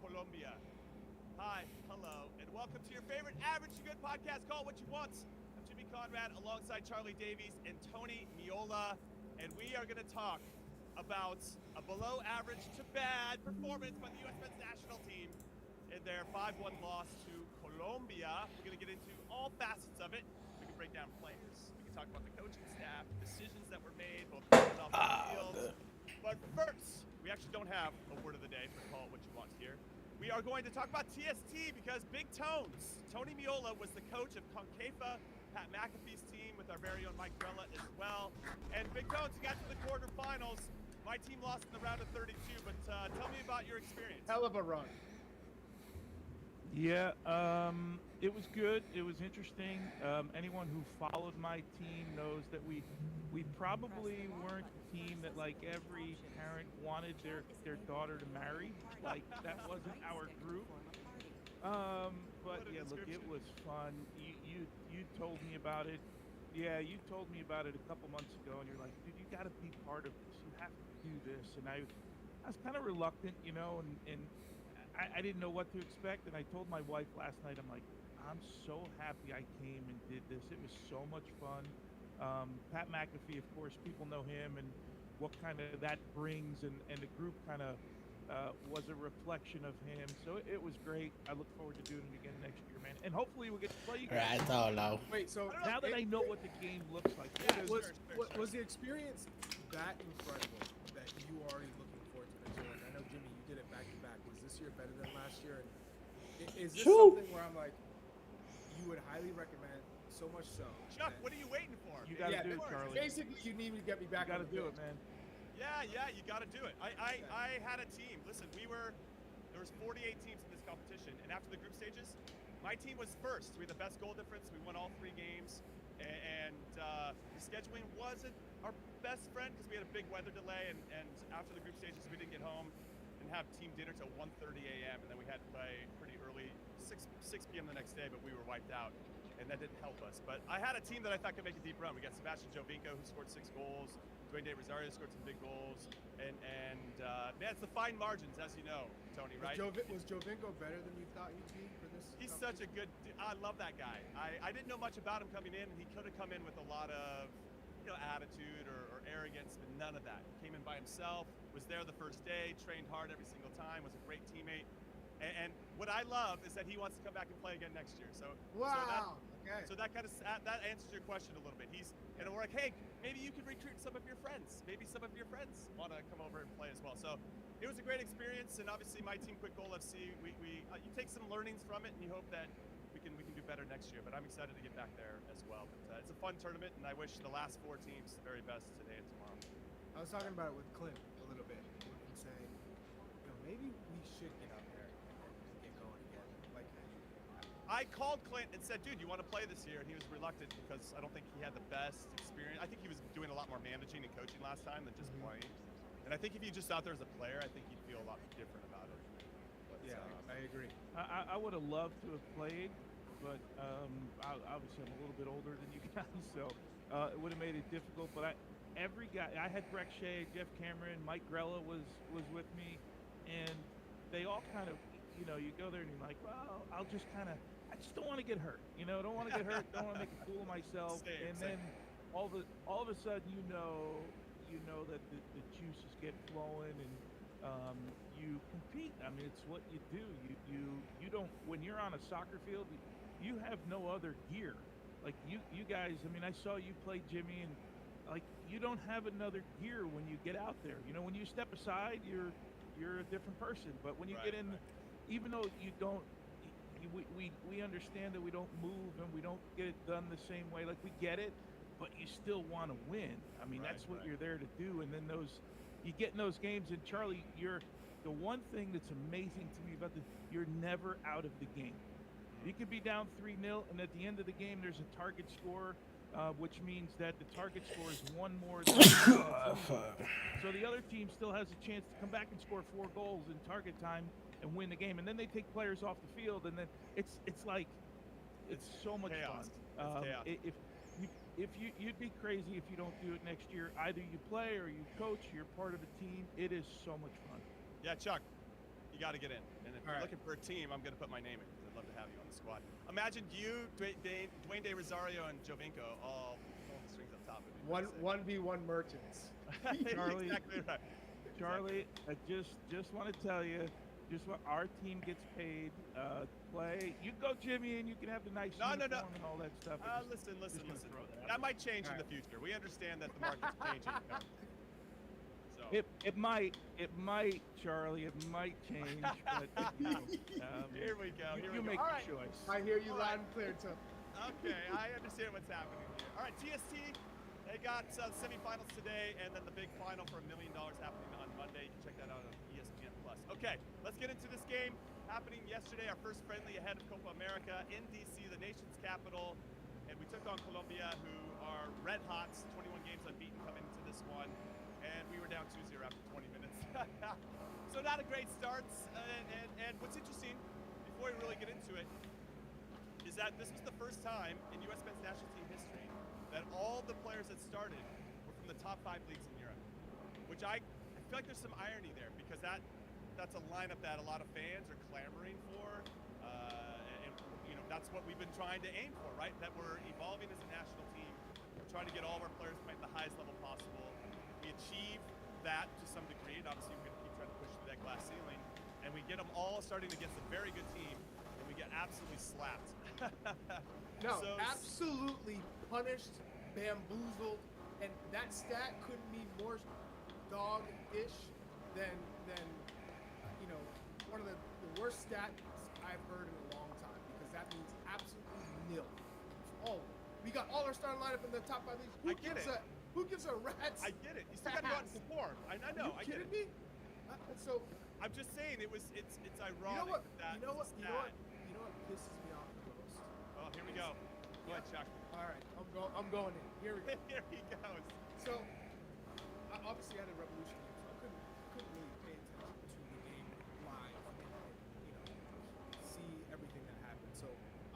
Colombia. Hi, hello, and welcome to your favorite Average to Good podcast. Call it what you want. I'm Jimmy Conrad alongside Charlie Davies and Tony Miola, and we are going to talk about a below average to bad performance by the U.S. men's national team in their 5-1 loss to Colombia. We're going to get into all facets of it. We can break down players. We can talk about the coaching staff, decisions that were made, both on and off the field. But first, we actually don't have a word of the day for Call It What You Want here. We are going to talk about TST because Big Tones, Tony Miola, was the coach of Concaifa, Pat McAfee's team, with our very own Mike Grella as well. And Big Tones, you got to the quarterfinals. My team lost in the round of 32, but tell me about your experience. Hell of a run. Yeah, it was good. It was interesting. Anyone who followed my team knows that we probably weren't the team that like every parent wanted their daughter to marry. Like that wasn't our group. But yeah, look, it was fun. You told me about it. Yeah, you told me about it a couple months ago, and you're like, dude, you got to be part of this. You have to do this. And I was kind of reluctant, you know, and I didn't know what to expect, and I told my wife last night, I'm like, I'm so happy I came and did this. It was so much fun. Pat McAfee, of course, people know him and what kind of that brings, and the group kind of was a reflection of him. So it was great. I look forward to doing it again next year, man. And hopefully we'll get to play you guys. Right, all low. Wait, so Now that I know what the game looks like. was the experience that incredible that you were already looking forward to next year? I know, Jimmy, you did it back to back. Was this year better than last year? And is this something where I'm like, you would highly recommend, so much so? Chuck, what are you waiting for? You got to do it, Charlie. Basically, you need me to get me back. You got to do it, man. Yeah, you got to do it. I had a team. Listen, there was 48 teams in this competition, and after the group stages, my team was first. We had the best goal difference. We won all 3 games, and the scheduling wasn't our best friend because we had a big weather delay, and after the group stages, we didn't get home and have team dinner till 1:30 a.m. and then we had to play pretty early, 6 p.m. the next day, but we were wiped out, and that didn't help us. But I had a team that I thought could make a deep run. We got Sebastian Jovinko, who scored 6 goals. Dwayne De Rosario scored some big goals, and man, it's the fine margins, as you know, Tony, right? Was Jovinko better than you thought he'd be for this? He's such a good. I love that guy. I didn't know much about him coming in, and he could have come in with a lot of, attitude or arrogance, but none of that. He came in by himself, was there the first day, trained hard every single time, was a great teammate. And what I love is that he wants to come back and play again next year. So wow. So that kind of that answers your question a little bit. And we're like, hey, maybe you could recruit some of your friends. Maybe some of your friends want to come over and play as well. So it was a great experience, and obviously my team, Quick Goal FC, you take some learnings from it, and you hope that we can do better next year. But I'm excited to get back there as well. But it's a fun tournament, and I wish the last 4 teams the very best today and tomorrow. I was talking about it with Clint a little bit, and saying, maybe we should get out there and get going again. Like, I called Clint and said, dude, you want to play this year? And he was reluctant because I don't think he had the best experience. I think he was doing a lot more managing and coaching last time than just playing. And I think if you just out there as a player, I think you'd feel a lot different about it. But, yeah, I agree. I would have loved to have played, but obviously I'm a little bit older than you guys, so it would have made it difficult. But every guy, I had Breck Shea, Jeff Cameron, Mike Grella was with me, and they all kind of, you go there and you're like, well, I just don't want to get hurt. Don't want to get hurt. Don't want to make a fool of myself. Then all of a sudden, you know that the juices get flowing, and you compete. I mean, it's what you do. You don't, when you're on a soccer field, you have no other gear. Like you guys, I mean, I saw you play, Jimmy, and like you don't have another gear when you get out there. When you step aside, you're a different person. But when you get in, even though you don't, we understand that we don't move and we don't get it done the same way. Like we get it, but you still want to win. I mean, that's what you're there to do. And then you get in those games, and Charlie, the one thing that's amazing to me about you're never out of the game. You could be down 3-0, and at the end of the game, there's a target score, which means that the target score is 1 more than so the other team still has a chance to come back and score 4 goals in target time and win the game. And then they take players off the field, and then it's like it's so much chaos. fun. If you'd be crazy if you don't do it next year. Either you play or you coach. You're part of a team. It is so much fun. Yeah, Chuck, you got to get in. And you're right. looking for a team, I'm going to put my name in because I'd love to have you on the squad. Imagine you, Dwayne De Rosario, and Jovinko all pulling the strings up top. It'd be pretty sick. 1v1 merchants. Charlie, Exactly right. Charlie, I just want to tell you, our team gets paid to play. You can go, Jimmy, and you can have the nice No. uniform and all that stuff. Listen. gonna throw that out That might change in All the future. We understand that the market's changing. So It might, Charlie. It might change, but here we go. you make All the right. choice. I hear you All right. loud and clear, Tim. Okay, I understand what's happening here. All right, TST, they got semifinals today, and then the big final for $1 million happening on Monday. You can check that out on ESPN+. Okay, let's get into this game happening yesterday, our first friendly ahead of Copa America in D.C., the nation's capital, and we took on Colombia, who are red hot, 21 games unbeaten coming into this one, and we were down 2-0 after 20 minutes. So not a great start, and what's interesting, before we really get into it, is that this was the first time in U.S. men's national team history that all the players that started were from the top 5 leagues in Europe, which I feel like there's some irony there because that's a lineup that a lot of fans are clamoring for, and that's what we've been trying to aim for, right? That we're evolving as a national team, we're trying to get all of our players playing at the highest level possible. We achieve that to some degree, and obviously we're going to keep trying to push through that glass ceiling, and we get them all starting against a very good team, and we get absolutely slapped. No, So- absolutely punished, bamboozled, and that stat couldn't be more dog-ish than one of the worst stats I've heard in a long time, because that means absolutely nil. Oh, we got all our starting lineup in the top 5 leagues. I get it. Who gives a rat's? I get it. You still got to go out and perform. I know. Are I you get kidding it. me? So I'm just saying it's ironic. you know what? That You know what? stat. You know what pisses me off the most? Oh, here we go. Go ahead, Chuck. All right, I'm going in. Here we go. Here he goes. So, I obviously had a Revolution game, so I couldn't really pay attention to the game live and see everything that happened. So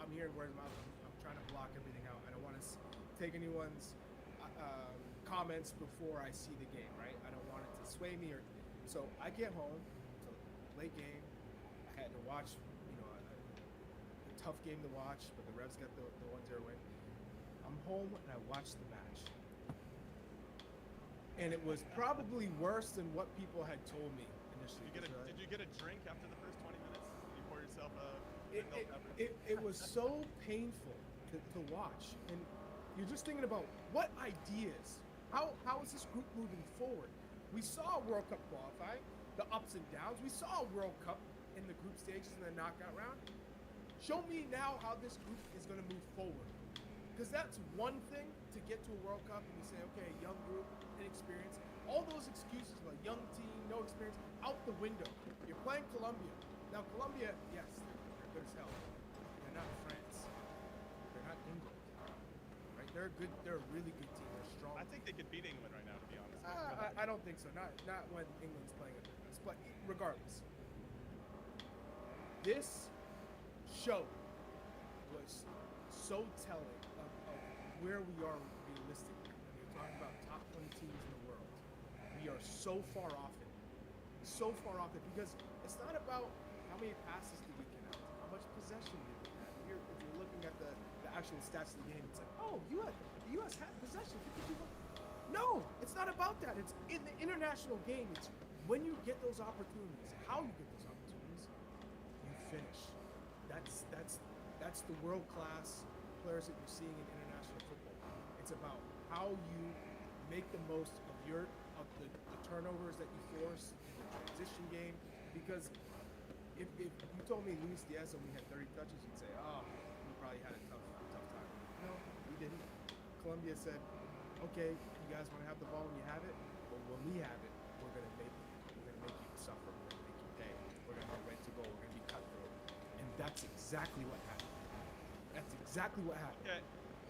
I'm hearing word of mouth. I'm trying to block everything out. I don't want to take anyone's comments before I see the game, right? I don't want it to sway me. So I get home. It's a late game. I had to watch, a tough game to watch, but the Revs got the 1-0 win. I'm home and I watched the match. And it was probably worse than what people had told me initially. Did you get a drink after the first 20 minutes? Did you pour yourself a milk beverage? It was so painful to watch. And you're just thinking about what ideas, how is this group moving forward? We saw World Cup qualifying, the ups and downs. We saw a World Cup in the group stages and the knockout round. Show me now how this group is going to move forward. Because that's one thing to get to a World Cup and you say, okay, young group, inexperience. All those excuses about young team, no experience, out the window. You're playing Colombia. Now, Colombia, yes, they're good as hell. They're not France. They're not England. Right? They're a really good team. They're strong. I think they could beat England right now, to be honest. I don't think so. Not when England's playing at their best. But regardless, this show was so telling of where we are realistically. When you're talking about top 20 teams in the world, we are so far off it. So far off it because it's not about how many passes did we get out, how much possession did we have. If you're looking at the actual stats of the game, it's like, oh, the U.S. had possession, 52. No, it's not about that. It's in the international game. It's when you get those opportunities, how you get those opportunities, you finish. That's the world-class players that you're seeing in international football. It's about how you make the most of the turnovers that you force in the transition game. Because if you told me Luis Diaz only had 30 touches, you'd say, oh, he probably had a tough time. No, we didn't. Colombia said, okay, you guys want to have the ball when you have it, but when we have it, we're gonna make you suffer. We're gonna make you pay. We're gonna be ready to go. We're gonna be cutthroat. And that's exactly what happened. Okay,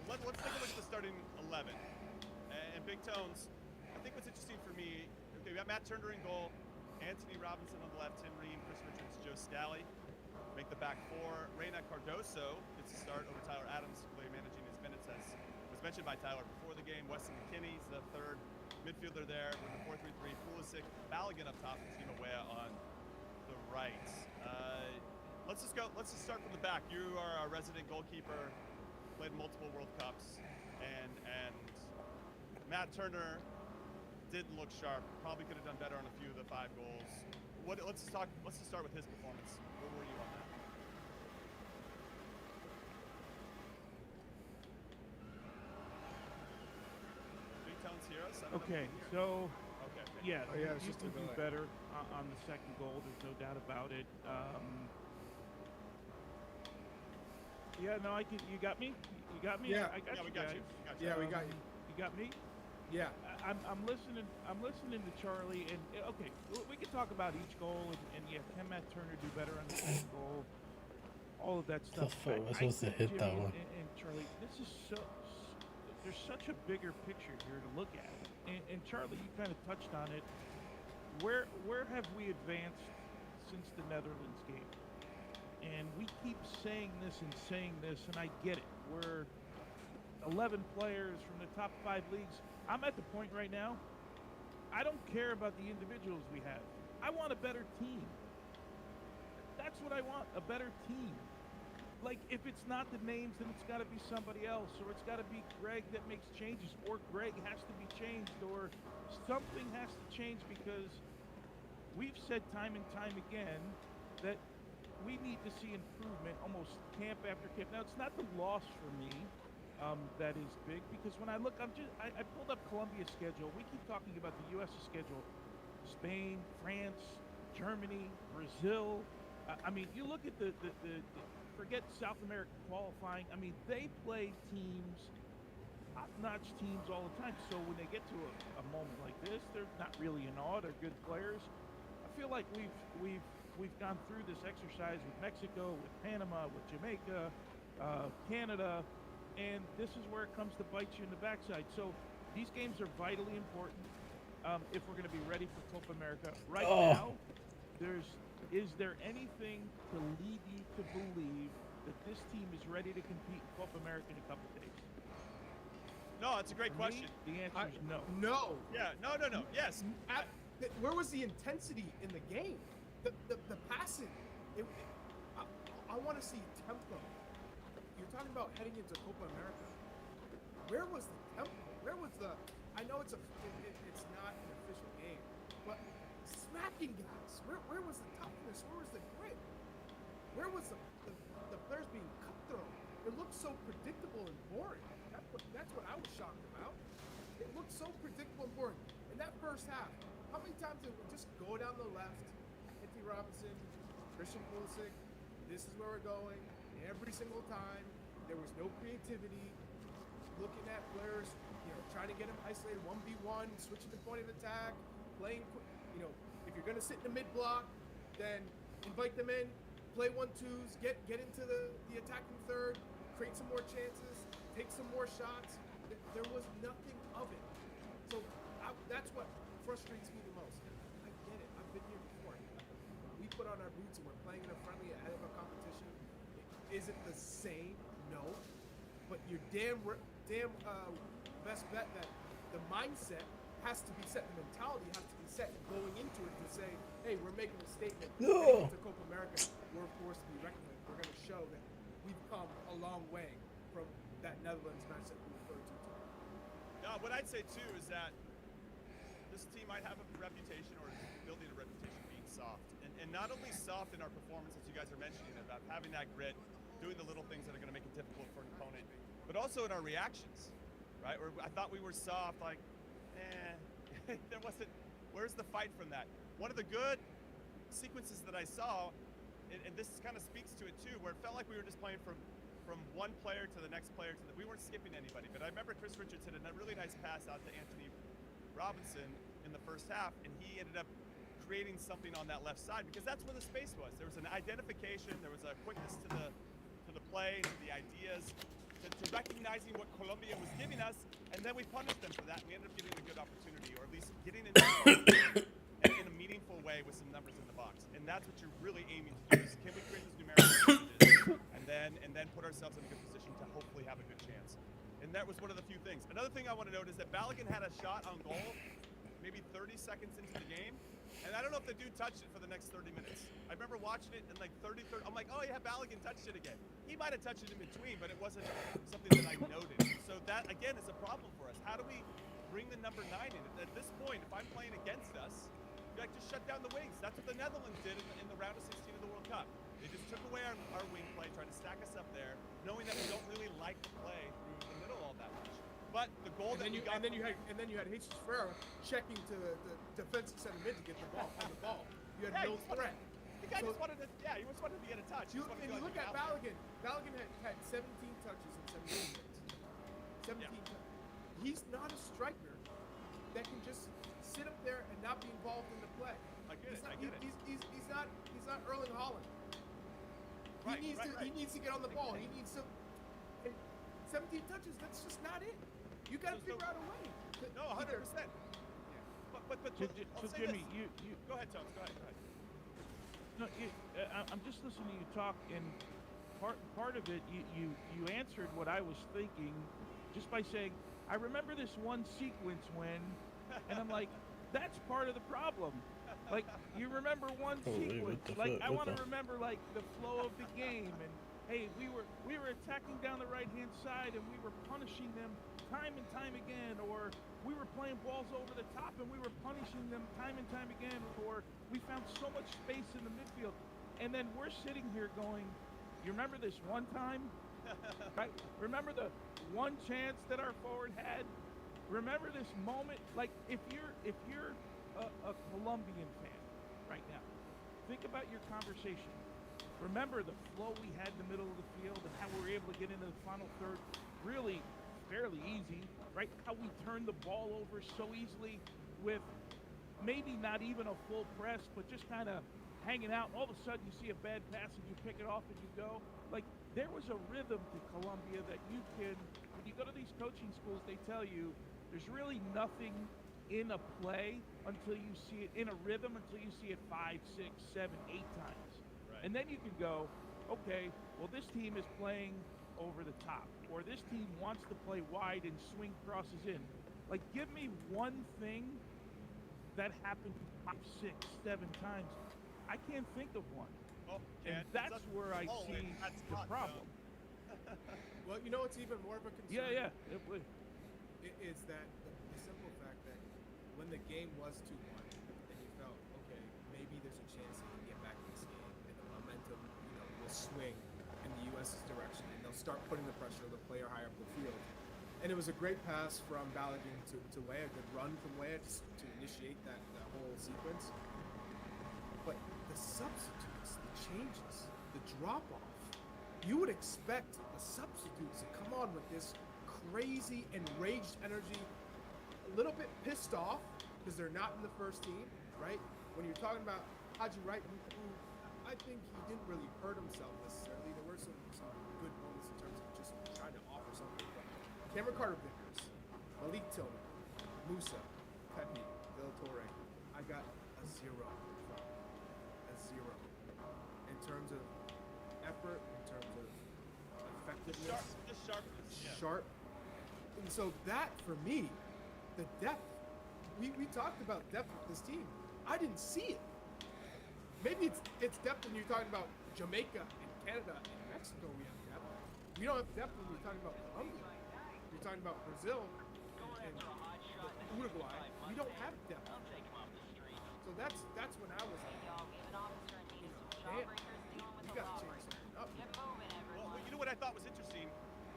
let's take a look at the starting 11. And Big Tones, I think what's interesting for me, okay, we got Matt Turner in goal, Anthony Robinson on the left, Tim Ream, Chris Richards, Joe Scally. Make the back four. Reyna Cardoso gets a start over Tyler Adams, really managing his minutes, as was mentioned by Tyler before the game. Weston McKinney's the third midfielder there with the 4-3-3. Pulisic, Balogun up top, and Timo Weah on the right. let's just go. Let's just start from the back. You are a resident goalkeeper, played multiple World Cups, and Matt Turner didn't look sharp. Probably could have done better on a few of the 5 goals. Let's just start with his performance. Where were you on that? Three tones here. Okay, so Okay. yeah, Oh, yeah, it's you just can a do delay. better on the second goal. There's no doubt about it. Yeah, no, I can. You got me. You got me. Yeah. I got Yeah, you we got guys. you. Yeah, we got you. You got me. Yeah. I'm listening. I'm listening to Charlie, and okay, we can talk about each goal, and yeah, can Matt Turner do better on the second goal? All of that stuff. fuck was supposed to think hit that Jimmy one? and Charlie, this is there's such a bigger picture here to look at, and Charlie, you kind of touched on it. Where have we advanced since the Netherlands game? And we keep saying this, and I get it. We're 11 players from the top 5 leagues. I'm at the point right now, I don't care about the individuals we have. I want a better team. That's what I want, a better team. Like, if it's not the names, then it's got to be somebody else, or it's got to be Greg that makes changes, or Greg has to be changed, or something has to change, because we've said time and time again that we need to see improvement almost camp after camp. Now, it's not the loss for me that is big, because when I look, I pulled up Colombia's schedule. We keep talking about the U.S.'s schedule. Spain, France, Germany, Brazil. I mean, you look at the forget South America qualifying. I mean, they play teams, top-notch teams all the time. So when they get to a moment like this, they're not really in awe. They're good players. I feel like we've gone through this exercise with Mexico, with Panama, with Jamaica, Canada, and this is where it comes to bite you in the backside. So these games are vitally important if we're going to be ready for Copa America. Right now, is there anything to lead you to believe that this team is ready to compete in Copa America in a couple of days? No, it's a great For me, question. the answer is no. No. Yeah, no. Yes. Where was the intensity in the game? The passing. I want to see tempo. You're talking about heading into Copa America. Where was the tempo? Where was the? I know it's not an official game, but smacking guys. Where was the toughness? Where was the grit? Where was the players being cutthroat? It looked so predictable and boring. That's what I was shocked about. It looked so predictable and boring. In that first half, how many times did we just go down the left? Anthony Robinson, Christian Pulisic. This is where we're going. Every single time, there was no creativity. Looking at players, trying to get them isolated 1v1, switching the point of attack, playing. If you're gonna sit in the mid block, then invite them in, play 1-2s, get into the attacking third, create some more chances, take some more shots. There was nothing of it. So that's what frustrates me the most. I get it. I've been here before. We put on our boots and we're playing in a friendly ahead of a competition. Is it the same? No. But you're damn best bet that the mindset has to be set, the mentality has to be set going into it to say, hey, we're making a statement. Heading into Copa America, we're a force to be reckoned with. We're going to show that we've come a long way from that Netherlands match that we referred to. No, what I'd say too is that this team might have a reputation, or is building a reputation, being soft, and not only soft in our performance, as you guys are mentioning, about having that grit, doing the little things that are going to make it difficult for an opponent, but also in our reactions, right? Where I thought we were soft, like, there wasn't. Where's the fight from that? One of the good sequences that I saw, and this kind of speaks to it too, where it felt like we were just playing from one player to the next player. We weren't skipping anybody. But I remember Chris Richardson had a really nice pass out to Anthony Robinson in the first half, and he ended up creating something on that left side, because that's where the space was. There was an identification, there was a quickness to the play, to the ideas, to recognizing what Colombia was giving us, and then we punished them for that, and we ended up getting a good opportunity, or at least getting into in a meaningful way with some numbers in the box. And that's what you're really aiming to do, is can we create those numerical advantages, and then put ourselves in a good position to hopefully have a good chance. And that was one of the few things. Another thing I want to note is that Balogun had a shot on goal maybe 30 seconds into the game, And I don't know if the dude touched it for the next 30 minutes. I remember watching it and like 30, I'm like, oh yeah, Balogun touched it again. He might have touched it in between, but it wasn't something that I noted. So that, again, is a problem for us. How do we bring the number 9 in? At this point, if I'm playing against us, you like just shut down the wings. That's what the Netherlands did in the round of 16 of the World Cup. They just took away our wing play, tried to stack us up there, knowing that we don't really like to play through the middle all that much. But the goal that we got, and then you had Jesus Ferreira checking to the defensive center mid to get the ball on the ball. You had no threat. The guy just wanted to, he just wanted to get a touch. You look at Balogun. Balogun had 17 touches in 17 minutes. 17 touches. He's not a striker that can just sit up there and not be involved in the play. I get it. He's not Erling Haaland. He needs to get on the ball. He needs to. 17 touches. That's just not it. You got to figure out a way. No, 100%. Yeah. But so Jimmy, you go ahead, Thomas. Go ahead. No, I'm just listening to you talk, and part of it, you answered what I was thinking, just by saying, I remember this one sequence when, and I'm like, that's part of the problem. Like, you remember one sequence. Like, I want to remember like the flow of the game, and hey, we were attacking down the right-hand side, and we were punishing them time and time again, or we were playing balls over the top, and we were punishing them time and time again, or we found so much space in the midfield, and then we're sitting here going, you remember this one time? Right? Remember the one chance that our forward had? Remember this moment? Like, if you're a Colombian fan right now, think about your conversation. Remember the flow we had in the middle of the field and how we were able to get into the final third really fairly easy, right? How we turned the ball over so easily with maybe not even a full press, but just kind of hanging out. All of a sudden you see a bad pass and you pick it off and you go. Like, there was a rhythm to Colombia that you can, when you go to these coaching schools, they tell you there's really nothing in a play until you see it, in a rhythm until you see it 5, 6, 7, 8 times. Right. And then you can go, okay, well, this team is playing over the top, or this team wants to play wide and swing crosses in. Like, give me one thing that happened 5, 6, 7 times. I can't think of one. Oh, and that's where I see the problem. Well, you know what's even more of a concern? Yeah. Is that the simple fact that when the game was 2-1, and you felt, okay, maybe there's a chance they can get back in this game, and the momentum, will swing in the U.S.'s direction, and they'll start putting the pressure of the player higher up the field. And it was a great pass from Balogun to Leia, a good run from Leia to initiate that whole sequence. But the substitutes, the changes, the drop-off, you would expect the substitutes to come on with this crazy, enraged energy, a little bit pissed off because they're not in the first team, right? When you're talking about Haji Wright, who I think he didn't really hurt himself necessarily. There were some good moments in terms of just trying to offer something. Cameron Carter-Vickers, Malik Tillman, Musa, Pepe, Del Torre, I got a 0. In terms of effort, in terms of effectiveness, sharp. And so that, for me, the depth, we talked about depth with this team. I didn't see it. Maybe it's depth when you're talking about Jamaica and Canada and Mexico. We have depth. We don't have depth when you're talking about Colombia. You're talking about Brazil and Uruguay. We don't have depth. So that's when I was like, man, you got to change something up. Well, you know what I thought was interesting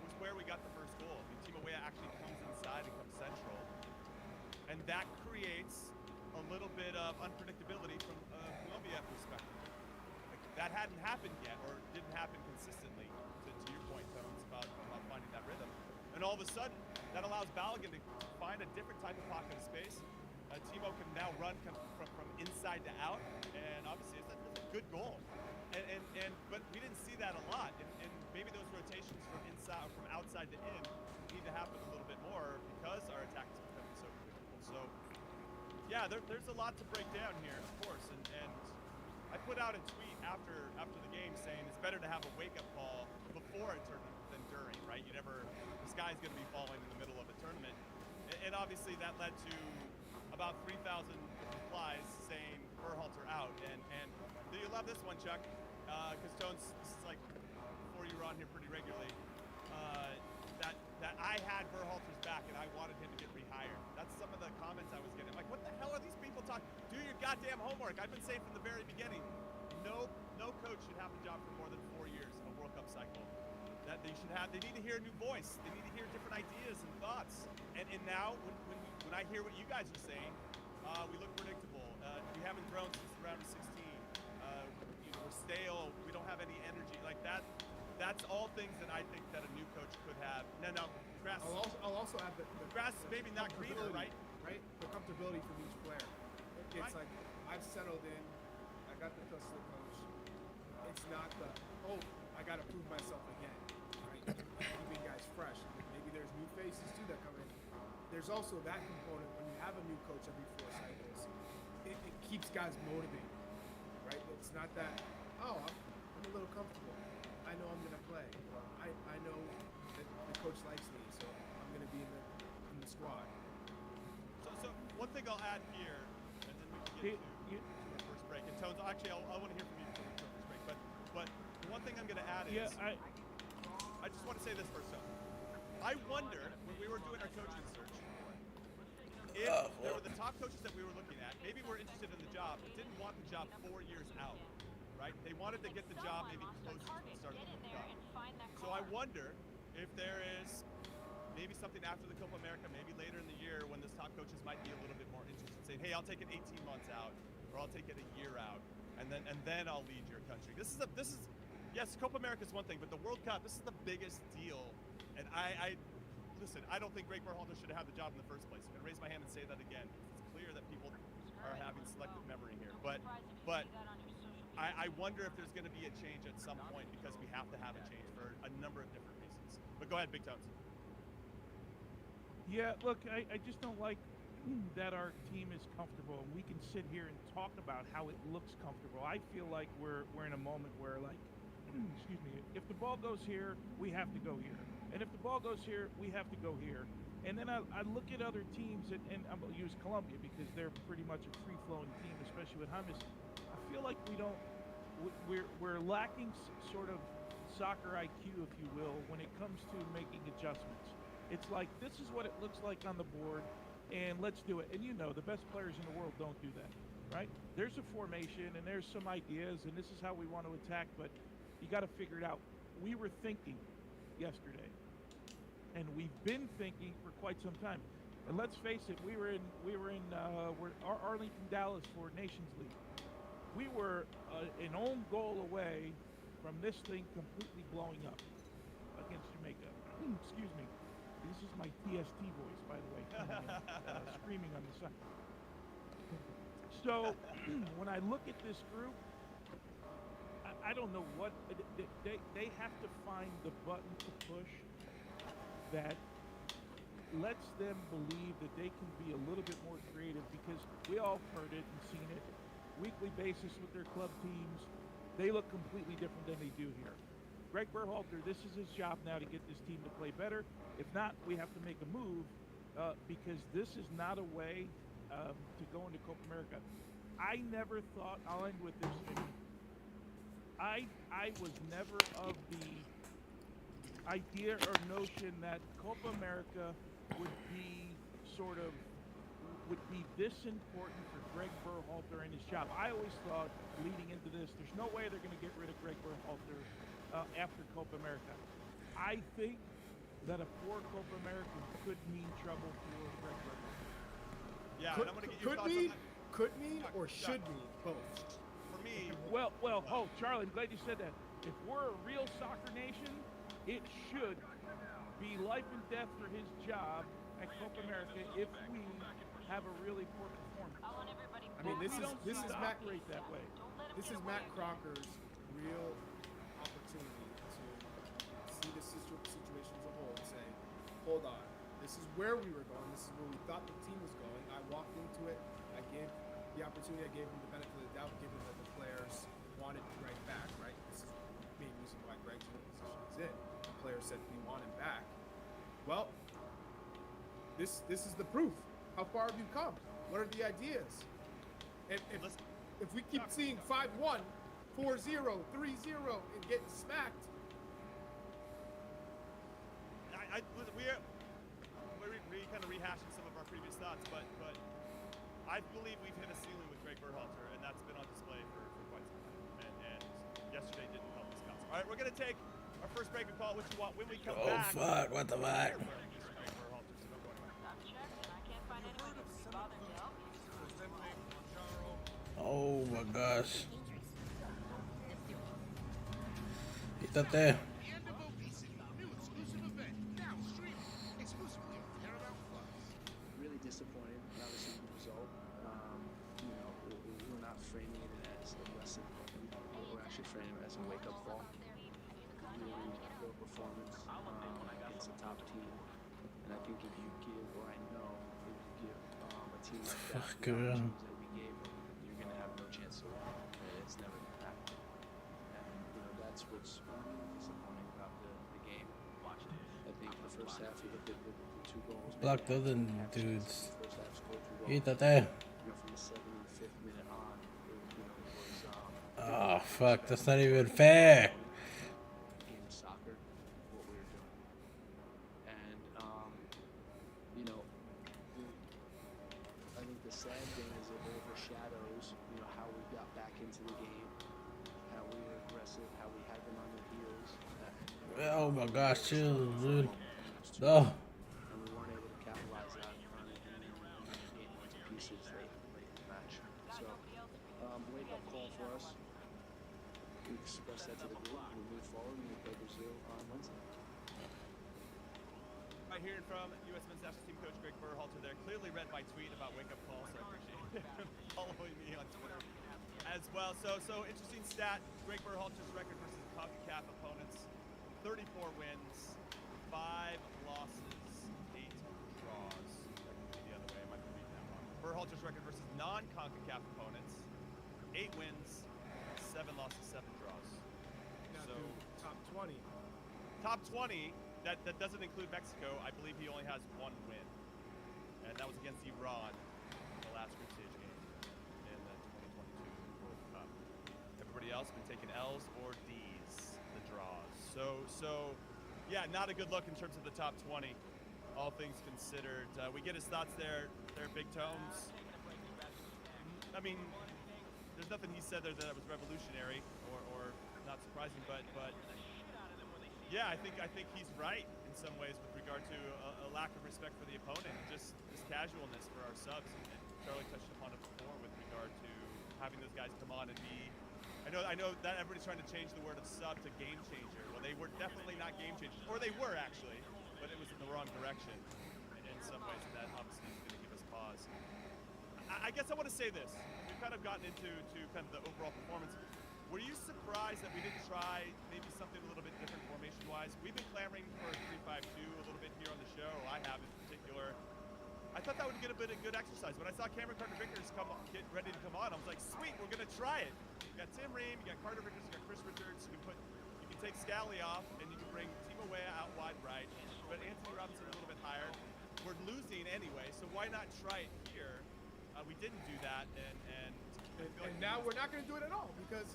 was where we got the first goal. I mean, Timo Weah actually comes inside and comes central, and that creates a little bit of unpredictability from a Colombia perspective. Like, that hadn't happened yet, or didn't happen consistently. To your point, Tones, about finding that rhythm, and all of a sudden, that allows Balogun to find a different type of pocket of space. Timo can now run from inside to out, and obviously that's a good goal. But we didn't see that a lot, and maybe those rotations from outside to in need to happen a little bit more because our attack is becoming so critical. So yeah, there's a lot to break down here, of course, and I put out a tweet after the game saying it's better to have a wake-up call before a tournament than during, right? This guy's going to be falling in the middle of a tournament, and obviously that led to about 3,000 replies saying Berhalter out. And do you love this one, Chuck? Because Tones, this is like before you were on here pretty regularly. That I had Berhalter's back and I wanted him to get rehired. That's some of the comments I was getting. Like, what the hell are these people talking? Do your goddamn homework. I've been saying from the very beginning, no coach should have the job for more than 4 years in a World Cup cycle. That they need to hear a new voice. They need to hear different ideas and thoughts. And now when I hear what you guys are saying, we look predictable. We haven't grown since the round of 16. We're stale. We don't have any energy like that. That's all things that I think that a new coach could have. No, grass. I'll also add the grass is maybe not greener, right? Right? The comfortability from each player. It's Right. like, I've settled in. I got the trust of the coach. It's not I got to prove myself again. Right? Keeping guys fresh. Maybe there's new faces too that come in. There's also that component when you have a new coach every 4 cycles. It keeps guys motivated. Right? It's not that, I'm a little comfortable. I know I'm gonna play. I know that the coach likes me, so I'm gonna be in the squad. So one thing I'll add here, and then we can get to our first break. And Tones, actually, I want to hear from you before we go to first break. But one thing I'm gonna add is, I just want to say this first, Tones. I wonder when we were doing our coaching search, if there were the top coaches that we were looking at, maybe were interested in the job, but didn't want the job 4 years out. Right? They wanted to get the job maybe closer to the start of the World Cup. So I wonder if there is maybe something after the Copa America, maybe later in the year when those top coaches might be a little bit more interested, saying, hey, I'll take it 18 months out, or I'll take it a year out, and then I'll lead your country. Yes, Copa America is one thing, but the World Cup, this is the biggest deal. And listen, I don't think Greg Berhalter should have had the job in the first place. I'm gonna raise my hand and say that again. It's clear that people are having selective memory here, but I wonder if there's going to be a change at some point because we have to have a change for a number of different reasons. But go ahead, Big Tones. Yeah, look, I just don't like that our team is comfortable and we can sit here and talk about how it looks comfortable. I feel like we're in a moment where, like, excuse me, if the ball goes here, we have to go here. And if the ball goes here, we have to go here. And then I look at other teams, and I'm going to use Colombia because they're pretty much a free-flowing team, especially with James. I feel like we're lacking sort of soccer IQ, if you will, when it comes to making adjustments. It's like, this is what it looks like on the board, and let's do it. And the best players in the world don't do that, right? There's a formation, and there's some ideas, and this is how we want to attack, but you got to figure it out. We were thinking yesterday, and we've been thinking for quite some time. And let's face it, we were in Arlington, Dallas for Nations League. We were an own goal away from this thing completely blowing up against Jamaica. Excuse me. This is my TST voice, by the way, screaming on the side. So when I look at this group, I don't know what they have to find the button to push that lets them believe that they can be a little bit more creative, because we all heard it and seen it weekly basis with their club teams. They look completely different than they do here. Greg Berhalter, this is his job now to get this team to play better. If not, we have to make a move because this is not a way to go into Copa America. I never thought, I'll end with this, I was never of the idea or notion that Copa America would be this important for Greg Berhalter and his job. I always thought, leading into this, there's no way they're going to get rid of Greg Berhalter after Copa America. I think that a poor Copa America could mean trouble for Greg Berhalter. Yeah, and I'm going to get your thoughts on that. Could mean or should mean both. For me, Charlie, I'm glad you said that. If we're a real soccer nation, it should be life and death for his job at Copa America if we have a really poor performance. I mean, this is Matt. That way. This is Matt Crocker's real opportunity to see the situation as a whole and say, hold on, this is where we were going. This is where we thought the team was going. I walked into it. I gave the opportunity. I gave him the benefit of the doubt, given that the players wanted Greg back. Right. This is the main reason why Greg's in the position he's in. The players said we want him back. Well, this is the proof. How far have you come? What are the ideas? And if we keep seeing 5-1, 4-0, 3-0, and getting smacked. We're kind of rehashing some of our previous thoughts, but I believe we've hit a ceiling with Greg Berhalter, and that's been on display for quite some time. And yesterday didn't help us. All right, we're gonna take our first break and call it what you want. When we come back. Oh fuck! What the fuck? Oh my gosh. Quítate. Really disappointed, obviously, with the result. You know, we're not framing it as a lesson. We're actually framing it as a wake-up call. Really good performance against a top team. And I think if you give, or I know, if you give a team like that the opportunities that we gave them, you're going to have no chance to win. It's never going to happen. And, you know, that's what's really disappointing about the game. I think the first half, you look at the 2 goals. Block the other dudes. First half scored 2 goals. Quítate. You know, from the 75th minute on, it was Oh fuck! That's not even fair. game of soccer, what we were doing. And, you know, I think the sad thing is it overshadows, you know, how we got back into the game, how we were aggressive, how we had them on their heels. Oh my gosh, chill, dude. No. Oh. And we weren't able to capitalize on it and game went to pieces late in the match. So, wake-up call for us. We express that to the group. We move forward and we play Brazil on Wednesday. Right, hearing from U.S. men's national team coach Greg Berhalter there. Clearly read my tweet about wake-up call, so I appreciate him following me on Twitter as well. So interesting stat. Greg Berhalter's record versus CONCACAF opponents: 34 wins, 5 losses, 8 draws. That could be the other way. I might be reading that wrong. Berhalter's record versus non-CONCACAF opponents: 8 wins, 7 losses, 7 draws. Now, So dude, top 20. top 20. That doesn't include Mexico. I believe he only has 1 win, and that was against Iran in the last group stage game in the 2022 World Cup. Everybody else been taking L's or D's, the draws. So yeah, not a good look in terms of the top 20, all things considered. We get his thoughts there. They're big tones. I mean, there's nothing he said there that was revolutionary or not surprising, but yeah, I think he's right in some ways with regard to a lack of respect for the opponent, just this casualness for our subs. And Charlie touched upon it before with regard to having those guys come on and be. I know that everybody's trying to change the word of sub to game changer. Well, they were definitely not game changers, or they were actually, but it was in the wrong direction in some ways. And that obviously is going to give us pause. I guess I want to say this. We've kind of gotten into kind of the overall performance. Were you surprised that we didn't try maybe something a little bit different formation-wise? We've been clamoring for 3-5-2 a little bit here on the show. I have in particular. I thought that would get a bit of good exercise. When I saw Cameron Carter-Vickers get ready to come on, I was like, sweet, we're going to try it. You got Tim Ream, you got Carter-Vickers, you got Chris Richards. You can take Scally off, and you can bring Timo Weah out wide right. But Anthony Robinson a little bit higher. We're losing anyway, so why not try it here? We didn't do that, and now we're not going to do it at all because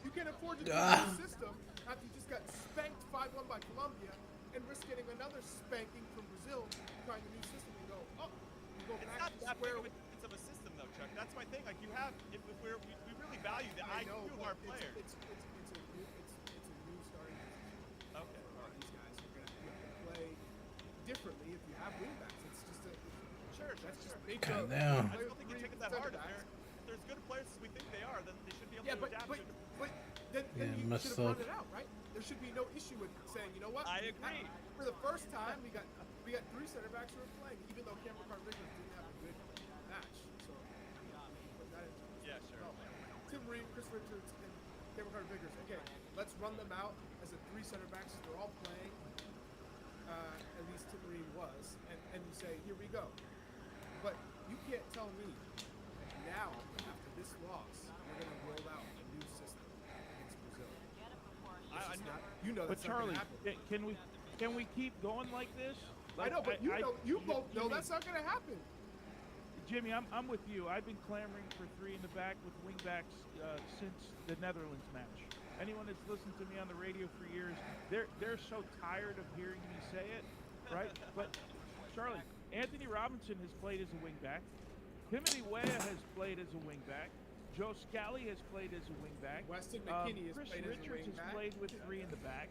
you can't afford to do the system after you just got spanked 5-1 by Colombia and risk getting another spanking from Brazil trying a new system and go, you go back to square one. It's of a system though, Chuck. That's my thing. Like you have, if we really value the IQ of our players. It's a new starting position. Okay, all right. These guys are going to play differently if you have wingbacks. It's just a that's just big. Calm down. I don't think you take it that hard. If there's good players as we think they are, then they should be able to adapt. But then you should have run it out, right? There should be no issue with saying, you know what? I agree. For the first time, we got 3 center backs who are playing, even though Cameron Carter-Vickers didn't have a good match. So put that into sure. Tim Ream, Chris Richards, and Cameron Carter-Vickers. Okay, let's run them out as the 3 center backs. They're all playing. At least Tim Ream was, and you say, here we go. But you can't tell me now, after this loss, we're going to roll out a new system against Brazil. I know. You know But that's not Charlie, gonna happen. can we keep going like this? I know, but you both know that's not going to happen. Jimmy, I'm with you. I've been clamoring for three in the back with wingbacks since the Netherlands match. Anyone that's listened to me on the radio for years, they're so tired of hearing me say it, right? But Charlie, Anthony Robinson has played as a wingback. Timothy Weah has played as a wingback. Joe Scally has played as a wingback. Weston McKinney has Chris played as a Richards has wingback. played with three in the back.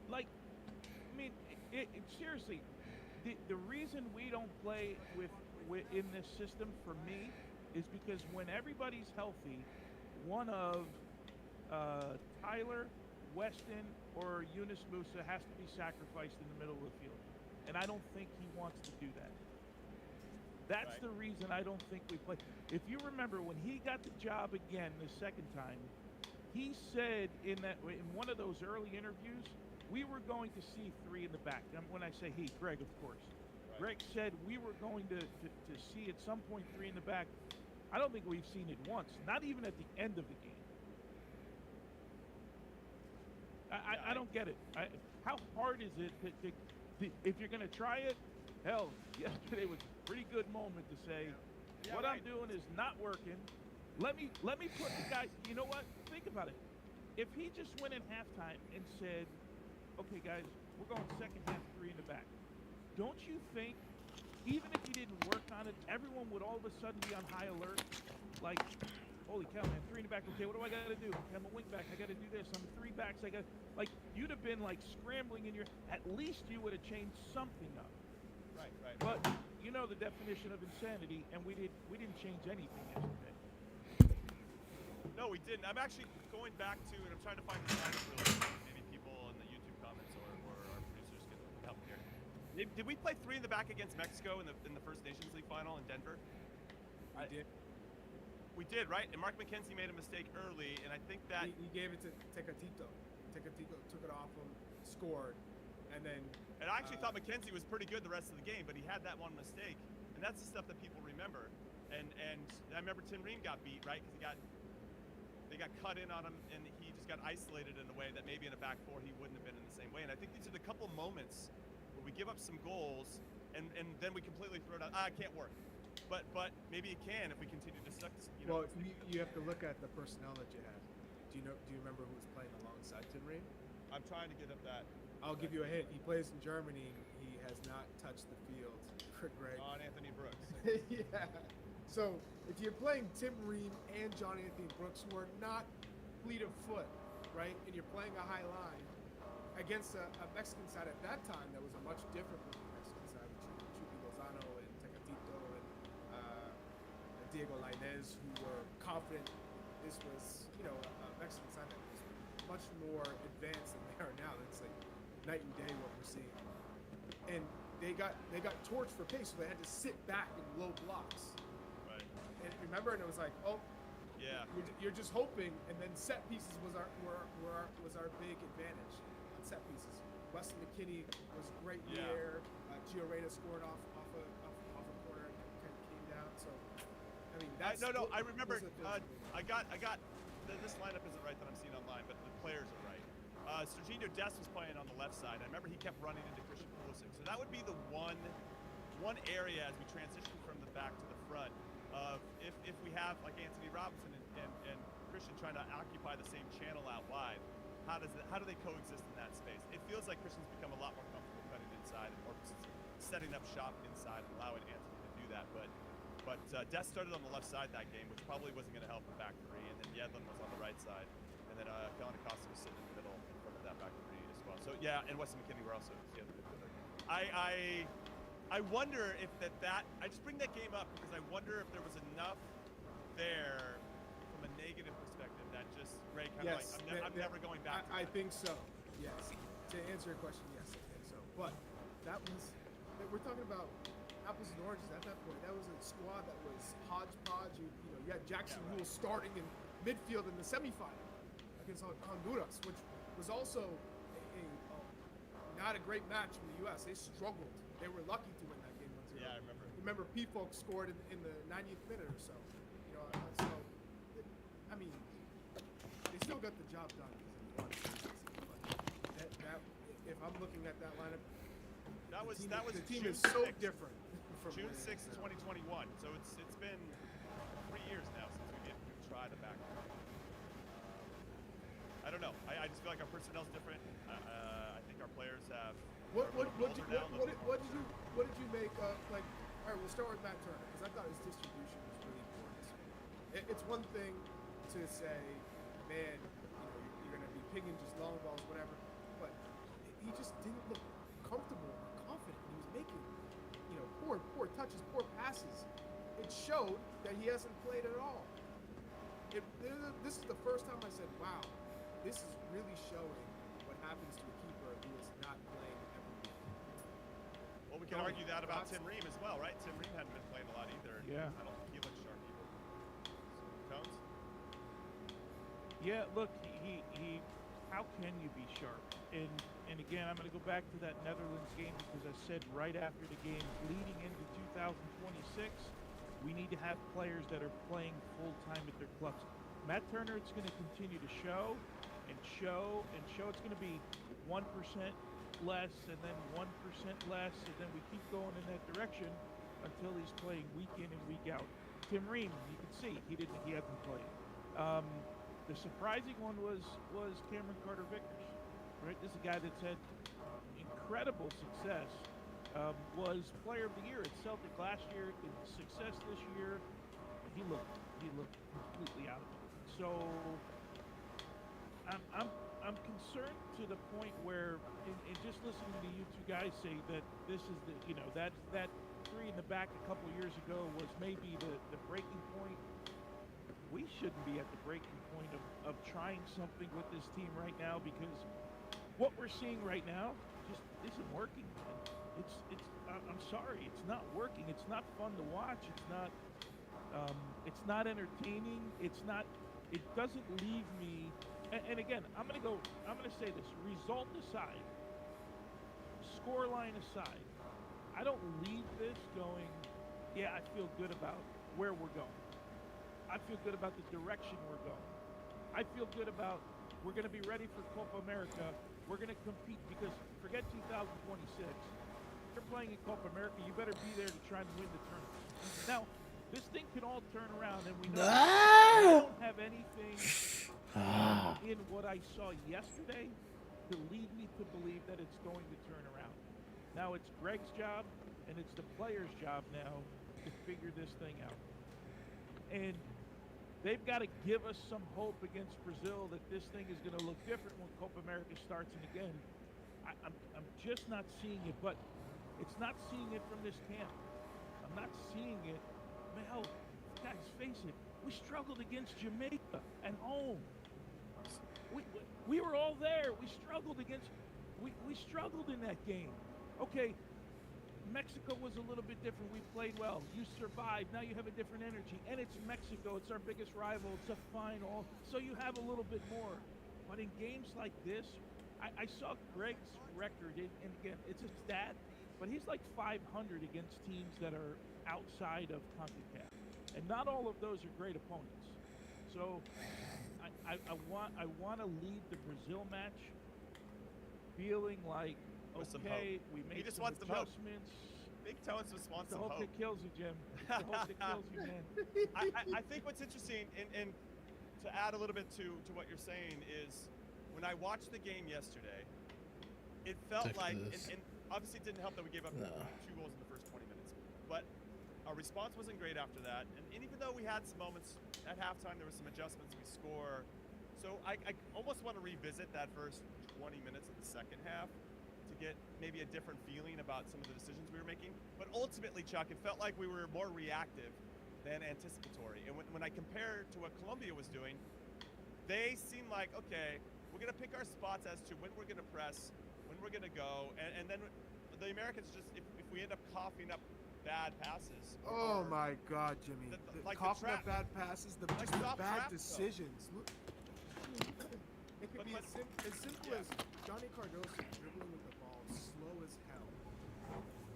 Like, I mean, seriously, the reason we don't play with in this system for me is because when everybody's healthy, one of Tyler, Weston, or Yunus Musa has to be sacrificed in the middle of the field. And I don't think he wants to do that. That's Right. the reason I don't think we play. If you remember, when he got the job again the second time, he said in one of those early interviews, we were going to see three in the back. And when I say he, Greg, of course. Right. Greg said we were going to see at some point three in the back. I don't think we've seen it once, not even at the end of the game. I don't get it. How hard is it if you're going to try it? Hell, yesterday was a pretty good moment to say, Yeah, what right. I'm doing is not working. Let me put the guy. You know what? Think about it. If he just went in halftime and said, okay, guys, we're going second half, three in the back. Don't you think, even if he didn't work on it, everyone would all of a sudden be on high alert? Like, holy cow, man, three in the back. Okay, what do I got to do? Okay, I'm a wing back. I got to do this. I'm three backs. Like, you'd have been like scrambling in your. At least you would have changed something up. Right. But you know the definition of insanity, and we didn't change anything yesterday. No, we didn't. I'm actually going back to, and I'm trying to find the slides really quick. Maybe people in the YouTube comments or our producers can help me here. Did we play three in the back against Mexico in the first Nations League final in Denver? We did. We did, right? And Mark McKenzie made a mistake early, and I think that He gave it to Tecatito. Tecatito took it off him, scored, and then. And I actually thought McKenzie was pretty good the rest of the game, but he had that one mistake, and that's the stuff that people remember. And I remember Tim Ream got beat, right? Because they got cut in on him, and he just got isolated in a way that maybe in a back four he wouldn't have been in the same way. And I think these are the couple moments where we give up some goals, and then we completely throw it out. It can't work. But maybe it can if we continue to suck. Well, you have to look at the personnel that you had. Do you remember who was playing alongside Tim Ream? I'm trying to get up that. I'll give you a hint. He plays in Germany. He has not touched the field. Greg. On Anthony Brooks. Yeah. So if you're playing Tim Ream and John Anthony Brooks, who are not fleet of foot, right, and you're playing a high line against a Mexican side at that time that was a much different Mexican side, with Chucky Lozano and Tecatito and Diego Lainez, who were confident this was, a Mexican side that was much more advanced than they are now. It's like night and day what we're seeing. And they got torched for pace, so they had to sit back in low blocks. Right. And remember, and it was like, oh, Yeah. you're just hoping. And then set pieces was our big advantage on set pieces. Weston McKinney was great in the Yeah. air. Gio Reyna scored off a corner and kind of came down. So, I mean, that's No. I remember. those are the I got. This lineup isn't right that I'm seeing online, but the players are right. Serginho Dest was playing on the left side. I remember he kept running into Christian Pulisic. So that would be the one area as we transition from the back to the front of if we have like Anthony Robinson and Christian trying to occupy the same channel out wide, how do they coexist in that space? It feels like Christian's become a lot more comfortable cutting inside or setting up shop inside and allowing Anthony to do that. But Dest started on the left side that game, which probably wasn't going to help the back three, and then Yedlin was on the right side, and then Kellen Acosta was sitting in the middle in front of that back three as well. So yeah, and Weston McKinney were also the other midfielder. I wonder if that I just bring that game up because I wonder if there was enough there from a negative perspective that just Ray kind of Yes, I'm never going back. I think so. Yes. To answer your question, yes, I think so. But we're talking about apples and oranges at that point. That was a squad that was hodgepodge. You had Jackson Rule starting in midfield in the semifinal against Honduras, which was also not a great match from the U.S. They struggled. They were lucky to win that game 1-0. Yeah, I remember. Remember, P-Folk scored in the 90th minute or so. They still got the job done. But if I'm looking at that lineup, That was the team June is so 6th. different From June when, 6th, 2021. So it's been 3 years now since we've tried a back. I don't know. I just feel like our personnel's different. I think our players have. What did you make of, like, all right, we'll start with Matt Turner, because I thought his distribution was really important. It's one thing to say, man, you're going to be picking just long balls, whatever, but he just didn't look comfortable or confident. He was making, poor touches, poor passes. It showed that he hasn't played at all. This is the first time I said, wow, this is really showing what happens to a keeper who is not playing every week. Well, we can argue that about Tim Ream as well, right? Tim Ream hadn't been playing a lot either. Yeah. I don't think he looks sharp either. Tones? Yeah, look, he how can you be sharp? And again, I'm going to go back to that Netherlands game because I said right after the game, leading into 2026, we need to have players that are playing full-time at their clubs. Matt Turner, it's going to continue to show and show and show. It's going to be 1% less and then 1% less, and then we keep going in that direction until he's playing week in and week out. Tim Ream, you can see he hasn't played. The surprising one was Cameron Carter-Vickers, right? This is a guy that's had incredible success. Was Player of the Year at Celtic last year. In success this year, he looked completely out of it. So I'm concerned to the point where, in just listening to you two guys say that this is that three in the back a couple years ago was maybe the breaking point. We shouldn't be at the breaking point of trying something with this team right now, because what we're seeing right now just isn't working. I'm sorry, it's not working. It's not fun to watch. It's not entertaining. It doesn't leave me. And again, I'm gonna say this: result aside, scoreline aside, I don't leave this going, yeah, I feel good about where we're going. I feel good about the direction we're going. I feel good about we're going to be ready for Copa America. We're going to compete, because forget 2026. If you're playing in Copa America, you better be there to try and win the tournament. Now, this thing can all turn around, and we know I don't have anything in what I saw yesterday to lead me to believe that it's going to turn around. Now, it's Greg's job, and it's the players' job now to figure this thing out. And they've got to give us some hope against Brazil that this thing is going to look different when Copa America starts. And again, I'm just not seeing it. But it's not seeing it from this camp. I'm not seeing it. Hell, guys, face it. We struggled against Jamaica at home. We were all there. We struggled we struggled in that game. Okay, Mexico was a little bit different. We played well. You survived. Now you have a different energy. And it's Mexico. It's our biggest rival. It's a final. So you have a little bit more. But in games like this, I saw Greg's record. And again, it's a stat. But he's like 500 against teams that are outside of CONCACAF. And not all of those are great opponents. So I want to leave the Brazil match feeling like, okay, we made some adjustments. Big Tones just wants the some hope hope. that kills you, Jim. It's the hope that kills you, man. I think what's interesting, and to add a little bit to what you're saying, is when I watched the game yesterday, it felt like, and obviously it didn't help that we gave up 2 goals in the first 20 minutes, but our response wasn't great after that. And even though we had some moments at halftime, there were some adjustments, we score. So I almost want to revisit that first 20 minutes of the second half to get maybe a different feeling about some of the decisions we were making. But ultimately, Chuck, it felt like we were more reactive than anticipatory. And when I compare to what Colombia was doing, they seemed like, okay, we're going to pick our spots as to when we're going to press, when we're going to go. And then the Americans just, if we end up coughing up bad passes. Oh my God, Jimmy! Coughing up bad passes, the bad decisions. Look, it could be as simple as Johnny Cardoso dribbling with the ball slow as hell,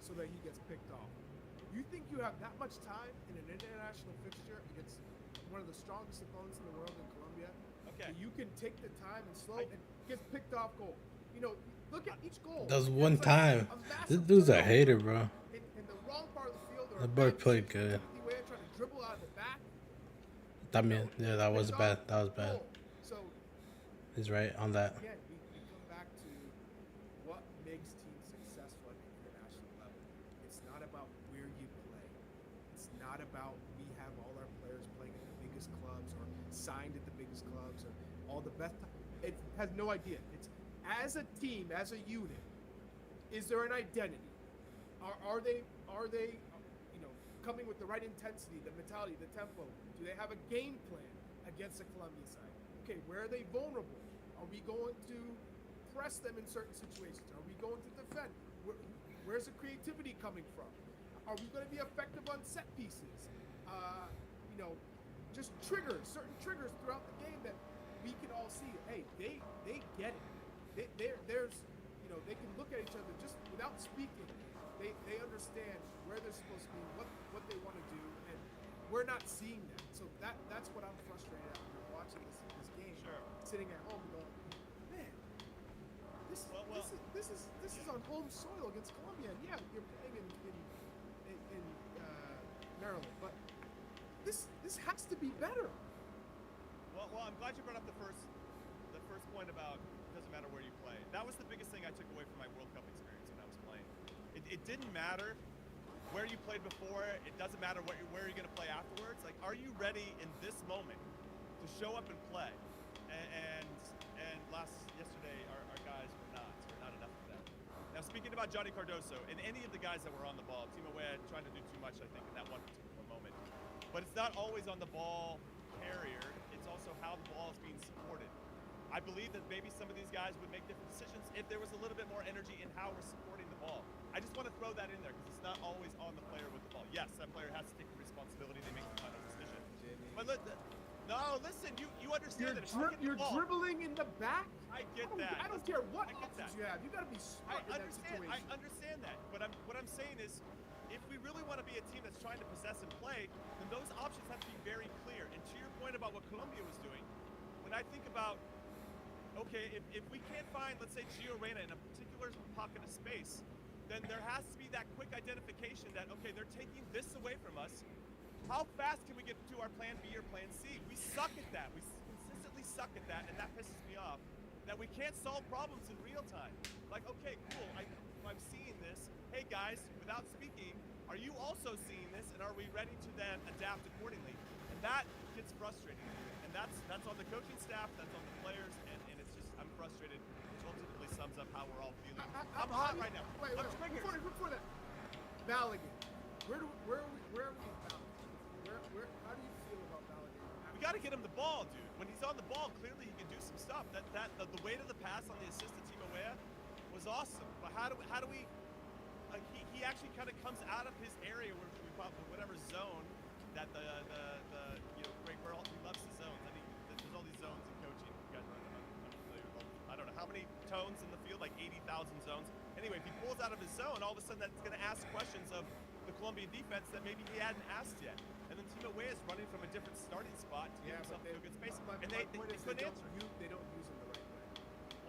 so that he gets picked off. You think you have that much time in an international fixture against one of the strongest opponents in the world in Colombia? Okay. You can take the time and slow and gets picked off goal. Look at each goal. Does one time. This dude's a hater, bro. In the wrong part of the field, or The a boy bad played decision. good. Timothy Weah trying to dribble out of the back. I mean, yeah, that was Picked bad. off, That was bad. goal. So He's right on that. again, we come back to what makes teams successful at the international level. It's not about where you play. It's not about we have all our players playing at the biggest clubs or signed at the biggest clubs or all the best. It has no idea. It's as a team, as a unit. Is there an identity? Are they coming with the right intensity, the mentality, the tempo? Do they have a game plan against the Colombia side? Okay, where are they vulnerable? Are we going to press them in certain situations? Are we going to defend? Where's the creativity coming from? Are we going to be effective on set pieces? Just triggers, certain triggers throughout the game that we can all see. Hey, they get it. They can look at each other just without speaking. They understand where they're supposed to be, what they want to do, and we're not seeing that. So that's what I'm frustrated at when you're watching this game. Sure. Sitting at home going, man, this is on home soil against Colombia. And yeah, you're playing in Maryland, but this has to be better. Well, I'm glad you brought up the first point about it doesn't matter where you play. That was the biggest thing I took away from my World Cup experience when I was playing. It didn't matter where you played before. It doesn't matter where you're going to play afterwards. Like, are you ready in this moment to show up and play? And yesterday, our guys were not enough of that. Now, speaking about Johnny Cardoso and any of the guys that were on the ball, Timo Weah trying to do too much, I think, in that one particular moment. But it's not always on the ball carrier. It's also how the ball is being supported. I believe that maybe some of these guys would make different decisions if there was a little bit more energy in how we're supporting the ball. I just want to throw that in there because it's not always on the player with the ball. Yes, that player has to take the responsibility to make the final decision. But listen, you understand that if I get the You're ball, dribbling in the back. I get that. I don't care what I get options that. you have. You got to be smart in that situation. I understand that. But what I'm saying is, if we really want to be a team that's trying to possess and play, then those options have to be very clear. And to your point about what Colombia was doing, when I think about, okay, if we can't find, let's say, Gio Reyna in a particular pocket of space, then there has to be that quick identification that, okay, they're taking this away from us. How fast can we get to our plan B or plan C? We suck at that. We consistently suck at that, and that pisses me off, that we can't solve problems in real time. Like, okay, cool, I'm seeing this. Hey, guys, without speaking, are you also seeing this, and are we ready to then adapt accordingly? And that gets frustrating. And that's on the coaching staff, that's on the players, and it's just, I'm frustrated, which ultimately sums up how we're all feeling. I'm hot right now. Wait, I'm triggered. before that, Balogun. Where are we in Balogun? How do you feel about Balogun? We got to get him the ball, dude. When he's on the ball, clearly he can do some stuff. The weight of the pass on the assist to Timo Weah was awesome. But how do we? He actually kind of comes out of his area where we probably whatever zone that the Greg Burrell, he loves the zones. I mean, there's all these zones in coaching. You guys are unfamiliar with all. I don't know how many tones in the field, like 80,000 zones. Anyway, if he pulls out of his zone, all of a sudden that's going to ask questions of the Colombian defense that maybe he hadn't asked yet. And then Timo Weah is running from a different starting spot to get himself into a good space. And they couldn't answer. They don't use him the right way.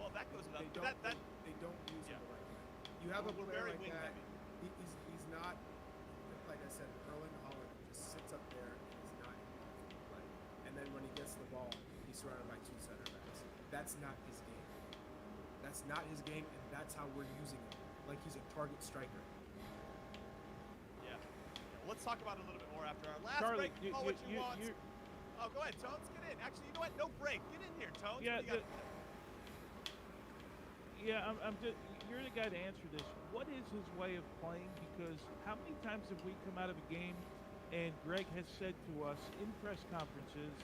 Well, that goes without. They don't use him the right way. You have a We're player very like that. wing-heavy. He's not, like I said, Erling Haaland just sits up there and he's not involved in the play. And then when he gets the ball, he's surrounded by two center backs. That's not his game. That's not his game, and that's how we're using him. Like he's a target striker. Yeah. Well, let's talk about it a little bit more after our last Charlie, break. Call what you want. Oh, go ahead, Tones. Get in. Actually, you know what? No break. Get in here, Tones. Yeah, What do you got? I'm just. You're the guy to answer this. What is his way of playing? Because how many times have we come out of a game and Greg has said to us in press conferences,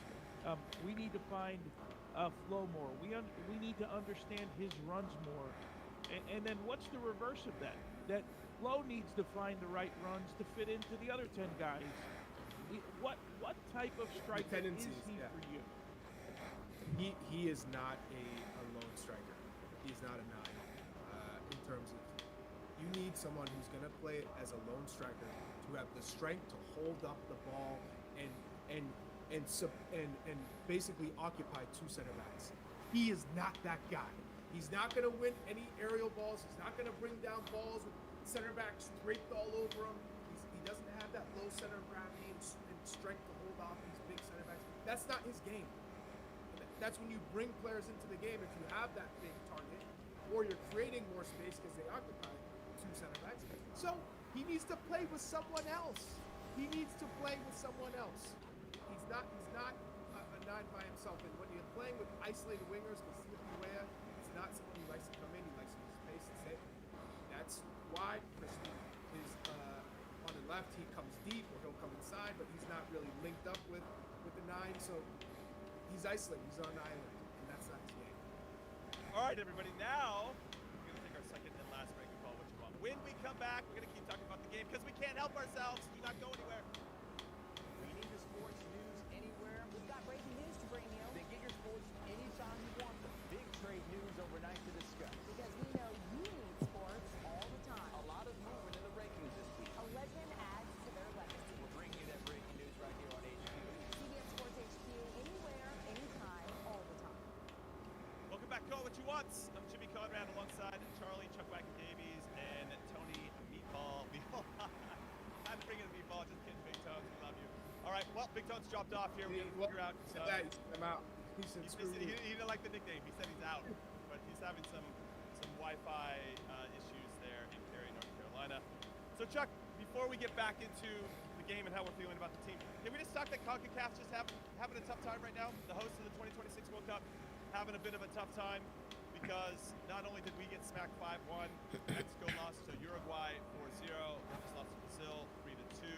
we need to find flow more. We need to understand his runs more. And then what's the reverse of that? That Flo needs to find the right runs to fit into the other 10 guys. What type of striker is he for you? He is not a lone striker. He's not a 9. In terms of, you need someone who's going to play as a lone striker to have the strength to hold up the ball and basically occupy two center backs. He is not that guy. He's not going to win any aerial balls. He's not going to bring down balls with center backs draped all over him. He doesn't have that low center of gravity and strength to hold off these big center backs. That's not his game. That's when you bring players into the game if you have that big target, or you're creating more space because they occupy two center backs. So he needs to play with someone else. He's not a nine by himself. And when you're playing with isolated wingers, because Yugioh is not someone who likes to come in. He likes to use space and sit. That's why Christian is on the left. He comes deep, or he'll come inside, but he's not really linked up with the nine. So he's isolated. He's on an island, and that's not his game. All right, everybody. Now we're gonna take our second and last break and call what you want. When we come back, we're gonna keep talking about the game because we can't help ourselves. Do not go anywhere. We need the sports news anywhere. We've got breaking news to bring you. Then get your sports anytime you want them. Big trade news overnight to discuss. Because we know you need sports all the time. A lot of movement in the rankings this week. A legend adds to their legacy. We're bringing you that breaking news right here on HQ. CBS Sports HQ, anywhere, anytime, all the time. Welcome back. Call what you want. I'm Jimmy Conrad alongside Charlie Chuck Wagon Davies and Tony Meatball. I had to bring in a meatball. Just kidding, Big Tones. We love you. All right. Well, Big Tones dropped off here. We're gonna figure out. I'm out. He said, He didn't like the nickname. He said he's out, but he's having some Wi-Fi issues there in Cary, North Carolina. So Chuck, before we get back into the game and how we're feeling about the team, can we just talk that CONCACAF's just having a tough time right now? The host of the 2026 World Cup having a bit of a tough time because not only did we get smacked 5-1, Mexico lost to Uruguay 4-0, just lost to Brazil 3-2,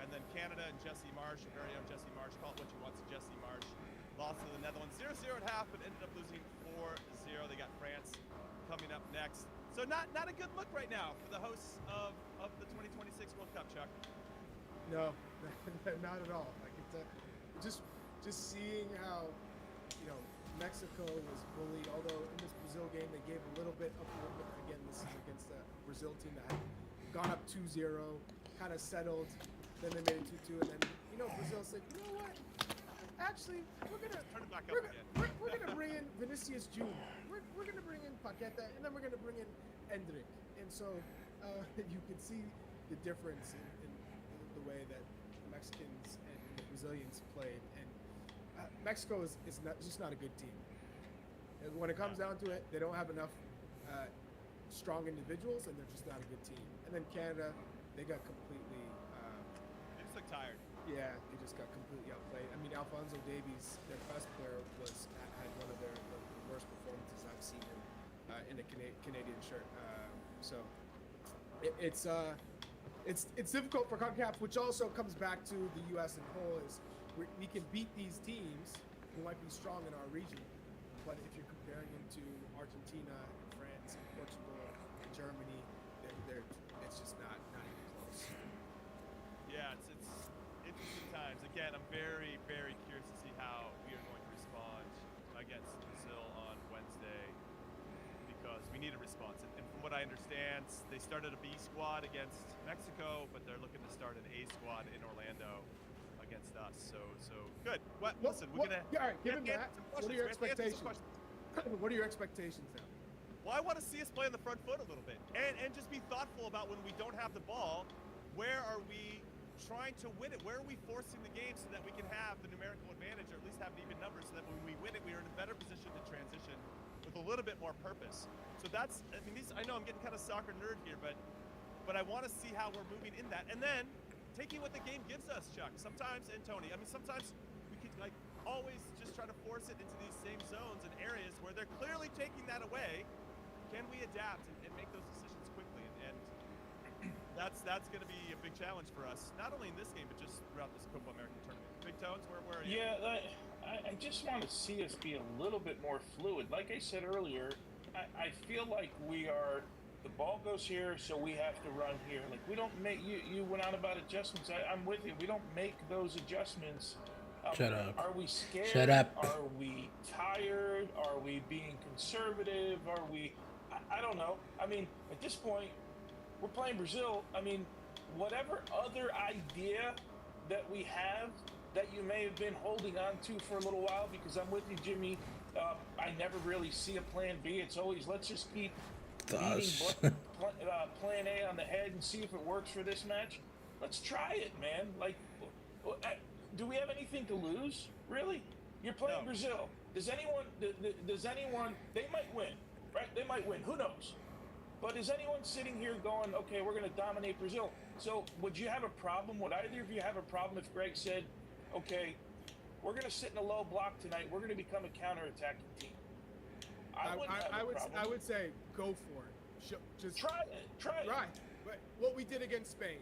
and then Canada and Jesse Marsh, our very own Jesse Marsh, call it what you want to Jesse Marsh, lost to the Netherlands 0-0 at half, but ended up losing 4-0. They got France coming up next. So not a good look right now for the hosts of the 2026 World Cup, Chuck. No, not at all. Like just seeing how Mexico was bullied. Although in this Brazil game they gave a little bit of a movement. Again, this is against a Brazil team that had gone up 2-0, kind of settled. Then they made it 2-2, and then Brazil said, you know what? Actually, we're gonna Turn it back up again. we're gonna bring in Vinicius Jr. We're gonna bring in Paqueta, and then we're gonna bring in Endrick. And so you can see the difference in the way that the Mexicans and the Brazilians played. And Mexico is just not a good team. And when it comes down to it, they don't have enough strong individuals, and they're just not a good team. And then Canada, they got completely. They just look tired. Yeah, they just got completely outplayed. I mean, Alphonso Davies, their best player, had one of the worst performances I've seen in a Canadian shirt. So it's difficult for CONCACAF, which also comes back to the U.S. and whole is we can beat these teams who might be strong in our region, but if you're comparing them to Argentina, and France, and Portugal, and Germany, it's just not even close. Yeah, it's interesting times. Again, I'm very, very curious to see how we are going to respond against Brazil on Wednesday because we need a response. And from what I understand, they started a B squad against Mexico, but they're looking to start an A squad in Orlando against us. So good. Listen, we're gonna. All right, given that, what are your expectations? What are your expectations now? Well, I want to see us play on the front foot a little bit and just be thoughtful about when we don't have the ball. Where are we trying to win it? Where are we forcing the game so that we can have the numerical advantage, or at least have an even number, so that when we win it, we are in a better position to transition with a little bit more purpose. So that's, I mean, I know I'm getting kind of soccer nerd here, but I want to see how we're moving in that, and then taking what the game gives us, Chuck. Sometimes, and Tony, I mean, sometimes we could always just try to force it into these same zones and areas where they're clearly taking that away. Can we adapt and make those decisions quickly? And that's going to be a big challenge for us, not only in this game, but just throughout this Copa America tournament. Big Tones, where are you? Yeah, I just want to see us be a little bit more fluid. Like I said earlier, I feel like the ball goes here, so we have to run here. Like, we don't make, you went on about adjustments. I'm with you. We don't make those adjustments. Shut up. Are we scared? Shut up. Are we tired? Are we being conservative? Are we, I don't know. I mean, at this point, we're playing Brazil. I mean, whatever other idea that we have that you may have been holding on to for a little while, because I'm with you, Jimmy. I never really see a plan B. It's always, let's just keep beating plan A on the head and see if it works for this match. let's try it, man. Like, do we have anything to lose? Really? You're playing No. Brazil. Does anyone? Does anyone? They might win, right? They might win. Who knows? But is anyone sitting here going, okay, we're going to dominate Brazil? So would you have a problem? Would either of you have a problem if Greg said, okay, we're going to sit in a low block tonight. We're going to become a counterattacking team. I would say go for it. Just try it. Try it. Right. But what we did against Spain.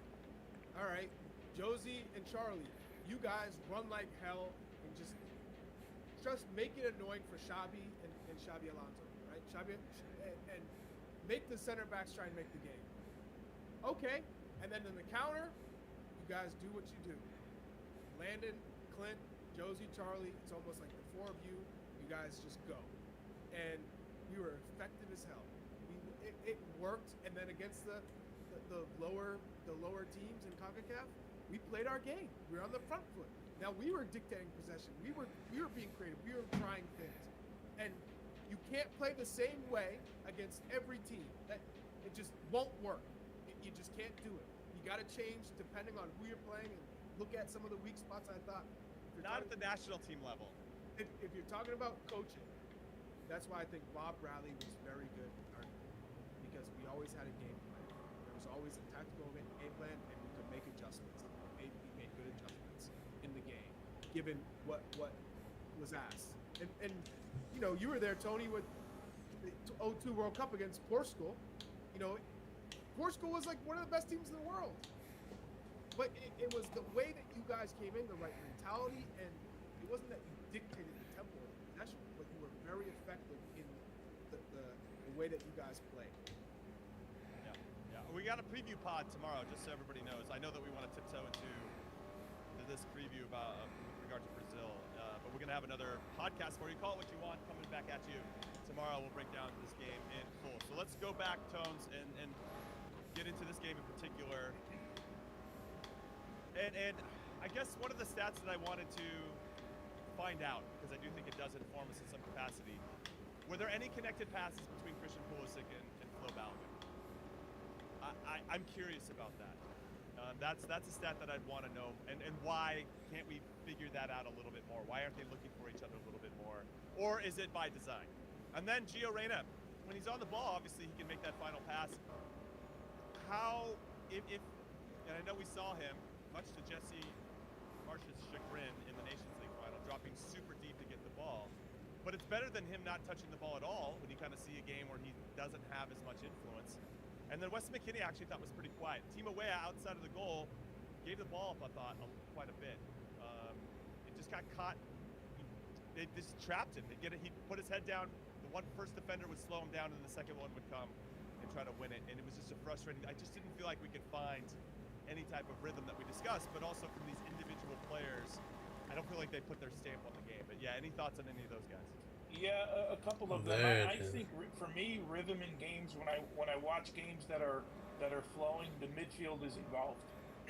All right, Josie and Charlie, you guys run like hell and just make it annoying for Xabi and Xabi Alonso, right? Xabi and make the center backs try and make the game. Okay, and then in the counter, you guys do what you do. Landon, Clint, Josie, Charlie, it's almost like the four of you guys just go. And we were effective as hell. It worked, and then against the lower teams in CONCACAF, we played our game. We were on the front foot. Now we were dictating possession. We were being creative. We were trying things, and you can't play the same way against every team. It just won't work. You just can't do it. You got to change depending on who you're playing and look at some of the weak spots. I thought not at the national team level. If you're talking about coaching, that's why I think Bob Bradley was very good because we always had a game plan. There was always a tactical game plan, and we could make adjustments. We made good adjustments in the game, given what was asked. And you know, you were there, Tony, with the 2002 World Cup against Portugal. You know, Portugal was like one of the best teams in the world. But it was the way that you guys came in, the right mentality, and it wasn't that you dictated the tempo of the possession, but you were very effective in the way that you guys played. Yeah. We got a preview pod tomorrow, just so everybody knows. I know that we want to tiptoe into this preview about with regard to Brazil, but we're going to have another podcast for you. Call it what you want, coming back at you tomorrow. We'll break down this game in full. So let's go back, Tones, and get into this game in particular. And I guess one of the stats that I wanted to find out, because I do think it does inform us in some capacity, were there any connected passes between Christian Pulisic and Flo Balogun? I'm curious about that. That's a stat that I'd want to know. And why can't we figure that out a little bit more? Why aren't they looking for each other a little bit more? Or is it by design? And then Gio Reyna, when he's on the ball, obviously he can make that final pass. How, if and I know we saw him, much to Jesse Marsh's chagrin in the Nations League final, dropping super deep to get the ball. But it's better than him not touching the ball at all when you kind of see a game where he doesn't have as much influence. And then Weston McKennie I actually thought was pretty quiet. Timo Weah outside of the goal gave the ball up, I thought, quite a bit. It just got caught. They just trapped him. He'd put his head down. The first defender would slow him down, and the second one would come and try to win it. And it was just a frustrating. I just didn't feel like we could find any type of rhythm that we discussed, but also from these individual players, I don't feel like they put their stamp on the game. But yeah, any thoughts on any of those guys? Yeah, a couple of them. I think for me, rhythm in games, when I watch games that are flowing, the midfield is involved.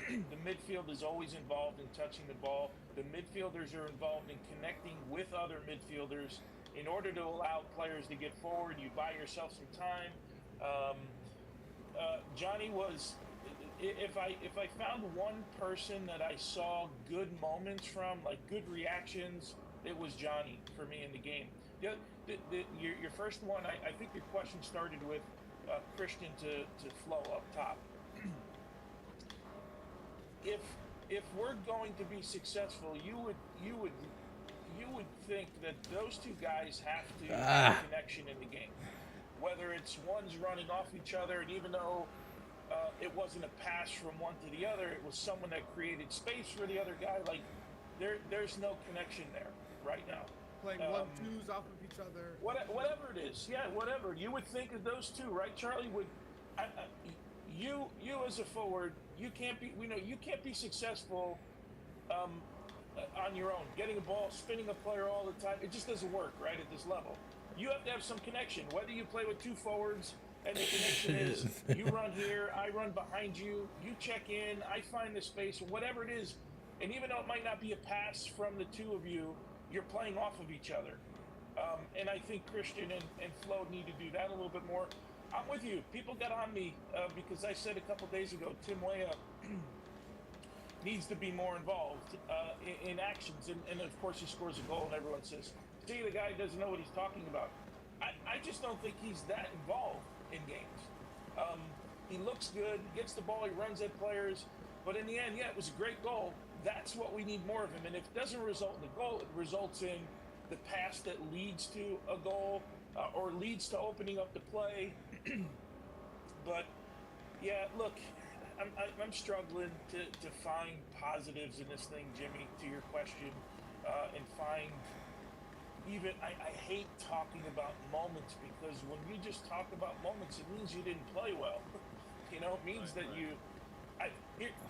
The midfield is always involved in touching the ball. The midfielders are involved in connecting with other midfielders in order to allow players to get forward. You buy yourself some time. Johnny was. If I found one person that I saw good moments from, like good reactions, it was Johnny for me in the game. Your first one, I think your question started with Christian to Flo up top. If we're going to be successful, you would think that those two guys have to have a connection in the game. Whether it's one's running off each other, and even though it wasn't a pass from one to the other, it was someone that created space for the other guy. Like there's no connection there right now. Playing 1-2s off of each other. Whatever it is, yeah, whatever. You would think of those two, right? Charlie would. You as a forward, you can't be successful on your own. Getting a ball, spinning a player all the time, it just doesn't work, right? At this level, you have to have some connection. Whether you play with two forwards. And the connection is, you run here, I run behind you, you check in, I find the space, whatever it is. And even though it might not be a pass from the two of you, you're playing off of each other. And I think Christian and Flo need to do that a little bit more. I'm with you. People got on me because I said a couple days ago, Tim Weah needs to be more involved in actions. And of course, he scores a goal, and everyone says, see, the guy doesn't know what he's talking about. I just don't think he's that involved in games. He looks good, gets the ball, he runs at players, but in the end, yeah, it was a great goal. That's what we need more of him. And if it doesn't result in a goal, it results in the pass that leads to a goal or leads to opening up the play. But yeah, look, I'm struggling to find positives in this thing, Jimmy, to your question, and find even, I hate talking about moments, because when you just talk about moments, it means you didn't play well. You know, it means that you,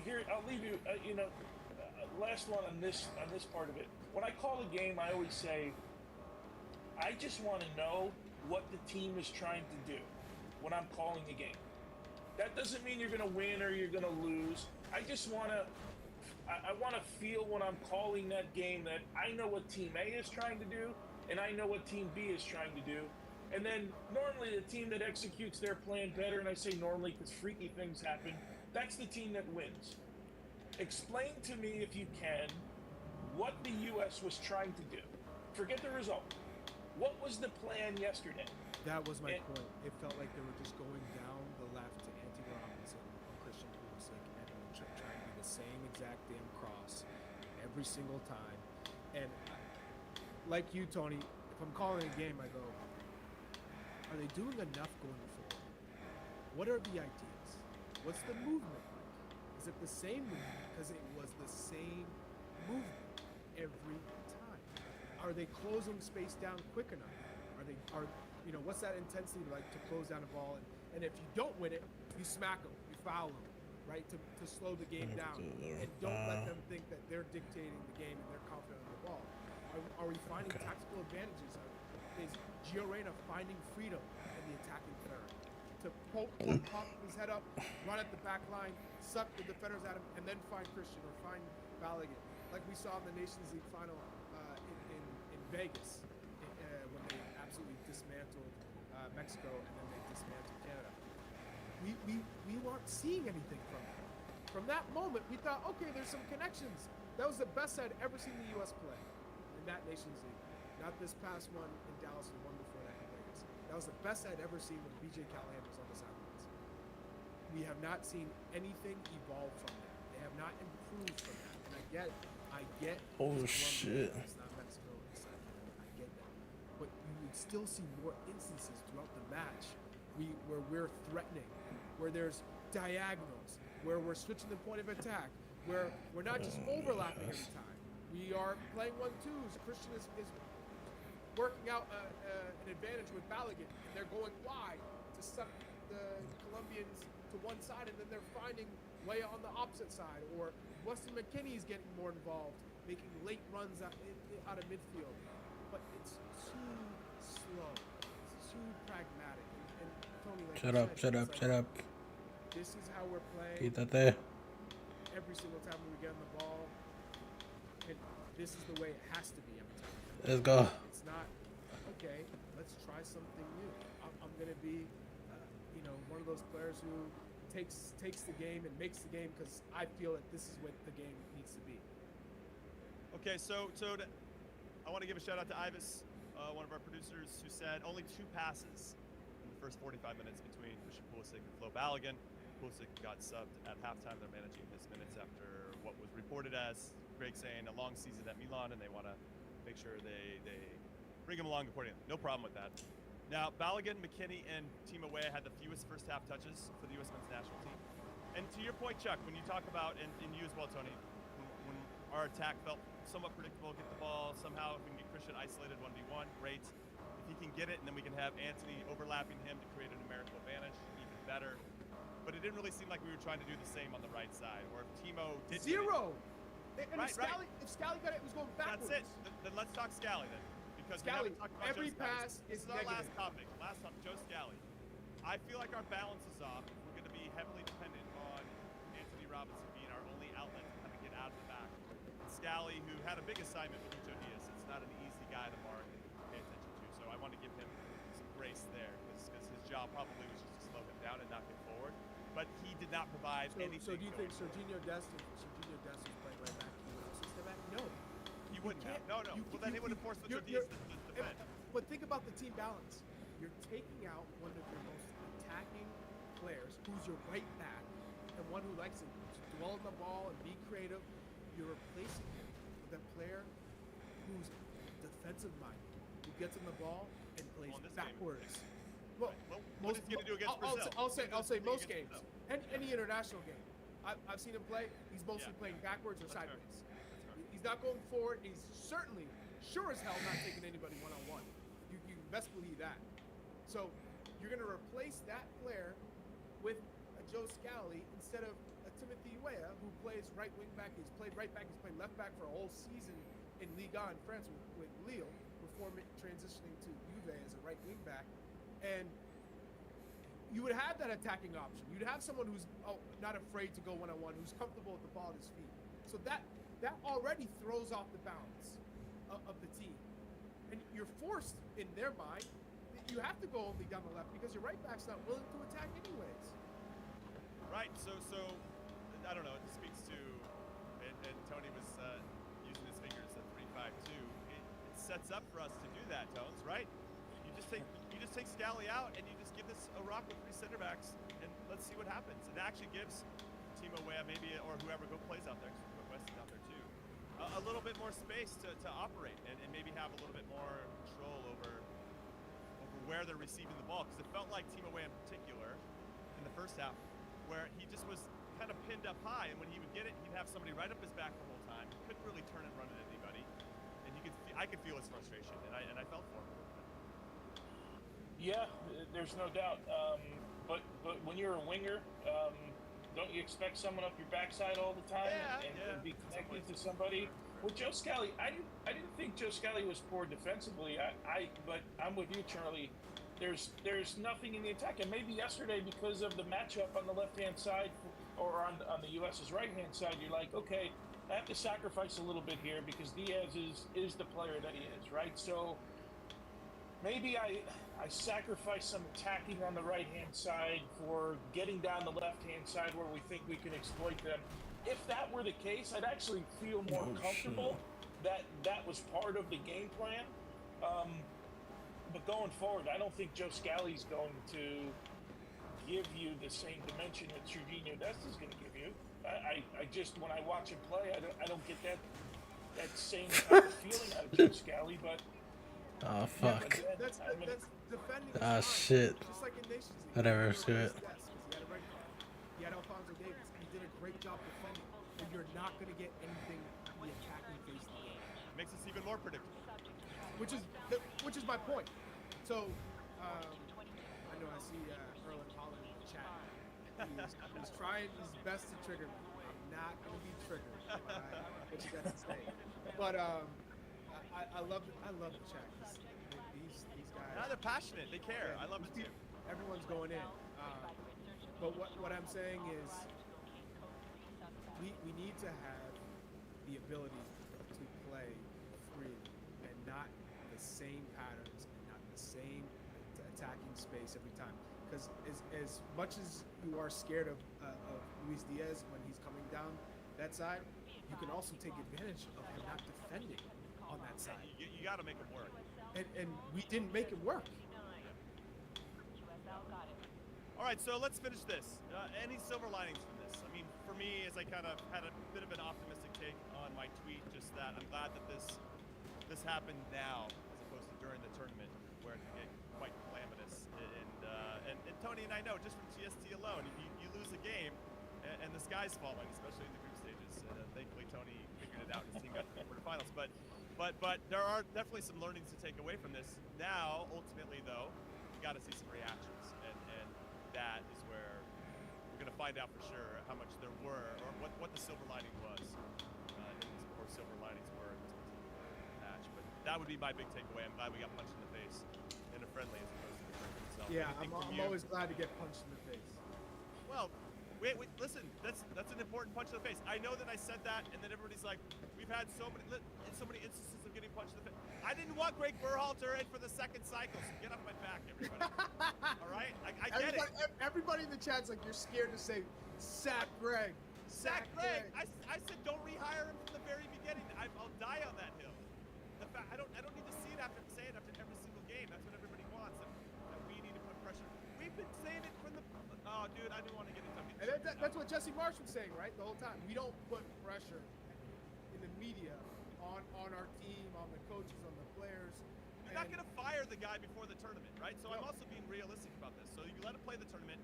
here, I'll leave you, last one on this part of it. When I call a game, I always say, I just want to know what the team is trying to do when I'm calling a game. That doesn't mean you're going to win or you're going to lose. I just want to, I want to feel when I'm calling that game that I know what Team A is trying to do and I know what Team B is trying to do. And then normally the team that executes their plan better, and I say normally because freaky things happen, that's the team that wins. Explain to me, if you can, what the U.S. was trying to do. Forget the result. What was the plan yesterday? That was my point. It felt like they were just going down the left to Anthony Robinson or Christian Pulisic and trying to do the same exact damn cross every single time. And like you, Tony, if I'm calling a game, I go, are they doing enough going forward? What are the ideas? What's the movement like? Is it the same movement? Because it was the same movement every time. Are they closing space down quick enough? What's that intensity like to close down a ball? And if you don't win it, you smack them, you foul them, right? To slow the game down. And don't let them think that they're dictating the game and they're confident on the ball. Are we finding tactical advantages? Is Gio Reyna finding freedom in the attacking third? To pop his head up, run at the back line, suck the defenders at him, and then find Christian or find Balogun. Like we saw in the Nations League final in Vegas when they absolutely dismantled Mexico and then they dismantled Canada. We weren't seeing anything from that. From that moment, we thought, okay, there's some connections. That was the best I'd ever seen the U.S. play in that Nations League. Not this past one in Dallas, the one before that in Vegas. That was the best I'd ever seen when B.J. Callahan was on the sidelines. We have not seen anything evolve from that. They have not improved from that. And I get. Oh, it's shit. Colombia, it's not Mexico, it's not Canada. I get that. But you would still see more instances throughout the match where we're threatening, where there's diagonals, where we're switching the point of attack, where we're not just overlapping every time. We are playing 1-2s. Christian is working out an advantage with Balogun, and they're going wide to suck the Colombians to one side, and then they're finding Leia on the opposite side. Or Weston McKennie's getting more involved, making late runs out of midfield. But it's too slow. It's too pragmatic. And Tony, like Shut up. This is how we're playing. Quítate. Every single time we get on the ball, and this is the way it has to be every time. Let's go. It's not, okay, let's try something new. I'm going to be, one of those players who takes the game and makes the game because I feel that this is what the game needs to be. Okay, so I want to give a shout out to Ivis, one of our producers, who said only 2 passes in the first 45 minutes between Christian Pulisic and Flo Balogun. Pulisic got subbed at halftime. They're managing his minutes after what was reported as Greg saying a long season at Milan, and they want to make sure they bring him along accordingly. No problem with that. Now, Balogun, McKennie, and Timo Weah had the fewest first half touches for the U.S. men's national team. And to your point, Chuck, when you talk about, and you as well, Tony, when our attack felt somewhat predictable, get the ball, somehow if we can get Christian isolated 1v1, great. If he can get it, and then we can have Anthony overlapping him to create a numerical advantage, even better. But it didn't really seem like we were trying to do the same on the right side, or if Timo did Zero! And right, if Scally got it, it was going backwards. That's it. Then let's talk Scally then. Because Scally, we haven't talked about every Joe Scally. pass This is our negative. last topic, Joe Scally. I feel like our balance is off. We're going to be heavily dependent on Anthony Robinson being our only outlet to kind of get out of the back. Scally, who had a big assignment with Yugioh, it's not an easy guy to mark and pay attention to. So I want to give him some grace there because his job probably was just to slow him down and knock him forward. But he did not provide anything. So do you think Serginho Dest and Serginho Dest was playing right back, he would also step back? No. He wouldn't have. can't- No. you- Well, then he would have forced the defense to defend. But think about the team balance. You're taking out one of your most attacking players, who's your right back, and one who likes to dwell on the ball and be creative. You're replacing him with a player who's defensive minded, who gets on the ball and plays Well, in this game, backwards. Well, what is he going to do against Brazil? I'll say most Against games. Brazil. Any international game. I've seen him play. He's mostly playing backwards or That's fair. sideways. That's fair. He's not going forward. He's certainly, sure as hell, not taking anybody one-on-one. You best believe that. So you're going to replace that player with a Joe Scally instead of a Timothy Weah, who plays right wing back. He's played right back. He's played left back for a whole season in Liga in France with Lille before transitioning to Juve as a right wing back. And you would have that attacking option. You'd have someone who's not afraid to go one-on-one, who's comfortable with the ball at his feet. So that already throws off the balance of the team. And you're forced, in their mind, that you have to go only down the left because your right back's not willing to attack anyways. Right. So I don't know. It speaks to, and Tony was using his fingers at 3-5-2. It sets up for us to do that, Tones. Right? You just take Scally out and you just give this a rock with 3 center backs and let's see what happens. It actually gives Timo Weah maybe or whoever plays out there, because West is out there too, a little bit more space to operate and maybe have a little bit more control over where they're receiving the ball, because it felt like Timo Weah in particular in the first half where he just was kind of pinned up high, and when he would get it, he'd have somebody right up his back the whole time. He couldn't really turn and run at anybody, and I could feel his frustration, and I felt for him. Yeah, there's no doubt. But when you're a winger, don't you expect someone up your backside all the time and be connected to somebody? With Joe Scally, I didn't think Joe Scally was poor defensively. But I'm with you, Charlie. There's nothing in the attack, and maybe yesterday because of the matchup on the left-hand side or on the U.S.'s right-hand side, you're like, okay, I have to sacrifice a little bit here because Diaz is the player that he is, right? So maybe I sacrifice some attacking on the right-hand side for getting down the left-hand side where we think we can exploit them. If that were the case, I'd actually feel more comfortable that was part of the game plan. But going forward, I don't think Joe Scally's going to give you the same dimension that Serginho Dest is going to give you. I just, when I watch him play, I don't get that same type of feeling out of Joe Scally, but Oh fuck. That's defending. Ah shit. Just like in Nations League. Whatever, screw it. He had a red card. He had Alphonso Davies. He did a great job defending. And you're not going to get anything in the attacking phase of the game. Makes us even more predictable. Which is my point. So, I know I see Erlen Holland in the chat. He's trying his best to trigger me. I'm not going to be triggered by what you got to say. But I love the chat. These guys. Now they're passionate. They care. I love it too. Everyone's going in. But what I'm saying is we need to have the ability to play freely and not the same patterns and not the same attacking space every time. Because as much as you are scared of Luis Diaz when he's coming down that side, you can also take advantage of him not defending on that side. You got to make them work. And we didn't make it work. All right, so let's finish this. Any silver linings from this? I mean, for me, as I kind of had a bit of an optimistic take on my tweet, just that I'm glad that this happened now as opposed to during the tournament where it can get quite calamitous. And Tony and I know just from GST alone, you lose a game and the sky's falling, especially in the group stages. Thankfully, Tony figured it out. His team got to the quarterfinals, but there are definitely some learnings to take away from this. Now, ultimately, though, you got to see some reactions, and that is where we're going to find out for sure how much there were, or what the silver lining was, or silver linings were in this particular match. But that would be my big takeaway. I'm glad we got punched in the face in a friendly as opposed to the tournament itself. Yeah, Anything I'm from you? always glad to get punched in the face. Well, wait, listen, that's an important punch in the face. I know that I said that, and then everybody's like, we've had so many instances of getting punched in the face. I didn't want Greg Berhalter in for the second cycle, so get off my back, everybody. All right? I get it. Everybody in the chat's like, you're scared to say, sap Greg. Zach Gregg, I said don't rehire him from the very beginning. I'll die on that hill. The fact I don't need to see it after every single game. That's what everybody wants. And we need to put pressure. We've been saying it from the. Oh, dude, I didn't want to get into it. And that's what Jesse Marsh was saying, right? The whole time. We don't put pressure in the media on our team, on the coaches, on the players. You're not going to fire the guy before the tournament, right? So I'm also being realistic about this. So you let him play the tournament.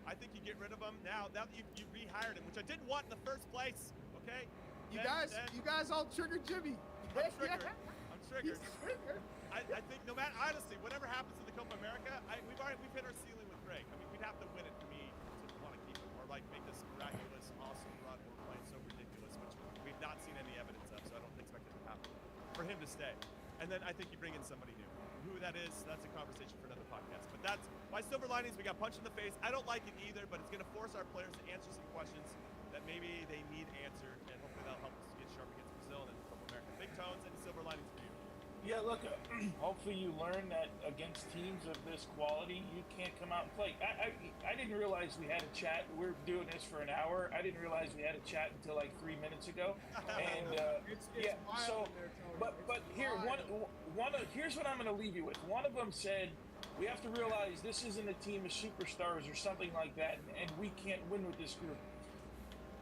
I think you get rid of him now. Now that you rehired him, which I didn't want in the first place. Okay. You guys all triggered Jimmy. I'm triggered. I'm triggered. He's triggered. I think no matter, honestly, whatever happens in the Copa America, we've hit our ceiling with Greg. I mean, we'd have to win it for me to want to keep him, or like make this miraculous, awesome run. We're playing so ridiculous, which we've not seen any evidence of, so I don't expect it to happen. For him to stay, and then I think you bring in somebody new. Who that is, that's a conversation for another podcast. But that's my silver linings. We got punched in the face. I don't like it either, but it's going to force our players to answer some questions that maybe they need answered, and hopefully that'll help us get sharp against Brazil and then Copa America. Big Tones, any silver linings for you? Yeah, look, hopefully you learn that against teams of this quality, you can't come out and play. I didn't realize we had a chat. We're doing this for an hour. I didn't realize we had a chat until like 3 minutes ago. And It's yeah, wild so in there, Tony. but It's here wild. here's what I'm going to leave you with. One of them said we have to realize this isn't a team of superstars or something like that, and we can't win with this group.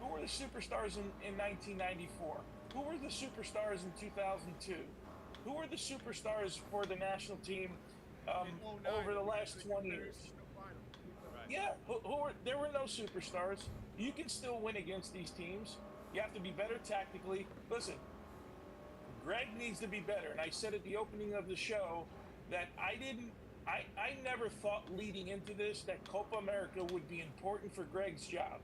Who were the superstars in 1994? Who were the superstars in 2002? Who were the superstars for the national team over the last 20 years? Yeah, there were no superstars. You can still win against these teams. You have to be better tactically. Listen, Greg needs to be better. And I said at the opening of the show that I never thought leading into this that Copa America would be important for Greg's job.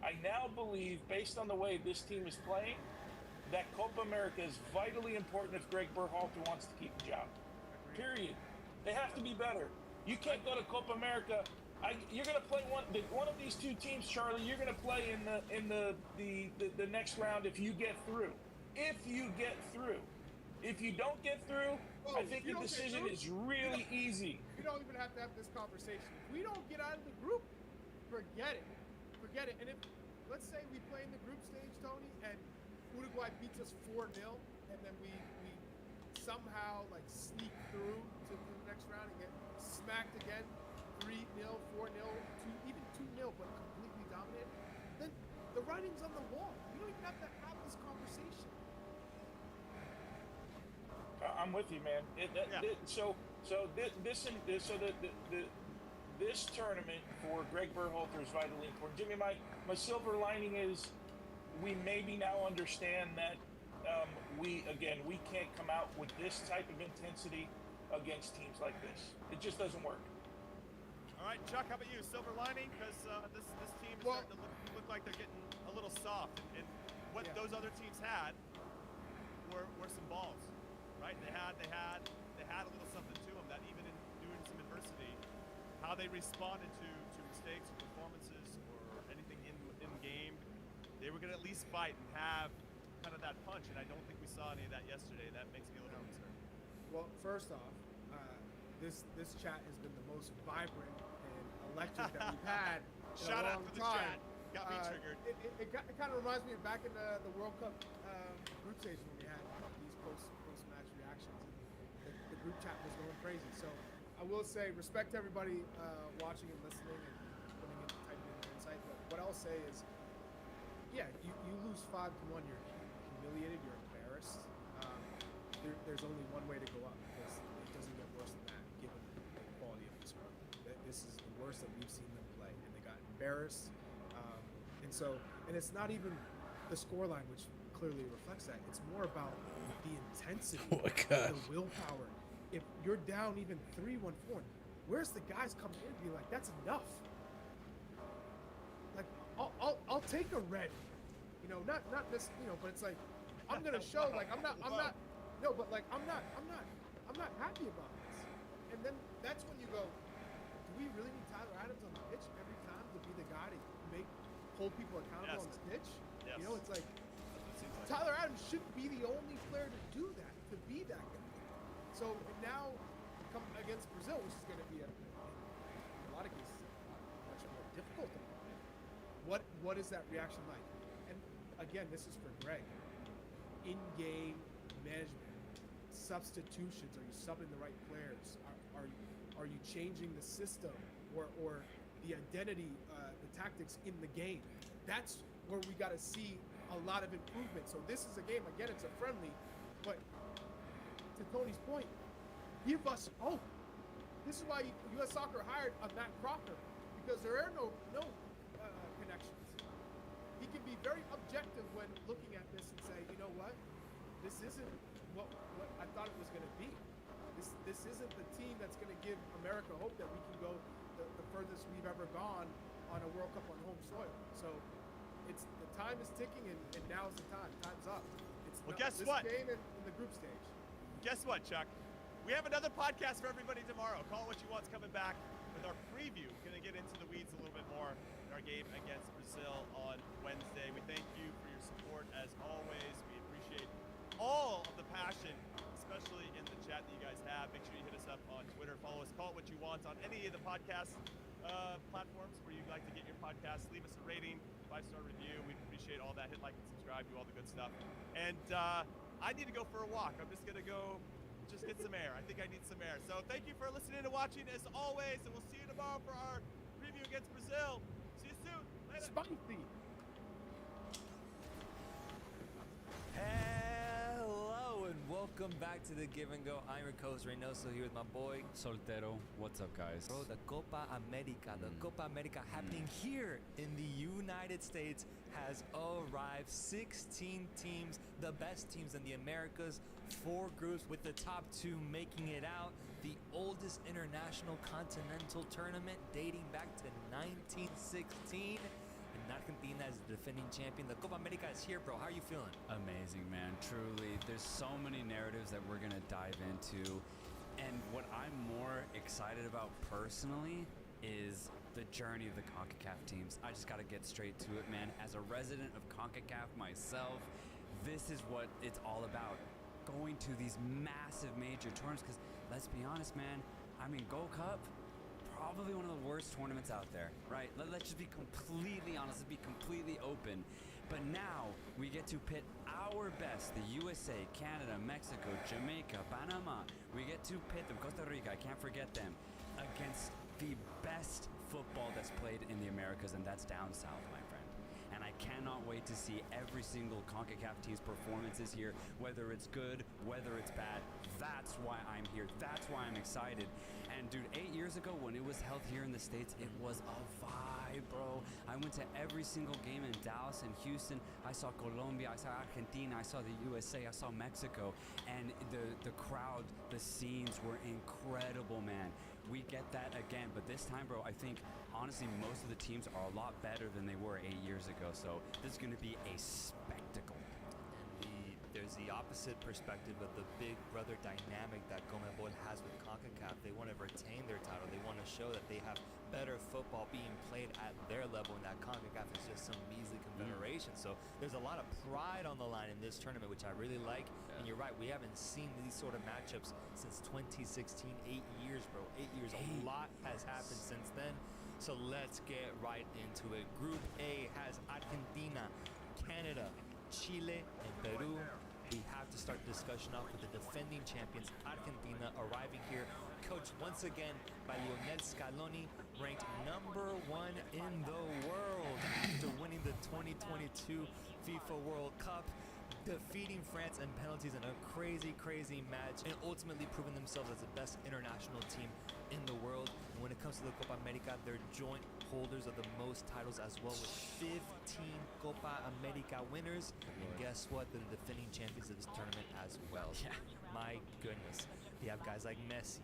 I now believe, based on the way this team is playing, that Copa America is vitally important if Greg Berhalter wants to keep the job. Period. They have to be better. You can't go to Copa America. You're going to play one of these two teams, Charlie. You're going to play in the next round if you get through. If you get through. If you don't get through, I think the decision is really easy. We don't even have to have this conversation. If we don't get out of the group, forget it. Forget it. And if, let's say we play in the group stage, Tony, and Uruguay beats us 4-0, and then we somehow like sneak through to the next round and get smacked again, 3-0, 4-0, even 2-0, but completely dominated. Then the writing's on the wall. We don't even have to have this conversation. I'm with you, man. This tournament for Greg Berhalter is vitally important. Jimmy, my silver lining is we maybe now understand that we can't come out with this type of intensity against teams like this. It just doesn't work. All right, Chuck, how about you? Silver lining? Because this team is starting to look like they're getting a little soft. And what those other teams had were some balls, right? They had a little something to them that even in doing some adversity, how they responded to mistakes or performances or anything in game, they were going to at least fight and have kind of that punch, and I don't think we saw any of that yesterday. That makes me a little concerned. Well, first off, this chat has been the most vibrant and electric that we've had in Shout a out long to the time. chat. Got me triggered. It kind of reminds me of back in the World Cup group stage when we had these post-match reactions. The group chat was going crazy. So I will say, respect to everybody watching and listening and typing in their insight. But what I'll say is, yeah, you lose 5-1, you're humiliated, you're embarrassed. There's only one way to go up because it doesn't get worse than that given the quality of this group. This is the worst that we've seen them play, and they got embarrassed. And it's not even the scoreline, which clearly reflects that. It's more about the intensity, Oh my God. the willpower. If you're down even 3-1-4, where's the guys coming in and be like, that's enough? Like, I'll take a red, not this, but it's like, I'm gonna show like I'm not happy about this. And then that's when you go, do we really need Tyler Adams on the pitch every time to be the guy to hold people accountable on the pitch? Yes. It's like Seems like Tyler Adams shouldn't be the only player to do that, to be that guy. So now come against Brazil, which is going to be in a lot of cases much more difficult opponent. What is that reaction like? again, this is for Greg. In-game management, substitutions. Are you subbing the right players? Are you changing the system or the identity, the tactics in the game? That's where we got to see a lot of improvement. So this is a game, again, it's a friendly, but to Tony's point, give us hope. This is why U.S. Soccer hired a Matt Crocker, because there are no connections. He can be very objective when looking at this and say, you know what, this isn't what I thought it was going to be. This isn't the team that's going to give America hope that we can go the furthest we've ever gone on a World Cup on home soil. So the time is ticking, and now's the time. Time's up. Guess this what? game in the group stage. Guess what, Chuck? We have another podcast for everybody tomorrow. Call It What You Want's coming back with our preview. Going to get into the weeds a little bit more in our game against Brazil on Wednesday. We thank you for your support as always. We appreciate all of the passion, especially in the chat that you guys have. Make sure you hit us up on Twitter. Follow us. Call It What You Want on any of the podcast platforms where you'd like to get your podcast. Leave us a rating, 5-star review. We'd appreciate all that. Hit like and subscribe. Do all the good stuff. And I need to go for a walk. I'm just going to go just get some air. I think I need some air. So thank you for listening and watching as always, and we'll see you tomorrow for our preview against Brazil. See you soon. Later. Spicy. Hello and welcome back to the Give and Go. I'm your co-host Reynoso here with my boy Soltero. What's up, guys? Bro, the Copa America. The Copa America happening here in the United States has arrived. 16 teams, the best teams in the Americas. 4 groups with the top 2 making it out. The oldest international continental tournament dating back to 1916. And Argentina is the defending champion. The Copa America is here, bro. How are you feeling? Amazing, man. Truly. There's so many narratives that we're going to dive into. And what I'm more excited about personally is the journey of the CONCACAF teams. I just got to get straight to it, man. As a resident of CONCACAF myself, this is what it's all about. Going to these massive major tournaments, because let's be honest, man, I mean, Gold Cup, probably one of the worst tournaments out there, right? Let's just be completely honest, let's be completely open. But now we get to pit our best, the USA, Canada, Mexico, Jamaica, Panama. We get to pit them, Costa Rica, I can't forget them, against the best football that's played in the Americas, and that's down south, my friend. And I cannot wait to see every single CONCACAF team's performances here, whether it's good, whether it's bad. That's why I'm here. That's why I'm excited. And dude, 8 years ago when it was held here in the States, it was a vibe, bro. I went to every single game in Dallas and Houston. I saw Colombia, I saw Argentina, I saw the USA, I saw Mexico. And the crowd, the scenes were incredible, man. We get that again, but this time, bro, I think honestly most of the teams are a lot better than they were 8 years ago. So this is going to be a spectacle. There's the opposite perspective of the big brother dynamic that CONMEBOL has with CONCACAF. They want to retain their title. They want to show that they have better football being played at their level, and that CONCACAF is just some measly confederation. So there's a lot of pride on the line in this tournament, which I really like. Yeah. And you're right, we haven't seen these sort of matchups since 2016. 8 years, bro. 8 years. A lot has happened since then. So let's get right into it. Group A has Argentina, Canada, Chile, and Peru. We have to start the discussion off with the defending champions, Argentina, arriving here, coached once again by Lionel Scaloni, ranked #1 in the world after winning the 2022 FIFA World Cup, defeating France in penalties in a crazy, crazy match, and ultimately proving themselves as the best international team in the world. And when it comes to the Copa America, they're joint holders of the most titles as well, with 15 Copa America winners. And guess what? They're the defending champions of this tournament as well. Yeah. My goodness. They have guys like Messi,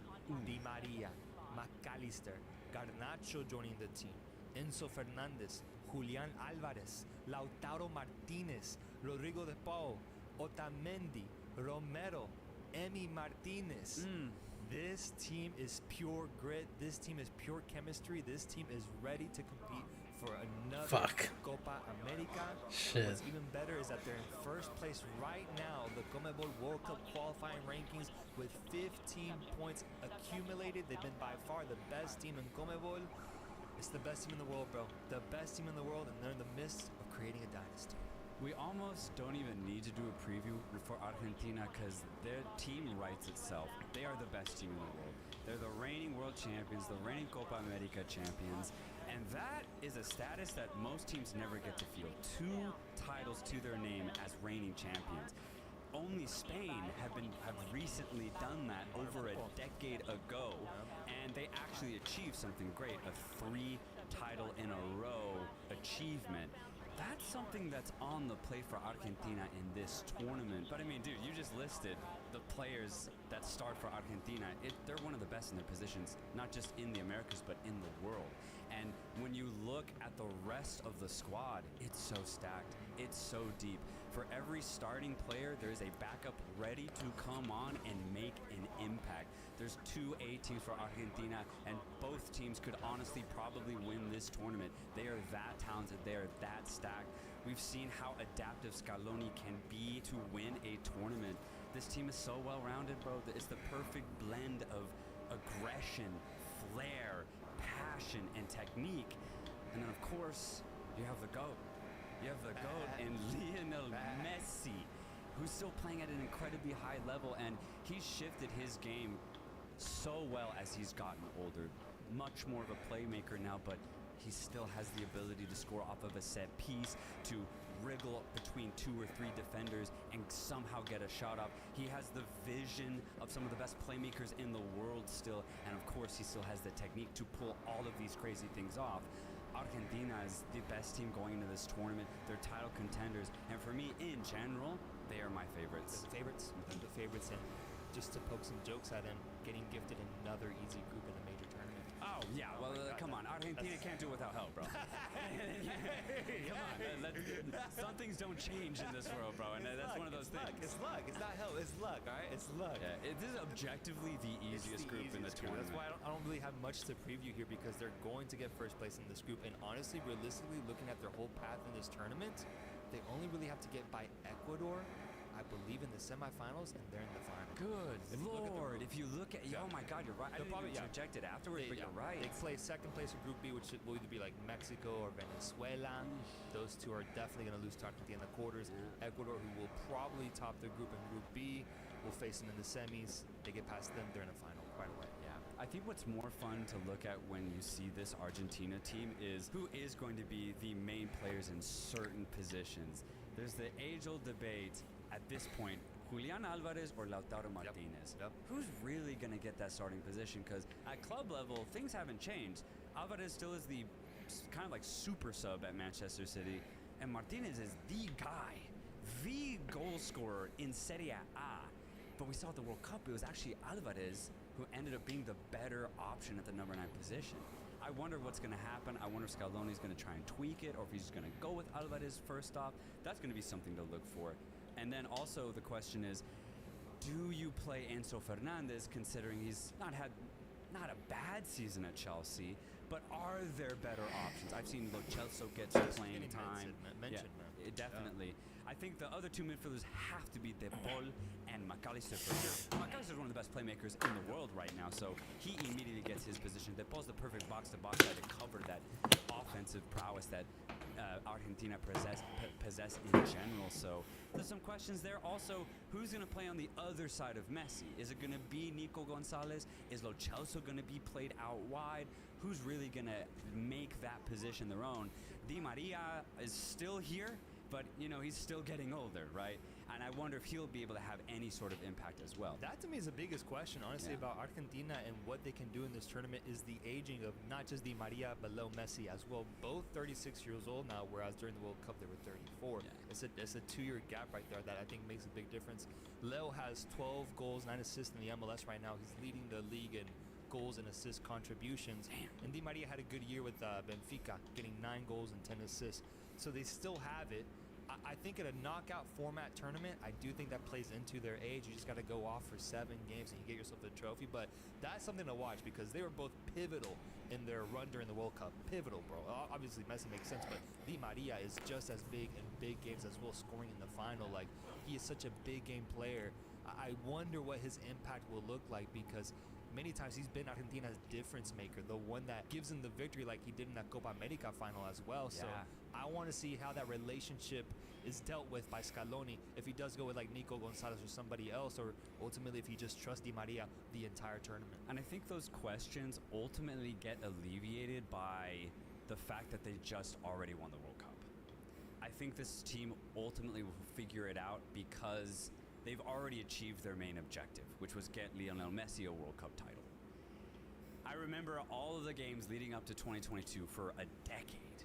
Di Maria, McAllister, Garnacho joining the team, Enzo Fernandez, Julian Alvarez, Lautaro Martinez, Rodrigo de Paul, Otamendi, Romero, Emi Martinez. This team is pure grit. This team is pure chemistry. This team is ready to compete for another Copa America. Shit. What's even better is that they're in first place right now, the CONMEBOL World Cup qualifying rankings, with 15 points accumulated. They've been by far the best team in CONMEBOL. It's the best team in the world, bro. The best team in the world, and they're in the midst of creating a dynasty. We almost don't even need to do a preview for Argentina because their team writes itself. They are the best team in the world. They're the reigning world champions, the reigning Copa America champions, and that is a status that most teams never get to feel. 2 titles to their name as reigning champions. Only Spain have recently done that over a decade ago, and they actually achieved something great, a 3 title in a row achievement. That's something that's on the plate for Argentina in this tournament. But I mean, dude, you just listed the players that start for Argentina. They're one of the best in their positions, not just in the Americas, but in the world. And when you look at the rest of the squad, it's so stacked. It's so deep. For every starting player, there is a backup ready to come on and make an impact. There's 2 A teams for Argentina, and both teams could honestly probably win this tournament. They are that talented. They are that stacked. We've seen how adaptive Scaloni can be to win a tournament. This team is so well-rounded, bro. It's the perfect blend of aggression, flair, passion, and technique. And then, of course, you have the GOAT. You have the GOAT in Lionel Messi, who's still playing at an incredibly high level, and he's shifted his game so well as he's gotten older. Much more of a playmaker now, but he still has the ability to score off of a set piece, to wriggle between 2 or 3 defenders and somehow get a shot up. He has the vision of some of the best playmakers in the world still, and of course he still has the technique to pull all of these crazy things off. Argentina is the best team going into this tournament. They're title contenders, and for me, in general, they are my favorites. The favorites, and just to poke some jokes at him, getting gifted another easy group in a major tournament. Oh, yeah, well, come on. Argentina can't do it without help, bro. Come on. Some things don't change in this world, bro, and that's one of those things. It's luck. It's not help. It's luck, all right? It's luck. Yeah, this is objectively the easiest group in the tournament. That's why I don't really have much to preview here, because they're going to get first place in this group. And honestly, realistically, looking at their whole path in this tournament, they only really have to get by Ecuador, I believe, in the semifinals, and they're in the final. Good Lord. If you look at, oh my God, you're right. I didn't even reject it afterwards, but you're right. They play second place in Group B, which will either be like Mexico or Venezuela. Those 2 are definitely going to lose to Argentina in the quarters. Ecuador, who will probably top their group in Group B, will face them in the semis. They get past them, they're in a final right away. Yeah. I think what's more fun to look at when you see this Argentina team is who is going to be the main players in certain positions. There's the age-old debate at this point, Julian Alvarez or Lautaro Martinez. Yep. Who's really going to get that starting position? Because at club level, things haven't changed. Alvarez still is the kind of like super sub at Manchester City, and Martinez is the guy, the goal scorer in Serie A. But we saw at the World Cup, it was actually Alvarez who ended up being the better option at the number 9 position. I wonder what's going to happen. I wonder if Scaloni's going to try and tweak it, or if he's just going to go with Alvarez first off. That's going to be something to look for. And then also the question is, do you play Enzo Fernandez, considering he's not a bad season at Chelsea, but are there better options? I've seen Lo Celso get some playing time. Definitely. I think the other 2 midfielders have to be De Paul and McAllister for sure. McAllister is one of the best playmakers in the world right now, so he immediately gets his position. De Paul's the perfect box-to-box guy to cover that offensive prowess that Argentina possess in general. So there's some questions there. Also, who's going to play on the other side of Messi? Is it going to be Nico Gonzalez? Is Lo Celso going to be played out wide? Who's really going to make that position their own? Di Maria is still here, but, you know, he's still getting older, right? And I wonder if he'll be able to have any sort of impact as well. That, to me, is the biggest question, honestly, about Argentina and what they can do in this tournament is the aging of not just Di Maria, but Leo Messi as well. Both 36 years old now, whereas during the World Cup they were 34. Yeah. It's a 2-year gap right there that I think makes a big difference. Leo has 12 goals, 9 assists in the MLS right now. He's leading the league in goals and assist contributions. Damn. And Di Maria had a good year with Benfica, getting 9 goals and 10 assists. So they still have it. I think in a knockout format tournament, I do think that plays into their age. You just got to go off for 7 games and you get yourself a trophy. But that's something to watch because they were both pivotal in their run during the World Cup. Pivotal, bro. Obviously, Messi makes sense, but Di Maria is just as big in big games as well, scoring in the final. Like, he is such a big game player. I wonder what his impact will look like because many times he's been Argentina's difference maker, the one that gives them the victory like he did in that Copa America final as well. So I want to see how that relationship is dealt with by Scaloni, if he does go with like Nico Gonzalez or somebody else, or ultimately if he just trusts Di Maria the entire tournament. And I think those questions ultimately get alleviated by the fact that they just already won the World Cup. I think this team ultimately will figure it out because they've already achieved their main objective, which was get Lionel Messi a World Cup title. I remember all of the games leading up to 2022 for a decade.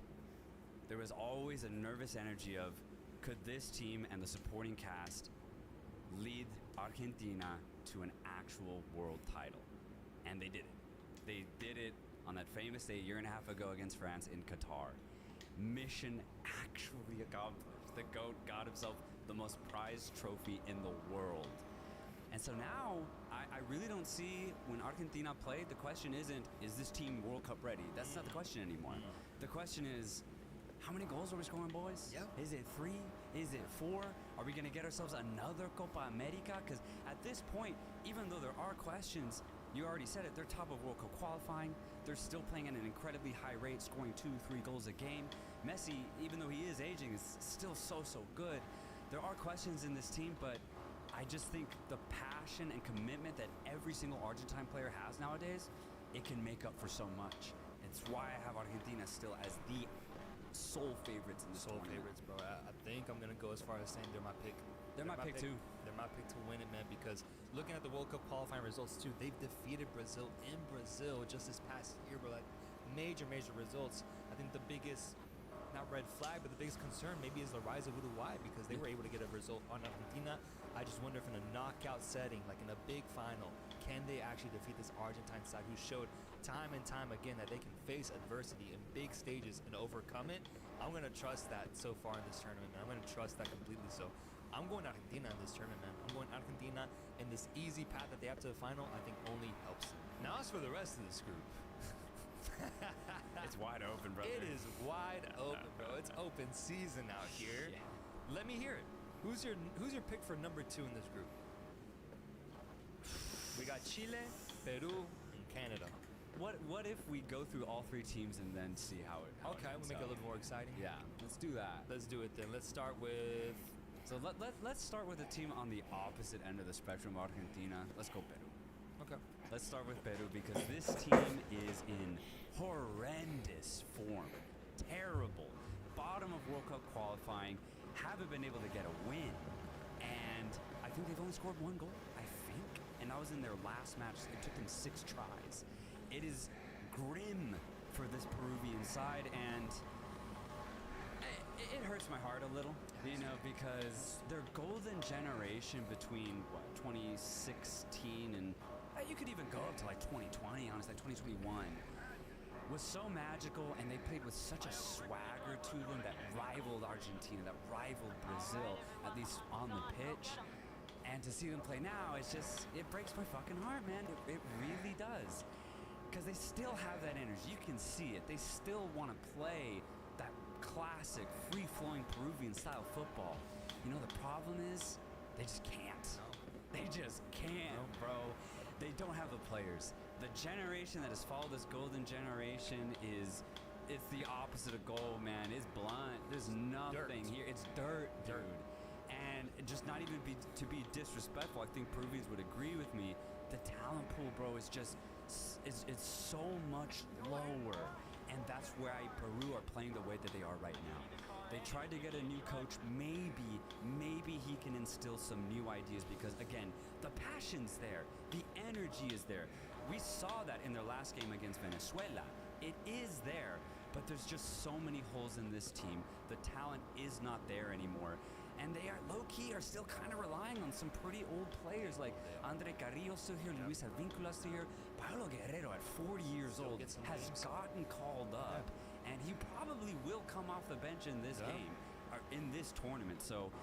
There was always a nervous energy of, could this team and the supporting cast lead Argentina to an actual world title? And they did it. They did it on that famous day a year and a half ago against France in Qatar. Mission actually accomplished. The GOAT got himself the most prized trophy in the world. And so now, I really don't see, when Argentina played, the question isn't, is this team World Cup ready? That's not the question anymore. The question is, how many goals are we scoring, boys? Yep. Is it 3? Is it 4? Are we going to get ourselves another Copa America? Because at this point, even though there are questions, you already said it, they're top of World Cup qualifying. They're still playing at an incredibly high rate, scoring 2-3 goals a game. Messi, even though he is aging, is still so good. There are questions in this team, but I just think the passion and commitment that every single Argentine player has nowadays, it can make up for so much. It's why I have Argentina still as the sole favorites in this tournament. Favorites, bro. I think I'm gonna go as far as saying they're my pick. They're my pick too. They're my pick to win it, man, because looking at the World Cup qualifying results too, they've defeated Brazil in Brazil just this past year, bro. Like major results. I think the biggest, not red flag, but the biggest concern maybe is the rise of Uruguay, because they were able to get a result on Argentina. I just wonder if in a knockout setting, like in a big final, can they actually defeat this Argentine side who showed time and time again that they can face adversity in big stages and overcome it? I'm going to trust that so far in this tournament, man. I'm going to trust that completely. So I'm going Argentina in this tournament, man. I'm going Argentina, and this easy path that they have to the final, I think only helps them. Now as for the rest of this group. It's wide open, brother. It is wide open, bro. It's open season out here. Let me hear it. Who's your pick for number 2 in this group? We got Chile, Peru, and Canada. What if we go through all 3 teams and then see how it Okay, we'll make it a little more exciting. Yeah, let's do that. Let's do it then. Let's start with... So let's start with a team on the opposite end of the spectrum, Argentina. Let's go Peru. Okay. Let's start with Peru because this team is in horrendous form. Terrible. Bottom of World Cup qualifying. Haven't been able to get a win. And I think they've only scored 1 goal, I think. And that was in their last match. It took them 6 tries. It is grim for this Peruvian side, and it hurts my heart a little, you know, because their golden generation between, 2016 and you could even go up to like 2020, honestly, like 2021, was so magical, and they played with such a swagger to them that rivaled Argentina, that rivaled Brazil, at least on the pitch. And to see them play now, it breaks my fucking heart, man. It really does. Because they still have that energy. You can see it. They still want to play that classic, free-flowing Peruvian style football. You know, the problem is they just can't. They just can't, bro. They don't have the players. The generation that has followed this golden generation it's the opposite of gold, man. It's blunt. There's nothing here. It's dirt, dude. And just not even to be disrespectful, I think Peruvians would agree with me. The talent pool, bro, is just it's so much lower, and that's why Peru are playing the way that they are right now. They tried to get a new coach. Maybe he can instill some new ideas because, again, the passion's there, the energy is there. We saw that in their last game against Venezuela. It is there, but there's just so many holes in this team. The talent is not there anymore. And they are low-key are still kind of relying on some pretty old players like Andre Carrillo still here, Luis Advíncula still here. Paolo Guerrero at 40 years old has gotten called up, and he probably will come off the bench in this game, or in this tournament. So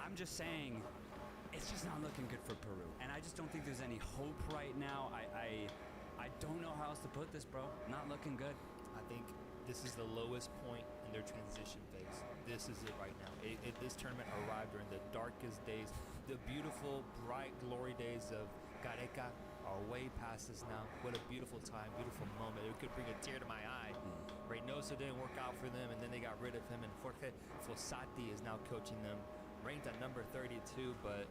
I'm just saying, it's just not looking good for Peru. And I just don't think there's any hope right now. I don't know how else to put this, bro. Not looking good. I think this is the lowest point in their transition phase. This is it right now. This tournament arrived during the darkest days, the beautiful, bright, glory days of Gareca, are way past us now. What a beautiful time, beautiful moment. It could bring a tear to my eye. Reynoso didn't work out for them, and then they got rid of him, and Jorge Fossati is now coaching them, ranked at number 32, but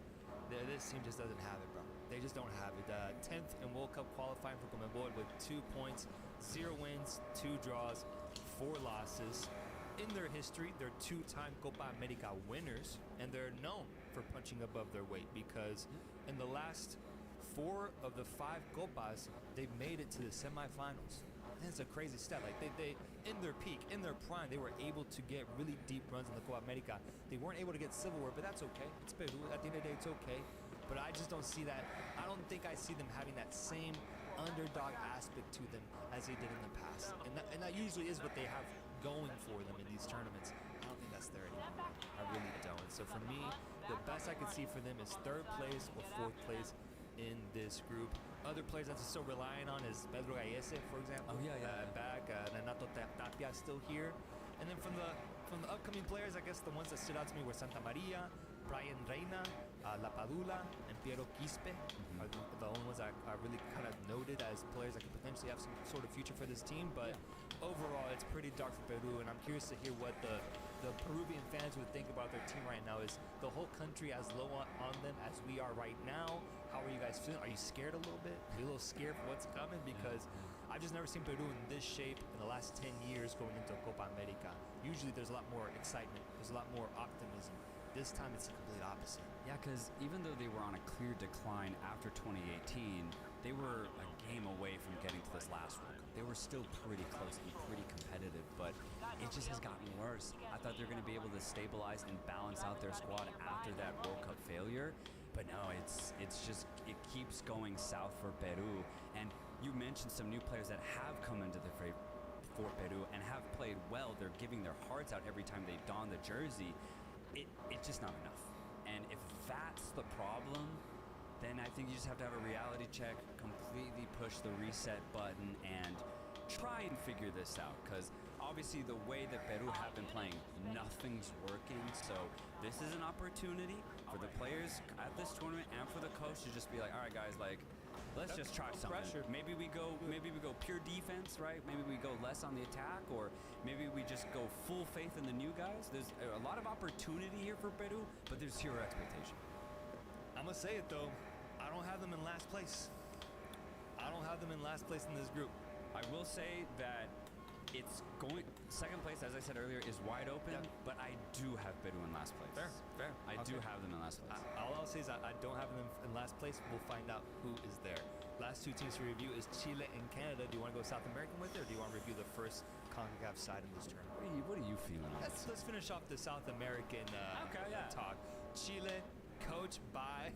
this team just doesn't have it, bro. They just don't have it. 10th in World Cup qualifying for Conmebol with 2 points, 0 wins, 2 draws, 4 losses. In their history, they're 2-time Copa America winners, and they're known for punching above their weight because in the last 4 of the 5 Copas, they've made it to the semifinals. And it's a crazy stat. Like they in their peak, in their prime, they were able to get really deep runs in the Copa America. They weren't able to get silverware, but that's okay. It's Peru. At the end of the day, it's okay. But I just don't see that. I don't think I see them having that same underdog aspect to them as they did in the past. And that usually is what they have going for them in these tournaments. I don't think that's there anymore. I really don't. So for me, the best I could see for them is 3rd place or 4th place in this group. Other players that they're still relying on is Pedro Gallese, for example. Oh, yeah. Back. Renato Tapia still here. And then from the upcoming players, I guess the ones that stood out to me were Santa Maria, Brian Reina, La Padula, and Piero Quispe are the only ones I really kind of noted as players that could potentially have some sort of future for this team. But overall, it's pretty dark for Peru, and I'm curious to hear what the Peruvian fans would think about their team right now. Is the whole country as low on them as we are right now? How are you guys feeling? Are you scared a little bit? Are you a little scared for what's coming? Because I've just never seen Peru in this shape in the last 10 years going into Copa America. Usually there's a lot more excitement. There's a lot more optimism. This time it's the complete opposite. Yeah, because even though they were on a clear decline after 2018, they were a game away from getting to this last World Cup. They were still pretty close and pretty competitive, but it just has gotten worse. I thought they were going to be able to stabilize and balance out their squad after that World Cup failure, but no, it keeps going south for Peru. And you mentioned some new players that have come into the fray for Peru and have played well. They're giving their hearts out every time they don the jersey. It's just not enough. And if that's the problem, then I think you just have to have a reality check, completely push the reset button, and try and figure this out. Because obviously the way that Peru have been playing, nothing's working. So this is an opportunity for the players at this tournament and for the coach to just be like, all right, guys, like, let's just try something. Pressure. Maybe we go pure defense, right? Maybe we go less on the attack, or maybe we just go full faith in the new guys. There's a lot of opportunity here for Peru, but there's zero expectation. I'm gonna say it though. I don't have them in last place. I don't have them in last place in this group. I will say that it's going second place, as I said earlier, is wide open, but I do have Peru in last place. Fair. I do have them in last place. All I'll say is I don't have them in last place. We'll find out who is there. Last 2 teams to review is Chile and Canada. Do you want to go South American with it, or do you want to review the first CONCACAF side in this tournament? What are you feeling on Let's finish off the South American talk. Chile, coached by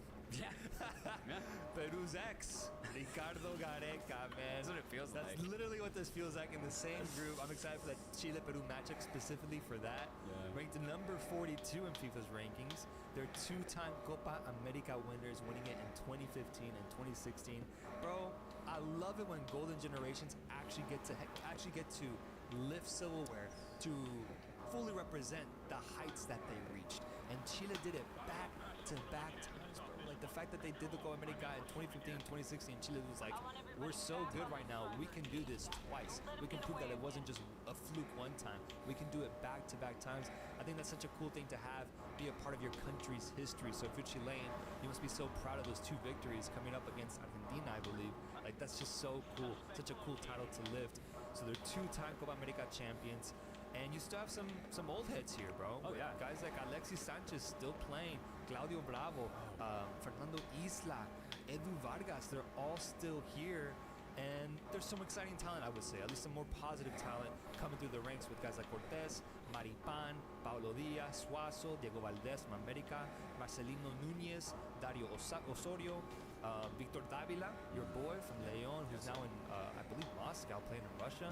Peru's ex, Ricardo Gareca, man. That's what it feels like. That's literally what this feels like in the same group. I'm excited for that Chile-Peru matchup specifically for that. Ranked number 42 in FIFA's rankings. They're 2-time Copa America winners, winning it in 2015 and 2016. Bro, I love it when golden generations actually get to lift silverware to fully represent the heights that they reached. And Chile did it back-to-back times, bro. Like the fact that they did the Copa America in 2015, 2016, Chile was like, we're so good right now, we can do this twice. We can prove that it wasn't just a fluke one time. We can do it back-to-back times. I think that's such a cool thing to have, be a part of your country's history. So if you're Chilean, you must be so proud of those 2 victories coming up against Argentina, I believe. Like that's just so cool. Such a cool title to lift. So they're 2-time Copa America champions. And you still have some old heads here, bro. Oh, yeah. Guys like Alexis Sanchez still playing, Claudio Bravo, Fernando Isla, Edu Vargas, they're all still here. And there's some exciting talent, I would say, at least some more positive talent coming through the ranks with guys like Cortez, Maripan, Paulo Diaz, Suazo, Diego Valdez from America, Marcelino Núñez, Dario Osorio, Victor Davila, your boy from León, who's now in, I believe, Moscow, playing in Russia.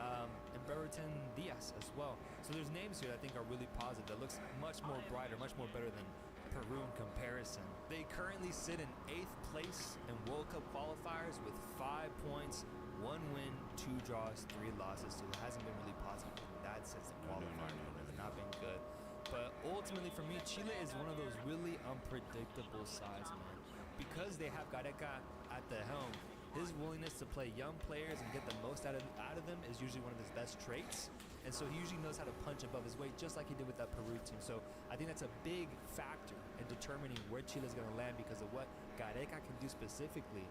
And Brereton Diaz as well. So there's names here that I think are really positive. That looks much more brighter, much more better than Peru in comparison. They currently sit in 8th place in World Cup qualifiers with 5 points, 1 win, 2 draws, 3 losses. So it hasn't been really positive in that sense in qualifying. It's not been good. But ultimately for me, Chile is one of those really unpredictable sides, man. because they have Gareca at the helm, his willingness to play young players and get the most out of them is usually one of his best traits. And so he usually knows how to punch above his weight, just like he did with that Peru team. So I think that's a big factor in determining where Chile is going to land because of what Gareca can do specifically,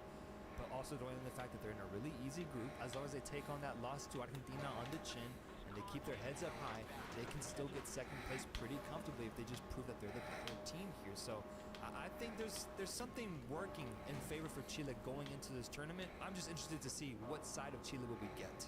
but also knowing the fact that they're in a really easy group. As long as they take on that loss to Argentina on the chin and they keep their heads up high, they can still get second place pretty comfortably if they just prove that they're the better team here. So I think there's something working in favor for Chile going into this tournament. I'm just interested to see what side of Chile will we get.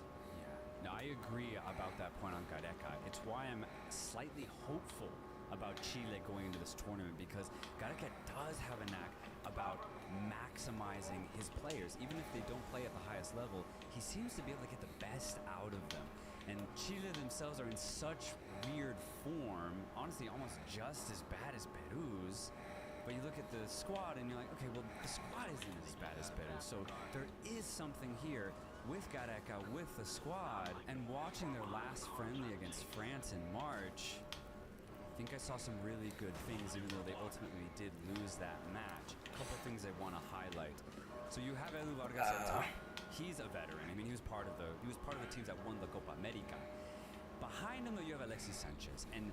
No, I agree about that point on Gareca. It's why I'm slightly hopeful about Chile going into this tournament, because Gareca does have a knack about maximizing his players. Even if they don't play at the highest level, he seems to be able to get the best out of them. And Chile themselves are in such weird form, honestly almost just as bad as Peru's. But you look at the squad and you're like, okay, well, the squad isn't as bad as Peru's. So there is something here with Gareca, with the squad, and watching their last friendly against France in March, I think I saw some really good things, even though they ultimately did lose that match. A couple things I want to highlight. So you have Edu Vargas up top. He's a veteran. I mean, he was part of the teams that won the Copa America. Behind him, though, you have Alexis Sanchez, and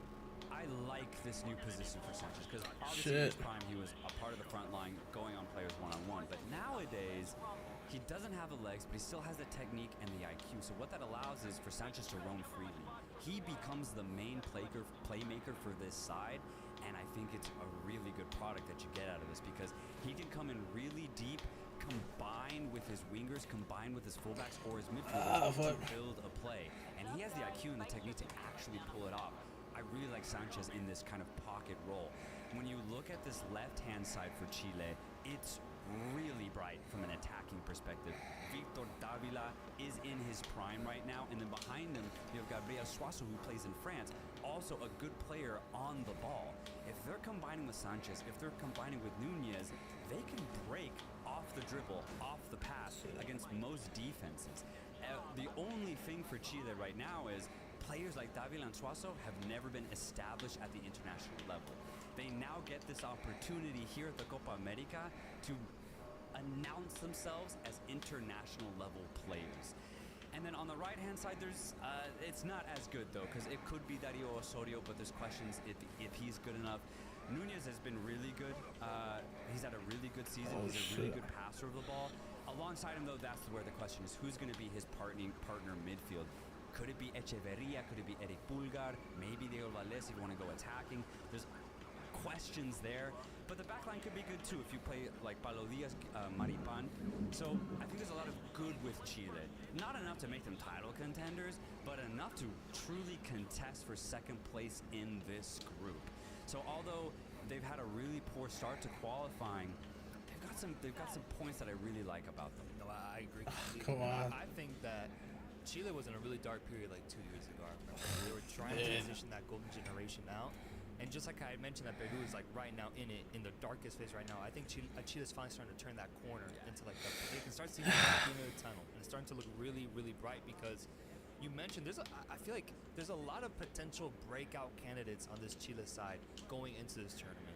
I like this new position for Sanchez because obviously in his prime he was a part of the front line, going on players one-on-one. But nowadays, he doesn't have the legs, but he still has the technique and the IQ. So what that allows is for Sanchez to roam freely. He becomes the main playmaker for this side, and I think it's a really good product that you get out of this because he can come in really deep, combine with his wingers, combine with his fullbacks or his midfielders to build a play. And he has the IQ and the technique to actually pull it off. I really like Sanchez in this kind of pocket role. When you look at this left-hand side for Chile, it's really bright from an attacking perspective. Victor Davila is in his prime right now, and then behind him you have Gabriel Suazo, who plays in France, also a good player on the ball. If they're combining with Sanchez, if they're combining with Nunez, they can break off the dribble, off the pass against most defenses. The only thing for Chile right now is players like Davila and Suazo have never been established at the international level. They now get this opportunity here at the Copa America to announce themselves as international level players. And then on the right-hand side, there's it's not as good though, because it could be Dario Osorio, but there's questions if he's good enough. Nunez has been really good. He's had a really good season. He's a really good passer of the ball. Alongside him, though, that's where the question is, who's going to be his partner midfield? Could it be Echeverria? Could it be Eric Pulgar? Maybe Diego Valdés if you want to go attacking. There's questions there. But the backline could be good, too, if you play like Paulo Diaz, Maripan. So I think there's a lot of good with Chile. Not enough to make them title contenders, but enough to truly contest for second place in this group. So although they've had a really poor start to qualifying, they've got some points that I really like about them. No, I agree completely. Come on. I think that Chile was in a really dark period like 2 years ago. I remember they were trying to transition that golden generation out. And just like I had mentioned that Peru is like right now in the darkest phase right now. I think Chile's finally starting to turn that corner into like they can start seeing the end of the tunnel. And it's starting to look really, really bright because you mentioned I feel like there's a lot of potential breakout candidates on this Chile side going into this tournament.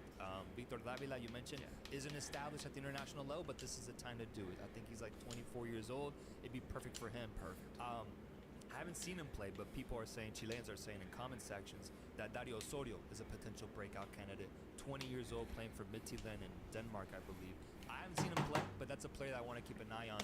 Victor Davila, you mentioned, isn't established at the international level, but this is the time to do it. I think he's like 24 years old. It'd be perfect for him. I haven't seen him play, but people are saying, Chileans are saying in comment sections that Dario Osorio is a potential breakout candidate. 20 years old, playing for Midtjylland in Denmark, I believe. I haven't seen him play, but that's a player that I want to keep an eye on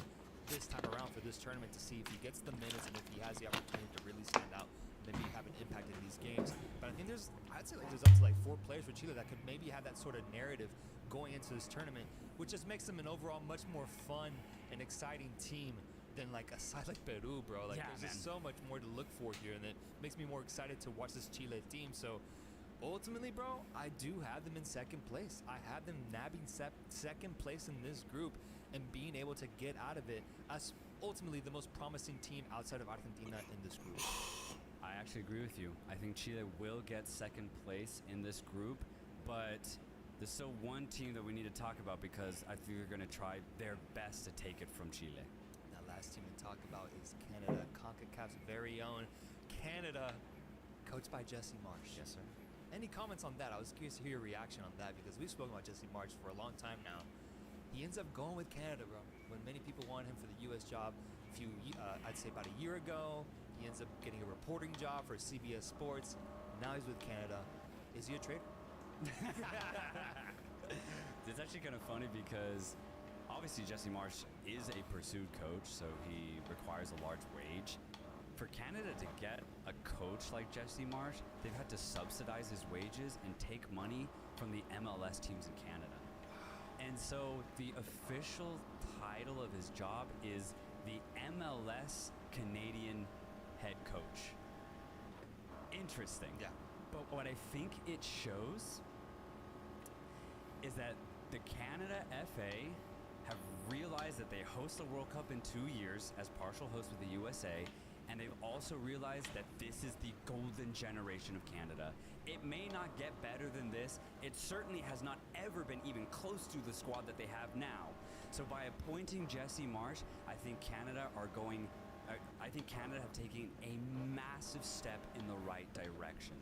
this time around for this tournament to see if he gets the minutes and if he has the opportunity to really stand out, maybe have an impact in these games. But I think I'd say there's up to like 4 players for Chile that could maybe have that sort of narrative going into this tournament, which just makes them an overall much more fun and exciting team than like a side like Peru, bro. Like there's just so much more to look for here, and it makes me more excited to watch this Chile team. So ultimately, bro, I do have them in second place. I have them nabbing second place in this group and being able to get out of it as ultimately the most promising team outside of Argentina in this group. I actually agree with you. I think Chile will get second place in this group, but there's still one team that we need to talk about because I think they're going to try their best to take it from Chile. That last team to talk about is Canada, CONCACAF's very own Canada, coached by Jesse Marsh. Yes, sir. Any comments on that? I was curious to hear your reaction on that because we've spoken about Jesse Marsh for a long time now. He ends up going with Canada, bro. When many people wanted him for the U.S. job I'd say about a year ago, he ends up getting a reporting job for CBS Sports. Now he's with Canada. Is he a traitor? It's actually kind of funny because obviously Jesse Marsh is a pursued coach, so he requires a large wage. For Canada to get a coach like Jesse Marsh, they've had to subsidize his wages and take money from the MLS teams in Canada. And so the official title of his job is the MLS Canadian head coach. Interesting. Yeah. But what I think it shows is that the Canada FA have realized that they host the World Cup in 2 years as partial hosts with the USA, and they've also realized that this is the golden generation of Canada. It may not get better than this. It certainly has not ever been even close to the squad that they have now. So by appointing Jesse Marsh, I think Canada have taken a massive step in the right direction.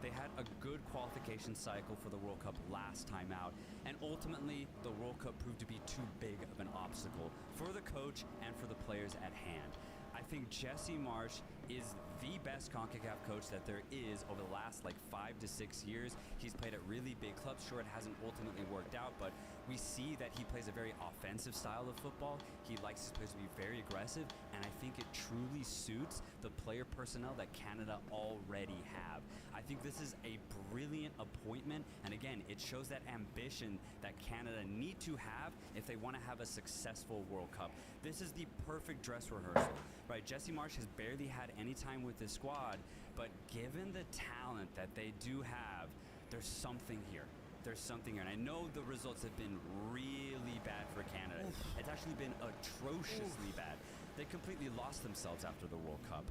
They had a good qualification cycle for the World Cup last time out, and ultimately the World Cup proved to be too big of an obstacle for the coach and for the players at hand. I think Jesse Marsh is the best CONCACAF coach that there is over the last 5 to 6 years. He's played at really big clubs. Sure, it hasn't ultimately worked out, but we see that he plays a very offensive style of football. He likes his players to be very aggressive, and I think it truly suits the player personnel that Canada already have. I think this is a brilliant appointment, and again, it shows that ambition that Canada need to have if they want to have a successful World Cup. This is the perfect dress rehearsal, right? Jesse Marsh has barely had any time with this squad, but given the talent that they do have, there's something here. There's something here. And I know the results have been really bad for Canada. It's actually been atrociously bad. They completely lost themselves after the World Cup.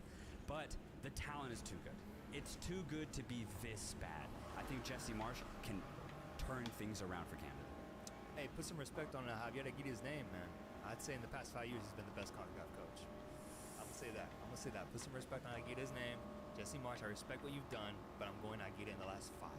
But the talent is too good. It's too good to be this bad. I think Jesse Marsh can turn things around for Canada. Hey, put some respect on Javier Aguirre's name, man. I'd say in the past 5 years, he's been the best CONCACAF coach. I'm going to say that. Put some respect on Aguirre's name. Jesse Marsh, I respect what you've done, but I'm going Aguirre in the last 5.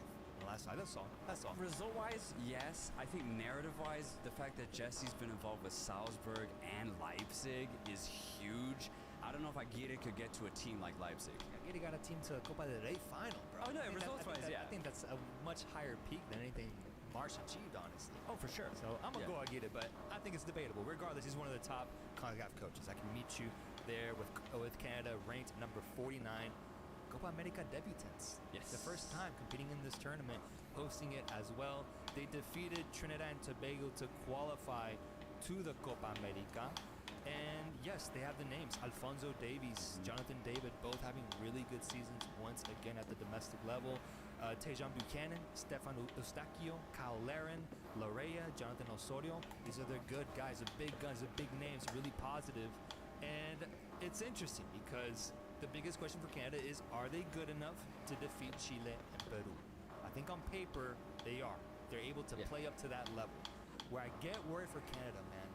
That's all. Result-wise, yes. I think narrative-wise, the fact that Jesse's been involved with Salzburg and Leipzig is huge. I don't know if Aguirre could get to a team like Leipzig. Aguirre got a team to Copa del Rey final, bro. Oh, no, results-wise, yeah. I think that's a much higher peak than anything Marsh achieved, honestly. Oh, for sure. So I'm going to go Aguirre, but I think it's debatable. Regardless, he's one of the top CONCACAF coaches. I can meet you there with Canada ranked number 49. Copa America debutants. Yes. The first time competing in this tournament, hosting it as well. They defeated Trinidad and Tobago to qualify to the Copa America. And yes, they have the names. Alfonso Davies, Jonathan David, both having really good seasons once again at the domestic level. Tejan Buchanan, Stefan Eustachio, Kyle Laren, Larea, Jonathan Osorio. These are the good guys, the big guns, the big names, really positive. And it's interesting because the biggest question for Canada is, are they good enough to defeat Chile and Peru? I think on paper, they are. They're able to play up to that level. Where I get worried for Canada, man,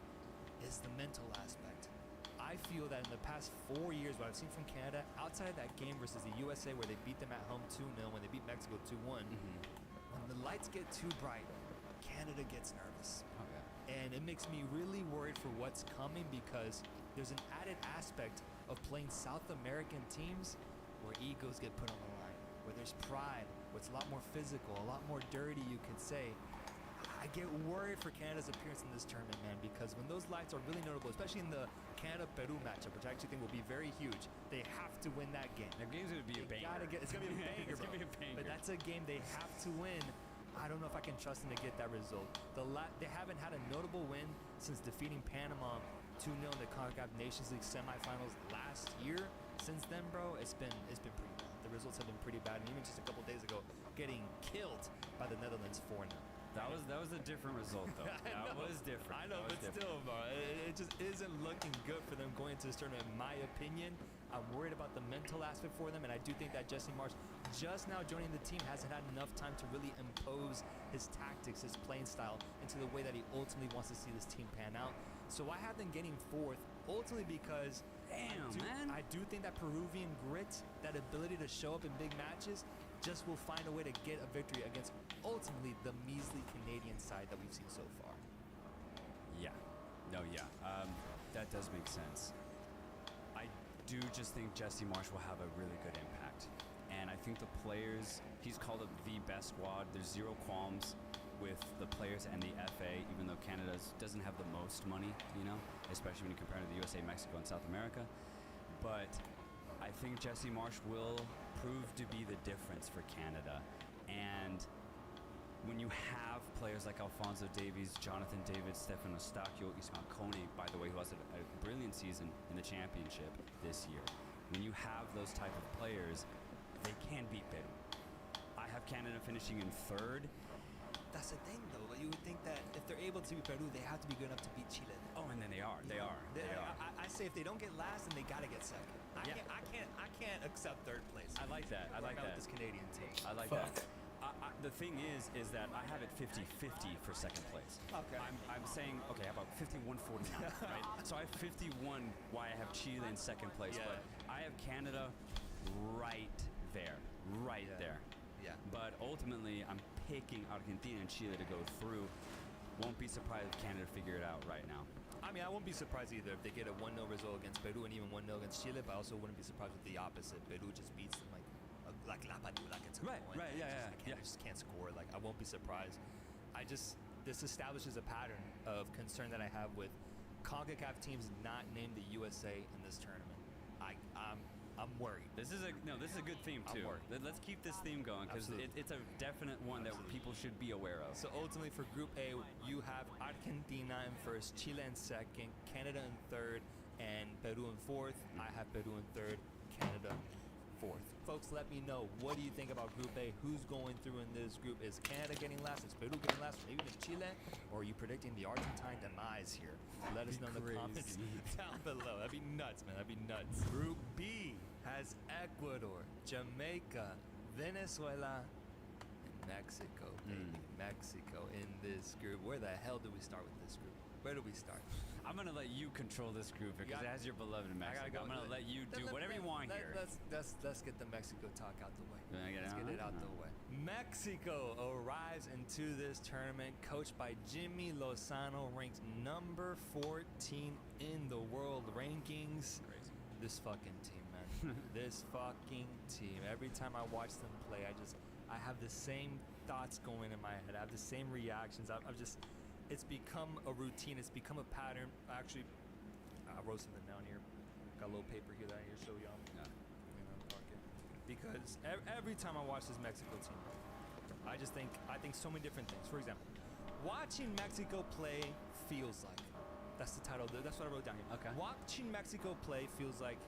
is the mental aspect. I feel that in the past 4 years, what I've seen from Canada, outside of that game versus the USA where they beat them at home 2-0, when they beat Mexico 2-1, when the lights get too bright, Canada gets nervous. Okay. And it makes me really worried for what's coming because there's an added aspect of playing South American teams where egos get put on the line, where there's pride, where it's a lot more physical, a lot more dirty, you could say. I get worried for Canada's appearance in this tournament, man, because when those lights are really notable, especially in the Canada-Peru matchup, which I actually think will be very huge, they have to win that game. That game's going to be a banger. It's going to be a banger, It's going to be a banger. But that's a game they have to win. I don't know if I can trust them to get that result. They haven't had a notable win since defeating Panama 2-0 in the CONCACAF Nations League semifinals last year. Since then, bro, it's been pretty bad. The results have been pretty bad, and even just a couple days ago, getting killed by the Netherlands 4-0. That was a different result, though. That was different. I know, but still, bro, it just isn't looking good for them going into this tournament, in my opinion. I'm worried about the mental aspect for them, and I do think that Jesse Marsh, just now joining the team, hasn't had enough time to really impose his tactics, his playing style, into the way that he ultimately wants to see this team pan out. So I have them getting fourth, ultimately because I do think that Peruvian grit, that ability to show up in big matches, just will find a way to get a victory against ultimately the measly Canadian side that we've seen so far. No, yeah, that does make sense. I do just think Jesse Marsh will have a really good impact. And I think the players, he's called up the best squad. There's zero qualms with the players and the FA, even though Canada doesn't have the most money, you know, especially when you compare it to the USA, Mexico, and South America. But I think Jesse Marsh will prove to be the difference for Canada. And when you have players like Alphonso Davies, Jonathan David, Stefan Eustáquio, Ismael Kone, by the way, who has a brilliant season in the championship this year. When you have those type of players, they can beat Peru. I have Canada finishing in third. That's the thing, though. You would think that if they're able to beat Peru, they have to be good enough to beat Chile. Oh, and then they are. They are. I say if they don't get last, then they gotta get second. I can't accept third place. I like that. I like that. With this Canadian team. I like that. The thing is that I have it 50-50 for second place. Okay. I'm saying, okay, how about 51-49, right? So I have 51 why I have Chile in second place, Yeah. but I have Canada right there. There. Yeah. But ultimately, I'm picking Argentina and Chile to go through. Won't be surprised if Canada figure it out right now. I mean, I won't be surprised either if they get a 1-0 result against Peru and even 1-0 against Chile, but I also wouldn't be surprised with the opposite. Peru just beats them like La Padula gets a Right, goal and right, they just can't score. Like, I won't be surprised. This establishes a pattern of concern that I have with CONCACAF teams not named the USA in this tournament. I'm worried. This is a good theme I'm too. worried. Let's keep this theme going because it's a definite one that people should be aware of. So ultimately for Group A, you have Argentina in first, Chile in second, Canada in third, and Peru in fourth. I have Peru in third, Canada fourth. Folks, let me know, what do you think about Group A? Who's going through in this group? Is Canada getting last? Is Peru getting last? Or maybe even Chile? Or are you predicting the Argentine demise here? Let us know in the comments down below. That'd be nuts, man. That'd be nuts. Group B has Ecuador, Jamaica, Venezuela, and Mexico, baby. Mexico in this group. Where the hell do we start with this group? Where do we start? I'm gonna let you control this group because it has your beloved Mexico. I'm gonna let you do whatever you want here. Let's get the Mexico talk out the way. Let's get it out the way. Mexico arrives into this tournament coached by Jimmy Lozano, ranked number 14 in the world rankings. Crazy. This fucking team, man. This fucking team. Every time I watch them play, I have the same thoughts going in my head. I have the same reactions. It's become a routine. It's become a pattern. Actually, I wrote something down here. Got a little paper here that I need to show y'all. Yeah. Because every time I watch this Mexico team, I think so many different things. For example, watching Mexico play feels like. That's the title. That's what I wrote down here. Okay. Watching Mexico play feels like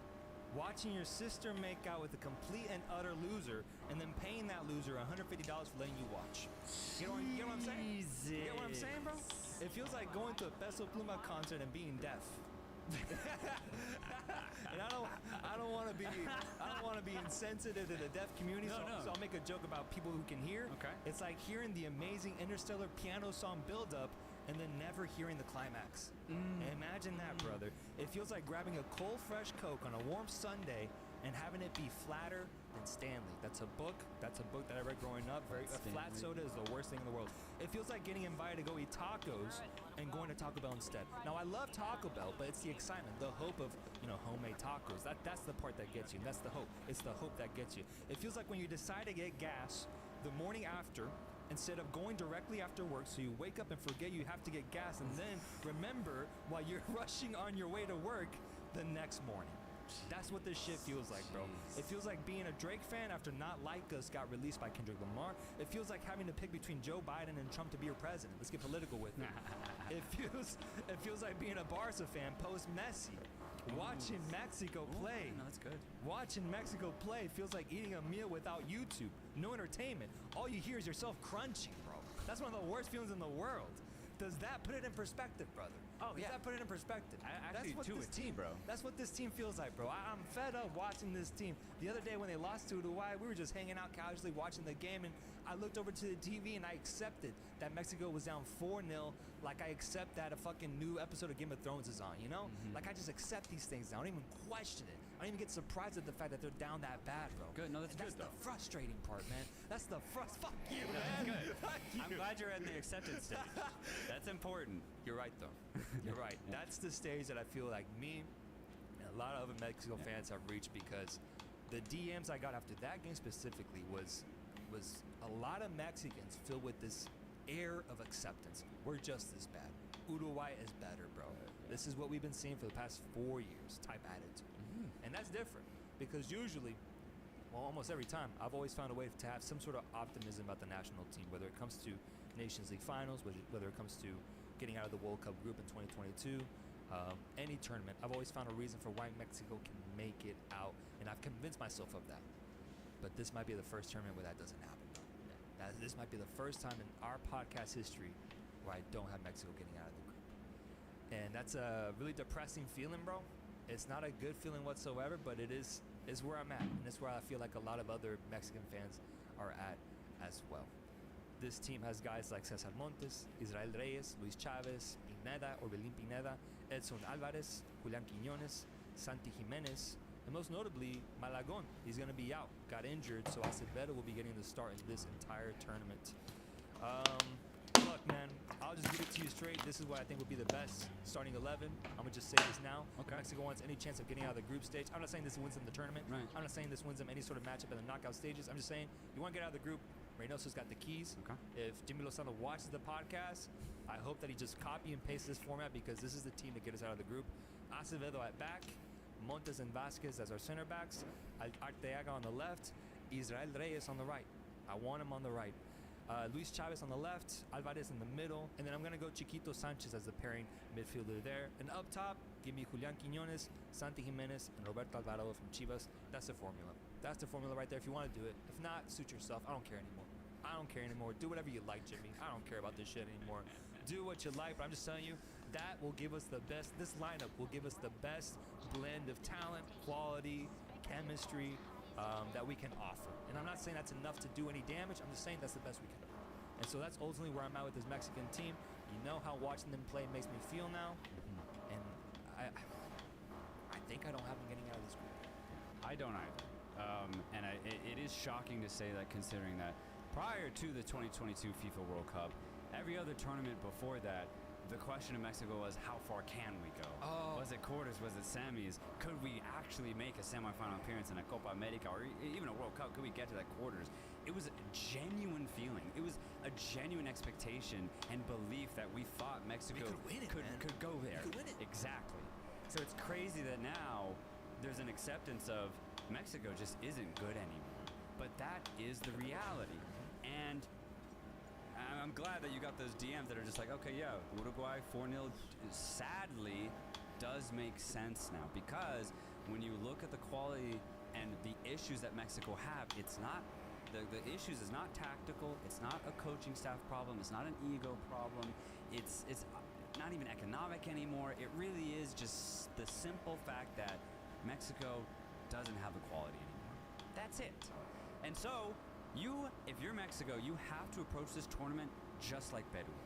watching your sister make out with a complete and utter loser and then paying that loser $150 for letting you watch. You know what I'm saying? You get what I'm saying, bro? It feels like going to a Peso Pluma concert and being deaf. And I don't want to be insensitive to the deaf community, so I'll make a joke about people who can hear. Okay. It's like hearing the amazing Interstellar piano song build up and then never hearing the climax. Imagine that, brother. It feels like grabbing a cold, fresh Coke on a warm Sunday and having it be flatter than Stanley. That's a book that I read growing up. A flat soda is the worst thing in the world. It feels like getting invited to go eat tacos and going to Taco Bell instead. Now, I love Taco Bell, but it's the excitement, the hope of, homemade tacos. That's the part that gets you, and that's the hope. It's the hope that gets you. It feels like when you decide to get gas the morning after, instead of going directly after work, so you wake up and forget you have to get gas, and then remember while you're rushing on your way to work the next morning. That's what this shit feels like, bro. It feels like being a Drake fan after Not Like Us got released by Kendrick Lamar. It feels like having to pick between Joe Biden and Trump to be your president. Let's get political with it. It feels like being a Barca fan post Messi. Watching Mexico play. No, that's good. Watching Mexico play feels like eating a meal without YouTube. No entertainment. All you hear is yourself crunching, bro. That's one of the worst feelings in the world. Does that put it in perspective, brother? Oh, Does yeah. that put it in perspective? Actually, to a T, bro. That's what this team feels like, bro. I'm fed up watching this team. The other day when they lost to Uruguay, we were just hanging out casually watching the game, and I looked over to the TV and I accepted that Mexico was down 4-0, like I accept that a fucking new episode of Game of Thrones is on, you know? Like I just accept these things now. I don't even question it. I don't even get surprised at the fact that they're down that bad, bro. Good. No, that's That's good, the though. frustrating part, man. That's the fuck you, No, man. that's good. Fuck you. I'm glad you're in the acceptance stage. That's important. You're right, though. You're right. That's the stage that I feel like me and a lot of other Mexico fans have reached, because the DMs I got after that game specifically was a lot of Mexicans filled with this air of acceptance. We're just as bad. Uruguay is better, bro. This is what we've been seeing for the past 4 years type attitude. And that's different, because usually, well, almost every time, I've always found a way to have some sort of optimism about the national team, whether it comes to Nations League finals, whether it comes to getting out of the World Cup group in 2022, any tournament. I've always found a reason for why Mexico can make it out, and I've convinced myself of that. But this might be the first tournament where that doesn't happen. This might be the first time in our podcast history where I don't have Mexico getting out of the group. And that's a really depressing feeling, bro. It's not a good feeling whatsoever, but it's where I'm at. And it's where I feel like a lot of other Mexican fans are at as well. This team has guys like Cesar Montes, Israel Reyes, Luis Chavez, Pineda, Orbelín Pineda, Edson Alvarez, Julián Quiñones, Santi Jimenez, and most notably, Malagón. He's going to be out, got injured, so Acevedo will be getting the start in this entire tournament. Look, man, I'll just give it to you straight. This is what I think would be the best starting 11. I'm going to just say this now. Okay. If Mexico wants any chance of getting out of the group stage, I'm not saying this wins them the tournament. Right. I'm not saying this wins them any sort of matchup in the knockout stages. I'm just saying, you want to get out of the group, Reynoso's got the keys. Okay. If Jimmy Lozano watches the podcast, I hope that he just copy and paste this format, because this is the team to get us out of the group. Acevedo at back, Montes and Vasquez as our center backs, Arteaga on the left, Israel Reyes on the right. I want him on the right. Luis Chavez on the left, Alvarez in the middle, and then I'm going to go Chiquito Sanchez as the pairing midfielder there. And up top, give me Julián Quiñones, Santi Jimenez, and Roberto Alvarado from Chivas. That's the formula. That's the formula right there if you want to do it. If not, suit yourself. I don't care anymore. I don't care anymore. Do whatever you like, Jimmy. I don't care about this shit anymore. Do what you like, but I'm just telling you, that will give us the best. This lineup will give us the best blend of talent, quality, chemistry that we can offer. And I'm not saying that's enough to do any damage. I'm just saying that's the best we can do. And so that's ultimately where I'm at with this Mexican team. You know how watching them play makes me feel now. And I think I don't have them getting out of this group. I don't either. And it is shocking to say that, considering that prior to the 2022 FIFA World Cup, every other tournament before that, the question in Mexico was, how far can we go? Was it quarters? Was it semis? Could we actually make a semifinal appearance in a Copa America or even a World Cup? Could we get to that quarters? It was a genuine feeling. It was a genuine expectation and belief that we thought Mexico could go there. We could win it. Exactly. So it's crazy that now there's an acceptance of Mexico just isn't good anymore. But that is the reality. And I'm glad that you got those DMs that are just like, okay, yeah, Uruguay 4-0 sadly does make sense now, because when you look at the quality and the issues that Mexico have, it's not the issues is not tactical, it's not a coaching staff problem, it's not an ego problem, it's not even economic anymore. It really is just the simple fact that Mexico doesn't have the quality anymore. That's it. And so if you're Mexico, you have to approach this tournament just like Peru.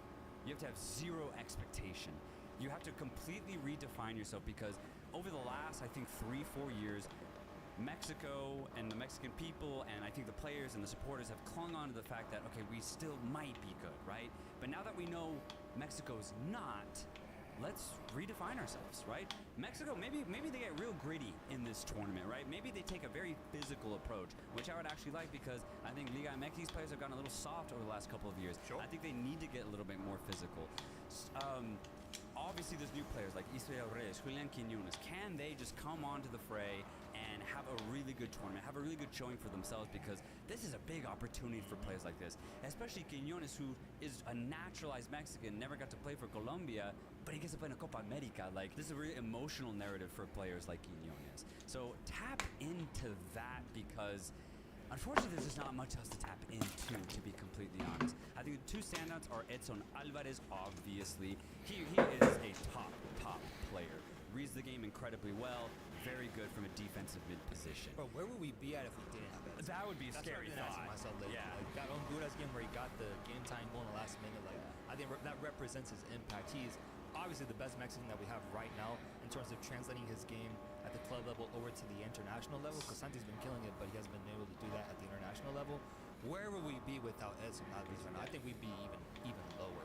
You have to have zero expectation. You have to completely redefine yourself, because over the last, I think, 3-4 years, Mexico and the Mexican people, and I think the players and the supporters have clung on to the fact that, okay, we still might be good, right? But now that we know Mexico's not, let's redefine ourselves, right? Mexico, maybe they get real gritty in this tournament, right? Maybe they take a very physical approach, which I would actually like, because I think Liga MX players have gotten a little soft over the last couple of years. Sure. I think they need to get a little bit more physical. Obviously, there's new players like Israel Reyes, Julián Quiñones. Can they just come onto the fray and have a really good tournament, have a really good showing for themselves? Because this is a big opportunity for players like this, especially Quiñones, who is a naturalized Mexican, never got to play for Colombia, but he gets to play in a Copa America. Like, this is a really emotional narrative for players like Quiñones. So tap into that, because unfortunately, there's just not much else to tap into, to be completely honest. I think the two standouts are Edson Alvarez, obviously. He is a top player. Reads the game incredibly well. Very good from a defensive mid position. Bro, where would we be at if we didn't have that? That would be a That's scary what I've been thought. asking myself lately. Yeah. Like, that Honduras game where he got the game time goal in the last minute, like, I think that represents his impact. He is obviously the best Mexican that we have right now in terms of translating his game at the club level over to the international level, because Santi's been killing it, but he hasn't been able to do that at the international level. Where would we be without Edson Alvarez right now? I think we'd be even lower,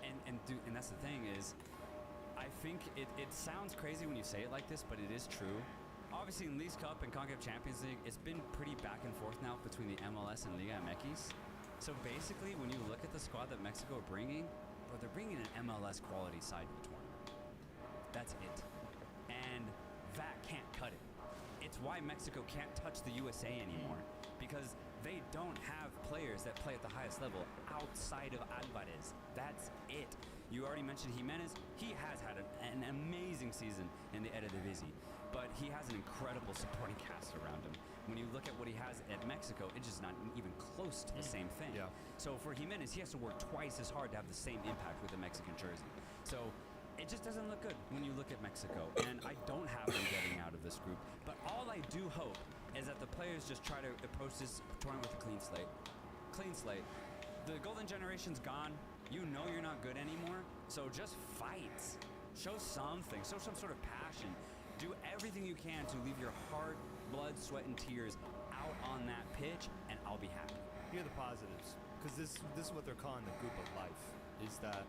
And that's the thing is, I think it sounds crazy when you say it like this, but it is true. Obviously, in Leagues Cup and CONCACAF Champions League, it's been pretty back and forth now between the MLS and Liga MX. So basically, when you look at the squad that Mexico are bringing, bro, they're bringing an MLS quality side to the tournament. That's it. And that can't cut it. It's why Mexico can't touch the USA anymore, because they don't have players that play at the highest level outside of Alvarez. That's it. You already mentioned Jimenez. He has had an amazing season in the Eredivisie, but he has an incredible supporting cast around him. When you look at what he has at Mexico, it's just not even close to the same thing. Yeah. So for Jimenez, he has to work twice as hard to have the same impact with the Mexican jersey. So it just doesn't look good when you look at Mexico. And I don't have them getting out of this group. But all I do hope is that the players just try to approach this tournament with a clean slate. Clean slate. The golden generation's gone. You know you're not good anymore. So just fight. Show something. Show some sort of passion. Do everything you can to leave your heart, blood, sweat, and tears out on that pitch, and I'll be happy. Here are the positives, because this is what they're calling the group of life, is that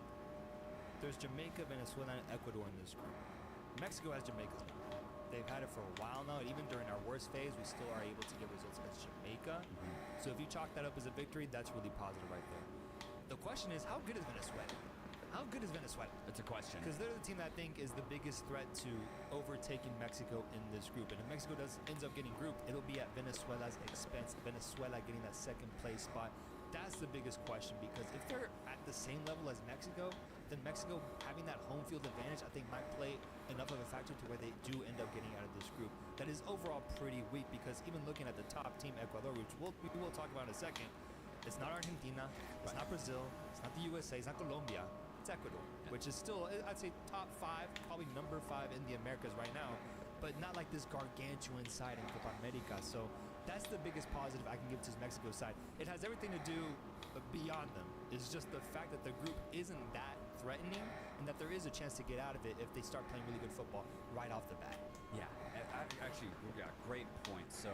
there's Jamaica, Venezuela, and Ecuador in this group. Mexico has Jamaica's number. They've had it for a while now, and even during our worst phase, we still are able to get results against Jamaica. So if you chalk that up as a victory, that's really positive right there. The question is, how good is Venezuela? How good is Venezuela? That's a question. Because they're the team that I think is the biggest threat to overtaking Mexico in this group. And if Mexico ends up getting grouped, it'll be at Venezuela's expense. Venezuela getting that second place spot. That's the biggest question, because if they're at the same level as Mexico, then Mexico having that home field advantage, I think, might play enough of a factor to where they do end up getting out of this group. That is overall pretty weak, because even looking at the top team, Ecuador, which we will talk about in a second, it's not Argentina, it's not Brazil, it's not the USA, it's not Colombia. It's Ecuador, which is still, I'd say, top 5, probably number 5 in the Americas right now, but not like this gargantuan side in Copa America. So that's the biggest positive I can give to this Mexico side. It has everything to do beyond them. It's just the fact that the group isn't that threatening, and that there is a chance to get out of it if they start playing really good football right off the bat. Yeah, actually, yeah, great point. So,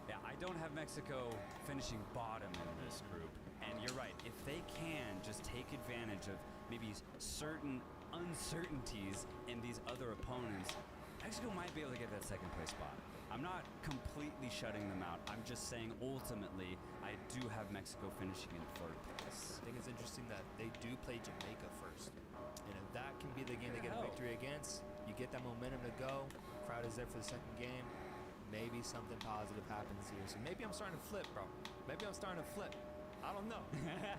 yeah, I don't have Mexico finishing bottom in this group. And you're right, if they can just take advantage of maybe certain uncertainties in these other opponents, Mexico might be able to get that second place spot. I'm not completely shutting them out. I'm just saying ultimately I do have Mexico finishing in third place. I think it's interesting that they do play Jamaica first. And if that can be the game they get a victory against, you get that momentum to go, crowd is there for the second game, maybe something positive happens here. So maybe I'm starting to flip, bro. Maybe I'm starting to flip. I don't know.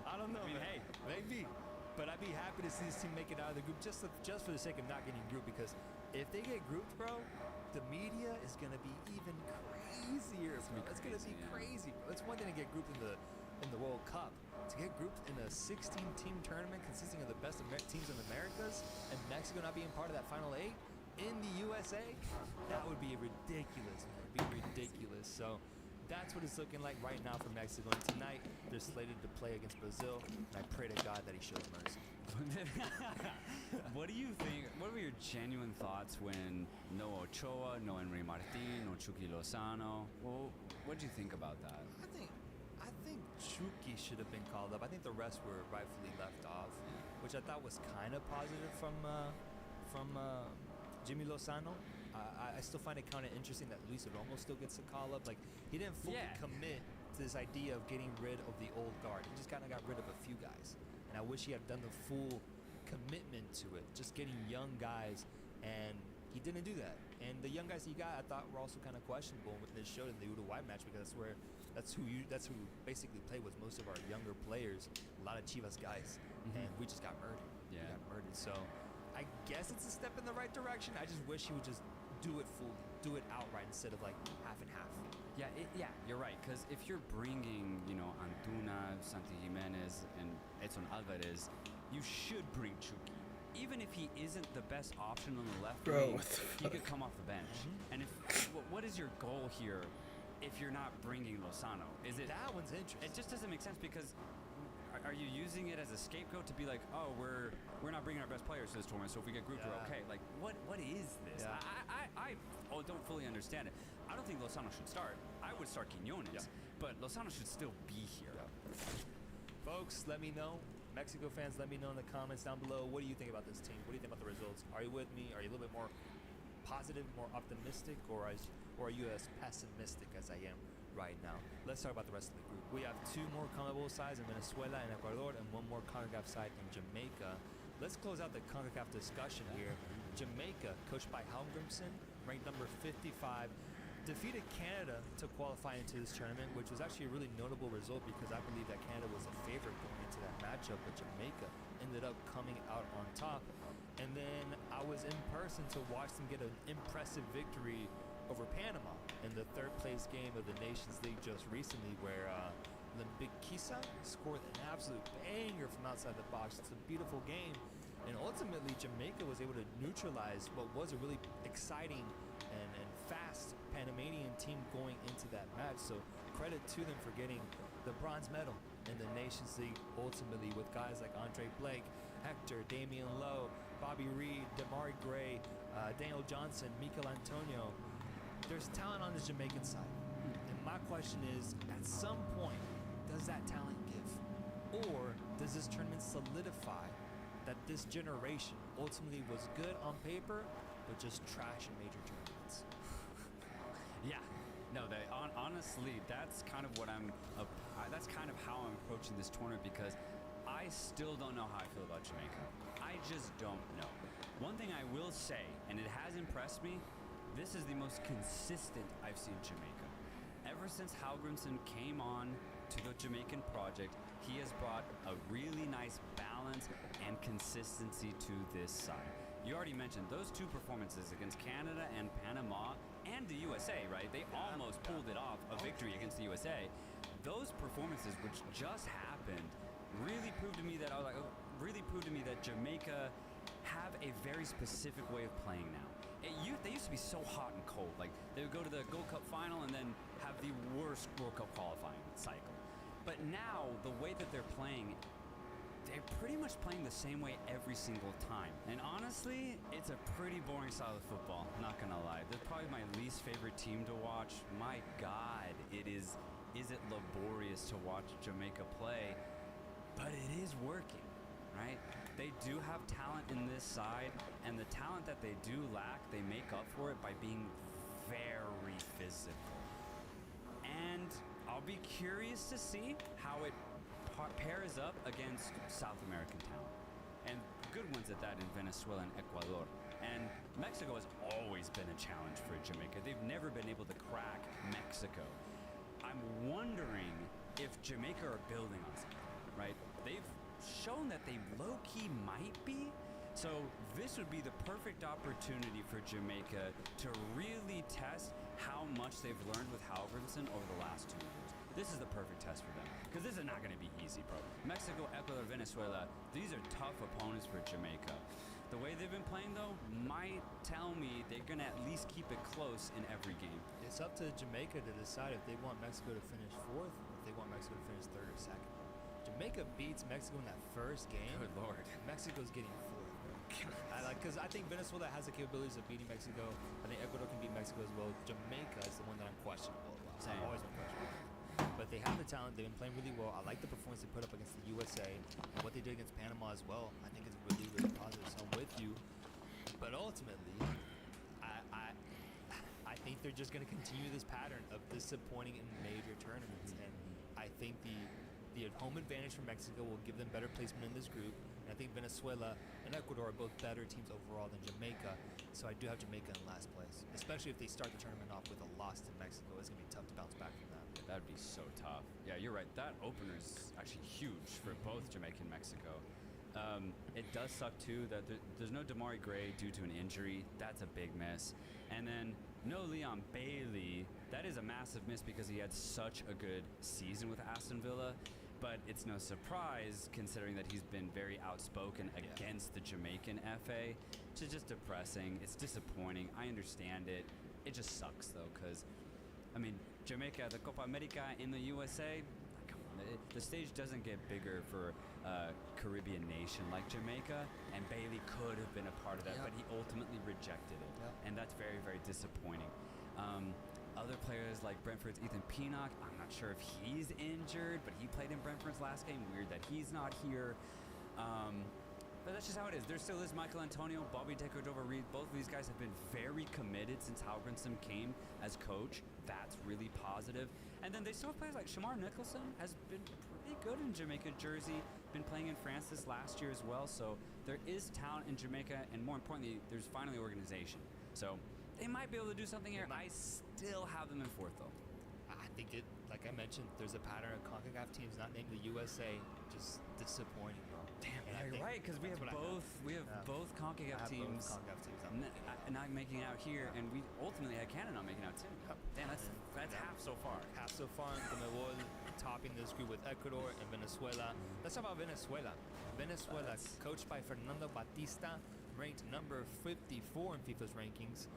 I don't know. I mean, hey, maybe. But I'd be happy to see this team make it out of the group just for the sake of not getting grouped, because if they get grouped, bro, the media is going to be even crazier, bro. It's going to be crazy, bro. It's one thing to get grouped in the World Cup. To get grouped in a 16-team tournament consisting of the best teams in the Americas, and Mexico not being part of that final 8 in the USA, that would be ridiculous, man. It would be ridiculous. So that's what it's looking like right now for Mexico. And tonight, they're slated to play against Brazil, and I pray to God that he shows mercy. What do you think? What were your genuine thoughts when no Ochoa, no Henry Martin, no Chucky Lozano? Well, what did you think about that? I think Chucky should have been called up. I think the rest were rightfully left off, which I thought was kind of positive from Jimmy Lozano. I still find it kind of interesting that Luis Romo still gets a call up. Like, he didn't fully commit to this idea of getting rid of the old guard. He just kind of got rid of a few guys. And I wish he had done the full commitment to it, just getting young guys, and he didn't do that. And the young guys he got, I thought, were also kind of questionable when they showed in the Uruguay match, because that's who basically played with most of our younger players, a lot of Chivas guys, and we just got murdered. Yeah. We got murdered. So I guess it's a step in the right direction. I just wish he would just do it fully, do it outright instead of like half and half. Yeah, you're right. Because if you're bringing, Antuna, Santi Jimenez, and Edson Alvarez, you should bring Chucky. Even if he isn't the best option on the left wing, he could come off the bench. And what is your goal here if you're not bringing Lozano? Is it that one's interesting? It just doesn't make sense, because are you using it as a scapegoat to be like, oh, we're not bringing our best players to this tournament, so if we get grouped, we're okay? Like, what is this? Yeah. I don't fully understand it. I don't think Lozano should start. I would start Quiñones, but Lozano should still be here. Folks, let me know. Mexico fans, let me know in the comments down below. What do you think about this team? What do you think about the results? Are you with me? Are you a little bit more positive, more optimistic, or are you as pessimistic as I am right now? Let's talk about the rest of the group. We have 2 more CONMEBOL sides in Venezuela and Ecuador, and 1 more CONCACAF side in Jamaica. Let's close out the CONCACAF discussion here. Jamaica, coached by Helmgrimson, ranked number 55, defeated Canada to qualify into this tournament, which was actually a really notable result because I believe that Canada was a favorite going into that matchup, but Jamaica ended up coming out on top. And then I was in person to watch them get an impressive victory over Panama in the 3rd place game of the Nations League just recently, where Limbikisa scored an absolute banger from outside the box. It's a beautiful game. And ultimately, Jamaica was able to neutralize what was a really exciting and fast Panamanian team going into that match. So credit to them for getting the bronze medal in the Nations League, ultimately with guys like Andre Blake, Hector, Damian Lowe, Bobby Reed, Damari Gray, Daniel Johnson, Mikel Antonio. There's talent on the Jamaican side. And my question is, at some point, does that talent give? Or does this tournament solidify that this generation ultimately was good on paper, but just trash in major tournaments? Yeah, no. Honestly, that's kind of what that's kind of how I'm approaching this tournament, because I still don't know how I feel about Jamaica. I just don't know. One thing I will say, and it has impressed me, this is the most consistent I've seen Jamaica. Ever since Helmgrimson came on to the Jamaican project, he has brought a really nice balance and consistency to this side. You already mentioned those 2 performances against Canada and Panama and the USA, right? They almost pulled it off, a victory against the USA. Those performances, which just happened, really proved to me that Jamaica have a very specific way of playing now. They used to be so hot and cold. Like, they would go to the Gold Cup final and then have the worst World Cup qualifying cycle. But now, the way that they're playing, they're pretty much playing the same way every single time. And honestly, it's a pretty boring style of football, not gonna lie. They're probably my least favorite team to watch. My God, is it laborious to watch Jamaica play, but it is working, right? They do have talent in this side, and the talent that they do lack, they make up for it by being very physical. And I'll be curious to see how it pairs up against South American talent, and good ones at that in Venezuela and Ecuador. And Mexico has always been a challenge for Jamaica. They've never been able to crack Mexico. I'm wondering if Jamaica are building on something, right? They've shown that they low-key might be. So this would be the perfect opportunity for Jamaica to really test how much they've learned with Helmgrimson over the last 2 years. This is the perfect test for them, because this is not going to be easy, bro. Mexico, Ecuador, Venezuela, these are tough opponents for Jamaica. The way they've been playing, though, might tell me they're going to at least keep it close in every game. It's up to Jamaica to decide if they want Mexico to finish 4th, or if they want Mexico to finish 3rd or 2nd. Jamaica beats Mexico in that first game. Good Lord. Mexico's getting 4th. Because I think Venezuela has the capabilities of beating Mexico. I think Ecuador can beat Mexico as well. Jamaica is the one that I'm questionable about. Same. I've always been questionable. But they have the talent. They've been playing really well. I like the performance they put up against the USA. And what they did against Panama as well, I think is really, really positive. So I'm with you. But ultimately, I think they're just going to continue this pattern of disappointing in major tournaments. And I think the home advantage for Mexico will give them better placement in this group. And I think Venezuela and Ecuador are both better teams overall than Jamaica. So I do have Jamaica in last place, especially if they start the tournament off with a loss to Mexico. It's going to be tough to bounce back from that. That'd be so tough. Yeah, you're right. That opener is actually huge for both Jamaica and Mexico. It does suck, too, that there's no Damari Gray due to an injury. That's a big miss. And then no Leon Bailey. That is a massive miss because he had such a good season with Aston Villa. But it's no surprise, considering that he's been very outspoken against the Jamaican FA. It's just depressing. It's disappointing. I understand it. It just sucks, though, because, I mean, Jamaica, the Copa America in the USA, come on. The stage doesn't get bigger for a Caribbean nation like Jamaica, and Bailey could have been a part of that, but he ultimately rejected it, and that's very, very disappointing. Other players like Brentford's Ethan Pinock, I'm not sure if he's injured, but he played in Brentford's last game. Weird that he's not here. But that's just how it is. There still is Michael Antonio, Bobby De Cordova-Reid. Both of these guys have been very committed since Halvrensen came as coach. That's really positive. And then they still have players like Shamar Nicholson has been pretty good in Jamaica jersey. Been playing in France this last year as well. So there is talent in Jamaica, and more importantly, there's finally organization. So they might be able to do something here. I still have them in fourth, though. I think it, like I mentioned, there's a pattern of CONCACAF teams not named the USA, just disappointing, bro. Damn, you're right, because we have both CONCACAF teams, not making it out here, and we ultimately had Canada not making it out too. Damn, that's half so far. Half so far in Conmebol, topping this group with Ecuador and Venezuela. Let's talk about Venezuela. Venezuela, coached by Fernando Batista, ranked number 54 in FIFA's rankings.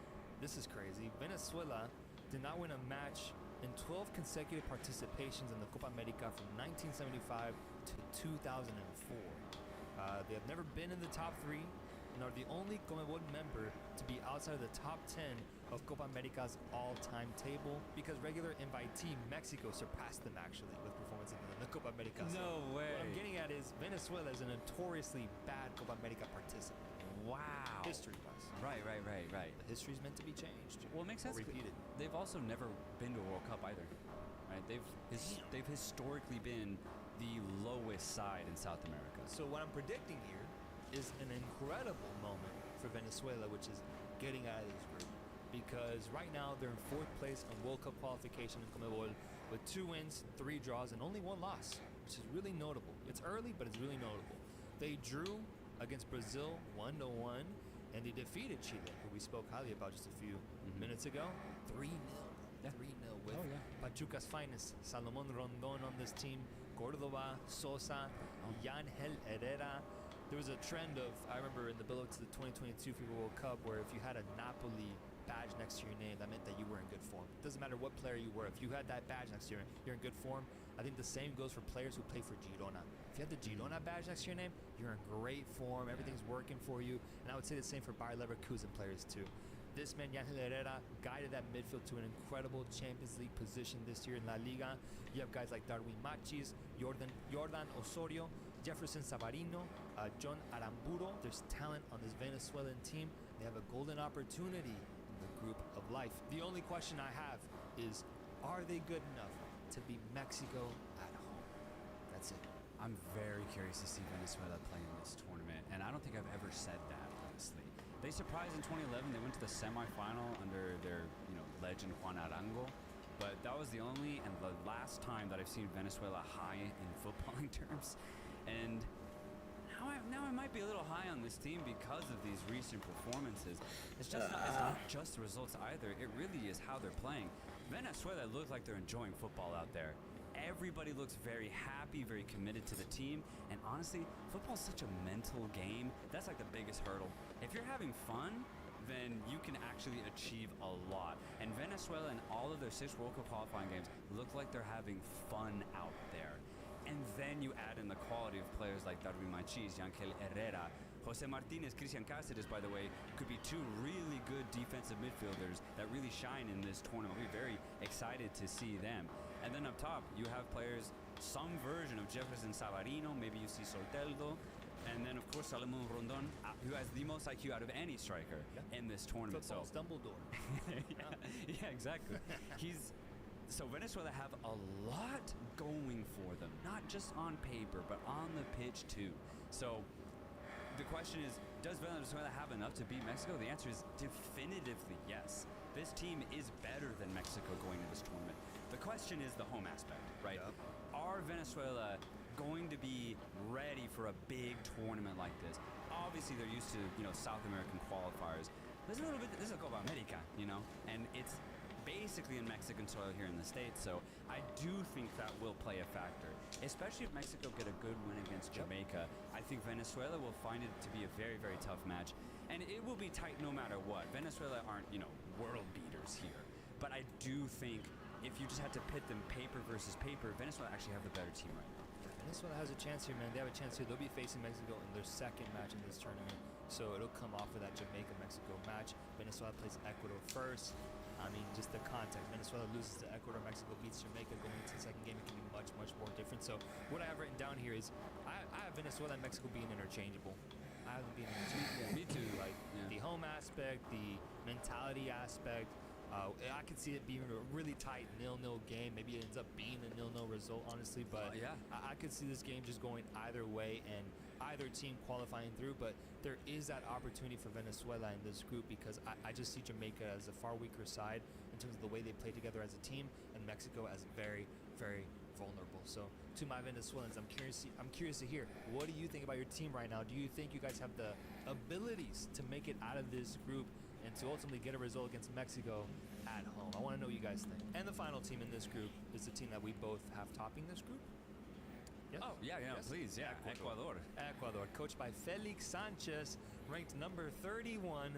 This is crazy. Venezuela did not win a match in 12 consecutive participations in the Copa America from 1975 to 2004. They have never been in the top 3 and are the only Conmebol member to be outside of the top 10 of Copa America's all-time table, because regular invitee Mexico surpassed them actually with performances in the Copa America. No way. What I'm getting at is Venezuela is a notoriously bad Copa America participant. Wow. History-wise. Right. The history's meant to be changed. Well, it makes sense. Repeated. They've also never been to a World Cup either, right? They've historically been the lowest side in South America. So what I'm predicting here is an incredible moment for Venezuela, which is getting out of this group. Because right now they're in 4th place on World Cup qualification in Conmebol with 2 wins, 3 draws, and only 1 loss, which is really notable. It's early, but it's really notable. They drew against Brazil 1-1, and they defeated Chile, who we spoke highly about just a few minutes ago, 3-0. 3-0 with Pachuca's finest, Salomon Rondon on this team, Cordova, Sosa, Yangel Herrera. There was a trend of, I remember in the build-up to the 2022 FIFA World Cup, where if you had a Napoli badge next to your name, that meant that you were in good form. It doesn't matter what player you were. If you had that badge next to your name, you're in good form. I think the same goes for players who play for Girona. If you have the Girona badge next to your name, you're in great form. Everything's working for you. And I would say the same for Bayer Leverkusen players too. This man, Yangel Herrera, guided that midfield to an incredible Champions League position this year in La Liga. You have guys like Darwin Machis, Jordan Osorio, Jefferson Savarino, John Aramburo. There's talent on this Venezuelan team. They have a golden opportunity in the group of life. The only question I have is, are they good enough to beat Mexico at home? That's it. I'm very curious to see Venezuela play in this tournament, and I don't think I've ever said that, honestly. They surprised in 2011. They went to the semifinal under their, legend Juan Arango, but that was the only and the last time that I've seen Venezuela high in footballing terms. And now I might be a little high on this team because of these recent performances. It's not just the results either. It really is how they're playing. Venezuela looks like they're enjoying football out there. Everybody looks very happy, very committed to the team. And honestly, football is such a mental game. That's like the biggest hurdle. If you're having fun, then you can actually achieve a lot. And Venezuela in all of their 6 World Cup qualifying games look like they're having fun out there. And then you add in the quality of players like Darwin Machis, Yangel Herrera, Jose Martinez, Christian Cáceres, by the way, could be 2 really good defensive midfielders that really shine in this tournament. We're very excited to see them. And then up top, you have players, some version of Jefferson Savarino, maybe you see Soteldo, and then of course Salomon Rondon, who has the most IQ out of any striker in this tournament. Football's Dumbledore. yeah, exactly. So Venezuela have a lot going for them, not just on paper, but on the pitch too. So the question is, does Venezuela have enough to beat Mexico? The answer is definitively yes. This team is better than Mexico going into this tournament. The question is the home aspect, right? Yep. Are Venezuela going to be ready for a big tournament like this? Obviously, they're used to, South American qualifiers. This is a Copa America, and it's basically in Mexican soil here in the States, so I do think that will play a factor. Especially if Mexico get a good win against Jamaica, I think Venezuela will find it to be a very, very tough match, and it will be tight no matter what. Venezuela aren't, world beaters here, but I do think if you just had to pit them paper versus paper, Venezuela actually have the better team right now. Venezuela has a chance here, man. They have a chance here. They'll be facing Mexico in their second match in this tournament. So it'll come off of that Jamaica-Mexico match. Venezuela plays Ecuador first. I mean, just the context. Venezuela loses to Ecuador. Mexico beats Jamaica. Going into the second game, it can be much, much more different. So what I have written down here is I have Venezuela and Mexico being interchangeable. I have them being interchangeable. Yeah, me too. Like the home aspect, the mentality aspect. I could see it being a really tight 0-0 game. Maybe it ends up being a 0-0 result, honestly. But I could see this game just going either way and either team qualifying through. But there is that opportunity for Venezuela in this group because I just see Jamaica as a far weaker side in terms of the way they play together as a team, and Mexico as very, very vulnerable. So to my Venezuelans, I'm curious to hear, what do you think about your team right now? Do you think you guys have the abilities to make it out of this group and to ultimately get a result against Mexico at home? I want to know what you guys think. And the final team in this group is the team that we both have topping this group. Yes? Oh, yeah, Yes? please, yeah. Ecuador. Ecuador, coached by Felix Sanchez, ranked number 31.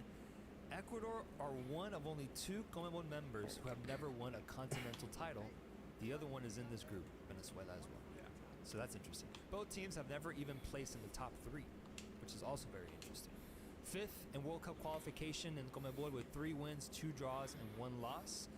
Ecuador are one of only 2 CONMEBOL members who have never won a continental title. The other one is in this group, Venezuela as well. Yeah. So that's interesting. Both teams have never even placed in the top 3, which is also very interesting. 5th in World Cup qualification in CONMEBOL with 3 wins, 2 draws, and 1 loss.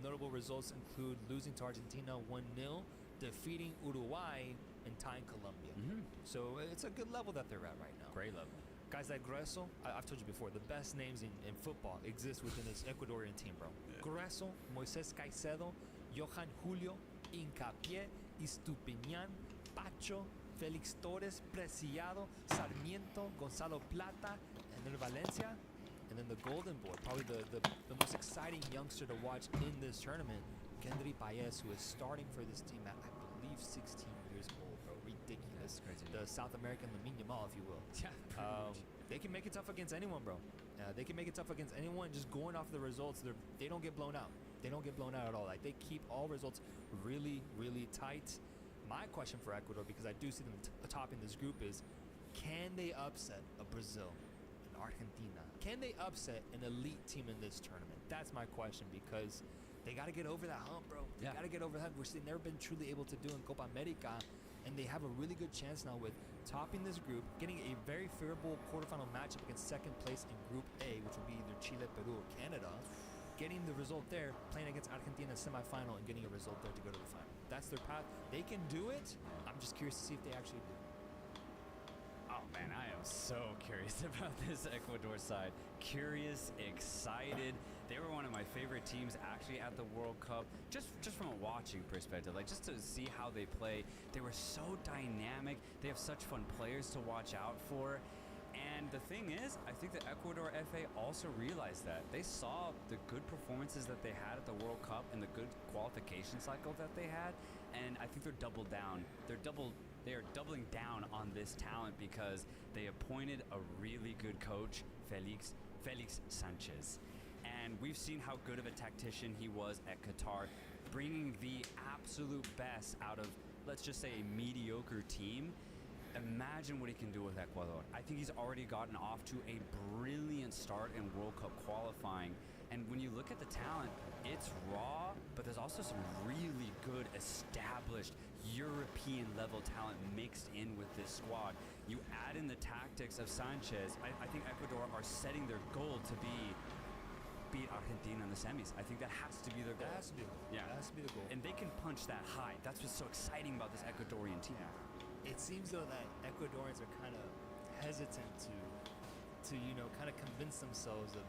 Notable results include losing to Argentina 1-0, defeating Uruguay, and tying Colombia. So it's a good level that they're at right now. Great level. Guys like Grueso, I've told you before, the best names in football exist within this Ecuadorian team, bro. Grueso, Moises Caicedo, Johan Julio, Hincapié, Estupiñán, Pacho, Felix Torres, Preciado, Sarmiento, Gonzalo Plata, and then Valencia, and then the Golden Boy, probably the most exciting youngster to watch in this tournament, Kendry Paez, who is starting for this team at, I believe, 16 years old, bro. Ridiculous. Crazy. The South American Lamine Yamal, if you will. Yeah. They can make it tough against anyone, bro. They can make it tough against anyone. Just going off the results, they don't get blown out. They don't get blown out at all. Like, they keep all results really, really tight. My question for Ecuador, because I do see them topping this group, is can they upset a Brazil and Argentina? Can they upset an elite team in this tournament? That's my question, because they got to get over that hump, bro. They got to get over that, which they've never been truly able to do in Copa America. And they have a really good chance now with topping this group, getting a very favorable quarterfinal matchup against second place in Group A, which will be either Chile, Peru, or Canada. Getting the result there, playing against Argentina semifinal, and getting a result there to go to the final. That's their path. They can do it. I'm just curious to see if they actually do. Oh man, I am so curious about this Ecuador side. Curious, excited. They were one of my favorite teams actually at the World Cup, just from a watching perspective, like just to see how they play. They were so dynamic. They have such fun players to watch out for. And the thing is, I think the Ecuador FA also realized that. They saw the good performances that they had at the World Cup and the good qualification cycle that they had, and I think they're doubled down. They are doubling down on this talent because they appointed a really good coach, Felix Sanchez. And we've seen how good of a tactician he was at Qatar, bringing the absolute best out of, let's just say, a mediocre team. Imagine what he can do with Ecuador. I think he's already gotten off to a brilliant start in World Cup qualifying. And when you look at the talent, it's raw, but there's also some really good, established, European level talent mixed in with this squad. You add in the tactics of Sanchez, I think Ecuador are setting their goal to beat Argentina in the semis. I think that has to be their goal. That has to be the goal. Yeah. That has to be the goal. And they can punch that high. That's what's so exciting about this Ecuadorian team. It seems though that Ecuadorians are kind of hesitant to kind of convince themselves of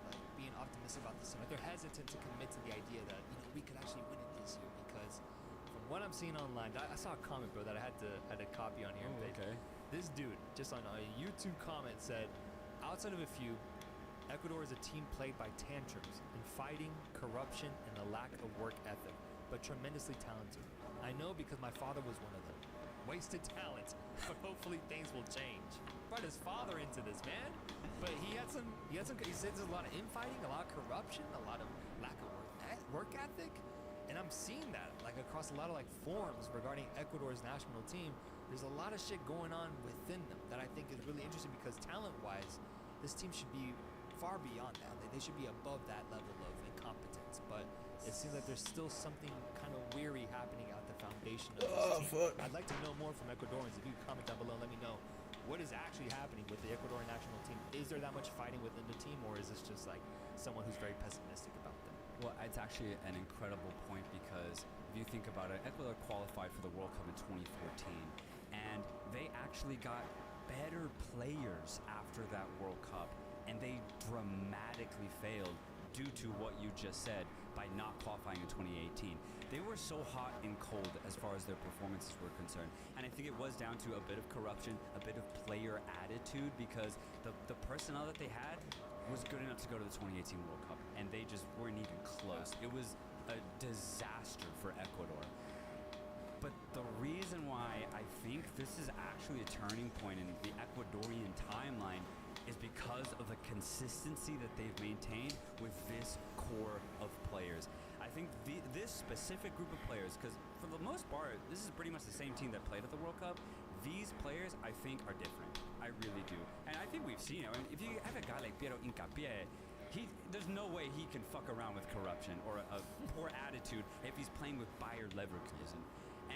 like being optimistic about this. Like they're hesitant to commit to the idea that we could actually win it this year, because from what I'm seeing online, I saw a comment, bro, that I had to copy on here. Oh, okay. This dude just on a YouTube comment said, outside of a few, Ecuador is a team plagued by tantrums and fighting, corruption, and a lack of work ethic, but tremendously talented. I know because my father was one of them. Wasted talent, but hopefully things will change. Brought his father into this, man. But he said there's a lot of infighting, a lot of corruption, a lot of lack of work ethic. And I'm seeing that like across a lot of like forums regarding Ecuador's national team. There's a lot of shit going on within them that I think is really interesting, because talent-wise, this team should be far beyond that. They should be above that level of incompetence. But it seems like there's still something kind of weary happening at the foundation of this team. Fuck. I'd like to know more from Ecuadorians. If you could comment down below, let me know what is actually happening with the Ecuadorian national team. Is there that much fighting within the team, or is this just like someone who's very pessimistic about them? Well, it's actually an incredible point because if you think about it, Ecuador qualified for the World Cup in 2014, and they actually got better players after that World Cup, and they dramatically failed due to what you just said by not qualifying in 2018. They were so hot and cold as far as their performances were concerned, and I think it was down to a bit of corruption, a bit of player attitude, because the personnel that they had was good enough to go to the 2018 World Cup, and they just weren't even close. It was a disaster for Ecuador. But the reason why I think this is actually a turning point in the Ecuadorian timeline is because of the consistency that they've maintained with this core of players. I think this specific group of players, because for the most part, this is pretty much the same team that played at the World Cup. These players, I think, are different. I really do. And I think we've seen it. I mean, if you have a guy like Piero Hincapié, there's no way he can fuck around with corruption or a poor attitude if he's playing with Bayer Leverkusen.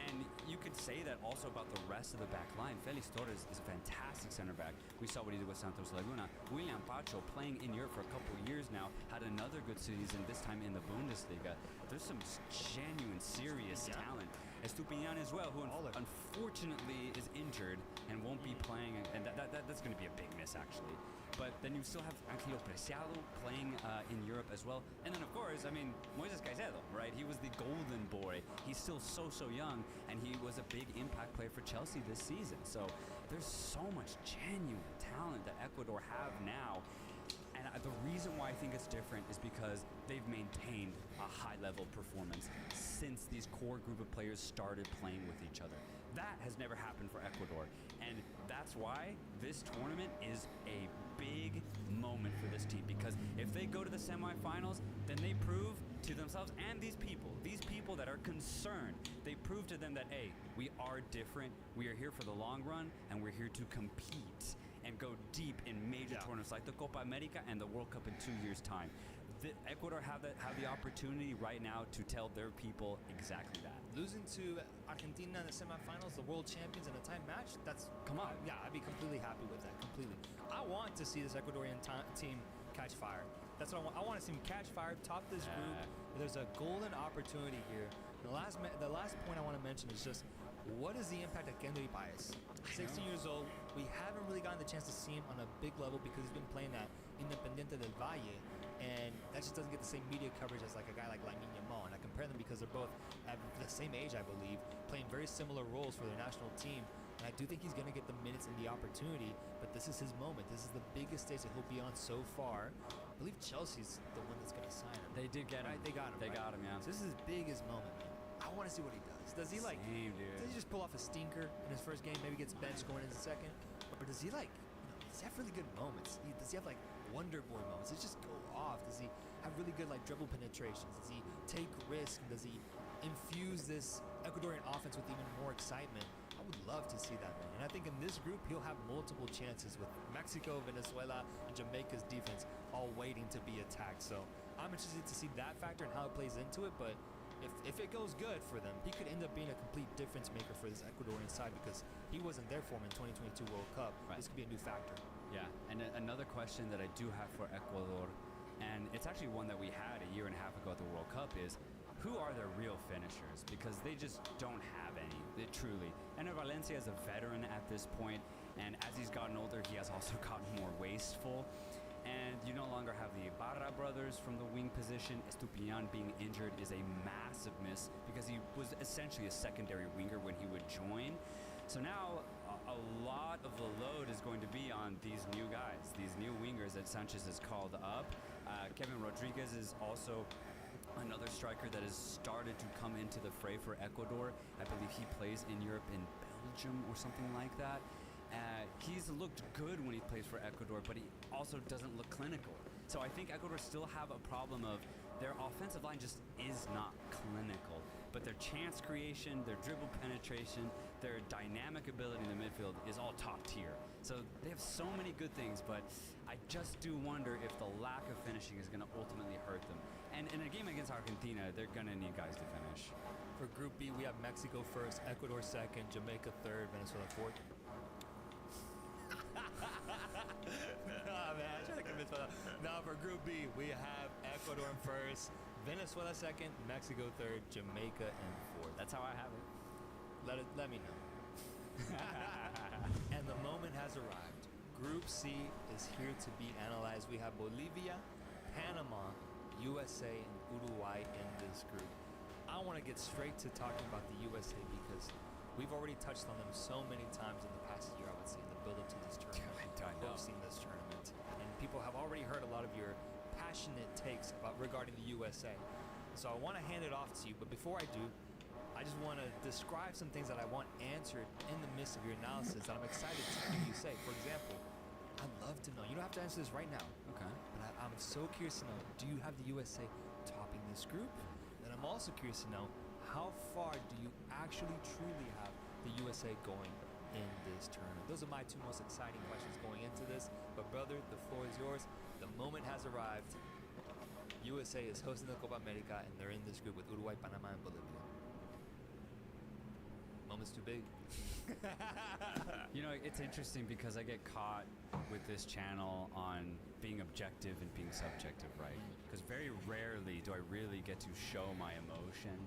And you could say that also about the rest of the back line. Felix Torres is a fantastic center back. We saw what he did with Santos Laguna. William Pacho, playing in Europe for a couple of years now, had another good season, this time in the Bundesliga. There's some genuine, serious talent. Estupiñán as well, who unfortunately is injured and won't be playing, and that's going to be a big miss, actually. But then you still have Angelo Preciado playing in Europe as well. And then, of course, I mean, Moises Caicedo, right? He was the golden boy. He's still so young, and he was a big impact player for Chelsea this season. So there's so much genuine talent that Ecuador have now. And the reason why I think it's different is because they've maintained a high-level performance since these core group of players started playing with each other. That has never happened for Ecuador, and that's why this tournament is a big moment for this team, because if they go to the semifinals, then they prove to themselves and these people that are concerned, they prove to them that, hey, we are different, we are here for the long run, and we're here to compete and go deep in major tournaments like the Copa America and the World Cup in 2 years' time. Ecuador have the opportunity right now to tell their people exactly that. Losing to Argentina in the semifinals, the world champions in a timed match, come on. Yeah, I'd be completely happy with that, completely. I want to see this Ecuadorian team catch fire. That's what I want. I want to see them catch fire, top this group. There's a golden opportunity here. The last point I want to mention is just, what is the impact of Kendry Páez? 16 years old. We haven't really gotten the chance to see him on a big level because he's been playing at Independiente del Valle, and that just doesn't get the same media coverage as like a guy like Lamine Yamal. And I compare them because they're both at the same age, I believe, playing very similar roles for their national team. And I do think he's going to get the minutes and the opportunity, but this is his moment. This is the biggest stage that he'll be on so far. I believe Chelsea's the one that's going to sign him. They did get him. Right? They got him. They got him, yeah. So this is his biggest moment, man. I want to see what he does. Does he does he just pull off a stinker in his first game, maybe gets benched going into the second? Or does he does he have really good moments? Does he have like Wonder Boy moments? Does he just go off? Does he have really good like dribble penetrations? Does he take risks? Does he infuse this Ecuadorian offense with even more excitement? I would love to see that, man. And I think in this group, he'll have multiple chances with Mexico, Venezuela, and Jamaica's defense all waiting to be attacked. So I'm interested to see that factor and how it plays into it. But if it goes good for them, he could end up being a complete difference maker for this Ecuadorian side because he wasn't there for him in 2022 World Cup. Right. This could be a new factor. Yeah, and another question that I do have for Ecuador, and it's actually one that we had a year and a half ago at the World Cup, is who are their real finishers? Because they just don't have any, truly. And Valencia is a veteran at this point, and as he's gotten older, he has also gotten more wasteful. And you no longer have the Ibarra brothers from the wing position. Estupiñán being injured is a massive miss because he was essentially a secondary winger when he would join. So now a lot of the load is going to be on these new guys, these new wingers that Sanchez has called up. Kevin Rodriguez is also another striker that has started to come into the fray for Ecuador. I believe he plays in Europe in Belgium or something like that. He's looked good when he plays for Ecuador, but he also doesn't look clinical. So I think Ecuador still have a problem of their offensive line just is not clinical. But their chance creation, their dribble penetration, their dynamic ability in the midfield is all top tier. So they have so many good things, but I just do wonder if the lack of finishing is going to ultimately hurt them. And in a game against Argentina, they're going to need guys to finish. For Group B, we have Mexico first, Ecuador second, Jamaica third, Venezuela fourth. Nah, man, I try to convince myself. Now for Group B, we have Ecuador first, Venezuela second, Mexico third, Jamaica and fourth. That's how I have it. Let me know. And the moment has arrived. Group C is here to be analyzed. We have Bolivia, Panama, USA, and Uruguay in this group. I want to get straight to talking about the USA because we've already touched on them so many times in the past year, I would say, in the build-up to this tournament. Hosting this tournament. And people have already heard a lot of your passionate takes regarding the USA. So I want to hand it off to you, but before I do, I just want to describe some things that I want answered in the midst of your analysis that I'm excited to hear you say. For example, I'd love to know, you don't have to answer this right now, Okay. but I'm so curious to know, do you have the USA topping this group? And I'm also curious to know, how far do you actually truly have the USA going in this tournament? Those are my two most exciting questions going into this. But brother, the floor is yours. The moment has arrived. USA is hosting the Copa America, and they're in this group with Uruguay, Panama, and Bolivia. Moment's too big. You know, it's interesting because I get caught with this channel on being objective and being subjective, right? Because very rarely do I really get to show my emotion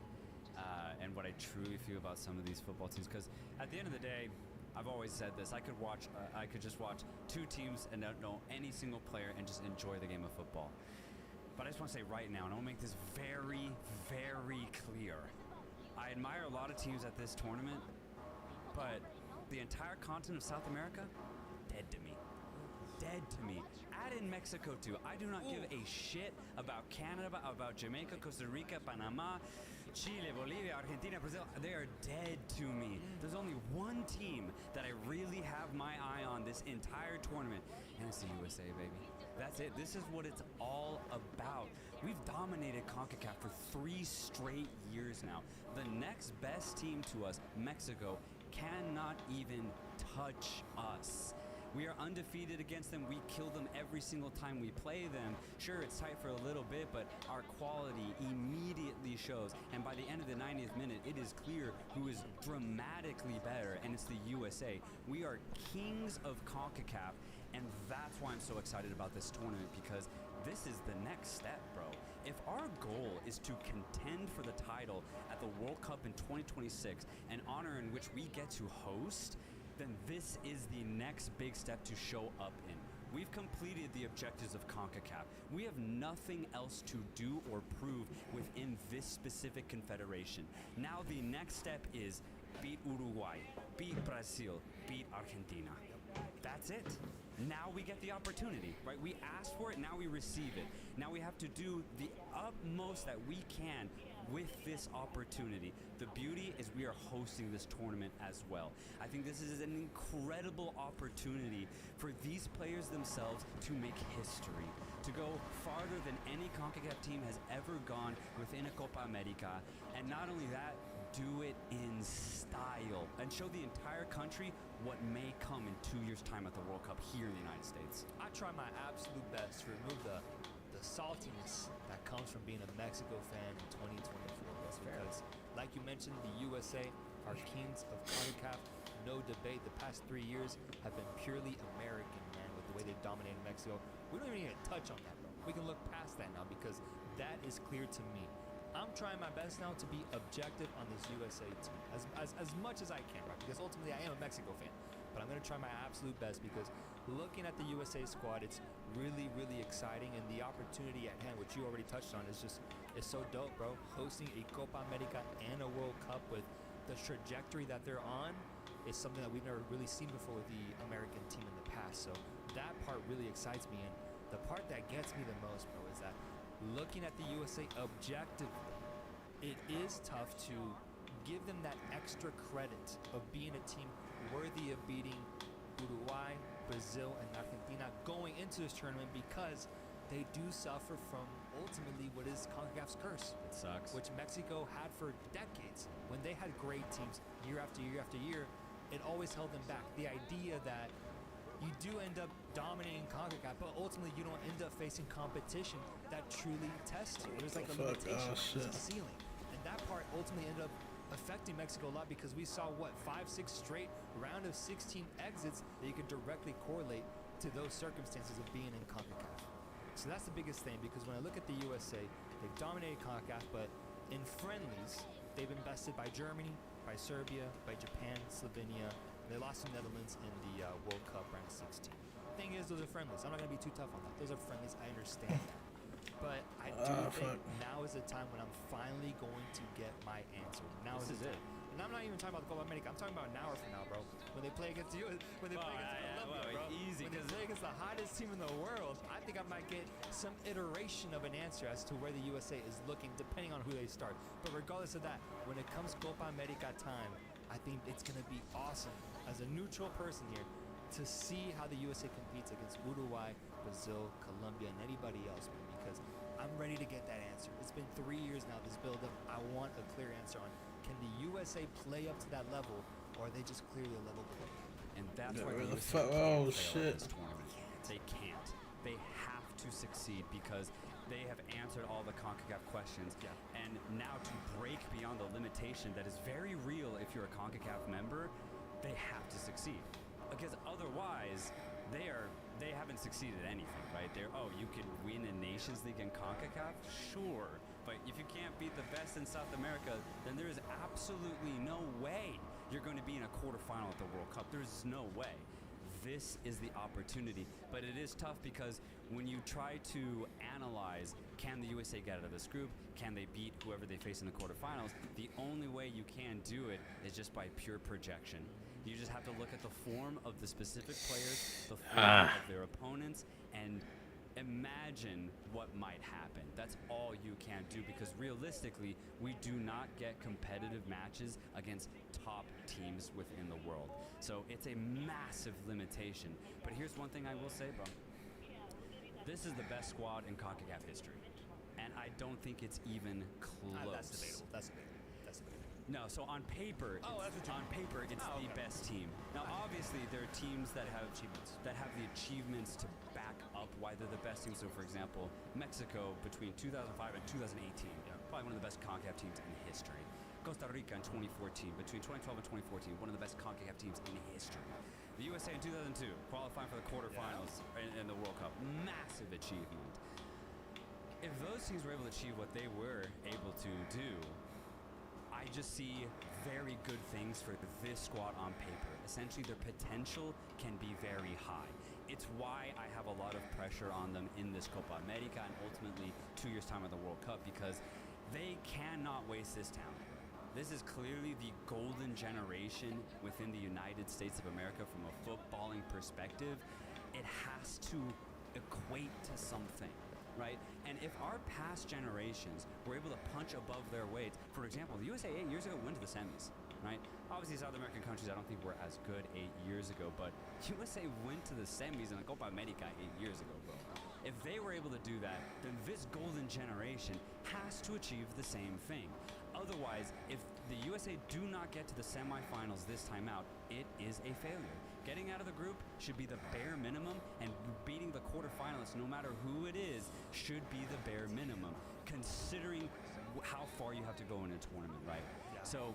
and what I truly feel about some of these football teams. Because at the end of the day, I've always said this: I could just watch two teams and not know any single player and just enjoy the game of football. But I just want to say right now, and I want to make this very, very clear. I admire a lot of teams at this tournament, but the entire continent of South America, dead to me. Dead to me. Add in Mexico too. I do not give a shit about Canada, about Jamaica, Costa Rica, Panama, Chile, Bolivia, Argentina, Brazil. They are dead to me. There's only one team that I really have my eye on this entire tournament, and it's the USA, baby. That's it. This is what it's all about. We've dominated CONCACAF for 3 straight years now. The next best team to us, Mexico, cannot even touch us. We are undefeated against them. We kill them every single time we play them. Sure, it's tight for a little bit, but our quality immediately shows. And by the end of the 90th minute, it is clear who is dramatically better, and it's the USA. We are kings of CONCACAF, and that's why I'm so excited about this tournament, because this is the next step, bro. If our goal is to contend for the title at the World Cup in 2026, an honor in which we get to host, then this is the next big step to show up in. We've completed the objectives of CONCACAF. We have nothing else to do or prove within this specific confederation. Now the next step is beat Uruguay, beat Brazil, beat Argentina. That's it. Now we get the opportunity, right? We asked for it, now we receive it. Now we have to do the utmost that we can with this opportunity. The beauty is we are hosting this tournament as well. I think this is an incredible opportunity for these players themselves to make history, to go farther than any CONCACAF team has ever gone within a Copa America, and not only that, do it in style and show the entire country what may come in 2 years' time at the World Cup here in the United States. I try my absolute best to remove the saltiness that comes from being a Mexico fan in 2024. That's fair. Because, like you mentioned, the USA are kings of CONCACAF. No debate. The past 3 years have been purely American, man, with the way they've dominated Mexico. We don't even need to touch on that, bro. We can look past that now because that is clear to me. I'm trying my best now to be objective on this USA team as much as I can, right? Because ultimately I am a Mexico fan. But I'm going to try my absolute best because looking at the USA squad, it's really, really exciting. And the opportunity at hand, which you already touched on, is so dope, bro. Hosting a Copa America and a World Cup with the trajectory that they're on is something that we've never really seen before with the American team in the past. So that part really excites me. And the part that gets me the most, bro, is that looking at the USA objectively, it is tough to give them that extra credit of being a team worthy of beating Uruguay, Brazil, and Argentina going into this tournament because they do suffer from ultimately what is CONCACAF's curse. It sucks. Which Mexico had for decades. When they had great teams year after year after year, it always held them back. The idea that you do end up dominating CONCACAF, but ultimately you don't end up facing competition that truly tests you. There's like a Fuck, limitation, oh, there's a shit. ceiling. And that part ultimately ended up affecting Mexico a lot because we saw, 5-6 straight round of 16 exits that you could directly correlate to those circumstances of being in CONCACAF. So that's the biggest thing, because when I look at the USA, they've dominated CONCACAF, but in friendlies, they've been bested by Germany, by Serbia, by Japan, Slovenia. They lost to Netherlands in the World Cup round of 16. Thing is, those are friendlies. I'm not going to be too tough on that. Those are friendlies. I understand that. But I do think now is the time when I'm finally going to get my answer. Now is the time. And I'm not even talking about the Copa America. I'm talking about an hour from now, bro. When they play against you, when they play against Colombia, bro. Easy, When they play against the hottest team in the world, I think I might get some iteration of an answer as to where the USA is looking, depending on who they start. But regardless of that, when it comes Copa America time, I think it's going to be awesome as a neutral person here to see how the USA competes against Uruguay, Brazil, Colombia, and anybody else, man, because I'm ready to get that answer. It's been 3 years now, this build-up. I want a clear answer on, can the USA play up to that level, or are they just clearly a level below? And that's Yeah, why where the the USA fuck- can't oh, fail shit. at this tournament. They can't. They have to succeed because they have answered all the CONCACAF questions. Yeah. And now to break beyond the limitation that is very real if you're a CONCACAF member, they have to succeed. Because otherwise, they haven't succeeded at anything, right? You can win a Nations League in CONCACAF? Sure. But if you can't beat the best in South America, then there is absolutely no way you're going to be in a quarterfinal at the World Cup. There's no way. This is the opportunity. But it is tough because when you try to analyze, can the USA get out of this group? Can they beat whoever they face in the quarterfinals? The only way you can do it is just by pure projection. You just have to look at the form of the specific players, the form of their opponents, and imagine what might happen. That's all you can do, because realistically, we do not get competitive matches against top teams within the world. So it's a massive limitation. But here's one thing I will say, bro. This is the best squad in CONCACAF history. And I don't think it's even close. That's debatable. That's debatable. No, so on paper, it's the best team. Now, obviously, there are teams that have the achievements to back up why they're the best team. So, for example, Mexico between 2005 and 2018, probably one of the best CONCACAF teams in history. Costa Rica in 2014, between 2012 and 2014, one of the best CONCACAF teams in history. The USA in 2002, qualifying for the quarterfinals in the World Cup, massive achievement. If those teams were able to achieve what they were able to do, I just see very good things for this squad on paper. Essentially, their potential can be very high. It's why I have a lot of pressure on them in this Copa America and ultimately 2 years' time at the World Cup, because they cannot waste this talent. This is clearly the golden generation within the United States of America from a footballing perspective. It has to equate to something. Right? And if our past generations were able to punch above their weight, for example, the USA 8 years ago went to the semis, right? Obviously, South American countries I don't think were as good 8 years ago, but USA went to the semis in the Copa America 8 years ago, bro. If they were able to do that, then this golden generation has to achieve the same thing. Otherwise, if the USA do not get to the semifinals this time out, it is a failure. Getting out of the group should be the bare minimum, and beating the quarterfinalists, no matter who it is, should be the bare minimum, considering how far you have to go in a tournament, right? Yeah. So,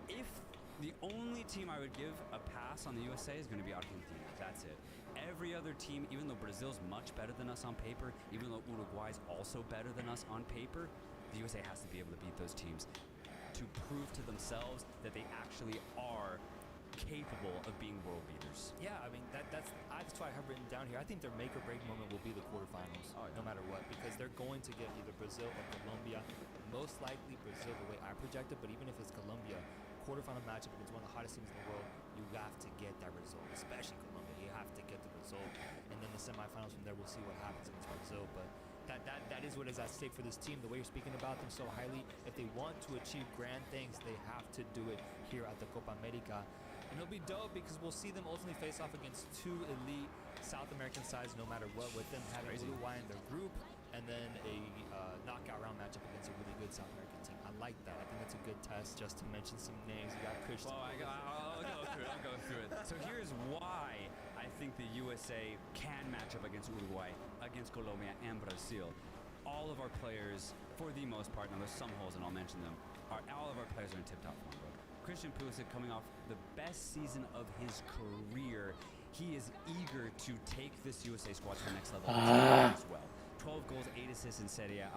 if the only team I would give a pass on the USA is going to be Argentina, that's it. Every other team, even though Brazil's much better than us on paper, even though Uruguay's also better than us on paper, the USA has to be able to beat those teams to prove to themselves that they actually are capable of being world beaters. Yeah, I mean that's what I have written down here. I think their make or break moment will be the quarterfinals, no matter what, because they're going to get either Brazil or Colombia. Most likely Brazil, the way I project it, but even if it's Colombia, quarterfinal matchup against one of the hottest teams in the world, you have to get that result, especially Colombia. You have to get the result, and then the semifinals from there, we'll see what happens against Brazil. But that is what is at stake for this team. The way you're speaking about them so highly, if they want to achieve grand things, they have to do it here at the Copa America. And it'll be dope because we'll see them ultimately face off against two elite South American sides, no matter what, with them having Uruguay in their group, and then a knockout round matchup against a really good South American team. I like that. I think that's a good test. Just to mention some names, you got Christian. Well, I'll go through it. So here's why think the USA can match up against Uruguay, against Colombia, and Brazil. All of our players, for the most part, now there's some holes and I'll mention them, all of our players are in tip-top form, bro. Christian Pulisic coming off the best season of his career. He is eager to take this USA squad to the next level as well. 12 goals, 8 assists in Serie A.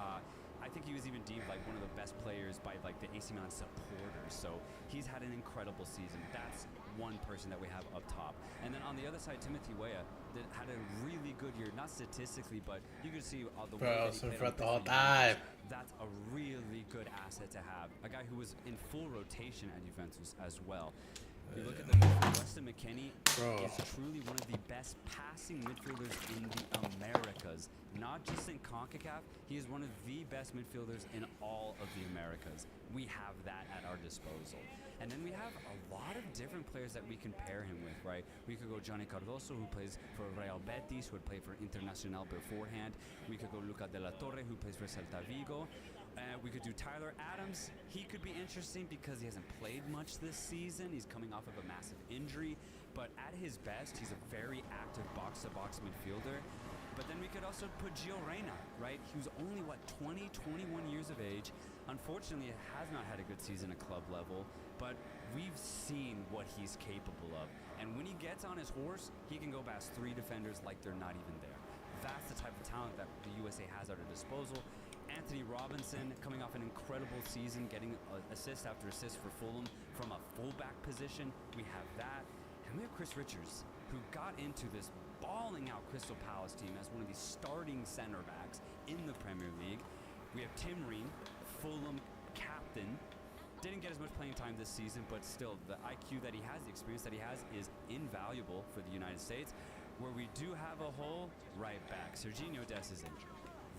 I think he was even deemed like one of the best players by like the AC Milan supporters. So he's had an incredible season. That's one person that we have up top. And then on the other side, Timothy Weah that had a really good year, not statistically, but you can see the way that he played the whole time. That's a really good asset to have. A guy who was in full rotation at Juventus as well. You look at the midfield, Weston McKennie is truly one of the best passing midfielders in the Americas. Not just in CONCACAF, he is one of the best midfielders in all of the Americas. We have that at our disposal. And then we have a lot of different players that we can pair him with, right? We could go Johnny Cardoso, who plays for Real Betis, who had played for Internacional beforehand. We could go Luca de la Torre, who plays for Celta Vigo. We could do Tyler Adams. He could be interesting because he hasn't played much this season. He's coming off of a massive injury. But at his best, he's a very active box-to-box midfielder. But then we could also put Gio Reyna, right? He was only, 20, 21 years of age. Unfortunately, has not had a good season at club level. But we've seen what he's capable of. And when he gets on his horse, he can go past 3 defenders like they're not even there. That's the type of talent that the USA has at our disposal. Anthony Robinson coming off an incredible season, getting assist after assist for Fulham from a fullback position. We have that. And we have Chris Richards, who got into this balling out Crystal Palace team as one of the starting center backs in the Premier League. We have Tim Ream, Fulham captain. Didn't get as much playing time this season, but still, the IQ that he has, the experience that he has is invaluable for the United States. Where we do have a hole, right back. Serginho Dest is injured.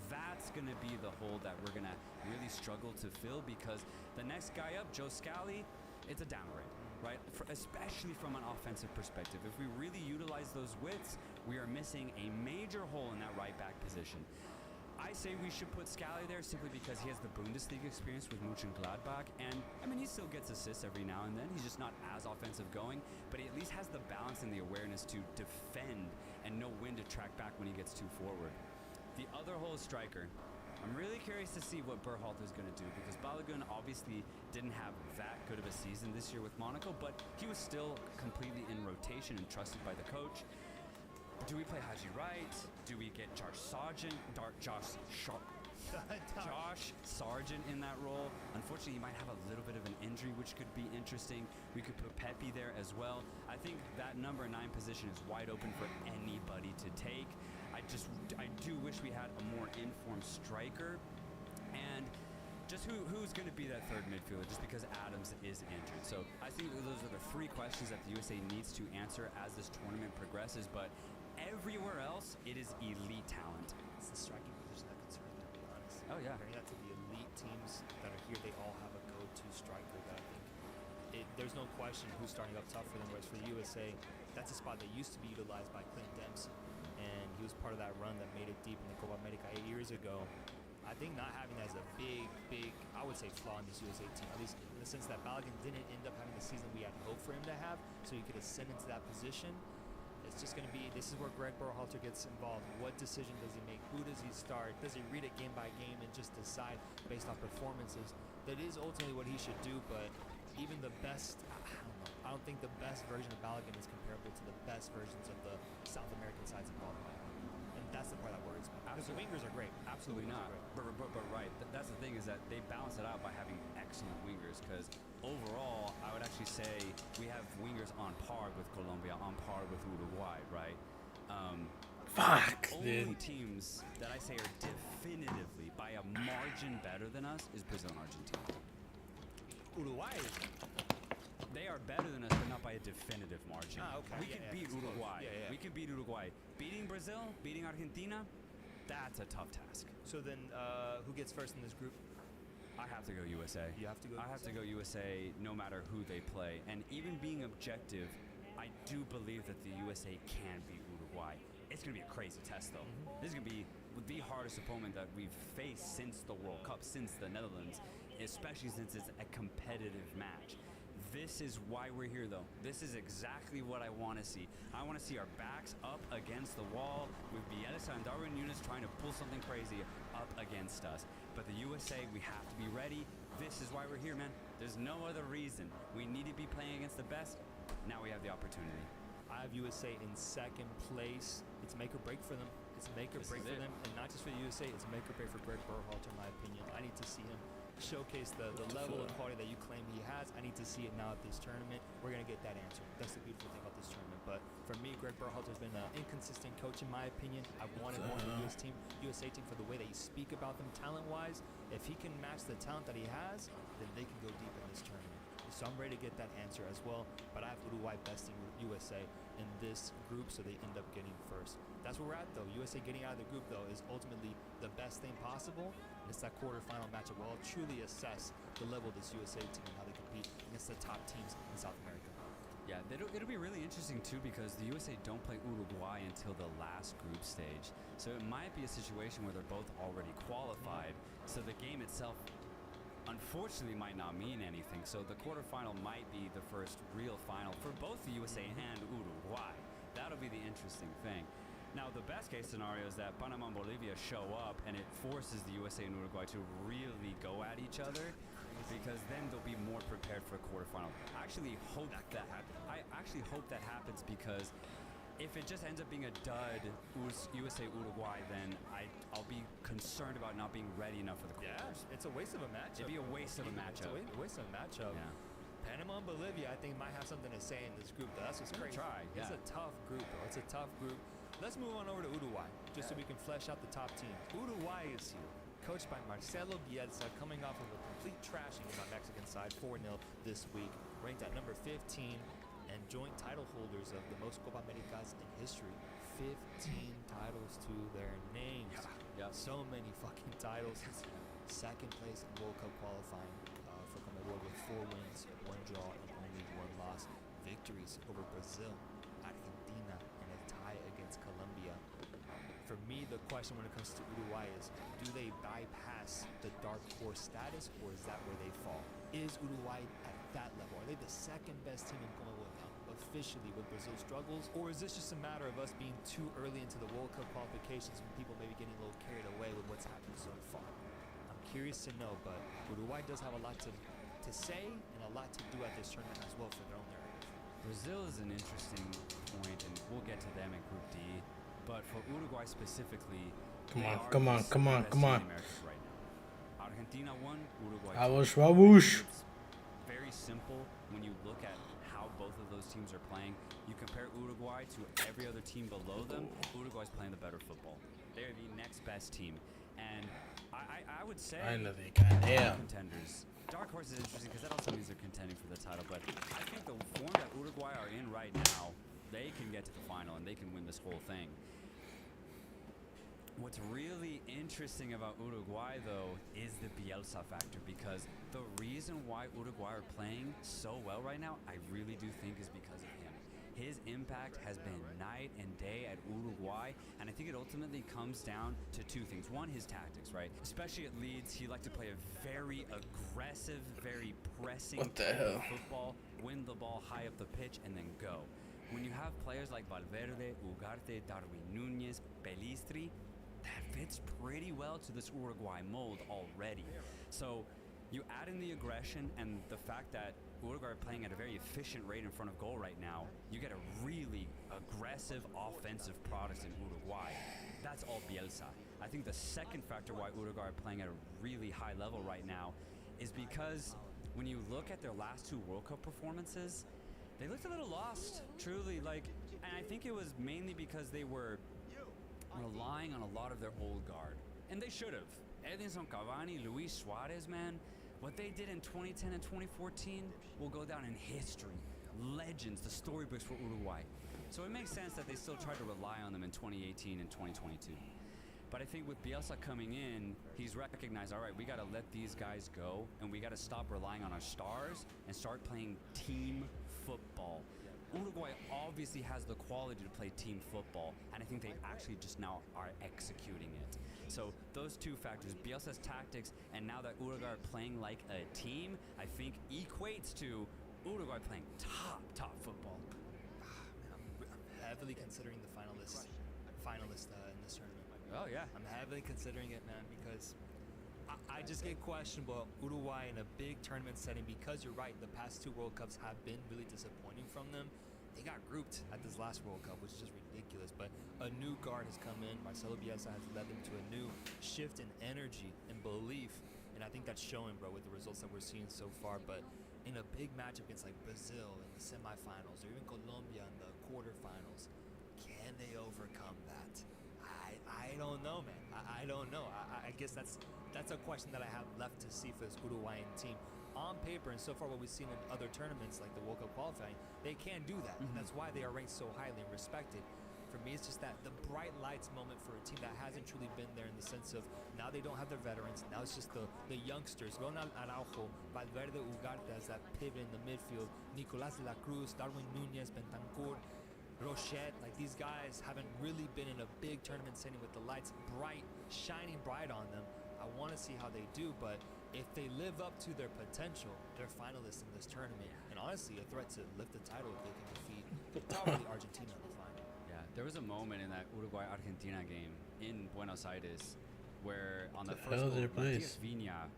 That's going to be the hole that we're going to really struggle to fill because the next guy up, Joe Scally, it's a downgrade, right? Especially from an offensive perspective. If we really utilize those widths, we are missing a major hole in that right back position. I say we should put Scally there simply because he has the Bundesliga experience with Mönchengladbach, and I mean he still gets assists every now and then. He's just not as offensive going, but he at least has the balance and the awareness to defend and know when to track back when he gets too forward. The other hole is striker. I'm really curious to see what Berhalter is going to do because Balogun obviously didn't have that good of a season this year with Monaco, but he was still completely in rotation and trusted by the coach. Do we play Haji Wright? Do we get Josh Sargent in that role? Unfortunately, he might have a little bit of an injury, which could be interesting. We could put Pepe there as well. I think that number 9 position is wide open for anybody to take. I do wish we had a more informed striker, and just who's going to be that third midfielder, just because Adams is injured. So I think those are the 3 questions that the USA needs to answer as this tournament progresses, but everywhere else, it is elite talent. It's the striking position that concerns me, to be honest. Oh, yeah. Comparing that to the elite teams that are here, they all have a go-to striker that I think there's no question who's starting up top for them. Whereas for the USA, that's a spot that used to be utilized by Clint Dempsey, and he was part of that run that made it deep in the Copa America 8 years ago. I think not having that is a big, I would say, flaw in this USA team, at least in the sense that Balogun didn't end up having the season we had hoped for him to have, so he could ascend into that position. It's just going to be, this is where Greg Berhalter gets involved. What decision does he make? Who does he start? Does he read it game by game and just decide based on performances? That is ultimately what he should do, but even the best, I don't think the best version of Balogun is comparable to the best versions of the South American sides involved. And that's the part that worries me. Because the wingers are great. Absolutely not. But right. That's the thing is that they balance it out by having excellent wingers because overall, I would actually say we have wingers on par with Colombia, on par with Uruguay, right? Fuck, the only dude. teams that I say are definitively by a margin better than us is Brazil and Argentina. Uruguay. They are better than us, but not by a definitive margin. Okay. We could beat Uruguay. Yeah. We could beat Uruguay. Beating Brazil, beating Argentina, that's a tough task. So then, who gets first in this group? I have to go USA. You have to go I have to go USA no matter who they play. And even being objective, I do believe that the USA can beat Uruguay. It's going to be a crazy test, though. This is going to be the hardest opponent that we've faced since the World Cup, since the Netherlands, especially since it's a competitive match. This is why we're here, though. This is exactly what I want to see. I want to see our backs up against the wall with Bielsa and Darwin Núñez trying to pull something crazy up against us. But the USA, we have to be ready. This is why we're here, man. There's no other reason. We need to be playing against the best. Now we have the opportunity. I have USA in second place. It's make or break for them. It's make or break for them, and not just for the USA. It's make or break for Greg Berhalter, in my opinion. I need to see him showcase the level of quality that you claim he has. I need to see it now at this tournament. We're going to get that answer. That's the beautiful thing about this tournament. But for me, Greg Berhalter's been an inconsistent coach, in my opinion. I've wanted more from the USA team for the way that you speak about them talent-wise. If he can match the talent that he has, then they can go deep in this tournament. So I'm ready to get that answer as well. But I have Uruguay besting USA in this group, so they end up getting first. That's where we're at, though. USA getting out of the group, though, is ultimately the best thing possible. And it's that quarterfinal matchup where I'll truly assess the level of this USA team and how they compete against the top teams in South America. Yeah, it'll be really interesting, too, because the USA don't play Uruguay until the last group stage. So it might be a situation where they're both already qualified. So the game itself, unfortunately, might not mean anything. So the quarterfinal might be the first real final for both the USA and Uruguay. That'll be the interesting thing. Now, the best case scenario is that Panama and Bolivia show up and it forces the USA and Uruguay to really go at each other, because then they'll be more prepared for a quarterfinal. I actually hope that happens, because if it just ends up being a dud, USA Uruguay, then I'll be concerned about not being ready enough for the quarters. Yeah, it's a waste of a matchup. It'd be a waste of a matchup. It's a waste of a matchup. Yeah. Panama and Bolivia, I think, might have something to say in this group, though. That's what's crazy. It's a tough group, though. It's a tough group. Let's move on over to Uruguay, just so we can flesh out the top team. Uruguay is here, coached by Marcelo Bielsa, coming off of a complete trashing on the Mexican side, 4-0 this week, ranked at number 15, and joint title holders of the most Copa Americas in history. 15 titles to their names. Yeah. So many fucking titles. Second place in World Cup qualifying for CONMEBOL with 4 wins, 1 draw, and only 1 loss. Victories over Brazil, Argentina, and a tie against Colombia. For me, the question when it comes to Uruguay is, do they bypass the dark horse status, or is that where they fall? Is Uruguay at that level? Are they the second best team in CONMEBOL now, officially, with Brazil struggles? Or is this just a matter of us being too early into the World Cup qualifications and people maybe getting a little carried away with what's happened so far? I'm curious to know, but Uruguay does have a lot to say and a lot to do at this tournament as well for their own narrative. Brazil is an interesting point, and we'll get to them in Group D. But for Uruguay specifically, Come on. Right now. Argentina won, Uruguay. Vamos. It's very simple when you look at how both of those teams are playing. You compare Uruguay to every other team below them. Uruguay's playing the better football. They're the next best team, and I would say contenders. Dark horse is interesting because that also means they're contending for the title. But I think the form that Uruguay are in right now, they can get to the final and they can win this whole thing. What's really interesting about Uruguay, though, is the Bielsa factor, because the reason why Uruguay are playing so well right now, I really do think is because of him. His impact has been night and day at Uruguay, and I think it ultimately comes down to 2 things. One, his tactics, right? Especially at Leeds, he liked to play a very aggressive, very pressing football, win the ball high up the pitch, and then go. When you have players like Valverde, Ugarte, Darwin Núñez, Pelistri, that fits pretty well to this Uruguay mold already. So you add in the aggression and the fact that Uruguay are playing at a very efficient rate in front of goal right now, you get a really aggressive offensive product in Uruguay. That's all Bielsa. I think the second factor why Uruguay are playing at a really high level right now is because when you look at their last 2 World Cup performances, they looked a little lost, truly. And I think it was mainly because they were relying on a lot of their old guard. And they should have. Edinson Cavani, Luis Suarez, man, what they did in 2010 and 2014 will go down in history. Legends, the storybooks for Uruguay. So it makes sense that they still try to rely on them in 2018 and 2022. But I think with Bielsa coming in, he's recognized, all right, we got to let these guys go, and we got to stop relying on our stars and start playing team football. Uruguay obviously has the quality to play team football, and I think they actually just now are executing it. So those 2 factors, Bielsa's tactics, and now that Uruguay are playing like a team, I think equates to Uruguay playing top football. I'm heavily considering the finalist in this tournament. Oh yeah. I'm heavily considering it, man, because I just get questioned about Uruguay in a big tournament setting because you're right, the past 2 World Cups have been really disappointing from them. They got grouped at this last World Cup, which is just ridiculous, but a new guard has come in. Marcelo Bielsa has led them to a new shift in energy and belief, and I think that's showing, bro, with the results that we're seeing so far. But in a big match against like Brazil in the semifinals or even Colombia in the quarterfinals, can they overcome that? I don't know, man. I don't know. I guess that's a question that I have left to see for this Uruguayan team. On paper, and so far what we've seen in other tournaments like the World Cup qualifying, they can do that. And that's why they are ranked so highly and respected. For me, it's just that the bright lights moment for a team that hasn't truly been there in the sense of now they don't have their veterans. Now it's just the youngsters. Ronald Araujo, Valverde Ugarte as that pivot in the midfield. Nicolás de la Cruz, Darwin Núñez, Bentancur, Rochette, like these guys haven't really been in a big tournament setting with the lights bright, shining bright on them. I want to see how they do, but if they live up to their potential, they're finalists in this tournament. And honestly, a threat to lift the title if they can defeat probably Argentina in the final. Yeah, there was a moment in that Uruguay-Argentina game in Buenos Aires where on the first hell goal, did it Matias place? Viña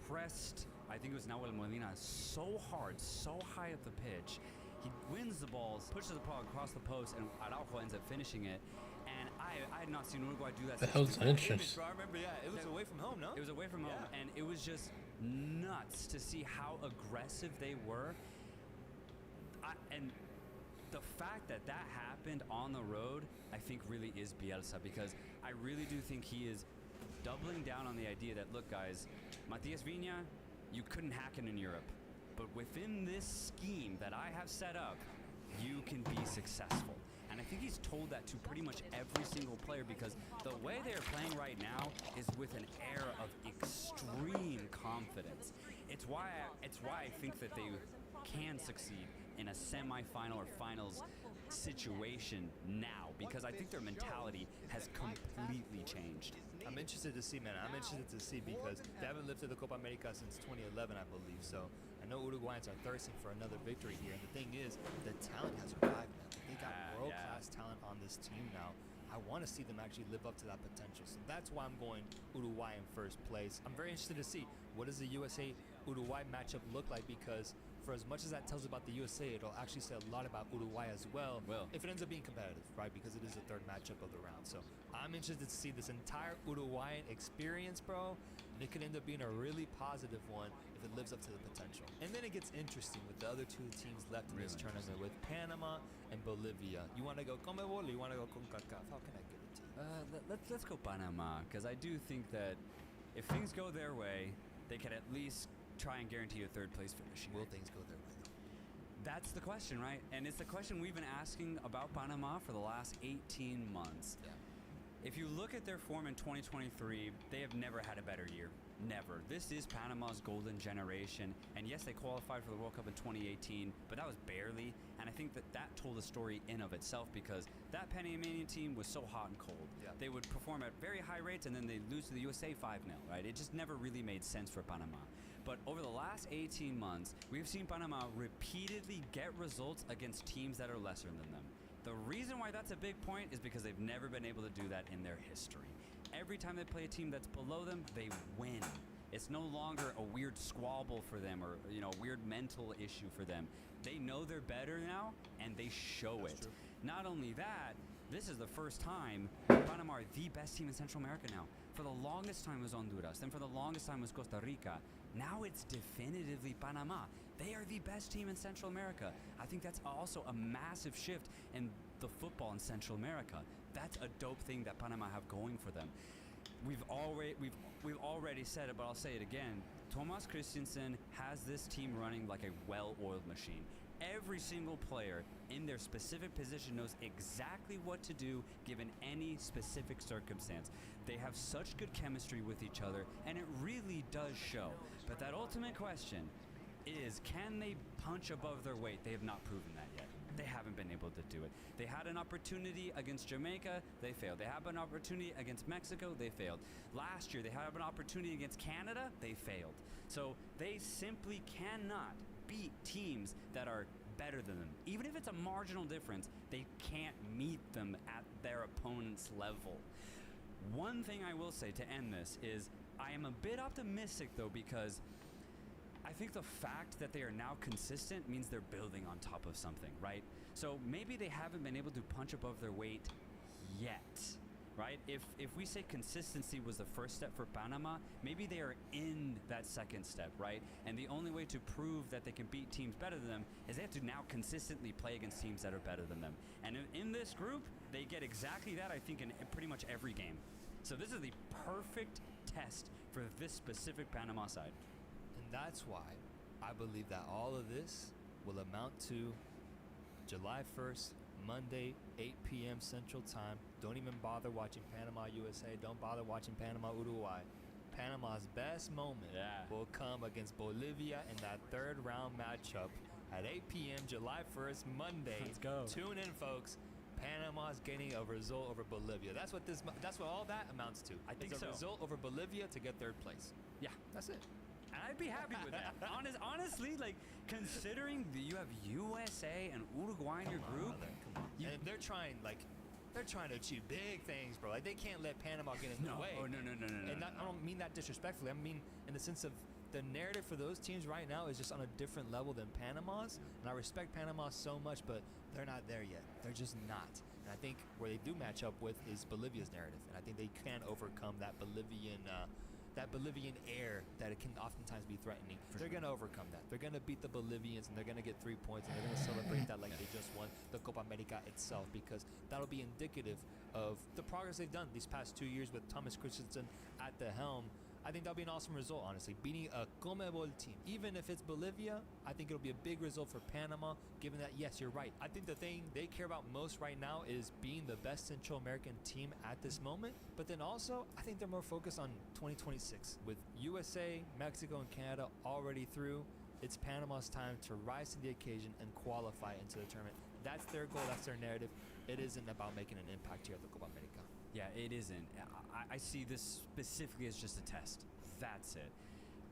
pressed, I think it was Nahuel Molina, so hard, so high up the pitch. He wins the balls, pushes the ball across the post, and Araujo ends up finishing it. And I had not seen Uruguay do that The since hell's the 2000. entrance? Bro, I remember, yeah, it was away from home, no? It was away from home, and it was just nuts to see how aggressive they were. And the fact that that happened on the road, I think really is Bielsa, because I really do think he is doubling down on the idea that, look, guys, Matias Viña, you couldn't hack it in Europe. But within this scheme that I have set up, you can be successful. And I think he's told that to pretty much every single player, because the way they're playing right now is with an air of extreme confidence. It's why I think that they can succeed in a semifinal or finals situation now, because I think their mentality has completely changed. I'm interested to see, man. I'm interested to see because they haven't lifted the Copa America since 2011, I believe. So I know Uruguayans are thirsting for another victory here. And the thing is, the talent has arrived, man. They got world-class talent on this team now. I want to see them actually live up to that potential. So that's why I'm going Uruguay in first place. I'm very interested to see what does the USA-Uruguay matchup look like, because for as much as that tells about the USA, it'll actually say a lot about Uruguay as well. If it ends up being competitive, right? Because it is the third matchup of the round. So I'm interested to see this entire Uruguayan experience, bro. And it could end up being a really positive one if it lives up to the potential. And then it gets interesting with the other 2 teams left in this tournament with Panama and Bolivia. You want to go Conmebol or you want to go CONCACAF? How can I give it to you? Let's go Panama, because I do think that if things go their way, they could at least try and guarantee a third place finish. Will things go their way? That's the question, right? And it's the question we've been asking about Panama for the last 18 months. Yeah. If you look at their form in 2023, they have never had a better year. Never. This is Panama's golden generation. And yes, they qualified for the World Cup in 2018, but that was barely. And I think that that told a story in of itself, because that Panamanian team was so hot and cold. Yeah. They would perform at very high rates and then they'd lose to the USA 5-0, right? It just never really made sense for Panama. But over the last 18 months, we've seen Panama repeatedly get results against teams that are lesser than them. The reason why that's a big point is because they've never been able to do that in their history. Every time they play a team that's below them, they win. It's no longer a weird squabble for them or, a weird mental issue for them. They know they're better now, and they show it. True. Not only that, this is the first time Panama are the best team in Central America now. For the longest time it was Honduras, then for the longest time it was Costa Rica. Now it's definitively Panama. They are the best team in Central America. I think that's also a massive shift in the football in Central America. That's a dope thing that Panama have going for them. We've already said it, but I'll say it again. Thomas Christensen has this team running like a well-oiled machine. Every single player in their specific position knows exactly what to do given any specific circumstance. They have such good chemistry with each other, and it really does show. But that ultimate question is, can they punch above their weight? They have not proven that yet. They haven't been able to do it. They had an opportunity against Jamaica, they failed. They had an opportunity against Mexico, they failed. Last year, they had an opportunity against Canada, they failed. So they simply cannot beat teams that are better than them. Even if it's a marginal difference, they can't meet them at their opponent's level. One thing I will say to end this is I am a bit optimistic, though, because I think the fact that they are now consistent means they're building on top of something, right? So maybe they haven't been able to punch above their weight yet, right? If we say consistency was the first step for Panama, maybe they are in that second step, right? And the only way to prove that they can beat teams better than them is they have to now consistently play against teams that are better than them. And in this group, they get exactly that, I think, in pretty much every game. So this is the perfect test for this specific Panama side. And that's why I believe that all of this will amount to July 1st, Monday, 8 p.m. Central Time. Don't even bother watching Panama USA. Don't bother watching Panama Uruguay. Panama's best moment will come against Bolivia in that third round matchup at 8 p.m. July 1st, Monday. Let's go. Tune in, folks. Panama's getting a result over Bolivia. That's what all that amounts to. I think it's a so. result over Bolivia to get third place. Yeah, That's it. and I'd be happy with that. Honestly, like considering that you have USA and Uruguay in your group, Brother, come on. And they're trying to achieve big things, bro. Like they can't let Panama get in the way. Oh no. And I don't mean that disrespectfully. I mean in the sense of the narrative for those teams right now is just on a different level than Panama's. And I respect Panama so much, but they're not there yet. They're just not. And I think where they do match up with is Bolivia's narrative. And I think they can overcome that Bolivian air that it can oftentimes be threatening. They're going to overcome that. They're going to beat the Bolivians, and they're going to get 3 points, and they're going to celebrate that like they just won the Copa America itself, because that'll be indicative of the progress they've done these past 2 years with Thomas Christensen at the helm. I think that'll be an awesome result, honestly. Beating a CONMEBOL team. Even if it's Bolivia, I think it'll be a big result for Panama, given that, yes, you're right. I think the thing they care about most right now is being the best Central American team at this moment. But then also, I think they're more focused on 2026. With USA, Mexico, and Canada already through, it's Panama's time to rise to the occasion and qualify into the tournament. That's their goal. That's their narrative. It isn't about making an impact here at the Copa America. Yeah, it isn't. I see this specifically as just a test. That's it.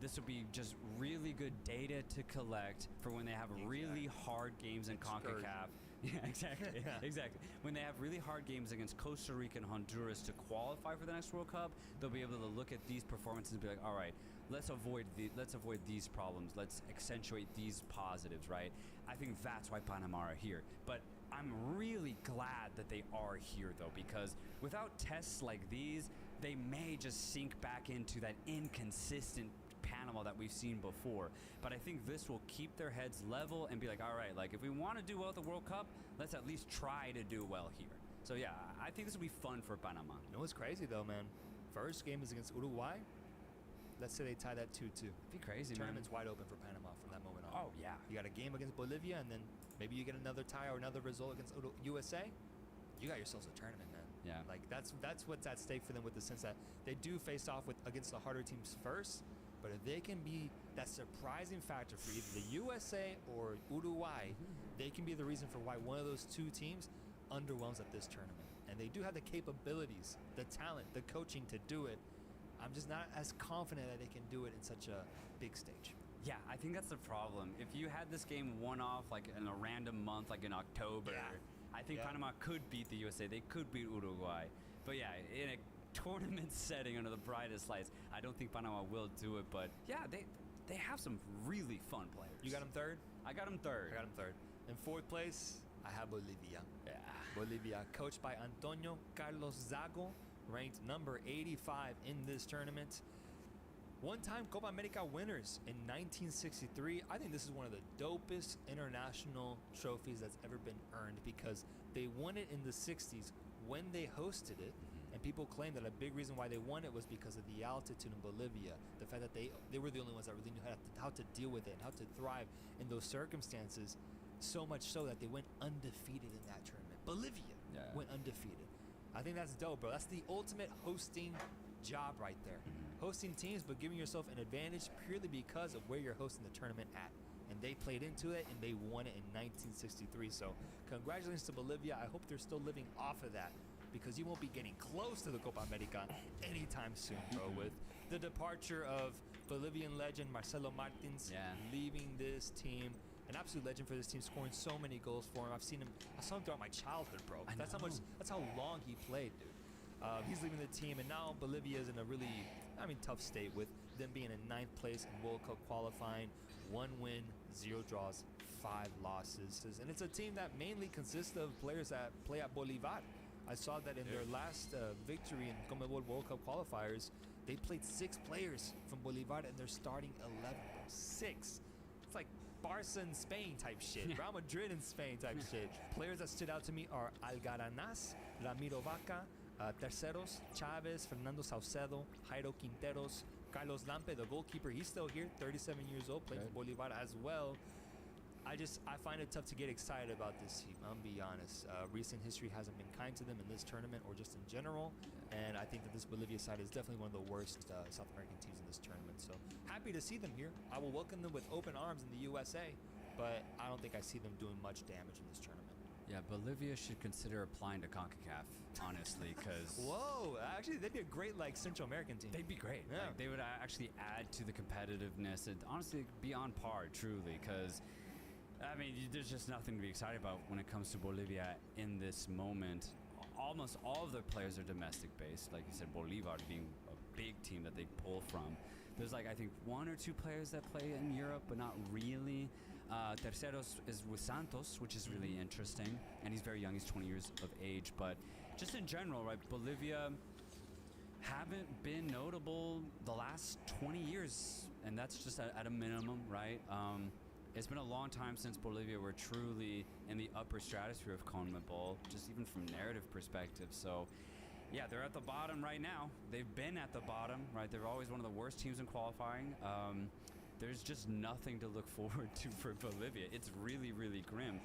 This will be just really good data to collect for when they have really hard games in CONCACAF. Yeah, exactly. Exactly. When they have really hard games against Costa Rica and Honduras to qualify for the next World Cup, they'll be able to look at these performances and be like, all right, let's avoid these problems. Let's accentuate these positives, right? I think that's why Panama are here. But I'm really glad that they are here, though, because without tests like these, they may just sink back into that inconsistent Panama that we've seen before. But I think this will keep their heads level and be like, all right, like if we want to do well at the World Cup, let's at least try to do well here. So yeah, I think this will be fun for Panama. You know what's crazy though, man? First game is against Uruguay. Let's say they tie that 2-2. Be crazy, man. Tournament's wide open for Panama from that moment on. Oh yeah. You got a game against Bolivia, and then maybe you get another tie or another result against USA. You got yourselves a tournament, man. Yeah. Like that's what's at stake for them, with the sense that they do face off against the harder teams first. But if they can be that surprising factor for either the USA or Uruguay, they can be the reason for why one of those two teams underwhelms at this tournament. And they do have the capabilities, the talent, the coaching to do it. I'm just not as confident that they can do it in such a big stage. Yeah, I think that's the problem. If you had this game one-off, like in a random month, like in October, I think Panama could beat the USA. They could beat Uruguay. But yeah, in a tournament setting under the brightest lights, I don't think Panama will do it. But yeah, they have some really fun players. You got them third? I got them third. I got them third. In fourth place, I have Bolivia. Yeah. Bolivia, coached by Antonio Carlos Zago, ranked number 85 in this tournament. One-time Copa America winners in 1963. I think this is one of the dopest international trophies that's ever been earned, because they won it in the 60s when they hosted it. And people claim that a big reason why they won it was because of the altitude in Bolivia. The fact that they were the only ones that really knew how to deal with it and how to thrive in those circumstances. So much so that they went undefeated in that tournament. Bolivia went undefeated. I think that's dope, bro. That's the ultimate hosting job right there. Hosting teams, but giving yourself an advantage purely because of where you're hosting the tournament at. And they played into it, and they won it in 1963. So congratulations to Bolivia. I hope they're still living off of that, because you won't be getting close to the Copa America anytime soon, bro. With the departure of Bolivian legend Marcelo Martins leaving this team. An absolute legend for this team, scoring so many goals for him. I saw him throughout my childhood, bro. That's how long he played, dude. He's leaving the team, and now Bolivia is in a really, tough state with them being in 9th place in World Cup qualifying, 1 win, 0 draws, 5 losses. And it's a team that mainly consists of players that play at Bolivar. I saw that in their last victory in CONMEBOL World Cup qualifiers, they played 6 players from Bolivar and they're starting 11, bro. 6. It's like Barca in Spain type shit, Real Madrid in Spain type shit. Players that stood out to me are Algaranaz, Ramiro Vaca, Terceros, Chavez, Fernando Saucedo, Jairo Quinteros, Carlos Lampe, the goalkeeper. He's still here, 37 years old, playing for Bolivar as well. I find it tough to get excited about this team, I'll be honest. Recent history hasn't been kind to them in this tournament or just in general, and I think that this Bolivia side is definitely one of the worst South American teams in this tournament. So happy to see them here. I will welcome them with open arms in the USA, but I don't think I see them doing much damage in this tournament. Yeah, Bolivia should consider applying to CONCACAF, honestly, because... Whoa, actually, they'd be a great, Central American team. They'd be great. Yeah. They would actually add to the competitiveness and honestly be on par, truly, because... there's just nothing to be excited about when it comes to Bolivia in this moment. Almost all of their players are domestic based. Like you said, Bolivar being a big team that they pull from. There's I think 1 or 2 players that play in Europe, but not really. Terceros is with Santos, which is really interesting. And he's very young, he's 20 years of age. But just in general, right, Bolivia haven't been notable the last 20 years. And that's just at a minimum, right? It's been a long time since Bolivia were truly in the upper stratosphere of CONMEBOL, just even from narrative perspective. So, yeah, they're at the bottom right now. They've been at the bottom, right? They're always one of the worst teams in qualifying. There's just nothing to look forward to for Bolivia. It's really, really grim.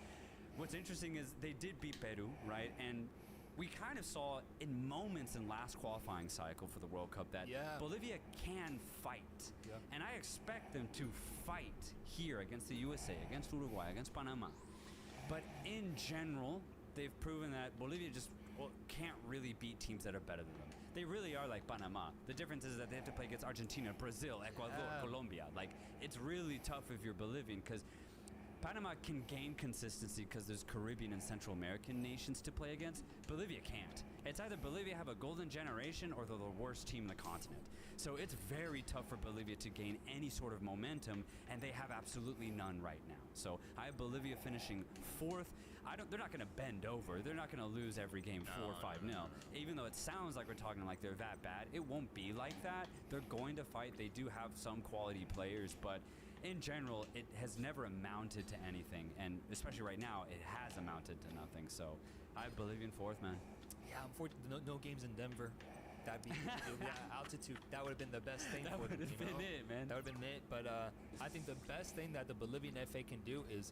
What's interesting is they did beat Peru, right? And we kind of saw in moments in last qualifying cycle for the World Cup that Bolivia can fight. Yeah. And I expect them to fight here against the USA, against Uruguay, against Panama. But in general, they've proven that Bolivia just can't really beat teams that are better than them. They really are like Panama. The difference is that they have to play against Argentina, Brazil, Ecuador, Colombia. It's really tough if you're Bolivian, because Panama can gain consistency because there's Caribbean and Central American nations to play against. Bolivia can't. It's either Bolivia have a golden generation or they're the worst team in the continent. So it's very tough for Bolivia to gain any sort of momentum, and they have absolutely none right now. So I have Bolivia finishing 4th. They're not going to bend over. They're not going to lose every game 4 or 5-0. Even though it sounds like we're talking like they're that bad, it won't be like that. They're going to fight. They do have some quality players, but in general, it has never amounted to anything, and especially right now, it has amounted to nothing. So I have Bolivia in 4th, man. Yeah, unfortunately, no games in Denver. That'd be altitude. That would have been the best thing. That would have been it, man. That would have been it. But I think the best thing that the Bolivian FA can do is,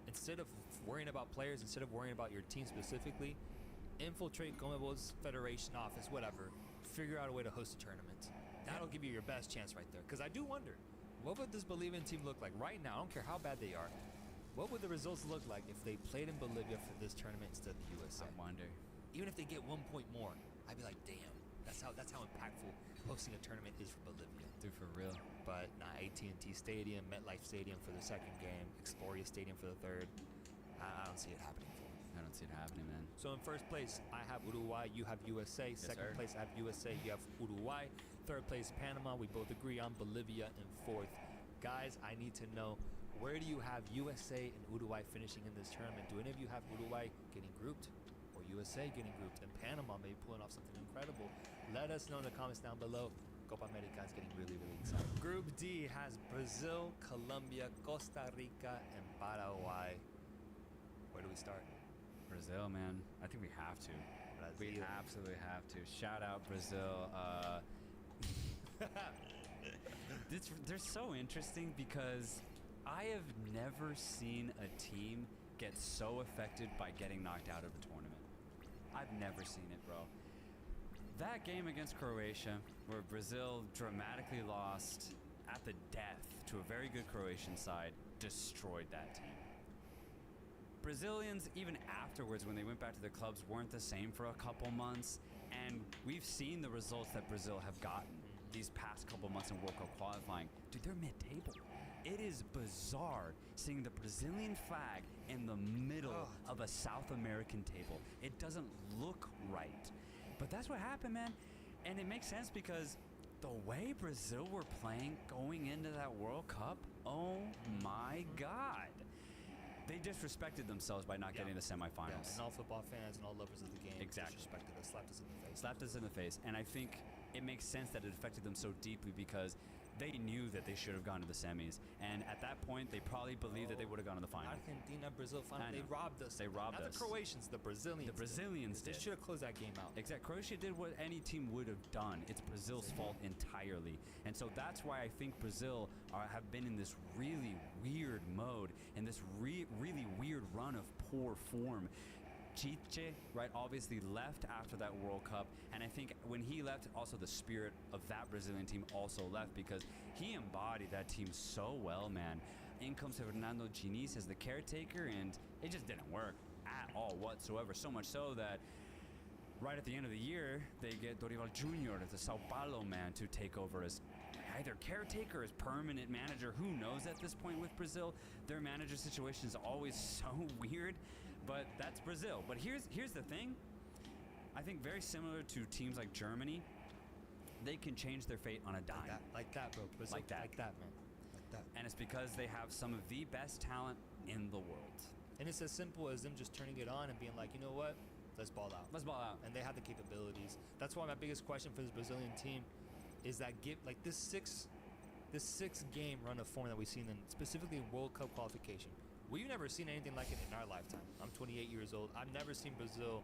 instead of worrying about players, instead of worrying about your team specifically, infiltrate CONMEBOL's federation office, whatever. Figure out a way to host a tournament. That'll give you your best chance right there. Because I do wonder, what would this Bolivian team look like right now? I don't care how bad they are. What would the results look like if they played in Bolivia for this tournament instead of the USA? I wonder. Even if they get 1 point more, I'd be like, damn, that's how impactful hosting a tournament is for Bolivia. Dude, for real. But AT&T Stadium, MetLife Stadium for the 2nd game, Exploria Stadium for the 3rd. I don't see it happening for them. I don't see it happening, man. So in 1st place, I have Uruguay. You have USA. Yes, 2nd sir. place, I have USA. You have Uruguay. 3rd place, Panama. We both agree on Bolivia in 4th. Guys, I need to know, where do you have USA and Uruguay finishing in this tournament? Do any of you have Uruguay getting grouped or USA getting grouped, and Panama maybe pulling off something incredible? Let us know in the comments down below. Copa America is getting really, really exciting. Group D has Brazil, Colombia, Costa Rica, and Paraguay. Where do we start? Brazil, man. I think we have to. Brazil. We absolutely have to. Shout out Brazil. They're so interesting because I have never seen a team get so affected by getting knocked out of a tournament. I've never seen it, bro. That game against Croatia, where Brazil dramatically lost at the death to a very good Croatian side, destroyed that team. Brazilians, even afterwards, when they went back to their clubs, weren't the same for a couple months, and we've seen the results that Brazil have gotten these past couple months in World Cup qualifying, dude, they're mid-table. It is bizarre seeing the Brazilian flag in the middle of a South American table. It doesn't look right. But that's what happened, man. And it makes sense because the way Brazil were playing going into that World Cup, oh my God. They disrespected themselves by not getting the semifinals. Yeah, and all football fans and all lovers of the game disrespected us, slapped us in the face. Slapped us in the face. And I think it makes sense that it affected them so deeply because they knew that they should have gone to the semis. And at that point, they probably believed that they would have gone to the final. Argentina, Brazil final. They robbed us. They robbed Not us. the Croatians, the Brazilians. The Brazilians They did. should have closed that game out. Exactly. Croatia did what any team would have done. It's Brazil's fault entirely. And so that's why I think Brazil have been in this really weird mode and this really weird run of poor form. Chiche, right, obviously left after that World Cup, and I think when he left, also the spirit of that Brazilian team also left because he embodied that team so well, man. In comes Fernando Diniz as the caretaker, and it just didn't work at all whatsoever, so much so that right at the end of the year, they get Dorival Jr., the Sao Paulo man, to take over as either caretaker or as permanent manager. Who knows at this point with Brazil? Their manager situation is always so weird. But that's Brazil. But here's the thing. I think very similar to teams like Germany, they can change their fate on a dime. Like that, bro. Brazil, like that, man. Like that. And it's because they have some of the best talent in the world. And it's as simple as them just turning it on and being like, you know what? Let's ball out. Let's ball out. And they have the capabilities. That's why my biggest question for this Brazilian team is that this six game run of form that we've seen in specifically in World Cup qualification. We've never seen anything like it in our lifetime. I'm 28 years old. I've never seen Brazil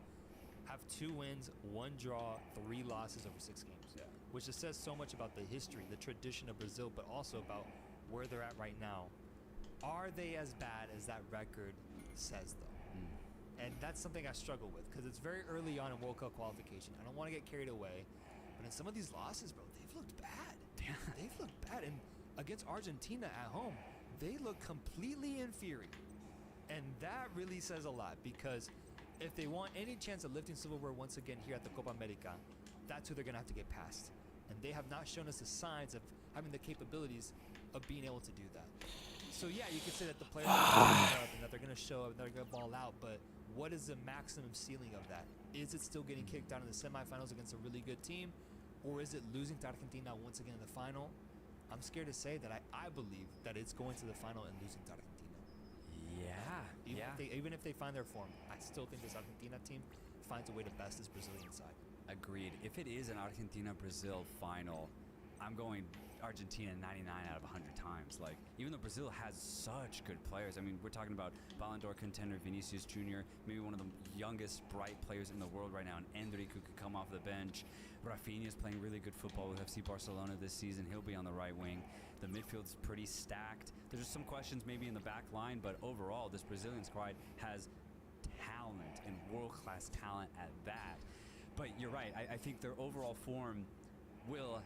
have 2 wins, 1 draw, 3 losses over 6 games. Yeah. Which just says so much about the history, the tradition of Brazil, but also about where they're at right now. Are they as bad as that record says, though? And that's something I struggle with because it's very early on in World Cup qualification. I don't want to get carried away. But in some of these losses, bro, they've looked bad. They've looked bad. And against Argentina at home, they look completely inferior. And that really says a lot because if they want any chance of lifting silverware once again here at the Copa America, that's who they're going to have to get past. And they have not shown us the signs of having the capabilities of being able to do that. So yeah, you could say that the players are going to up and that they're going to show up and they're going to ball out, but what is the maximum ceiling of that? Is it still getting kicked out in the semifinals against a really good team? Or is it losing to Argentina once again in the final? I'm scared to say that I believe that it's going to the final and losing to Argentina. Even if they find their form, I still think this Argentina team finds a way to best this Brazilian side. Agreed. If it is an Argentina-Brazil final, I'm going Argentina 99 out of 100 times. Like, even though Brazil has such good players, I mean, we're talking about Ballon d'Or contender Vinicius Jr., maybe one of the youngest bright players in the world right now, and Endrick, who could come off the bench. Rafinha's playing really good football with FC Barcelona this season. He'll be on the right wing. The midfield's pretty stacked. There's just some questions maybe in the back line, but overall, this Brazilian squad has talent and world-class talent at that. But you're right. I think their overall form will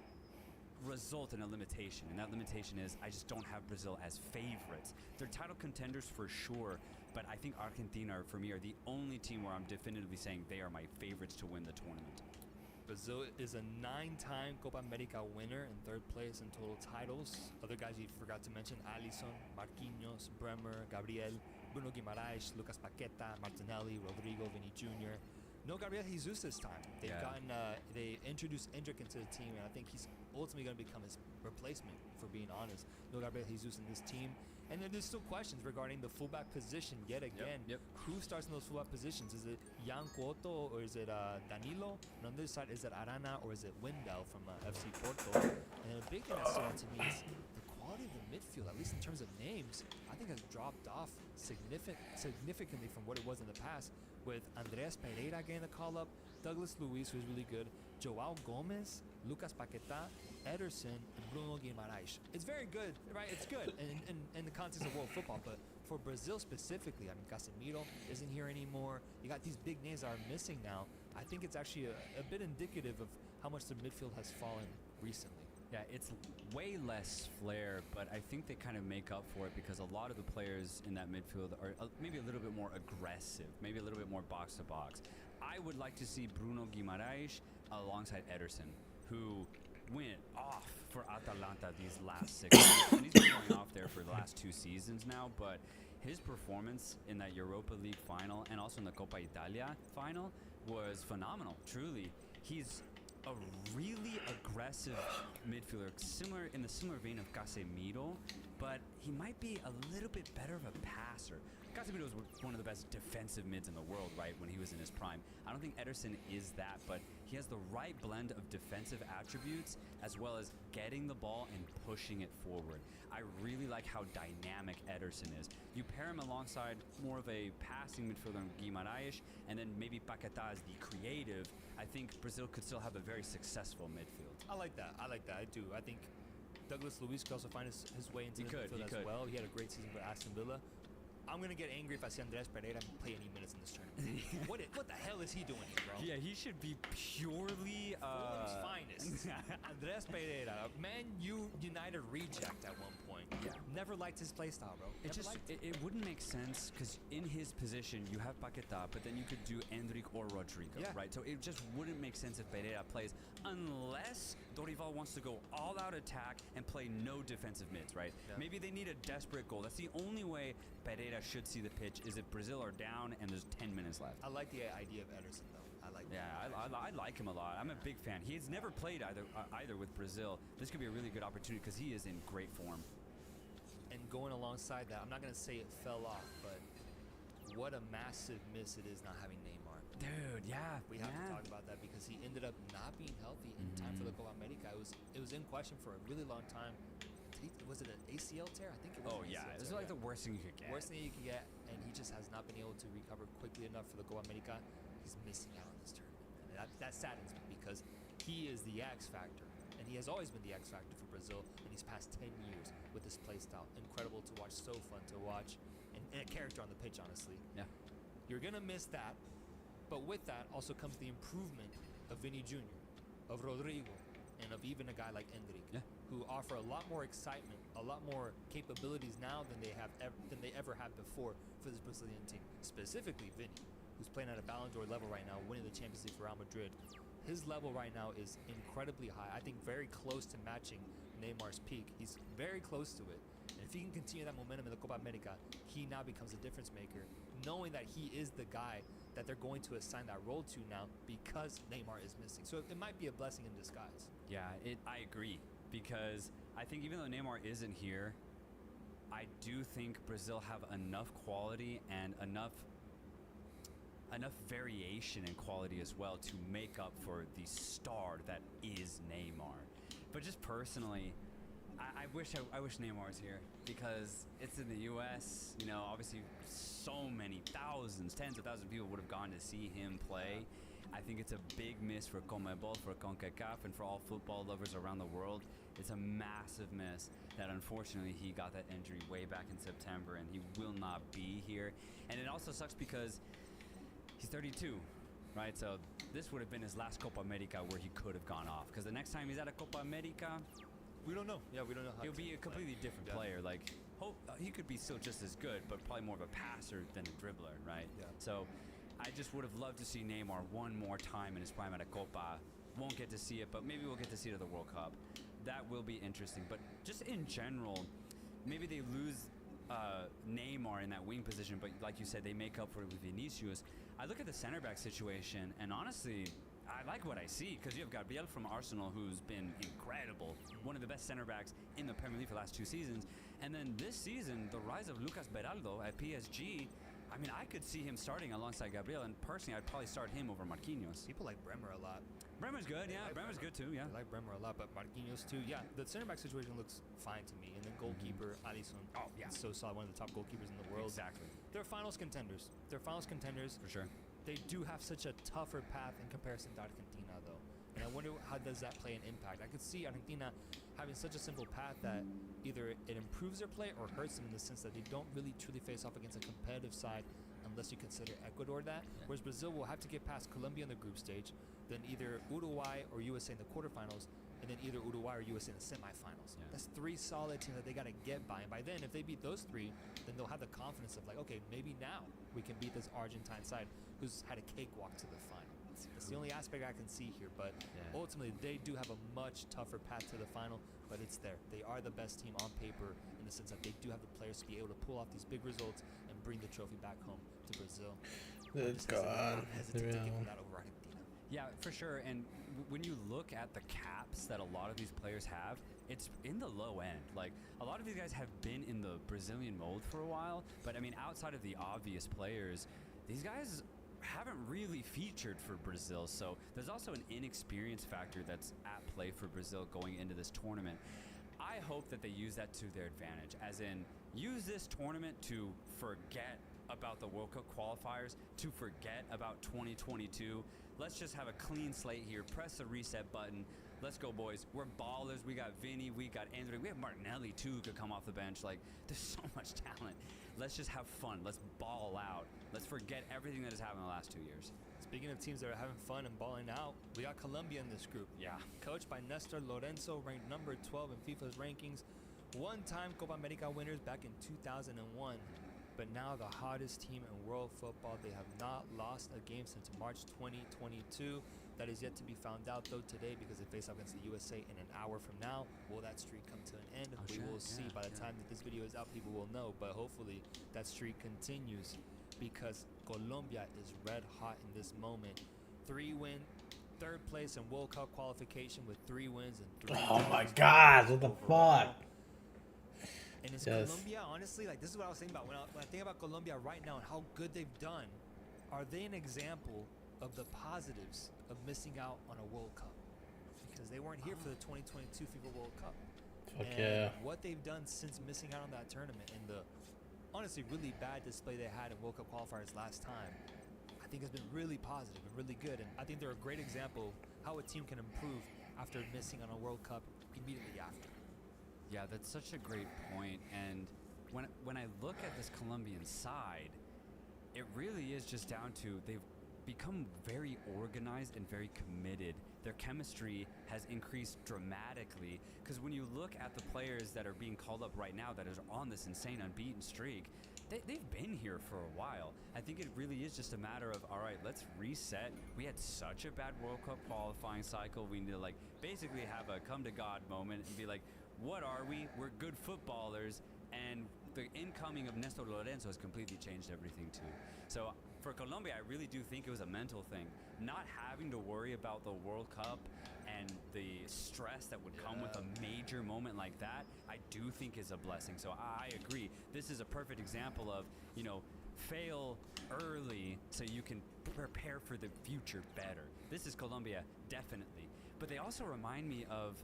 result in a limitation, and that limitation is I just don't have Brazil as favorites. They're title contenders for sure, but I think Argentina, for me, are the only team where I'm definitively saying they are my favorites to win the tournament. Brazil is a 9-time Copa America winner and 3rd place in total titles. Other guys you forgot to mention: Alisson, Marquinhos, Bremer, Gabriel, Bruno Guimaraes, Lucas Paqueta, Martinelli, Rodrigo, Vini Jr. No Gabriel Jesus this time. They introduced Endrick into the team, and I think he's ultimately going to become his replacement, for being honest. No Gabriel Jesus in this team. And then there's still questions regarding the fullback position yet again. Who starts in those fullback positions? Is it Jan Couto or is it Danilo? And on this side, is it Arana or is it Wendell from FC Porto? And then a big thing that stood out to me is the quality of the midfield, at least in terms of names, I think has dropped off significantly from what it was in the past, with Andreas Pereira getting the call-up, Douglas Luiz, who's really good, Joao Gomez, Lucas Paqueta, Ederson, and Bruno Guimaraes. It's very good, right? It's good in the context of world football, but for Brazil specifically, I mean, Casemiro isn't here anymore. You got these big names that are missing now. I think it's actually a bit indicative of how much the midfield has fallen recently. Yeah, it's way less flair, but I think they kind of make up for it because a lot of the players in that midfield are maybe a little bit more aggressive, maybe a little bit more box-to-box. I would like to see Bruno Guimaraes alongside Ederson, who went off for Atalanta these last 6 months. And he's been going off there for the last 2 seasons now, but his performance in that Europa League final and also in the Coppa Italia final was phenomenal, truly. He's a really aggressive midfielder, in the similar vein of Casemiro, but he might be a little bit better of a passer. Casemiro was one of the best defensive mids in the world, right, when he was in his prime. I don't think Ederson is that, but he has the right blend of defensive attributes as well as getting the ball and pushing it forward. I really like how dynamic Ederson is. You pair him alongside more of a passing midfielder in Guimaraes, and then maybe Paquetá as the creative. I think Brazil could still have a very successful midfield. I like that. I do. I think Douglas Luiz could also find his way into the midfield as well. He had a great season for Aston Villa. I'm going to get angry if I see Andres Pereira play any minutes in this tournament. What the hell is he doing here, bro? Yeah, he should be purely... Fulham's finest. Andres Pereira, Man United reject at one point. Yeah. Never liked his play style, bro. It wouldn't make sense because in his position, you have Paquetá, but then you could do Endrick or Rodrigo, right? So it just wouldn't make sense if Pereira plays unless Dorival wants to go all-out attack and play no defensive mids, right? Yeah. Maybe they need a desperate goal. That's the only way Pereira should see the pitch is if Brazil are down and there's 10 minutes left. I like the idea of Ederson, though. I like that. Yeah, I like him a lot. I'm a big fan. He's never played either with Brazil. This could be a really good opportunity because he is in great form. And going alongside that, I'm not going to say it fell off, but what a massive miss it is not having Neymar. Dude, yeah. We have to talk about that because he ended up not being healthy in time for the Copa America. It was in question for a really long time. Was it an ACL tear? I think it was. Oh, yeah. This is like the worst thing you could get. Worst thing you could get, and he just has not been able to recover quickly enough for the Copa America. He's missing out on this tournament. And that saddens me because he is the X factor, and he has always been the X factor for Brazil in these past 10 years with his play style. Incredible to watch, so fun to watch, and a character on the pitch, honestly. Yeah. You're going to miss that, but with that also comes the improvement of Vini Jr., of Rodrigo, and of even a guy like Endrick, who offer a lot more excitement, a lot more capabilities now than they ever have before for this Brazilian team. Specifically Vini, who's playing at a Ballon d'Or level right now, winning the Champions League for Real Madrid. His level right now is incredibly high. I think very close to matching Neymar's peak. He's very close to it. And if he can continue that momentum in the Copa America, he now becomes a difference maker, knowing that he is the guy that they're going to assign that role to now because Neymar is missing. So it might be a blessing in disguise. Yeah, I agree. Because I think even though Neymar isn't here, I do think Brazil have enough quality and enough variation in quality as well to make up for the star that is Neymar. But just personally, I wish Neymar was here because it's in the U.S. You know, obviously, so many thousands, tens of thousands of people would have gone to see him play. I think it's a big miss for CONMEBOL, for CONCACAF, and for all football lovers around the world. It's a massive miss that unfortunately he got that injury way back in September and he will not be here. And it also sucks because he's 32, right? So this would have been his last Copa America where he could have gone off. Because the next time he's at a Copa America, we don't know. Yeah, we don't know how he'll be a completely different player. Like, he could be still just as good, but probably more of a passer than a dribbler, right? Yeah. So I just would have loved to see Neymar one more time in his prime at a Copa. Won't get to see it, but maybe we'll get to see it at the World Cup. That will be interesting. But just in general, maybe they lose Neymar in that wing position, but like you said, they make up for it with Vinicius. I look at the center back situation, and honestly, I like what I see because you have Gabriel from Arsenal, who's been incredible, one of the best center backs in the Premier League for the last 2 seasons. And then this season, the rise of Lucas Beraldo at PSG. I mean, I could see him starting alongside Gabriel, and personally, I'd probably start him over Marquinhos. People like Bremer a lot. Bremer's good, yeah. Bremer's good too, yeah. I like Bremer a lot, but Marquinhos too, yeah. The center back situation looks fine to me. And then goalkeeper Alisson, so solid, one of the top goalkeepers in the world. Exactly. They're finals contenders. For sure. They do have such a tougher path in comparison to Argentina, though. And I wonder how does that play an impact. I could see Argentina having such a simple path that either it improves their play or hurts them in the sense that they don't really truly face off against a competitive side unless you consider Ecuador that. Yeah. Whereas Brazil will have to get past Colombia in the group stage, then either Uruguay or USA in the quarterfinals, and then either Uruguay or USA in the semifinals. Yeah. That's 3 solid teams that they got to get by. And by then, if they beat those 3, then they'll have the confidence of like, okay, maybe now we can beat this Argentine side who's had a cakewalk to the final. That's the only aspect I can see here. But ultimately, they do have a much tougher path to the final, but it's there. They are the best team on paper in the sense that they do have the players to be able to pull off these big results and bring the trophy back home to Brazil. Let's go on. I'm hesitant to give them that over Argentina. Yeah, for sure. And when you look at the caps that a lot of these players have, it's in the low end. Like, a lot of these guys have been in the Brazilian mold for a while, but I mean, outside of the obvious players, these guys haven't really featured for Brazil. So there's also an inexperience factor that's at play for Brazil going into this tournament. I hope that they use that to their advantage, as in use this tournament to forget about the World Cup qualifiers, to forget about 2022. Let's just have a clean slate here. Press the reset button. Let's go, boys. We're ballers. We got Vinny. We got Andrew. We have Martinelli, too, who could come off the bench. Like, there's so much talent. Let's just have fun. Let's ball out. Let's forget everything that has happened in the last 2 years. Speaking of teams that are having fun and balling out, we got Colombia in this group. Yeah. Coached by Nestor Lorenzo, ranked number 12 in FIFA's rankings. One-time Copa America winners back in 2001. But now the hottest team in world football. They have not lost a game since March 2022. That is yet to be found out, though, today, because they face off against the USA in an hour from now. Will that streak come to an end? We will see. By the time that this video is out, people will know. But hopefully that streak continues, because Colombia is red hot in this moment. 3-win, third place in World Cup qualification with 3 wins and 3 Oh my God! What the fuck? And it's Colombia, honestly, like, this is what I was thinking about. When I think about Colombia right now and how good they've done, are they an example of the positives of missing out on a World Cup? Because they weren't here for the 2022 FIFA World Cup. Fuck and yeah. what they've done since missing out on that tournament and the, honestly, really bad display they had in World Cup qualifiers last time, I think has been really positive and really good. And I think they're a great example of how a team can improve after missing on a World Cup immediately after. Yeah, that's such a great point. And when I look at this Colombian side, it really is just down to they've become very organized and very committed. Their chemistry has increased dramatically, because when you look at the players that are being called up right now that are on this insane unbeaten streak, they've been here for a while. I think it really is just a matter of, all right, let's reset. We had such a bad World Cup qualifying cycle. We need to, like, basically have a come to God moment and be like, what are we? We're good footballers. And the incoming of Nestor Lorenzo has completely changed everything too. So for Colombia, I really do think it was a mental thing. Not having to worry about the World Cup and the stress that would come with a major moment like that, I do think is a blessing. So I agree. This is a perfect example of, you know, fail early so you can prepare for the future better. This is Colombia, definitely. But they also remind me of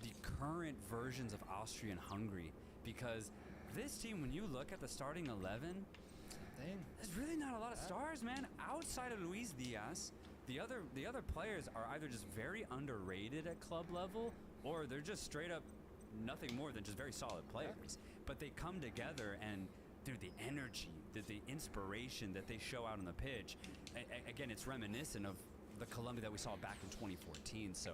the current versions of Austria and Hungary, because this team, when you look at the starting 11, there's really not a lot of stars, man. Outside of Luis Diaz, the other players are either just very underrated at club level, or they're just straight up nothing more than just very solid players. But they come together, and through the energy, the inspiration that they show out on the pitch, again, it's reminiscent of the Colombia that we saw back in 2014. So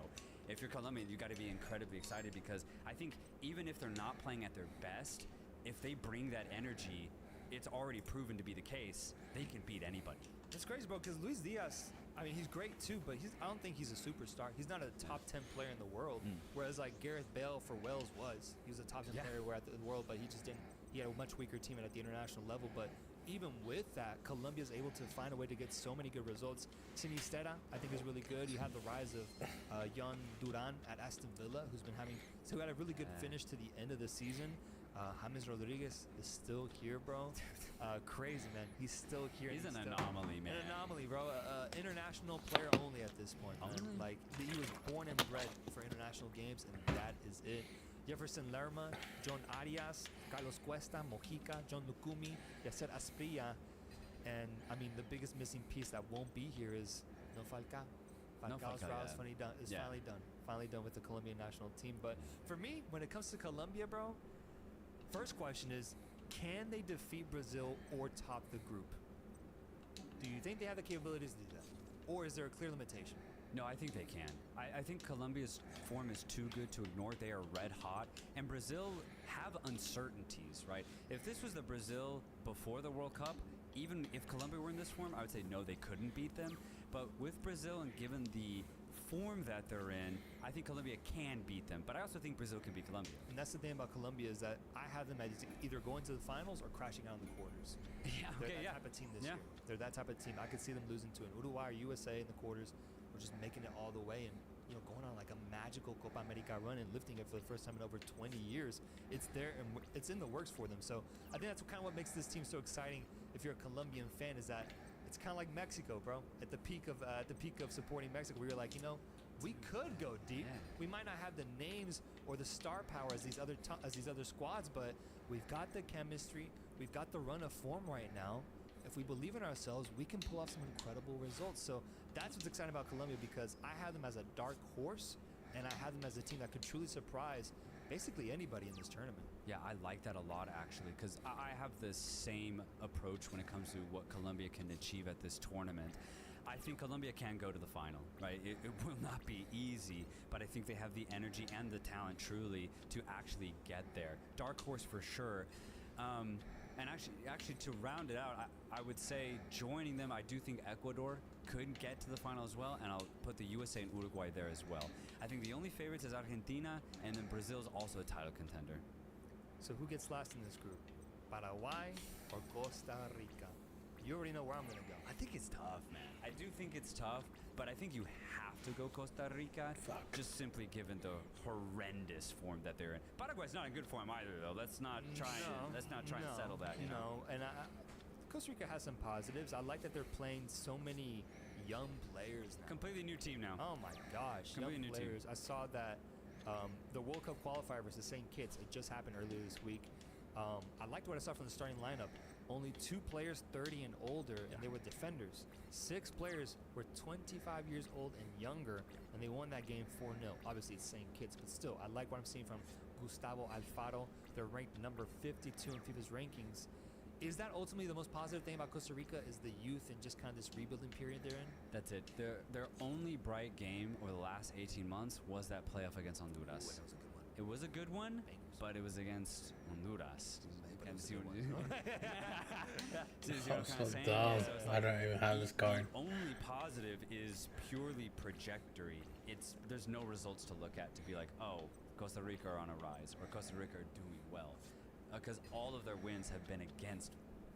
if you're Colombian, you got to be incredibly excited, because I think even if they're not playing at their best, if they bring that energy, it's already proven to be the case, they can beat anybody. It's crazy, bro, because Luis Diaz, I mean, he's great too, but I don't think he's a superstar. He's not a top 10 player in the world, whereas like Gareth Bale for Wales was. He was a top 10 player in the world, but he just didn't. He had a much weaker team at the international level, but even with that, Colombia's able to find a way to get so many good results. Sinistera, I think, is really good. You have the rise of Jan Duran at Aston Villa, who's got a really good finish to the end of the season. James Rodriguez is still here, bro. Crazy, man. He's still here. He's an anomaly, man. An anomaly, bro. International player only at this point, man. Like, he was born and bred for international games, and that is it. Jefferson Lerma, John Arias, Carlos Cuesta, Mojica, John Lukumi, Yasser Asprilla, and I mean the biggest missing piece that won't be here is no Falcao. Falcao's route is finally done with the Colombian national team. But for me, when it comes to Colombia, bro, first question is, can they defeat Brazil or top the group? Do you think they have the capabilities to do that, or is there a clear limitation? No, I think they can. I think Colombia's form is too good to ignore. They are red hot. And Brazil have uncertainties, right? If this was the Brazil before the World Cup, even if Colombia were in this form, I would say no, they couldn't beat them. But with Brazil and given the form that they're in, I think Colombia can beat them. But I also think Brazil can beat Colombia. And that's the thing about Colombia is that I have them as either going to the finals or crashing out in the quarters. Yeah, They're okay, that yeah. type of team this Yeah. year. They're that type of team. I could see them losing to an Uruguay or USA in the quarters, or just making it all the way and going on like a magical Copa America run and lifting it for the first time in over 20 years. It's there and it's in the works for them. So I think that's kind of what makes this team so exciting. If you're a Colombian fan, is that it's kind of like Mexico, bro. At the peak of supporting Mexico, where you're like, we could go deep. Yeah. We might not have the names or the star power as these other squads, but we've got the chemistry. We've got the run of form right now. If we believe in ourselves, we can pull off some incredible results. So that's what's exciting about Colombia, because I have them as a dark horse, and I have them as a team that could truly surprise basically anybody in this tournament. Yeah, I like that a lot, actually, because I have the same approach when it comes to what Colombia can achieve at this tournament. I think Colombia can go to the final, right? It will not be easy, but I think they have the energy and the talent truly to actually get there. Dark horse for sure. And actually, to round it out, I would say joining them, I do think Ecuador could get to the final as well, and I'll put the USA and Uruguay there as well. I think the only favorites is Argentina, and then Brazil's also a title contender. So who gets last in this group? Paraguay or Costa Rica? You already know where I'm going to go. I think it's tough, man. I do think it's tough, but I think you have to go Costa Rica. Fuck. Just simply given the horrendous form that they're in. Paraguay's not in good form either, though. Let's not try and settle that. You know? And Costa Rica has some positives. I like that they're playing so many young players now. Completely new team now. Oh my gosh, Completely young new team. players. I saw that the World Cup qualifier versus St. Kitts, it just happened earlier this week. I liked what I saw from the starting lineup. Only 2 players 30 and older, and they were defenders. 6 players were 25 years old and younger, and they won that game 4-0. Obviously, it's St. Kitts, but still, I like what I'm seeing from Gustavo Alfaro. They're ranked number 52 in FIFA's rankings. Is that ultimately the most positive thing about Costa Rica, is the youth and just kind of this rebuilding period they're in? That's it. Their only bright game over the last 18 months was that playoff against Honduras. It was a good one. It was a good one, but it was against Honduras. But it was a See good what- one. See what I'm I'm kinda so saying? dumb. Yeah, so it's I don't even have this going. The only positive is purely trajectory. There's no results to look at to be like, oh, Costa Rica are on a rise or Costa Rica are doing well, because all of their wins have been against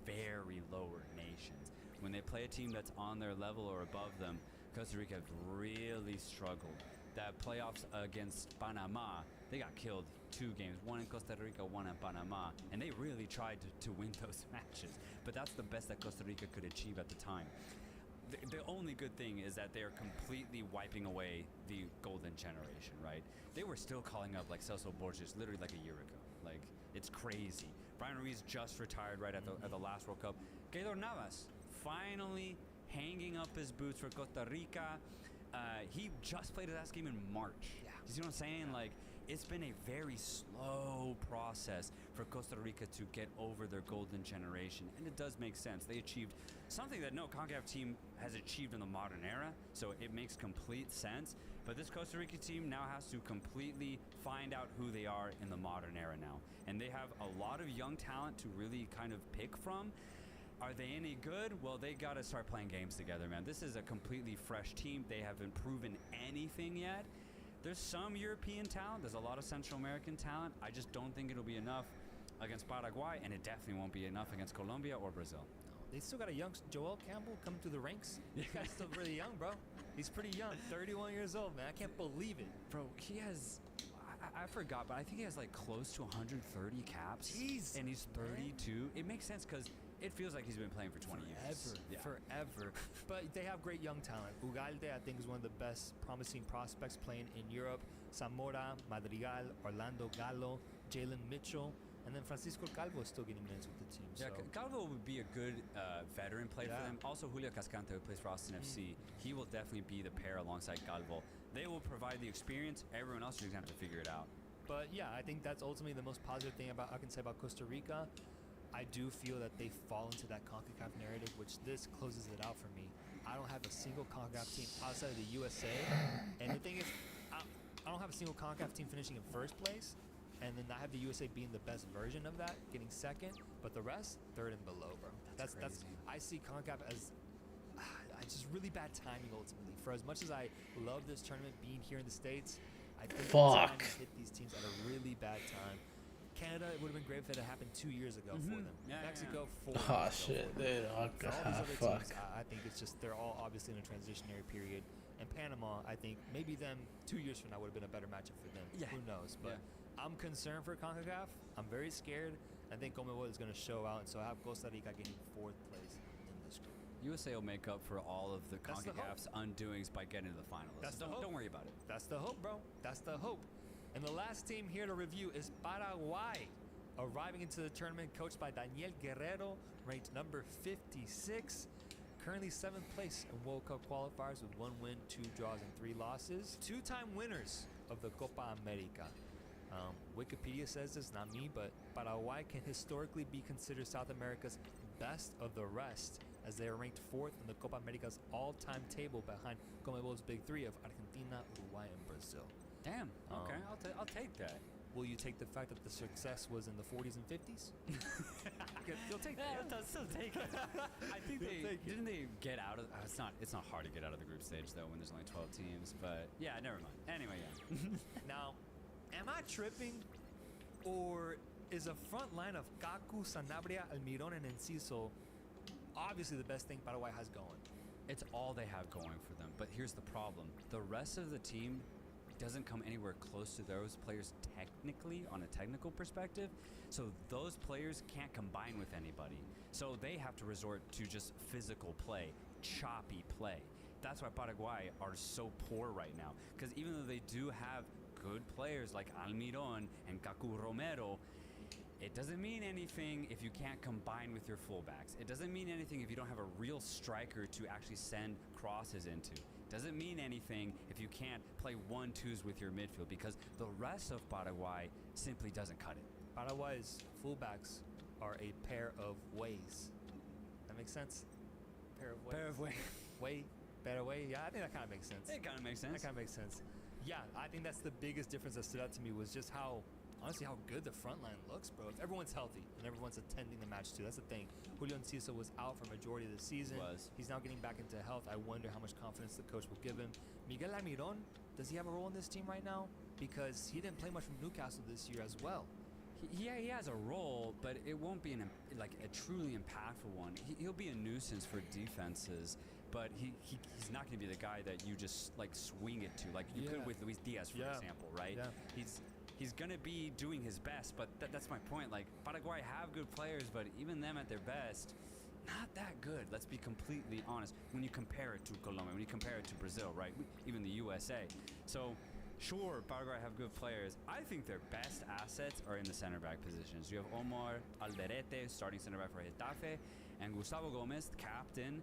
very lower nations. When they play a team that's on their level or above them, Costa Rica have really struggled. That playoffs against Panama, they got killed 2 games, one in Costa Rica, one in Panama, and they really tried to win those matches. But that's the best that Costa Rica could achieve at the time. The only good thing is that they're completely wiping away the golden generation, right? They were still calling up like Celso Borges literally like a year ago. Like, it's crazy. Brian Ruiz just retired right at the last World Cup. Keylor Navas finally hanging up his boots for Costa Rica. He just played his last game in March. Yeah. You see what I'm saying? Like, it's been a very slow process for Costa Rica to get over their golden generation, and it does make sense. They achieved something that no CONCACAF team has achieved in the modern era, so it makes complete sense. But this Costa Rica team now has to completely find out who they are in the modern era now, and they have a lot of young talent to really kind of pick from. Are they any good? Well, they got to start playing games together, man. This is a completely fresh team. They haven't proven anything yet. There's some European talent. There's a lot of Central American talent. I just don't think it'll be enough against Paraguay, and it definitely won't be enough against Colombia or Brazil. They still got a young Joel Campbell coming through the ranks. This guy's still really young, bro. He's pretty young, 31 years old, man. I can't believe it. Bro, he has... I forgot, but I think he has like close to 130 caps. Jeez, and he's 32. It makes sense because it feels like he's been playing for 20 years. Forever. But they have great young talent. Ugalde, I think, is one of the best promising prospects playing in Europe. Zamora, Madrigal, Orlando Gallo, Jalen Mitchell, and then Francisco Calvo is still getting minutes with the team. Yeah, So. Calvo would be a good veteran play for them. Also, Julio Cascante, who plays for Austin FC, he will definitely be the pair alongside Calvo. They will provide the experience. Everyone else is going to have to figure it out. But yeah, I think that's ultimately the most positive thing I can say about Costa Rica. I do feel that they fall into that CONCACAF narrative, which this closes it out for me. I don't have a single CONCACAF team outside of the USA. And the thing is, I don't have a single CONCACAF team finishing in first place. And then I have the USA being the best version of that, getting second. But the rest, third and below, bro. That's I see CONCACAF as just really bad timing ultimately. For as much as I love this tournament being here in the States, I think the time hit these teams at a really bad time. Canada, it would have been great if it had happened 2 years ago for them. Mexico, 4 years ago shit, for them. dude. Oh, For all these other fuck. teams, I think it's just they're all obviously in a transitionary period. And Panama, I think maybe them 2 years from now would have been a better matchup for them. Yeah. Who knows? But I'm concerned for CONCACAF. I'm very scared. I think Comebol is going to show out, and so I have Costa Rica getting 4th place in this group. USA will make up for all of the That's the CONCACAF's undoings by getting to the finalists. That's So the hope. don't worry about it. That's the hope, bro. That's the hope. And the last team here to review is Paraguay, arriving into the tournament coached by Daniel Guerrero, ranked number 56, currently 7th place in World Cup qualifiers with 1 win, 2 draws, and 3 losses. 2-time winners of the Copa America. Wikipedia says this, not me, but Paraguay can historically be considered South America's best of the rest, as they are ranked 4th in the Copa America's all-time table behind Conmebol's Big Three of Argentina, Uruguay, and Brazil. Damn. Okay, I'll take that. Will you take the fact that the success was in the 40s and 50s? You'll take that. I'll still take it. I think didn't they get out of? It's not hard to get out of the group stage though when there's only 12 teams. But yeah, never mind. Anyway, yeah. Now, am I tripping, or is a front line of Kaku, Sanabria, Almiron, and Enciso obviously the best thing Paraguay has going? It's all they have going for them. But here's the problem: the rest of the team doesn't come anywhere close to those players technically on a technical perspective. So those players can't combine with anybody. So they have to resort to just physical play, choppy play. That's why Paraguay are so poor right now. Because even though they do have good players like Almiron and Kaku Romero, it doesn't mean anything if you can't combine with your fullbacks. It doesn't mean anything if you don't have a real striker to actually send crosses into. Doesn't mean anything if you can't play 1-2s with your midfield, because the rest of Paraguay simply doesn't cut it. Paraguay's fullbacks are a pair of ways. That makes sense? Pair of ways. Way, better way. Yeah, I think that kind of makes sense. It kind of makes sense. That kind of makes sense. Yeah, I think that's the biggest difference that stood out to me was just how, honestly, how good the front line looks, bro. If everyone's healthy and everyone's attending the match too, that's the thing. Julio Enciso was out for majority of the season. He's now getting back into health. I wonder how much confidence the coach will give him. Miguel Almiron, does he have a role in this team right now? Because he didn't play much from Newcastle this year as well. He has a role, but it won't be like a truly impactful one. He'll be a nuisance for defenses, but he's not going to be the guy that you just like swing it to, like you could with Luis Diaz, for example, right? Yeah. He's going to be doing his best, but that's my point. Like, Paraguay have good players, but even them at their best, not that good. Let's be completely honest. When you compare it to Colombia, when you compare it to Brazil, right? Even the USA. So, sure, Paraguay have good players. I think their best assets are in the center back positions. You have Omar Alderete, starting center back for Getafe, and Gustavo Gomez, captain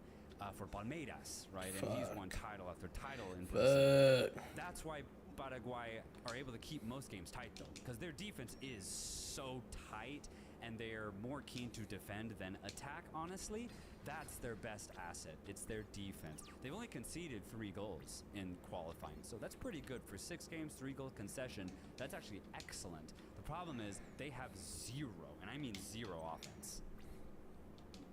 for Palmeiras, right? And he's won title after title in Brazil. That's why Paraguay are able to keep most games tight, though, because their defense is so tight and they're more keen to defend than attack, honestly. That's their best asset. It's their defense. They've only conceded 3 goals in qualifying, so that's pretty good. For 6 games, 3-goal concession, that's actually excellent. The problem is they have 0, and I mean 0 offense.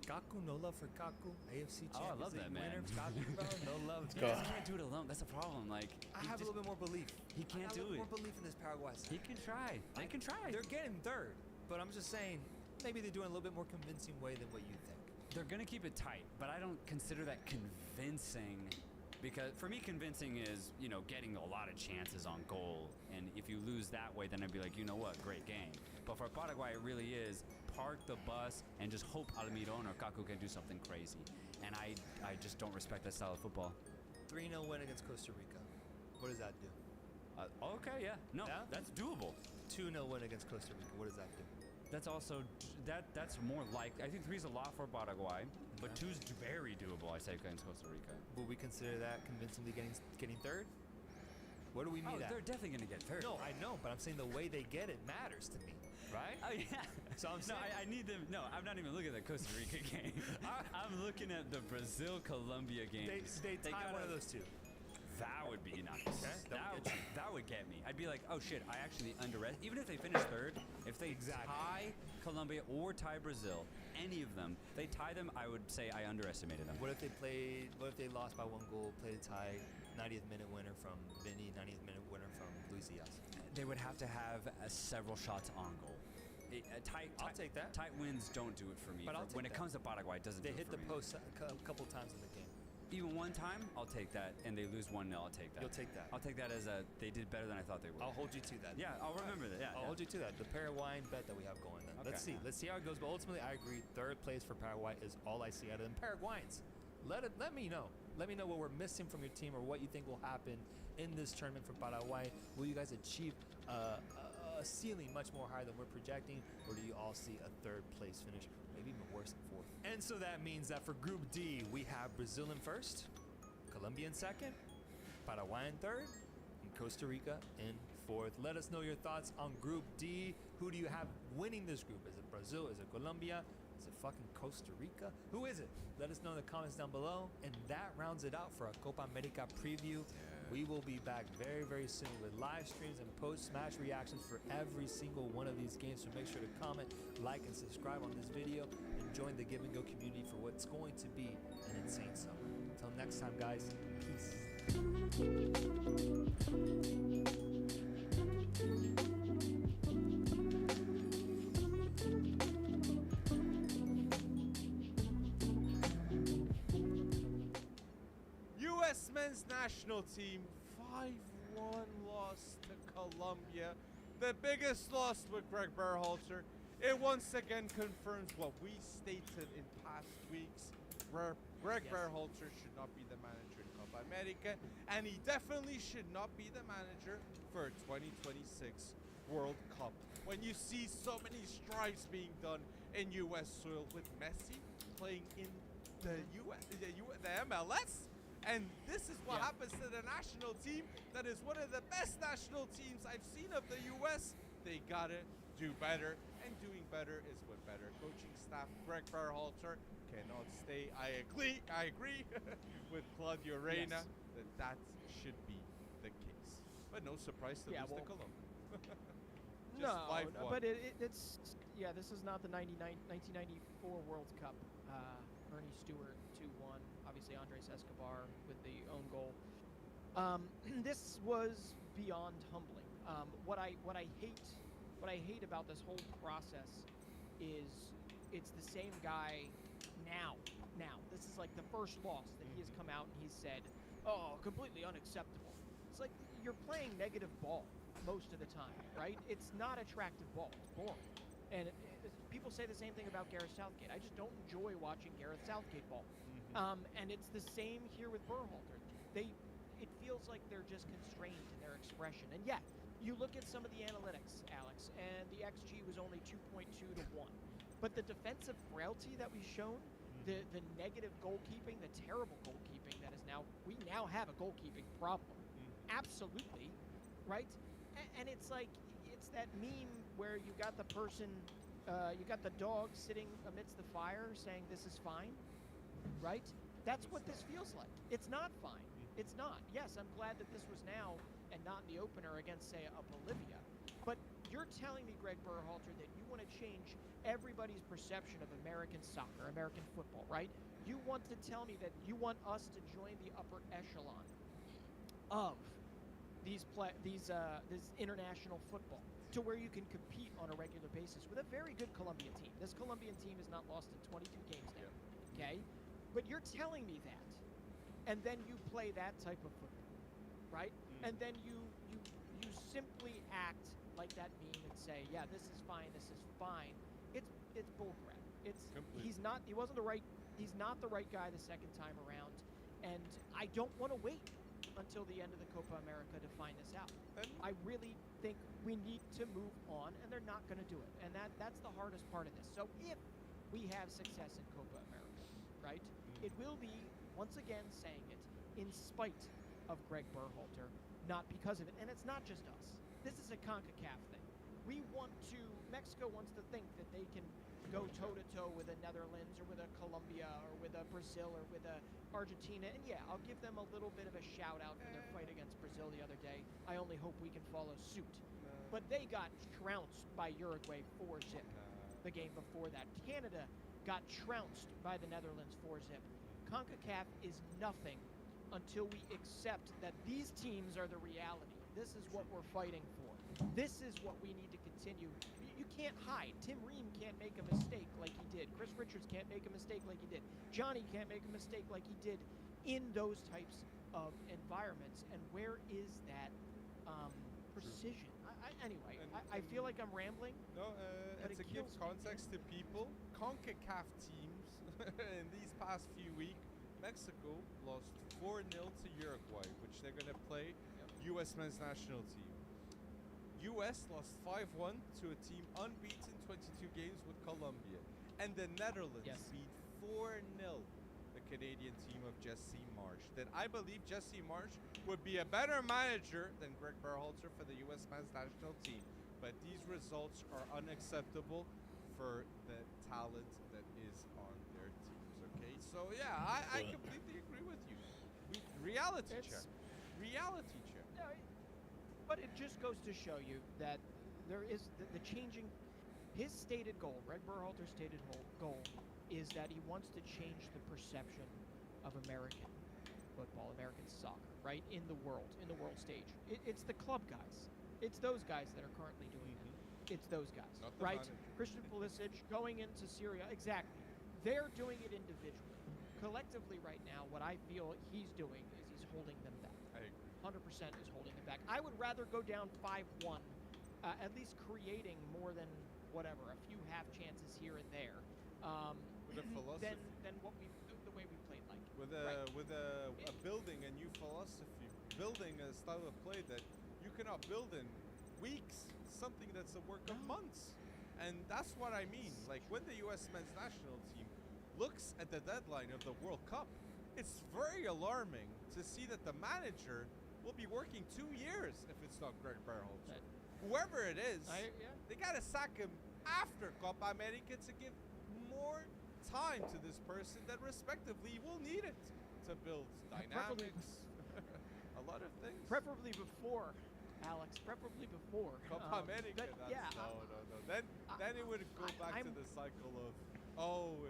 Kaku, no love for Kaku, AFC Champions I love that, man. winner. Kaku, bro, no love. He just can't do it alone. That's the problem. Like, I have a little bit more belief. He can't do it. More belief in this Paraguay side. He can try. They can try. They're getting 3rd, but I'm just saying maybe they're doing a little bit more convincing way than what you think. They're gonna keep it tight, but I don't consider that convincing. Because for me, convincing is, getting a lot of chances on goal. And if you lose that way, then I'd be like, you know what, great game. But for Paraguay, it really is park the bus and just hope Almiron or Kaku can do something crazy. And I just don't respect that style of football. 3-0 win against Costa Rica. What does that do? Okay, yeah. No, that's doable. 2-0 win against Costa Rica. What does that do? That's also, that's more like, I think 3's a lot for Paraguay, but 2's very doable, I say, against Costa Rica. Will we consider that convincingly getting 3rd? What do we mean? They're definitely going to get 3rd. No, I know, but I'm saying the way they get it matters to me, right? Oh, yeah. So I'm saying... No, I need them... No, I'm not even looking at the Costa Rica game. I'm looking at the Brazil-Colombia games. They tie one of those 2. That would be nice. Okay, That would get me. I'd be like, oh shit, I actually underestimated. Even if they finish third, if they tie Colombia or tie Brazil, any of them, they tie them, I would say I underestimated them. What if they lost by 1 goal, played a tie, 90th minute winner from Vinny, 90th minute winner from Luis Diaz? They would have to have several shots on goal. I'll take that. Tight wins don't do it for me. But When it comes to Paraguay, it doesn't do it for me. They hit the post a couple times in the game. Even one time, I'll take that, and they lose 1-0, I'll take that. You'll take that. I'll take that as they did better than I thought they would. I'll hold you to that. Yeah, I'll remember that. Yeah, I'll hold you to that. The Paraguayan bet that we have going then. Okay. Let's see how it goes. But ultimately, I agree. Third place for Paraguay is all I see out of them. Paraguayans, let me know. Let me know what we're missing from your team or what you think will happen in this tournament for Paraguay. Will you guys achieve a ceiling much more higher than we're projecting, or do you all see a third place finish, maybe even worse than fourth? And so that means that for Group D, we have Brazil in first, Colombia in second, Paraguay in third, and Costa Rica in fourth. Let us know your thoughts on Group D. Who do you have winning this group? Is it Brazil? Is it Colombia? Is it fucking Costa Rica? Who is it? Let us know in the comments down below. And that rounds it out for our Copa America preview. We will be back very, very soon with live streams and post-match reactions for every single one of these games. So make sure to comment, like, and subscribe on this video, and join the Give and Go community for what's going to be an insane summer. Until next time, guys, peace. U.S. men's national team 5-1 loss to Colombia. The biggest loss with Greg Berhalter. It once again confirms what we stated in past weeks. Greg Berhalter should not be the manager in Copa America, and he definitely should not be the manager for 2026 World Cup. When you see so many strides being done in U.S. soil with Messi playing in the MLS, and this is what happens to the national team that is one of the best national teams I've seen of the U.S. They gotta do better, and doing better is with better coaching staff. Greg Berhalter cannot stay. I agree with Claudio Reyna that should be the case. But no surprise to lose to Colombia. No, but it's this is not the 1994 World Cup. Ernie Stewart 2-1. Obviously Andres Escobar with the own goal. This was beyond humbling. What I hate about this whole process is it's the same guy now. This is like the first loss that he has come out and he's said, "Oh, completely unacceptable." It's like you're playing negative ball most of the time, right? It's not attractive ball. It's boring. And people say the same thing about Gareth Southgate. I just don't enjoy watching Gareth Southgate ball. And it's the same here with Berhalter. It feels like they're just constrained in their expression. And yeah, you look at some of the analytics, Alex, and the XG was only 2.2 to 1. But the defensive frailty that we've shown, the negative goalkeeping, the terrible goalkeeping that is we now have a goalkeeping problem. Absolutely, right? And it's like, it's that meme where you got the person, you got the dog sitting amidst the fire saying this is fine, right? That's what this feels like. It's not fine. It's not. Yes, I'm glad that this was now and not in the opener against, say, a Bolivia. But you're telling me, Greg Berhalter, that you want to change everybody's perception of American soccer, American football, right? You want to tell me that you want us to join the upper echelon of this international football to where you can compete on a regular basis with a very good Colombian team. This Colombian team has not lost in 22 games now, okay? But you're telling me that, and then you play that type of football, right? And then you simply act like that meme and say, yeah, this is fine, this is fine. It's bullcrap. He's not the right guy the second time around, and I don't want to wait until the end of the Copa America to find this out. I really think we need to move on, and they're not going to do it. And that's the hardest part of this. So if we have success in Copa America, right, it will be, once again saying it, in spite of Greg Berhalter, not because of it. And it's not just us. This is a CONCACAF thing. Mexico wants to think that they can go toe-to-toe with a Netherlands or with a Colombia or with a Brazil or with a Argentina. And yeah, I'll give them a little bit of a shout-out for their fight against Brazil the other day. I only hope we can follow suit. But they got trounced by Uruguay 4-zip the game before that. Canada got trounced by the Netherlands 4-zip. CONCACAF is nothing until we accept that these teams are the reality. This is what we're fighting for. This is what we need to continue. You can't hide. Tim Ream can't make a mistake like he did. Chris Richards can't make a mistake like he did. Johnny can't make a mistake like he did in those types of environments. And where is that precision? I feel like I'm rambling. No, but and to it give kills me. context to people, CONCACAF teams in these past few weeks, Mexico lost 4-0 to Uruguay, which they're going to play U.S. men's national team. U.S. lost 5-1 to a team unbeaten 22 games with Colombia. And the Netherlands beat 4-0 the Canadian team of Jesse Marsh. Then I believe Jesse Marsh would be a better manager than Greg Berhalter for the U.S. men's national team. But these results are unacceptable for the talent that is on their teams, okay? So, yeah, I completely agree with you. Reality check. Reality check. No, but it just goes to show you that there is the changing. His stated goal, Greg Berhalter's stated goal, is that he wants to change the perception of American football, American soccer, right, in the world stage. It's the club guys. It's those guys that are currently doing it. It's those guys, right? Christian Pulisic going into Syria, exactly. They're doing it individually. Collectively right now, what I feel he's doing is he's holding them back. I agree. 100% is holding them back. I would rather go down 5-1, at least creating more than whatever, a few half chances here and there, with a philosophy. than what the way we played like. With a building a new philosophy, building a style of play that you cannot build in weeks, something that's a work of months. And that's what I mean. Like when the U.S. men's national team looks at the deadline of the World Cup, it's very alarming to see that the manager will be working 2 years if it's not Greg Berhalter. Whoever it is, they got to sack him after Copa America to give more time to this person that respectively will need it to build dynamics, a lot of things. Preferably before, Alex. Preferably before. Copa America. No. Then it would go back to the cycle of,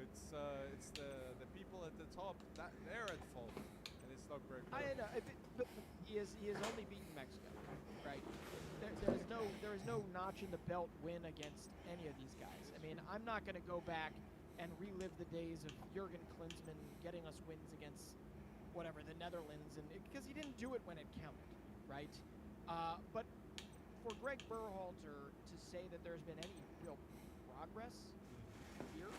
it's the people at the top that they're at fault, and it's not Greg. I know, but he has only beaten Mexico, right? There is no notch in the belt win against any of these guys. I mean, I'm not going to go back and relive the days of Jurgen Klinsmann getting us wins against whatever the Netherlands, and because he didn't do it when it counted, right? But for Greg Berhalter to say that there's been any real progress here,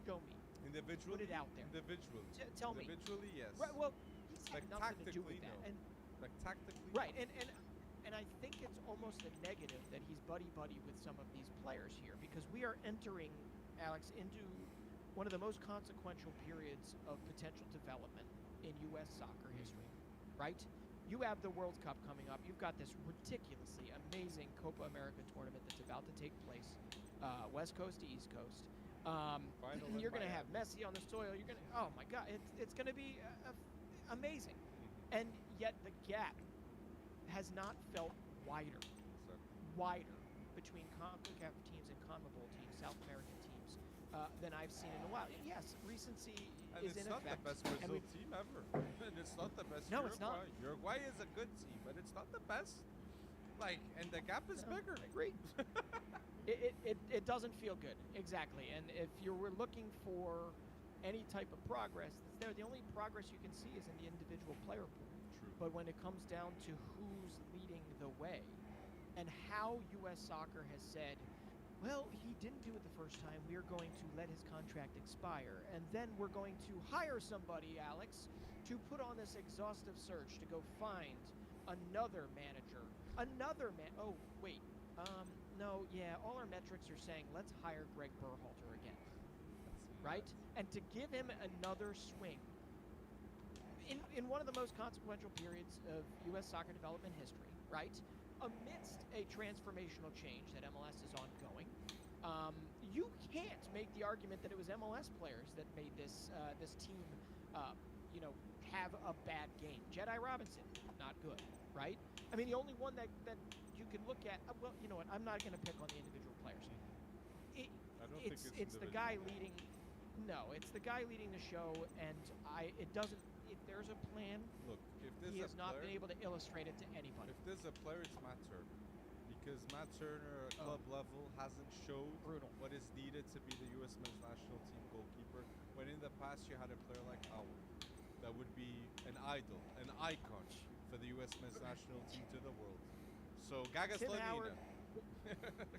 show me. Individually, put it out there. Individually, tell me. Individually, yes. Right, well, he's had like nothing to do with that. No. And like tactically. Right, and I think it's almost a negative that he's buddy-buddy with some of these players here, because we are entering, Alex, into one of the most consequential periods of potential development in U.S. soccer history, right? You have the World Cup coming up. You've got this ridiculously amazing Copa America tournament that's about to take place, West Coast to East Coast. You're going to have Messi on the soil. You're going to, oh my God, it's going to be amazing. And yet the gap has not felt wider between CONCACAF teams and CONMEBOL teams, South American teams, than I've seen in a while. Yes, recency is in effect. And it's not the best Brazil team ever. And it's not the best No, Uruguay. it's not. Uruguay is a good team, but it's not the best. Like, and the gap is bigger. I agree. It doesn't feel good, exactly. And if you were looking for any type of progress, the only progress you can see is in the individual player pool. True. But when it comes down to who's leading the way, and how U.S. Soccer has said, well, he didn't do it the first time, we're going to let his contract expire, and then we're going to hire somebody, Alex, to put on this exhaustive search to go find another manager. Oh, wait. No, yeah, all our metrics are saying, let's hire Greg Berhalter again. Right? And to give him another swing in one of the most consequential periods of U.S. soccer development history, right? amidst a transformational change that MLS is ongoing, you can't make the argument that it was MLS players that made this team, have a bad game. Jedi Robinson, not good, right? I mean, the only one that you can look at, well, you know what? I'm not going to pick on the individual players. It's the guy leading. No, it's the guy leading the show, and it doesn't. If there's a plan, look, if there's he has not been able to illustrate it to anybody. If there's a player, it's Matt Turner, because Matt Turner at club level hasn't showed what is needed to be the U.S. men's national team goalkeeper. When in the past you had a player like Howard, that would be an idol, an icon for the U.S. men's national team to the world. So Gaga Slavina.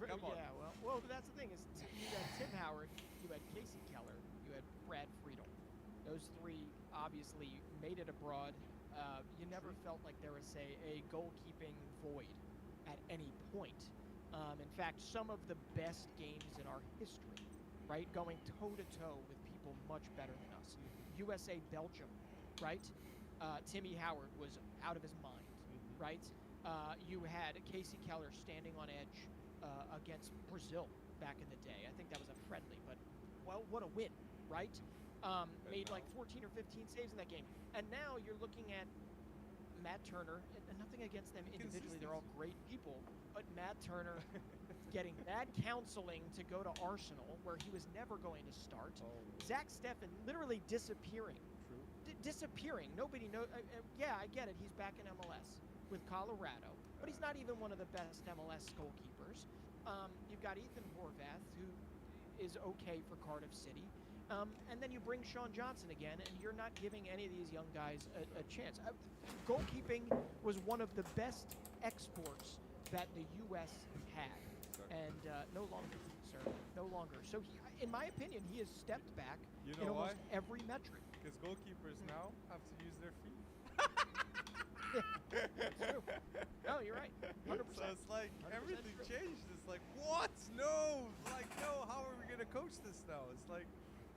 Come on. Yeah, well, that's the thing is you had Tim Howard, you had Casey Keller, you had Brad Friedel. Those three obviously made it abroad. You never felt like there was a goalkeeping void at any point. In fact, some of the best games in our history, right, going toe-to-toe with people much better than us. USA Belgium, right? Timmy Howard was out of his mind, right? You had Casey Keller standing on edge against Brazil back in the day. I think that was a friendly, but, well, what a win, right? Made like 14 or 15 saves in that game. And now you're looking at Matt Turner, and nothing against them individually, they're all great people, but Matt Turner getting bad counseling to go to Arsenal, where he was never going to start. Zach Steffen literally disappearing. Disappearing. Nobody knows. Yeah, I get it. He's back in MLS with Colorado, but he's not even one of the best MLS goalkeepers. You've got Ethan Horvath, who is okay for Cardiff City. And then you bring Sean Johnson again, and you're not giving any of these young guys a chance. Goalkeeping was one of the best exports that the U.S. had, and no longer, sir, no longer. So, in my opinion, he has stepped back in almost every metric. Because goalkeepers now have to use their feet. That's true. No, you're right. 100%. So it's like everything changed. It's like, what? No! Like, no, how are we going to coach this now? It's like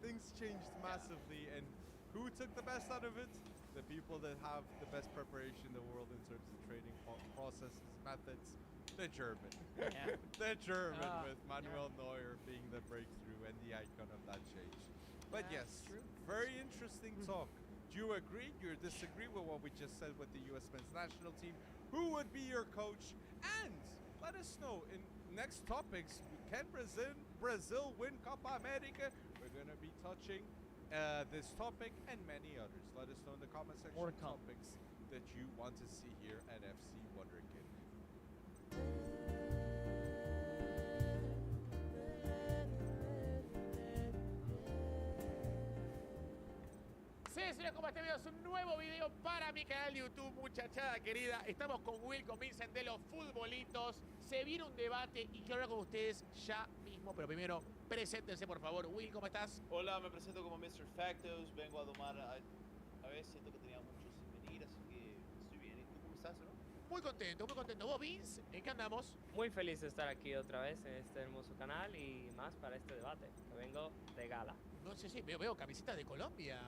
things changed massively, and who took the best out of it? The people that have the best preparation in the world in terms of training processes, methods. The German. Yeah. The German with Manuel Neuer being the breakthrough and the icon of that change. But yes, very interesting talk. Do you agree? Do you disagree with what we just said with the U.S. men's national team? Who would be your coach? And let us know in next topics. Can Brazil win Copa America? We're going to be touching this topic and many others. Let us know in the comment section topics that you want to see here at FC Wonderkid. Sí, señores, como este video es un nuevo video para mi canal de YouTube, muchachada querida. Estamos con Will, con Vincent de los futbolitos. Se viene un debate y quiero hablar con ustedes ya mismo, pero primero, preséntense por favor. Will, ¿cómo estás? Hola, me presento como Mr. Factos. Vengo a domar a ver, siento que tenía mucho sin venir, así que estoy bien. ¿Y tú cómo estás, no? Muy contento, muy contento. ¿Vos, Vince? ¿En qué andamos? Muy feliz de estar aquí otra vez en este hermoso canal y más para este debate, que vengo de gala. No sé si veo camiseta de Colombia,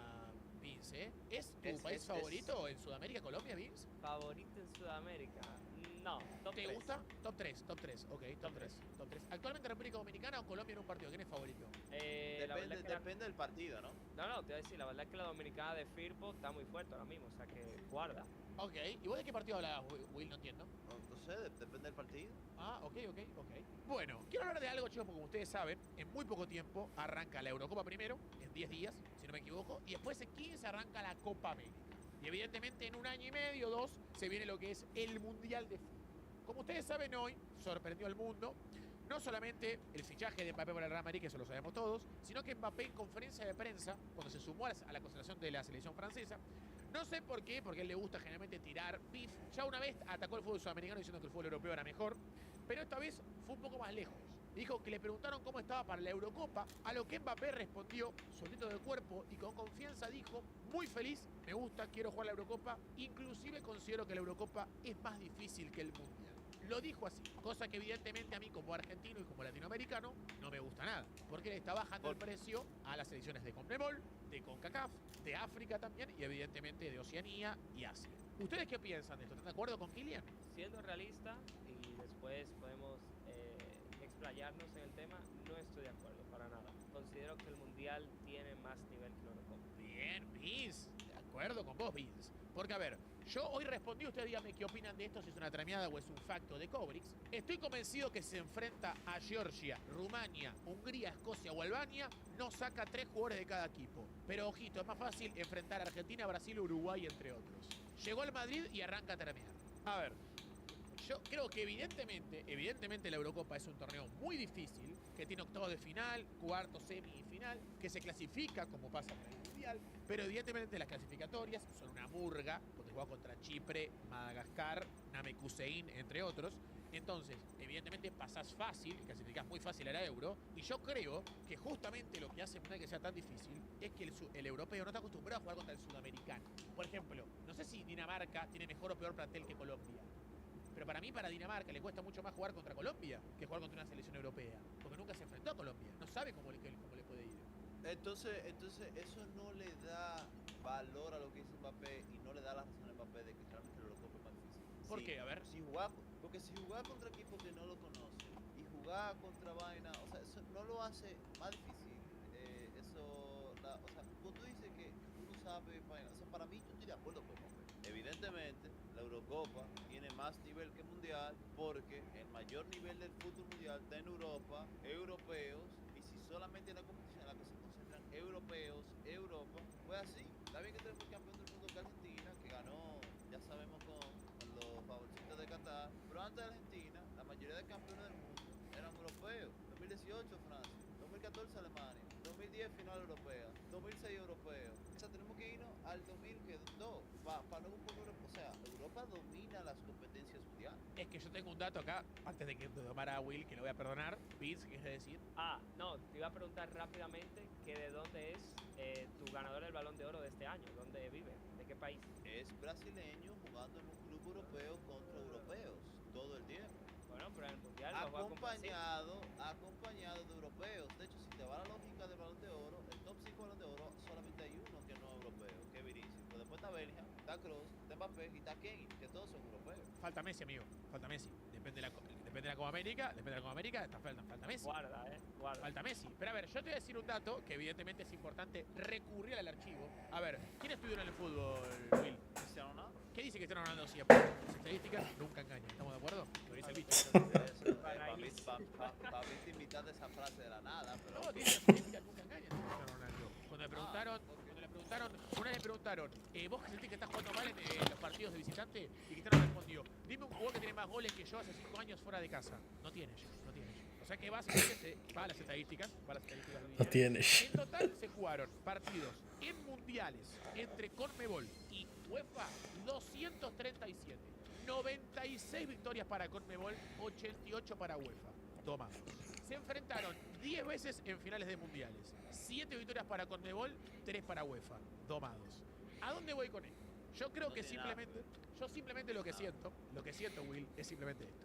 Vince, ¿eh? ¿Es tu país favorito en Sudamérica, Colombia, Vince? ¿Favorito en Sudamérica? No, top 3. ¿Te gusta? Top 3, ok, top 3. ¿Actualmente República Dominicana o Colombia en un partido? ¿Quién es favorito? Depende del partido, ¿no? No, te voy a decir, la verdad es que la Dominicana de Firpo está muy fuerte ahora mismo, o sea que guarda. Ok, ¿y vos de qué partido hablas, Will? No entiendo. No sé, depende del partido. Ah, ok. Bueno, quiero hablar de algo, chicos, porque como ustedes saben, en muy poco tiempo arranca la Eurocopa primero, en 10 días, si no me equivoco, y después en 15 arranca la Copa América. Y evidentemente en un año y medio, 2, se viene lo que es el Mundial de Fútbol. Como ustedes saben, hoy sorprendió al mundo no solamente el fichaje de Mbappé por el Real Madrid, que eso lo sabemos todos, sino que Mbappé en conferencia de prensa, cuando se sumó a la concentración de la selección francesa, no sé por qué, porque a él le gusta generalmente tirar beef. Ya una vez atacó el fútbol sudamericano diciendo que el fútbol europeo era mejor, pero esta vez fue un poco más lejos. Dijo que le preguntaron cómo estaba para la Eurocopa, a lo que Mbappé respondió, solito de cuerpo y con confianza, dijo, muy feliz, me gusta, quiero jugar la Eurocopa, inclusive considero que la Eurocopa es más difícil que el Mundial. Lo dijo así, cosa que evidentemente a mí como argentino y como latinoamericano no me gusta nada, porque le está bajando el precio a las selecciones de CONMEBOL, de CONCACAF, de África también y evidentemente de Oceanía y Asia. ¿Ustedes qué piensan de esto? ¿Están de acuerdo con Kylian? Siendo realista y después podemos explayarnos en el tema, no estoy de acuerdo para nada. Considero que el Mundial tiene más nivel que la Eurocopa. Bien, Vince. De acuerdo con vos, Vince. Porque, a ver, yo hoy respondí, ustedes díganme qué opinan de esto, si es una trameada o es un facto de Cobrix. Estoy convencido que se enfrenta a Georgia, Rumania, Hungría, Escocia o Albania, no saca 3 jugadores de cada equipo. Pero, ojito, es más fácil enfrentar a Argentina, Brasil, Uruguay, entre otros. Llegó al Madrid y arranca a tramear. A ver, yo creo que evidentemente la Eurocopa es un torneo muy difícil, que tiene octavos de final, cuarto, semi y final, que se clasifica como pasa en el Mundial, pero evidentemente las clasificatorias son una murga, porque juega contra Chipre, Madagascar, Namekusein, entre otros. Entonces, evidentemente pasás fácil, clasificás muy fácil a la Euro, y yo creo que justamente lo que hace que sea tan difícil es que el europeo no está acostumbrado a jugar contra el sudamericano. Por ejemplo, no sé si Dinamarca tiene mejor o peor plantel que Colombia. Pero para Dinamarca le cuesta mucho más jugar contra Colombia que jugar contra una selección europea. Porque nunca se enfrentó a Colombia. No sabe cómo le puede ir. Entonces eso no le da valor a lo que dice Mbappé y no le da la razón a Mbappé de que realmente la Eurocopa es más difícil. ¿Por qué? A ver. Porque si jugar contra equipos que no lo conocen y jugar contra vaina, o sea, eso no lo hace más difícil. O sea, cuando tú dices que uno sabe vaina, o sea, para mí yo estoy de acuerdo con Mbappé. Evidentemente, la Eurocopa tiene más nivel que el Mundial porque el mayor nivel del fútbol mundial está en Europa, europeos, y si solamente en la competición en la que se concentran europeos, Europa, pues así. Está bien que tenemos el campeón del mundo que es Argentina, que ganó, ya sabemos, con los favorcitos de Qatar, pero antes de Argentina, la mayoría de campeones del mundo eran europeos. 2018 Francia, 2014 Alemania, 2010 final europea, 2006 europeo. O sea, tenemos que irnos al 2002 para no buscar Europa. O sea, Europa domina las competencias mundiales. Es que yo tengo un dato acá, antes de que te tomara a Will, que lo voy a perdonar. Vince, ¿qué quieres decir? No, te iba a preguntar rápidamente que de dónde es tu ganador del Balón de Oro de este año, dónde vive, de qué país. Es brasileño jugando en un club europeo contra europeos todo el tiempo. Bueno, pero en el Mundial acompañado de europeos. De hecho, si te va la lógica del Balón de Oro, el top 5 Balón de Oro, solamente hay uno que no es europeo, que es Vinicius. Pero después está Bellingham, está Kroos, está Mbappé y está Kane, que todos son europeos. Falta Messi, amigo. Falta Messi. Depende de la Copa América. Falta Messi. Guarda. Falta Messi. Pero a ver, yo te voy a decir un dato que evidentemente es importante recurrir al archivo. A ver, ¿quién estuvieron en el fútbol, Will? ¿Cristiano Ronaldo? ¿Qué dice Cristiano Ronaldo siempre? Las estadísticas nunca engañan. ¿Estamos de acuerdo? Lo dice el bicho. Para mí te invitaste esa frase de la nada, pero... No, las estadísticas nunca engañan. Cuando le preguntaron, una vez le preguntaron, ¿vos sentís que estás jugando mal en los partidos de visitante? Y Cristiano respondió, dime un jugador que tiene más goles que yo hace 5 años fuera de casa. No tiene yo. O sea que básicamente va a las estadísticas. No tienes. En total se jugaron partidos en mundiales entre Conmebol y UEFA 237. 96 victorias para Conmebol, 88 para UEFA. Toma. Se enfrentaron 10 veces en finales de mundiales. 7 victorias para Conmebol, 3 para UEFA. Domados. ¿A dónde voy con esto? Yo creo que simplemente lo que siento, Will, es simplemente esto.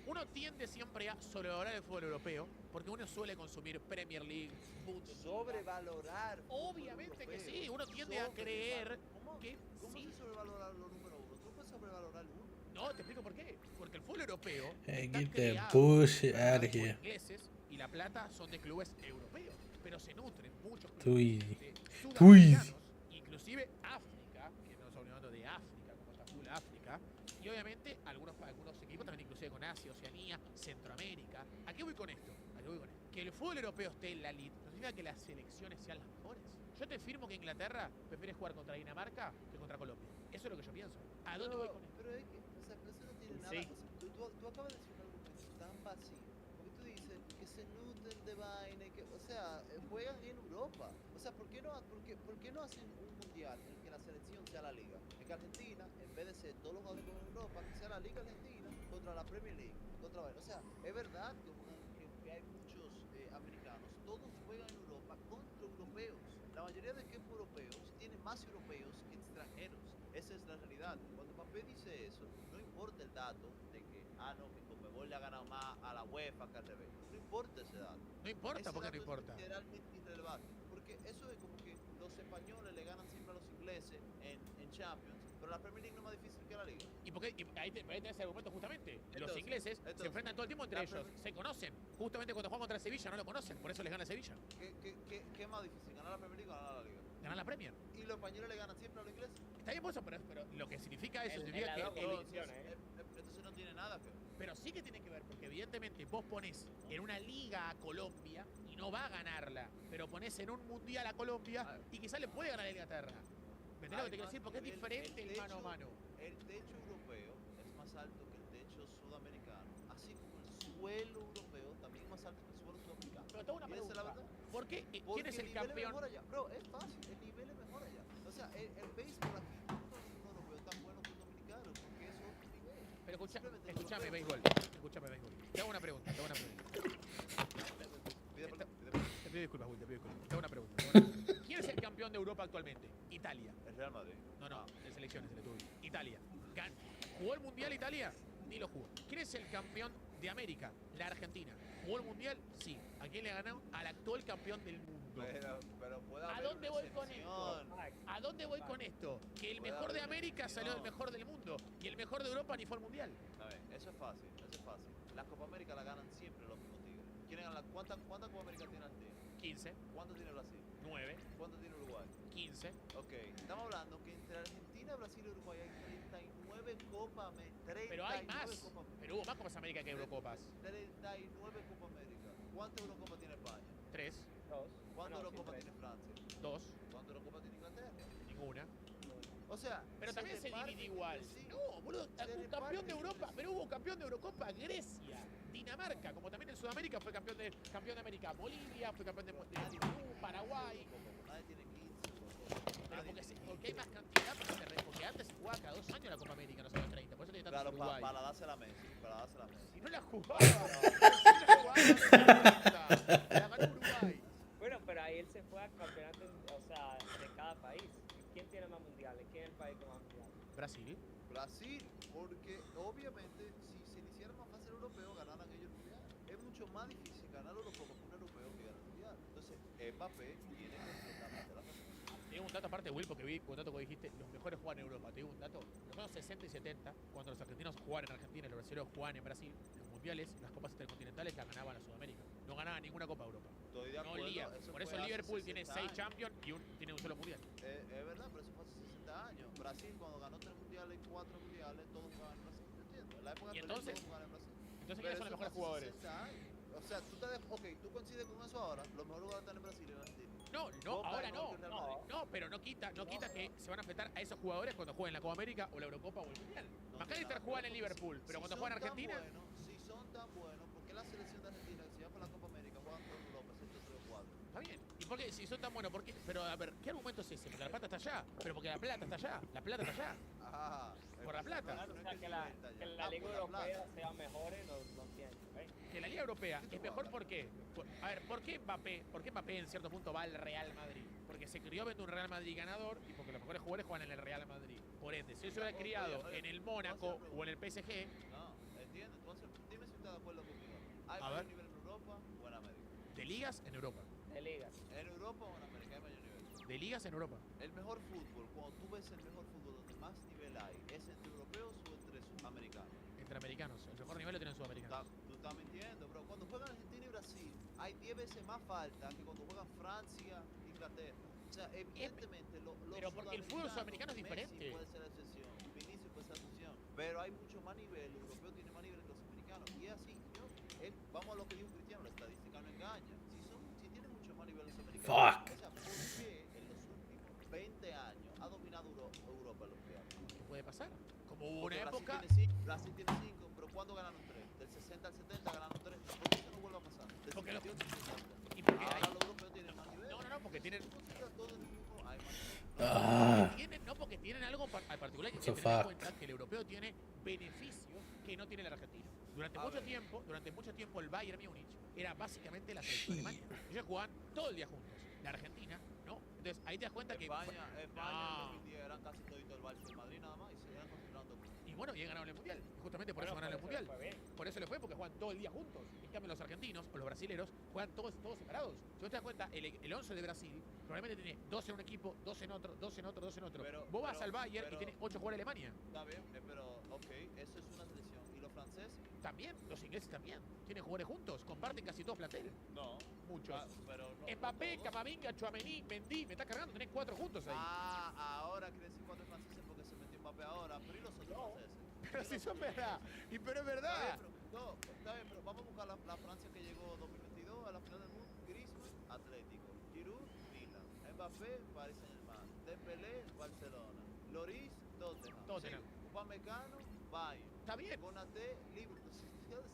Uno tiende siempre a sobrevalorar el fútbol europeo, porque uno suele consumir Premier League, Bundesliga. Sobrevalorar. Obviamente que sí, uno tiende a creer que ¿Cómo se sobrevalorar los número uno? ¿Tú puedes sobrevalorar uno? No, te explico por qué. Porque el fútbol europeo Hey, está get that creado bullshit para out of clubes here. ingleses y la plata son de clubes europeos, pero se nutren muchos clubes Too easy. de Too easy. sudamericanos, inclusive África, que no estamos hablando de África, como está full África, y obviamente algunos equipos también inclusive con Asia, Oceanía, Centroamérica. ¿A qué voy con esto? Que el fútbol europeo esté en la elite no significa que las selecciones sean las mejores. Yo te firmo que Inglaterra prefiere jugar contra Dinamarca que contra Colombia. Eso es lo que yo pienso. ¿A dónde voy con esto? Pero es que, o sea, eso no tiene nada. Sí. O sea, tú acabas de decir un argumento tan vacío. Porque tú dices que se nutren de vaina y que, o sea, juegan en Europa. O sea, ¿por qué no hacen un mundial en el que la selección sea la liga? En que Argentina, en vez de ser todos los jugadores como en Europa, que sea la liga argentina contra la Premier League, contra vaina. O sea, es verdad que hay muchos americanos, todos juegan en Europa contra europeos. La mayoría de equipos europeos tienen más europeos que extranjeros. Esa es la realidad. Cuando Mbappé dice eso, no importa el dato de que, que Conmebol le ha ganado más a la UEFA que al revés. No importa ese dato. No importa, porque no importa. Es literalmente irrelevante. Porque eso es como que los españoles le ganan siempre a los ingleses en Champions, Pero la Premier League no es más difícil que la Liga. ¿Y por qué? Ahí tenés ese argumento justamente. Los Entonces, ingleses se enfrentan todo el tiempo entre ellos. Se conocen. Justamente cuando juegan contra Sevilla no lo conocen. Por eso les gana Sevilla. ¿Qué es más difícil? ¿Ganar la Premier League o ganar la Liga? Ganar la Premier. ¿Y los españoles le ganan siempre a los ingleses? Está bien por eso, pero lo que significa eso significa que... Entonces no tiene nada que ver. Pero sí que tiene que ver, porque evidentemente vos pones en una liga a Colombia y no va a ganarla, pero pones en un mundial a Colombia y quizás le puede ganar a Inglaterra. ¿Me entiendes lo que te quiero decir? Porque es diferente el mano a mano. El techo europeo es más alto que el techo sudamericano, así como el suelo europeo también es más alto que el suelo sudamericano. Pero tengo una pregunta. La verdad? ¿Por qué? ¿Quién Porque es el nivel campeón? Es mejor allá. Bro, es fácil, el nivel es mejor allá. O sea, el béisbol aquí no es un europeo tan bueno que un dominicano, porque es otro nivel. Pero escúchame, béisbol. Escúchame, béisbol. Te hago una pregunta. Te pido disculpas, Will, te pido disculpas. Te hago una pregunta. ¿Quién es el campeón de Europa actualmente? Italia. El Real Madrid. No, de selecciones se le tuvo. Italia. ¿Jugó el Mundial Italia? Ni lo jugó. ¿Quién es el campeón de América? La Argentina. ¿Jugó el Mundial? Sí. ¿A quién le ganó? Al actual campeón del mundo. Pero puede ¿A haber dónde una voy con esto? ¿A dónde voy con esto? Que el mejor de América salió del mejor del mundo y el mejor de Europa ni fue al Mundial. A ver, eso es fácil. La Copa América la ganan siempre los mismos tigres. ¿Quiénes ganan ¿Cuántas Copa América tiene Argentina? 15. ¿Cuánto tiene Brasil? 9. ¿Cuánto tiene Uruguay? 15. Ok, estamos hablando que entre Argentina, Brasil y Uruguay hay 39 Copa América. Pero hay más. Pero hubo más Copas América que Eurocopas. 39 Copa América. ¿Cuántas Eurocopas tiene España? 3. 2. ¿Cuántas Eurocopas tiene Francia? 2. ¿Cuántas Eurocopas tiene Inglaterra? Ninguna. O sea, pero también se divide igual. No, boludo, un campeón de Europa, pero hubo un campeón de Eurocopa, Grecia, Dinamarca, como también en Sudamérica fue campeón de América, Bolivia, fue campeón de Perú, Paraguay. Nadie tiene 15. Pero porque hay más cantidad, porque antes se jugaba cada 2 años la Copa América, no solo 30, por eso tiene tantos Uruguay. Para dársela a Messi, Si no la jugaba, la ganó Uruguay. Bueno, pero ahí él se fue a campeonatos, o sea, de cada país. ¿Quién tiene más mundiales? ¿Quién es el país con más mundiales? Brasil, porque obviamente si se le hiciera más fácil europeo, ganaran ellos el mundial. Es mucho más difícil ganar Eurocopa que un europeo que ganar el mundial. Entonces, Mbappé tiene completamente la razón. Te digo un dato aparte, Will, porque vi un dato que dijiste, los mejores juegan en Europa. Te digo un dato, en los años 60 y 70, cuando los argentinos jugaban en Argentina y los brasileños jugaban en Brasil, los mundiales, las copas intercontinentales las ganaban a Sudamérica. No ganaban ninguna Copa Europa. Estoy de acuerdo. Por eso Liverpool tiene 6 Champions y tiene un solo mundial. Es verdad, pero eso fue hace 60 años. Brasil, cuando ganó 3 mundiales y 4 mundiales, todos jugaban en Brasil. ¿Entiendes? En la época de Pelé, todos jugaban en Brasil. Entonces, ¿quiénes son los mejores jugadores? O sea, tú coincides con eso ahora. Los mejores jugadores están en Brasil y en Argentina. Ahora no, pero no quita que se van a enfrentar a esos jugadores cuando jueguen la Copa América o la Eurocopa o el Mundial. McAllister juega en Liverpool, pero cuando juega en Argentina... Si son tan buenos, ¿por qué la selección de Argentina, que se va por la Copa América, juegan con Europa, excepto 3 o 4? Está bien. ¿Y por qué? Si son tan buenos, ¿por qué? Pero a ver, ¿qué argumento es ese? Porque la plata está allá. Pero porque la plata está allá. La plata está allá. Por la plata. Claro, o sea, que la Liga Europea sea mejor, no entiendo. Que la Liga Europea es mejor, ¿por qué? A ver, ¿por qué Mbappé en cierto punto va al Real Madrid? Porque se crió viendo un Real Madrid ganador y porque los mejores jugadores juegan en el Real Madrid. Por ende, si él se hubiera criado en el Mónaco o en el PSG... No, entiendo. Entonces, dime si estás de acuerdo conmigo. ¿Hay A mayor ver. nivel en Europa o en América? De ligas en Europa. De ligas. ¿En Europa o en América hay mayor nivel? De ligas en Europa. El mejor fútbol, cuando tú ves el mejor fútbol donde más nivel hay, ¿es entre europeos o entre sudamericanos? Entre americanos. El mejor nivel lo tienen sudamericanos. Tú estás mintiendo, bro. Cuando juegan Argentina y Brasil, hay 10 veces más falta que cuando juegan Francia e Inglaterra. O sea, evidentemente, pero porque el fútbol sudamericano es diferente. Messi puede ser la excepción, Vinicius puede ser la excepción, pero hay mucho más nivel. El europeo tiene más nivel que los americanos. Y es así, vamos a lo que dijo Cristiano, la estadística no engaña. Si tienen mucho más nivel los americanos. Fuck. O sea, ¿por qué en los últimos 20 años ha dominado Europa los mundiales? ¿Qué puede pasar? Como hubo una Brasil época... Brasil tiene 5, pero ¿cuándo ganaron 3? Del 60 al 70 ganaron 3. ¿Por qué eso no vuelve a pasar? Del Porque 78 al 70. ¿Y por qué Ahora los europeos tienen más nivel. No, porque tienen... porque tienen algo particular que So tener en fuck. cuenta que el europeo tiene beneficios que no tiene el argentino. Durante mucho tiempo el Bayern Múnich era básicamente la selección de Alemania. Ellos jugaban todo el día juntos. La Argentina, ¿no? Entonces ahí te das cuenta que... España en 2010 eran casi todito el Barça y el Madrid nada más y se iban considerando. Y bueno, y ganaron el Mundial. Justamente por eso ganaron el Mundial. Por eso le fue, porque juegan todo el día juntos. En cambio, los argentinos o los brasileros juegan todos separados. Si vos te das cuenta, el 11 de Brasil Probablemente tiene 2 en un equipo, 2 en otro, 2 en otro, 2 en otro. Pero- Vos vas pero- al Bayern y pero- tiene 8 jugadores de Alemania. Está bien, pero ok, eso es una selección. ¿Y los franceses? También, los ingleses también. Tienen jugadores juntos, comparten casi todo plantel. No. Muchos. Pero no. Mbappé, no todos. Camavinga, Chouameni, Mendy, me está cargando, tenés 4 juntos ahí. Ahora quiere decir 4 franceses porque se metió Mbappé ahora, pero ¿y los otros franceses? Pero si son verdad. Y pero es verdad. Está bien, pero vamos a buscar la Francia que llegó 2022 a la final del mundo. Griezmann, Atlético. Giroud, Milan. Mbappé, Paris Saint-Germain. Dembélé, Barcelona. Loris, Tottenham. Upamecano, Bayern. Está bien. Konaté, Liverpool.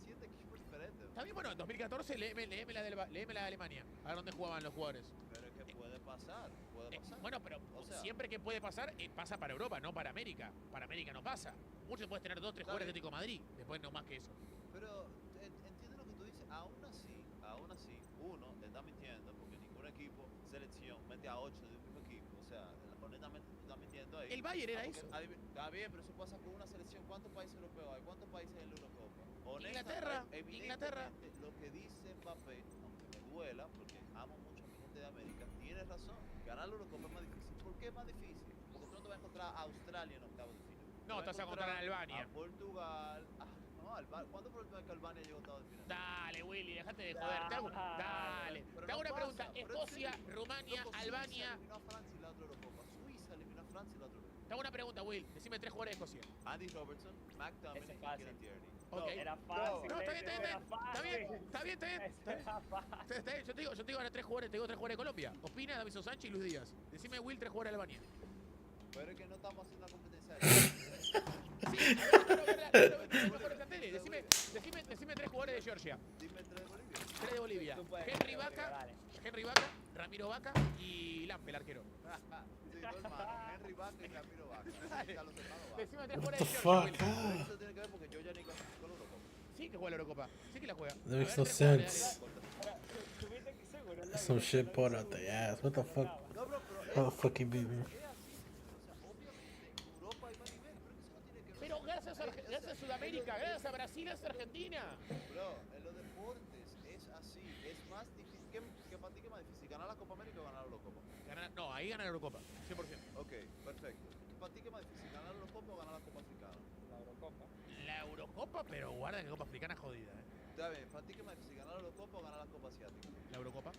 7 equipos diferentes. Está bien, bueno, en 2014 léeme la de Alemania. A ver dónde jugaban los jugadores. Pero es que puede pasar. Bueno, pero O sea, siempre que puede pasar, pasa para Europa, no para América. Para América no pasa. Muchos puedes tener 2, 3 jugadores de Atlético de Madrid. Después no más que eso. Pero entiendo lo que tú dices. Aún así, uno está mintiendo porque ningún equipo, selección, mete a 8 de un mismo equipo. O sea, honestamente tú estás mintiendo ahí. El Bayern era eso. Está bien, pero eso pasa con una selección. ¿Cuántos países europeos hay? ¿Cuántos países en la Eurocopa? Inglaterra. Evidentemente, lo que dice Mbappé, aunque me duela, porque amo mucho a mi gente de América, tienes razón. Ganar la Eurocopa es más difícil. ¿Por qué es más difícil? Porque tú no te vas a encontrar a Australia en octavos de final. No, te vas a encontrar a Albania. A Portugal. ¿Cuándo fue que Albania llegó a octavos de final? Dale, Willy, déjate de joder. Dale. Te hago una pregunta. Escocia, Rumania, Albania. Suiza eliminó a Francia y la otra Eurocopa. Suiza eliminó a Francia y la otra Eurocopa. Te hago una pregunta, Will. Decime 3 jugadores de Escocia. Andy Robertson, McTominay y Kieran Tierney. Ok. Era fácil. No, está bien. era fácil. Está bien. Era fácil. Está bien. Yo te digo ahora 3 jugadores, de Colombia. Opina, Davinson Sánchez y Luis Díaz. Decime, Will, 3 jugadores de Albania. Pero es que no estamos haciendo una competencia ahí. Sí, a ver, los mejores planteles. Decime 3 jugadores de Georgia. Dime 3 de Bolivia. 3 de Bolivia. Tú puedes, Henry Bolivia, Vaca, Ramiro Vaca y Lampe, el arquero. Sí, no, hermano. Henry Vaca y Ramiro Vaca. Ya los hermanos Vaca. Decime 3 jugadores de The Georgia, fuck? Will. Eso tiene que ver porque yo ya ni clasifico la Eurocopa. Sí que juega la Eurocopa. Sí que la juega. That A makes ver, no 3 jugadores, sense. dale. Tuviste que seguro. Some shit poured out their ass. What the fuck? No, bro, How the fuck he beat me? es así. O sea, obviamente en Europa hay más nivel, pero eso no tiene que ver. Pero gracias a Sudamérica, gracias a Brasil, gracias a Argentina. Bro, en los deportes es así. Es más difícil. ¿Qué para ti qué es más difícil? ¿Ganar la Copa América o ganar la Eurocopa? No, ahí gana la Eurocopa, 100%. Ok, perfecto. ¿Para ti qué es más difícil? ¿Ganar la Eurocopa o ganar la Copa Africana? La Eurocopa. La Eurocopa, pero guarda que Copa Africana es jodida, Está bien, ¿para ti qué es más difícil? ¿Ganar la Eurocopa o ganar la Copa Asiática? La Eurocopa.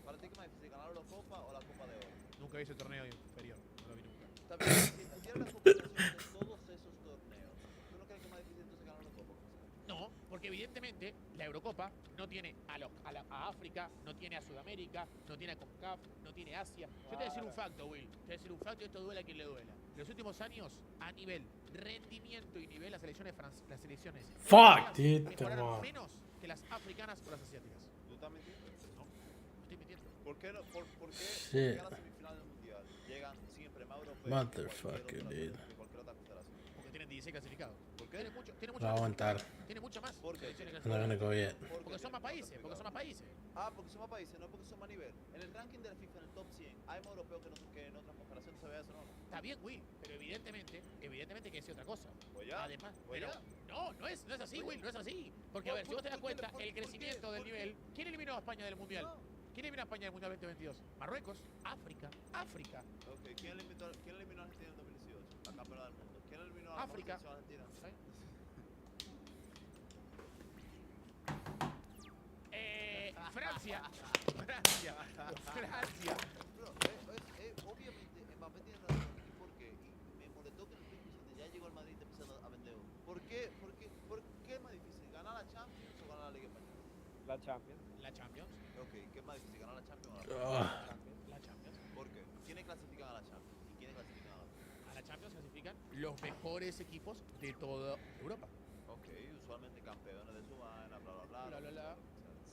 ¿Para ti qué es más difícil? ¿Ganar la Eurocopa o la Copa de Oro? Nunca vi ese torneo inferior, no lo vi nunca. Está bien, si tuvieras las competiciones de todos esos torneos, ¿tú no crees que es más difícil entonces ganar la Eurocopa? No, porque evidentemente la Eurocopa no tiene a África, no tiene a Sudamérica, no tiene a CONCACAF, no tiene a Asia. Yo te voy a decir un facto, Will. Te voy a decir un facto y esto duele a quien le duela. En los últimos años, a nivel rendimiento y nivel, las selecciones Fuck, dude. mejoraron Come on. menos que las africanas o las asiáticas. ¿Tú estás mintiendo? No, estoy mintiendo. ¿Por qué, por qué Shit. llegan a la semifinal del mundial? Llegan siempre más europeos Motherfucker, dude. que cualquier otra confederación. Porque tienen 16 clasificados. ¿Por qué? Tiene mucho Va a aguantar. Tiene mucho más. ¿Por qué? selecciones I'm not gonna go yet. Porque son más países, porque son más países. Porque son más países, no porque son más nivel. En el ranking de la FIFA, en el top 100, hay más europeos que en otras confederaciones. ¿Se ve eso no? Está bien, Will, pero evidentemente que es otra cosa. Pues ya. Además, pues pero ya. no es así, Will, no es así. Porque a ver, si vos te das cuenta, el crecimiento del nivel, ¿quién eliminó a España del Mundial? ¿Quién eliminó a España del Mundial 2022? Marruecos, África. Ok, ¿quién eliminó a Argentina en 2018? La campeona del mundo. ¿Quién eliminó a África. la Argentina? Francia. Bro, obviamente Mbappé tiene razón. ¿Y por qué? Y me molestó que el presidente ya llegó al Madrid y está empezando a vender. ¿Por qué es más difícil? ¿Ganar la Champions o ganar la Liga Española? La Champions. La Champions. Ok, ¿qué es más difícil? ¿Ganar la Champions o ganar Ugh. La Champions. ¿Por qué? ¿Quiénes clasifican a la Champions? ¿Y quiénes clasifican a la otra? A la Champions clasifican los mejores equipos de toda Europa. Ok, usualmente campeones de su vaina, bla.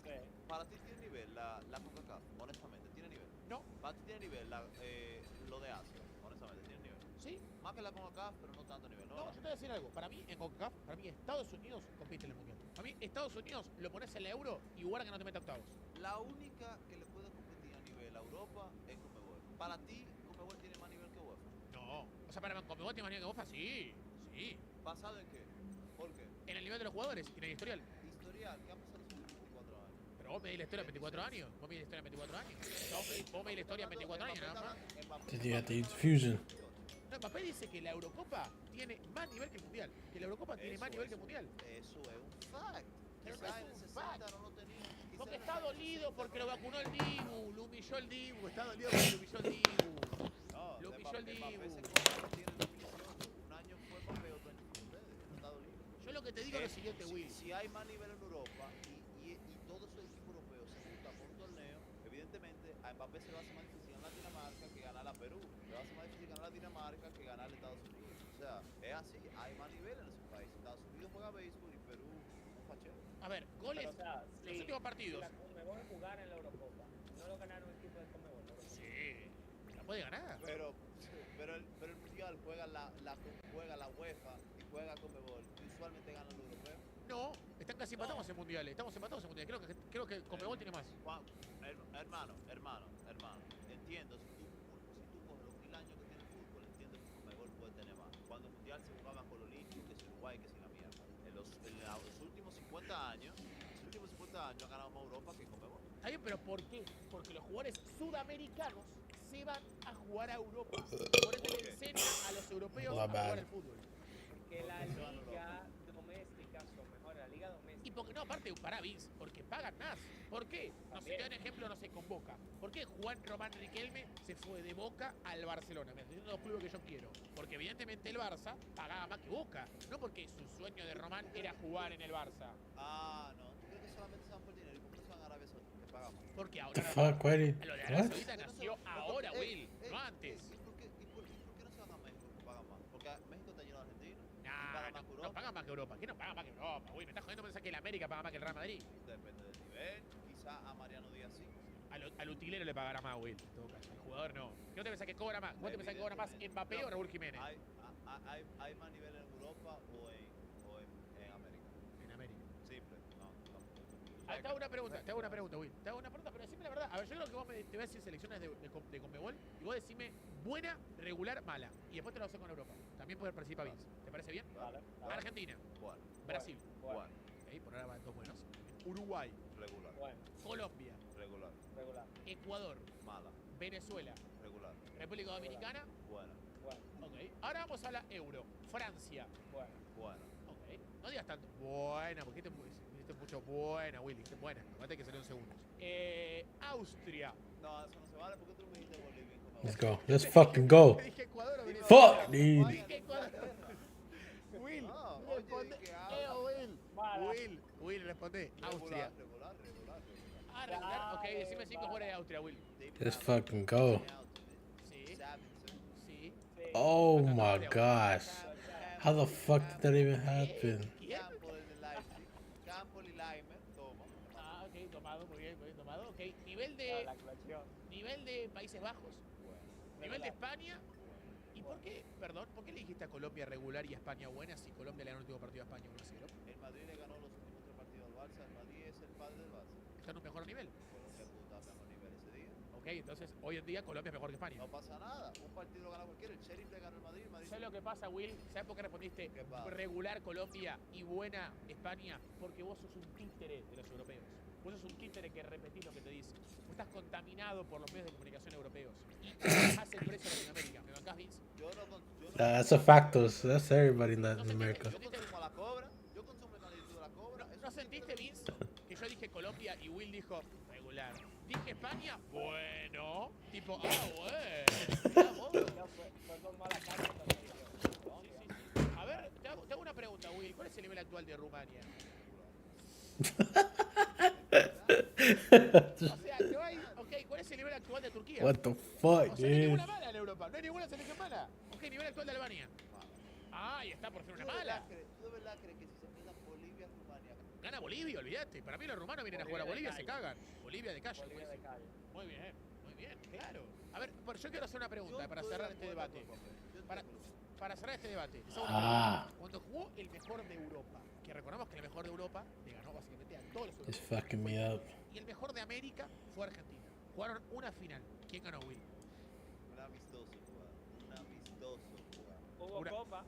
Sí. Para ti tiene nivel la CONCACAF, honestamente, ¿tiene nivel? No. Para ti tiene nivel lo de Asia, honestamente, ¿tiene nivel? Sí. Más que la CONCACAF, pero no tanto nivel, ¿no? No, yo te voy a decir algo. Para mí, en CONCACAF, Estados Unidos compite en el Mundial. Para mí, Estados Unidos lo pones en el Euro y guarda que no te meta octavos. La única que le puede competir a nivel a Europa es Conmebol. Para ti, Conmebol tiene más nivel que UEFA. No. O sea, para Conmebol tiene más nivel que UEFA, sí. ¿¿Basado en qué? ¿Por qué? En el nivel de los jugadores y en el historial. Historial, ¿qué ha pasado en los últimos 24 años? Pero Pero vos me dis la historia en 24 años. Vos me dis la historia en 24 años. Vos me dis la historia en 24 años, nada más. Did you have to use fusion? No, Mbappé dice que la Eurocopa tiene más nivel que el Mundial. Que la Eurocopa tiene más nivel que el Mundial. Eso es un fact. Pero no Quizá en es el un 60 fact. no lo tenía. Porque está dolido porque lo vacunó el Dibu. Lo humilló el Dibu. Está dolido porque lo humilló el Dibu. No, Lo humilló el Dibu. Mbappé se compra lo tiene en 2018. Un año fue Mbappé, otro año fue ustedes. No está dolido. Yo lo que te digo es lo siguiente, Will. Si hay más nivel en Europa y todos esos equipos europeos se juntan por un torneo, evidentemente a Mbappé se le va a hacer más difícil ganar a Dinamarca que ganar a Perú. Le va a hacer más difícil ganar a Dinamarca que ganar a Estados Unidos. O sea, es así. Hay más nivel en esos países. Estados Unidos juega béisbol y Perú un fachero. A ver, goles. Pero, o sea, los últimos partidos. Si la Conmebol jugara en la Eurocopa, no lo ganaron el equipo de Conmebol. Sí, la puede ganar. Pero el Mundial juega la UEFA y juega Conmebol. Y usualmente ganan los europeos. No, están casi empatados en mundiales. Estamos empatados en mundiales. Creo que Conmebol tiene más. Hermano. Entiendo, si tú coges los 1000 años que tiene el fútbol, entiendo que Conmebol puede tener más. Cuando el Mundial se jugaba con los Olímpicos, que es Uruguay, que es la mierda. En los últimos 50 años ha ganado más Europa que Conmebol. Está bien, pero ¿por qué? Porque los jugadores sudamericanos se van a jugar a Europa. Por eso le enseñan a los europeos a jugar al fútbol. Que la liga doméstica son mejores, la liga doméstica. Y porque no, aparte, para Vince, porque pagan más. ¿Por qué? No sé, te doy un ejemplo, no sé, con Boca. ¿Por qué Juan Román Riquelme se fue de Boca al Barcelona? Me estoy diciendo los clubes que yo quiero. Porque evidentemente el Barça pagaba más que Boca. No porque su sueño de Román era jugar en el Barça. Ah, no. ¿Tú crees que solamente se van por dinero? ¿Y por qué se van a Arabia Saudita? Que pagamos. Porque ahora. The fuck, why did Lo de Arabia what? Saudita nació ahora, Will, no antes. ¿Y por qué no se van a México que pagan más? Porque México está lleno de argentinos. No pagan más que Europa. ¿Qué no pagan más que Europa? Will, me estás jodiendo pensar que el América paga más que el Real Madrid. Depende del nivel. Quizá a Mariano Díaz sí. Al utilero le pagará más, Will. En todo caso. Al jugador no. ¿Qué no te pensás que cobra más? ¿Vos te pensás que cobra más Mbappé o Raúl Jiménez? ¿Hay más nivel en Europa o en América? En América. Simple. No. Te hago una pregunta, Will. Te hago una pregunta, pero decime la verdad. A ver, yo creo que vos te voy a decir selecciones de Conmebol y vos decime buena, regular, mala. Y después te lo hacer con Europa. También puede participar Vince. ¿Te parece bien? Vale. Argentina. Bueno. Brasil. Bueno. Ok, por ahora van dos buenos. Uruguay. Regular. Bueno, Colombia. Regular. regular. Ecuador. Mala. Venezuela. Regular. República Dominicana. Buena. Bueno, Ok. Ahora vamos a la Euro. Francia. bueno. Buena. Ok. No digas tanto. Buena, porque dijiste mucho buena, Willy. Dijiste buena. Aguante que salió en segundos. Austria. No, eso no se vale porque tú me dijiste Bolivia. Let's go. Let's fucking go. Dije Ecuador o Venezuela. Fuck, dude. Dije Ecuador. Will, responde. Will, responde. Austria. Regular. Ah, regular. Ok, decime 5 jugadores de Austria, Will. Let's fucking go. Sí. Oh my gosh. How the fuck did that even happen? Campbell y Laimer, toma. Ah, ok, tomado, muy bien tomado. Ok, La colección. nivel de Países Bajos. Nivel de España. ¿Y por qué le dijiste a Colombia regular y a España buena si Colombia le ganó el último partido a España 1-0? El Madrid le ganó los últimos 3 partidos al Barça. El Madrid es el padre del Barça. Está en un mejor nivel. Colombia pudo estar en mejor nivel ese día. Ok, entonces hoy en día Colombia es mejor que España. No pasa nada. Un partido lo gana cualquiera. El Sheriff le ganó el Madrid. ¿Sabes lo que pasa, Will? ¿Sabes por qué respondiste ¿Qué pasa? regular Colombia y buena España? Porque vos sos un títere de los europeos. Vos sos un títere que repetís lo que te dicen. Vos estás contaminado por los medios de comunicación europeos. Y bajás el precio de Latinoamérica. ¿Me bancás, Vince? That's a factos. That's everybody in Latin America. Yo consumo a la cobra. Yo consumo el candidato de la cobra. ¿No sentiste, Vince, que yo dije Colombia y Will dijo regular? Dije España, bueno. Tipo, bueno. Fue con mala cara cuando me dijo. Sí. A ver, te hago una pregunta, Will. ¿Cuál es el nivel actual de Rumania? O sea, no hay. Ok, ¿cuál es el nivel actual de Turquía? What the fuck, O sea, no hay dude? ninguna mala en Europa. No hay ninguna selección mala. Ok, nivel actual de Albania. Ah, y está por ser una mala. ¿Tú de verdad crees que si se empieza Bolivia, Rumania? Gana Bolivia, olvídate. Para mí los rumanos vienen a jugar a Bolivia, se cagan. Bolivia de calle. Bolivia de calle. Muy bien, claro. A ver, yo quiero hacer una pregunta para cerrar este debate. Para cerrar este debate. Cuando jugó el mejor de Europa, que recordamos que el mejor de Europa le ganó básicamente a todos los europeos. It's fucking me up. Y el mejor de América fue Argentina. Jugaron una final. ¿Quién ganó, Will? Un amistoso, un amistoso. Hubo copa.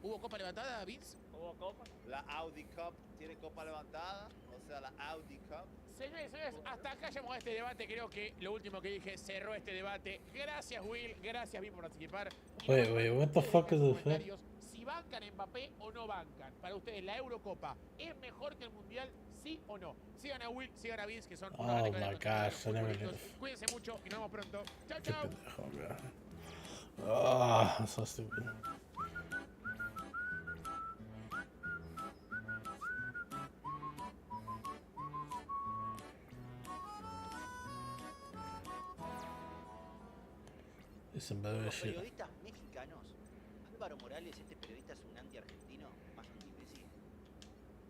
¿Hubo copa levantada, Vince? Hubo copa. La Audi Cup tiene copa levantada. O sea, la Audi Cup. Señores, hasta acá llegamos a este debate. Creo que lo último que dije cerró este debate. Gracias, Will. Gracias, Vi, por participar. Wait, what the fuck is this? Si bancan Mbappé o no bancan. Para ustedes, ¿la Eurocopa es mejor que el Mundial? ¿Sí o no? Sigan a Will, sigan a Vince, que son unos Oh my gosh, I never knew. Cuídense mucho y nos vemos pronto. Chao, chao. Oh, that's so stupid. It's some Los bullshit. periodistas mexicanos, Álvaro Morales, este periodista es un anti-argentino, más anti-imbécil,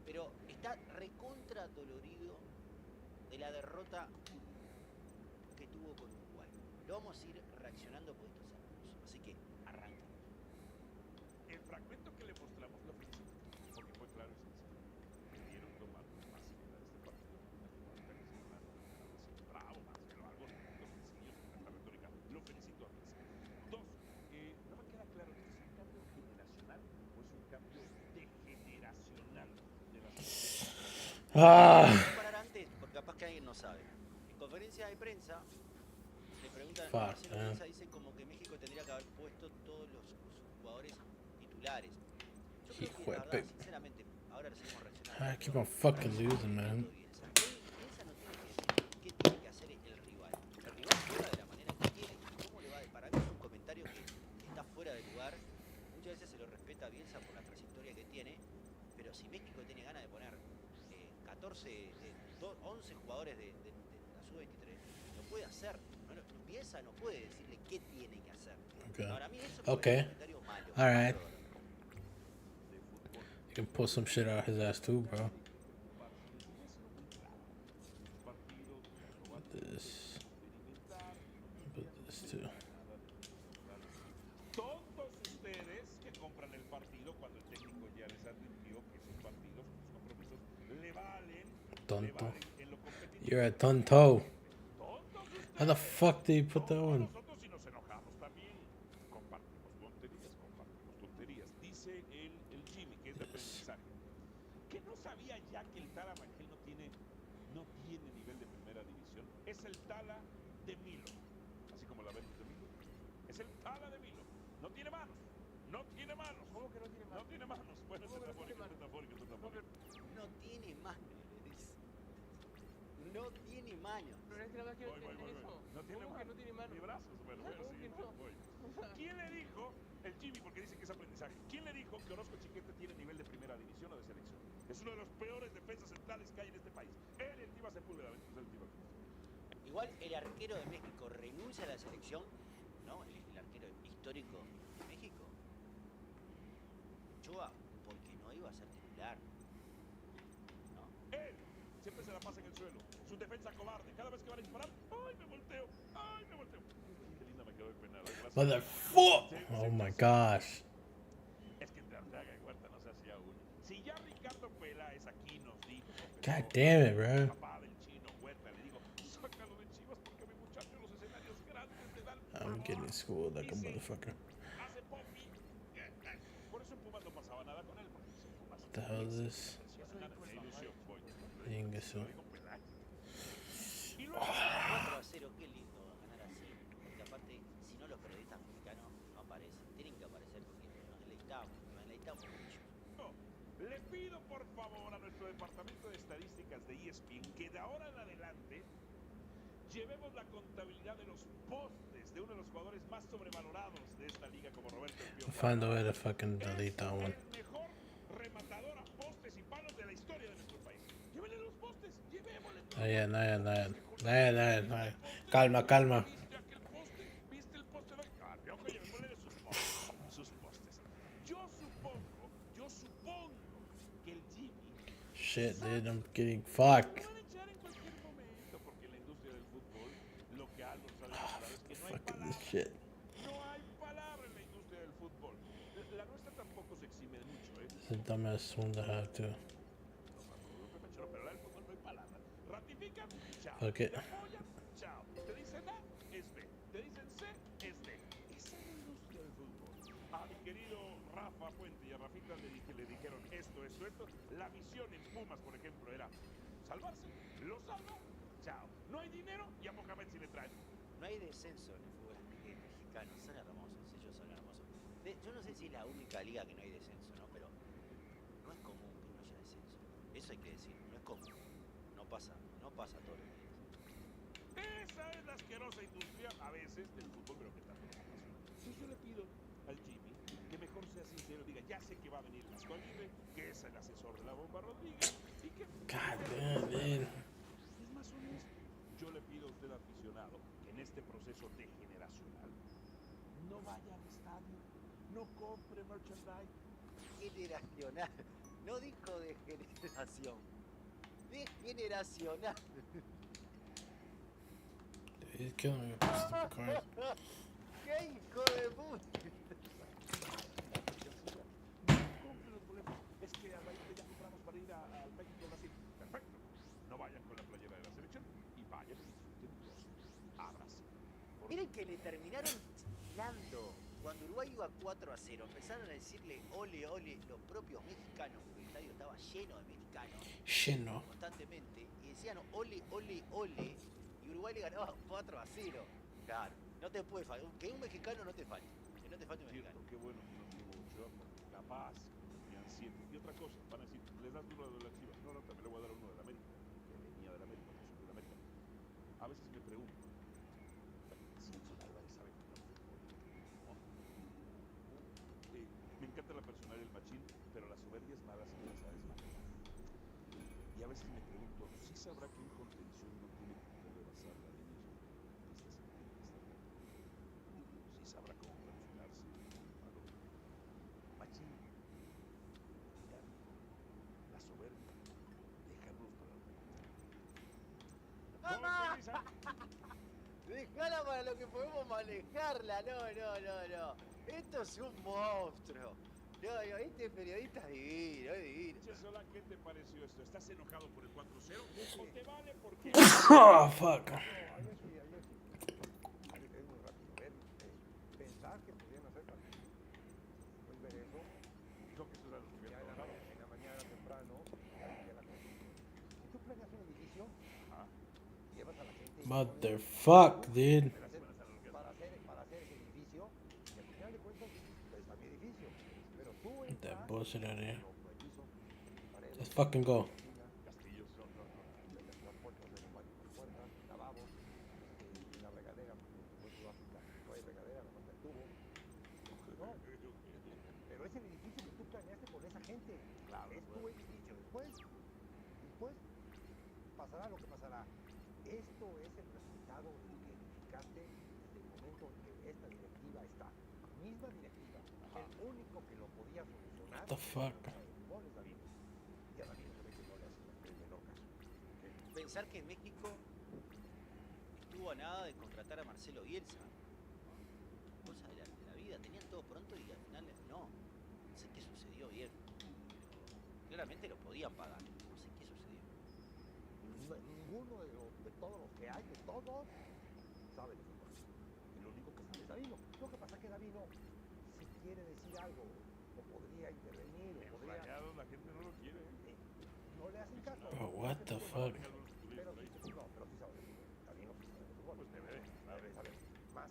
pero está recontra dolorido de la derrota que tuvo con Uruguay. Lo vamos a ir reaccionando por estos segundos, así que arranca. El fragmento que le mostramos lo felicito, porque fue claro y sencillo. Debieron tomar más seriedad este partido. Bravo, Marcelo, algo lo sencillo, esta retórica. Lo felicito a Messi. Dos, no me queda claro, ¿esto es un cambio generacional o es un cambio degeneracional de la selección? Voy a parar antes, porque capaz que alguien no sabe. En conferencia de prensa, le preguntan, Marcelo Bielsa dice como que México tendría que haber puesto todos sus jugadores titulares. Yo creo que la verdad, sinceramente, ahora seguimos reaccionando. I keep on fucking losing, man. Bielsa no tiene que decir qué tiene que hacer el rival. El rival juega de la manera que quiere. ¿Cómo le va? Para mí es un comentario que está fuera de lugar. Muchas veces se lo respeta a Bielsa por la trayectoria que tiene, pero si México tiene ganas de poner 11 jugadores de la sub-23, lo puede hacer. Bielsa no puede decirle qué tiene que hacer. Okay. Para mí eso es Okay. un comentario malo. Alright. You can pull some shit out his ass too, bro. Put this. Put this too. Todos ustedes que compran el partido cuando el técnico ya les advirtió que esos partidos, sus compromisos, le valen. Tonto. You're a tonto. How the fuck did you put that one? Nosotros si nos enojamos también compartimos tonterías. Dice el Jimmy, que es de aprendizaje, que no sabía ya que el Tala Rangel no tiene nivel de primera división. Es el Tala de Milo, así como la ven de Milo. Es el Tala de Milo. No tiene manos. No tiene manos. ¿Cómo que no tiene manos? No tiene manos. Bueno, es metafórico. No tiene manos, le dice. No tiene manos. Pero es que la verdad que No tiene ¿cómo que no tiene manos? Ni brazos. Bueno, ¿Cómo sí, que no? voy. ¿Quién le dijo? El Jimmy, porque dice que es aprendizaje. ¿Quién le dijo que Orozco Chiquete tiene nivel de primera división o de selección? Es uno de los peores defensas centrales que hay en este país. Él y el Tiva Sepúlveda. Igual el arquero de México renuncia a la selección, ¿no? El arquero histórico de México. Ochoa, porque no iba a ser titular. ¿No? Él siempre se la pasa en el suelo. Su defensa cobarde. Cada vez que van a disparar, ¡ay, me volteo! ¡Ay, me volteo! Qué linda me quedó de pena. Motherfucker! Oh my gosh. Es que entre Arteaga y Huerta no se hacía uno. Si ya Ricardo Peláez aquí nos dijo... God damn it, bro. Papá del chino Huerta, le digo, sácalo de Chivas porque mi muchacho los escenarios grandes le dan... I'm getting schooled like a motherfucker. Hace popi. Por eso en Pumas no pasaba nada con él. What the hell is this? Ingesu. 4-0, qué lindo ganar así. Porque aparte, si no los periodistas mexicanos no aparecen. Tienen que aparecer porque nos deleitamos mucho. Le pido por favor a nuestro departamento de estadísticas de ESPN que de ahora en adelante llevemos la contabilidad de los postes de uno de los jugadores más sobrevalorados de esta liga como Roberto El Piojo. Find a way to fucking delete that one. El mejor rematador a postes y palos de la historia de nuestro país. Llévenle los postes, llevémosle. No yet. Calma. ¿Viste el poste? Al Piojo llevémosle sus postes. Yo supongo que el Jimmy... Shit, dude, I'm getting fucked. Fuck this shit. No hay palabra en la industria del fútbol. La nuestra tampoco se exime mucho, ¿eh? It's the dumbest one to have too. Pero la del fútbol no hay palabra. Ratifican, chao. Fuck it. Te apoyan, chao. Te dicen A, es B. Te dicen C, es D. Esa es la industria del fútbol. A mi querido Rafa Puente y a Rafita le dijeron esto. La visión en Pumas, por ejemplo, era salvarse, lo salva, chao. No hay dinero y a poca vez si le traen. No hay descenso en el fútbol mexicano. Son hermosos, ellos son hermosos. Yo no sé si es la única liga que no hay descenso, ¿no? Pero no es común que no haya descenso. Eso hay que decir, no es común. No pasa todos los días. Esa es la asquerosa industria, a veces, del fútbol, pero que tanto nos apasiona. Entonces yo le pido al Jimmy que mejor sea sincero, diga, ya sé que va a venir el actual libre, que es el asesor de la Bomba Rodríguez, y que... God damn, dude. Es más honesto. Yo le pido a usted, aficionado, que en este proceso degeneracional no vaya al estadio, no compre merchandise. Generacional. No dijo de generación. Degeneracional. He's killing me with these stupid cars. ¡Qué hijo de puta! Compre los boletos. Es que a raíz de ya compramos para ir al México-Brasil. Perfecto. No vayan con la playera de la selección y vayan y disfruten los abrazos. Miren que le terminaron tirando. Cuando Uruguay iba 4-0, empezaron a decirle ole, ole, los propios mexicanos, porque el estadio estaba lleno de mexicanos. Lleno. Constantemente. Y decían ole, ole, ole. Y Uruguay le ganaba 4-0. Claro, no te puede faltar. Que un mexicano no te falte. Que no te falte un mexicano. Qué bueno que no tuvo Ochoa, porque capaz tenían 7. Y otra cosa, van a decir, les das uno de la Chivas. No, también le voy a dar uno de la América. Que venía de la América, no soy de la América. A veces me pregunto, Simpson Álvarez sabe jugar fútbol. Me encanta la personalidad del machín, pero la soberbia es mala si no la sabes manejar. Y a veces me pregunto, ¿sí sabrá que un contención no tiene por qué rebasar la línea sobre sí sabrá cómo perfilarse el balón? Machín, mira, la soberbia, déjanos para Dejala para lo que podemos manejarla. No. Esto es un monstruo. No, este periodista es divino, es divino. Chesola, ¿qué te pareció esto? ¿Estás enojado por el 4-0? ¿O te vale porque... Oh, fuck. Ayer sí. Es muy rápido ver, pensar que podían hacer partido. Pues ver eso. Dijo que eso era lo que había trabajado. En la mañana temprano, si tú planeas un edificio, llevas a la gente... Motherfuck, dude. Para hacer ese edificio, y al final de cuentas, está mi edificio. Pero tú Get that bullshit out of here. paredes, Let's fucking go. Castillos, las puertas de los baños por puertas, lavabos, la regadera, porque en Sudáfrica no hay regadera, no falta el tubo. No, pero es el edificio que tú planeaste con esa gente. Claro, es tu edificio. Después pasará lo que pasará. Esto es el resultado que edificaste desde el momento en que esta directiva está. Misma directiva. El único que lo podía solucionar. What the fuck? Es David. Y a David se ve que no le hace el menor caso. Pensar que México estuvo a nada de contratar a Marcelo Bielsa. Cosa de la vida. Tenían todo pronto y al final no. No sé qué sucedió bien. Pero claramente lo podían pagar. No sé qué sucedió. Ninguno de todos los que hay, de todos, sabe de fútbol. El único que sabe es Davino. Lo que pasa es que Davino, si quiere decir algo, o podría intervenir, o podría... La gente no lo quiere. No le hacen caso. Bro, what the fuck? Pero sí sabe de fútbol. Davino sí sabe de fútbol. Pues debe saber más.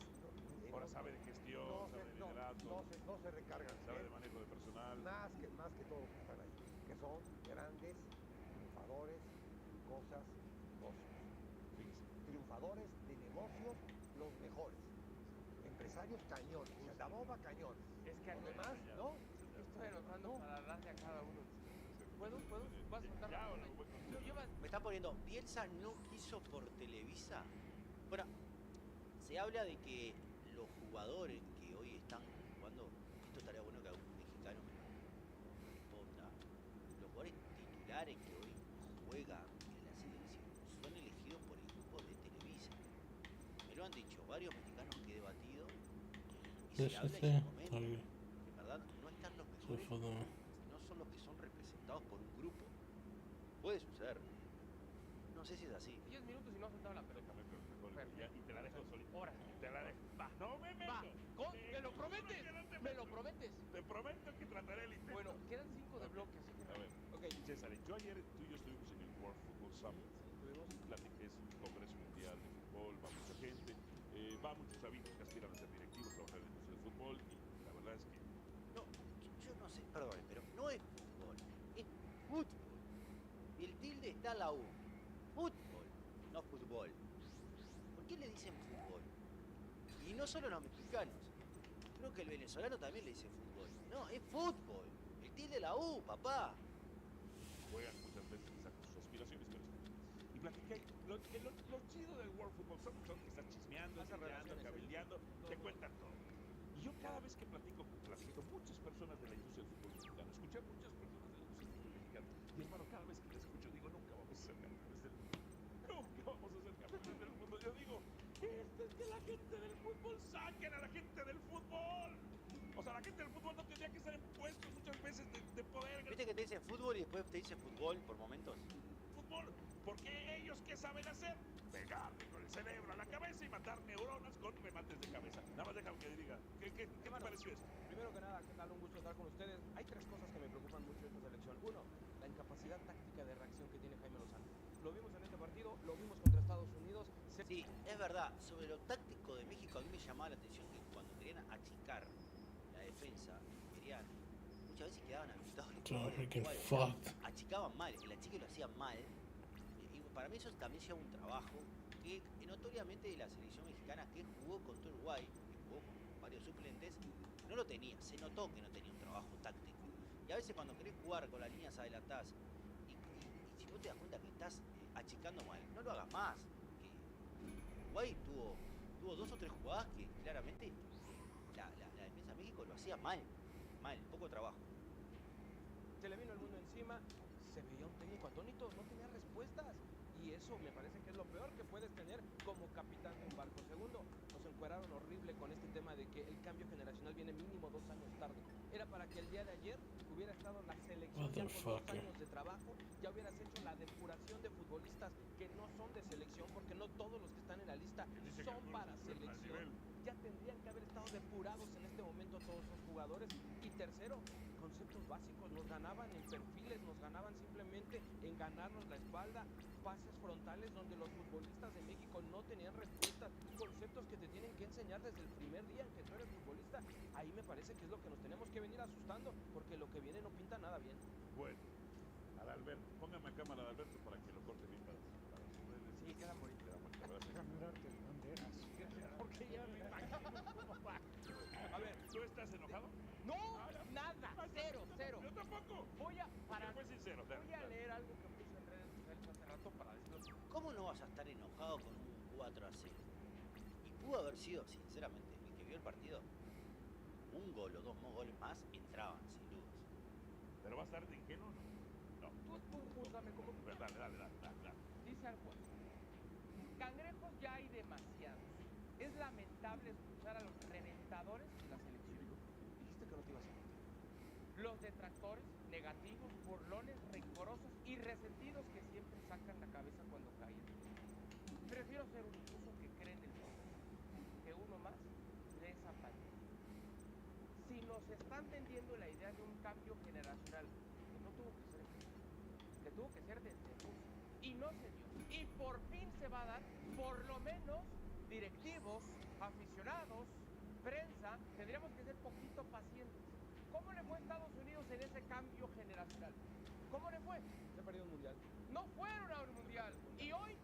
Ahora sabe de gestión, sabe de liderazgo. No se recargan. Sabe de manejo de personal. Más que todos los que están ahí. Que son grandes triunfadores, cosas. Triunfadores de negocios, los mejores. Empresarios cañones. La bomba cañón. Es que los demás, ¿no? Estoy anotando para darle a cada uno. ¿Puedo? ¿Vas a contar? Me está poniendo, Bielsa no quiso por Televisa. Bueno, se habla de que los jugadores que hoy están jugando, esto estaría bueno que algún mexicano me responda, los jugadores titulares que hoy juegan en la selección son elegidos por el grupo de Televisa. Me lo han dicho varios mexicanos que he debatido y se habla en su momento, que en verdad no están los mejores, no son los que son representados por un grupo. Puede suceder. No sé si es así. 10 minutos y no ha soltado la pelota. Y te la dejo solita. Ahora. Te la dejo. Va. No me meto. ¿Me lo prometes? ¿Me lo prometes? Te prometo que trataré el intento. Bueno, quedan 5 de bloque, así que... A ver. Ok. César, yo ayer tú y yo estuvimos en el World Football Summit. Es un congreso mundial de fútbol, va mucha gente, va muchos chavitos que aspiran a ser directivos, trabajar en la industria del fútbol, y la verdad es que... No, yo no sé, perdón, pero no es fútbol, es fútbol. Y el tilde está a la U. Fútbol, no fútbol. ¿Por qué le dicen fútbol? Y no solo los mexicanos. Creo que el venezolano también le dice fútbol. No, es fútbol. El tilde la U, papá. Juegan muchas veces quizá con sus aspiraciones, pero es fútbol. Y platiqué, lo chido del World Football son que estás chismeando, enseñando, cabildeando, te cuentan todo. Y yo cada vez que platiqué con muchas personas de la industria del fútbol mexicano, escuché a muchas personas de la industria del fútbol mexicano, y hermano, cada vez que te escucho digo, nunca vamos a ser campeones del mundo. Nunca vamos a ser campeones del mundo. Yo digo, esto es que la gente del fútbol saquen a la gente del fútbol. O sea, la gente del fútbol no tendría que estar en puestos muchas veces de poder. ¿Viste que te dicen fútbol y después te dicen fútbol por momentos? Fútbol, porque ellos ¿qué saben hacer? Pegarle con el cerebro a la cabeza y matar neuronas con remates de cabeza. Nada más déjame que diga, ¿qué te pareció esto? Primero que nada, ¿qué tal? Un gusto estar con ustedes. Hay tres cosas que me preocupan mucho de esta selección. Uno, la incapacidad táctica de reacción que tiene Jaime Lozano. Lo vimos en este partido, lo vimos contra Estados Unidos. Sí, es verdad. Sobre lo táctico de México, a mí me llamaba la atención que cuando querían achicar la defensa, muchas veces quedaban habilitados los jugadores. Achicaban mal, el achique lo hacían mal. Y para mí eso también lleva un trabajo que notoriamente la selección mexicana que jugó contra Uruguay, que jugó con varios suplentes, no lo tenía. Se notó que no tenía un trabajo táctico. Y a veces cuando querés jugar con las líneas adelantadas y si vos te das cuenta que estás achicando mal, no lo hagas más. Uruguay tuvo dos o tres jugadas que claramente la defensa de México lo hacía mal, poco trabajo. Se le vino el mundo encima, se veía un técnico atónito, no tenía respuestas. Y eso me parece que es lo peor que puedes tener como capitán de un barco. Segundo, nos encueraron horrible con este tema de que el cambio generacional viene mínimo 2 años tarde. Era para que el día de ayer hubiera estado la selección ya con 2 años de trabajo, ya hubieras hecho la depuración de futbolistas que no son de selección, porque no todos los que están en la lista son para selección. Ya tendrían que haber estado depurados en este momento todos los jugadores. Y tercero, conceptos básicos, nos ganaban en perfiles, nos ganaban simplemente en ganarnos la espalda, pases frontales donde los futbolistas de México no tenían respuestas, conceptos que te tienen que enseñar desde el primer día en que tú eres futbolista. Ahí me parece que es lo que nos tenemos que venir asustando, porque lo que viene no pinta nada bien. Bueno, Adalberto, póngame a cámara de Alberto para que lo corte bien para sus redes. Sí, queda bonito. Déjame darte banderas. Porque ya me imagino cómo va. A ver, ¿tú estás enojado? No, nada, cero. Yo tampoco. Voy a leer algo que puse en redes sociales hace rato para decirlo. ¿Cómo no vas a estar enojado con un 4-0? Y pudo haber sido, sinceramente, el que vio el partido, un gol o 2 goles más entraban, sin dudas. ¿Pero va a estar de ingenuo o no? No. Tú júzgame como tú quieras. Dale. Dice al juez, cangrejos ya hay demasiados. Es lamentable escuchar a los reventadores de la selección. Dijiste que no te ibas a meter. Los detractores, negativos, burlones, rencorosos y resentidos que siempre sacan la cabeza cuando caen. Prefiero ser un iluso que cree en el proceso, que uno más de esa pandemia. Si nos están vendiendo la idea de un cambio generacional, que no tuvo que ser que tuvo que ser desde Rusia, y no se dio, y por fin se va a dar, por lo menos directivos, aficionados, prensa, tendríamos que ser poquito pacientes. ¿Cómo le fue a Estados Unidos en ese cambio generacional? ¿Cómo le fue? Se perdió un mundial. No fueron a un mundial. Y hoy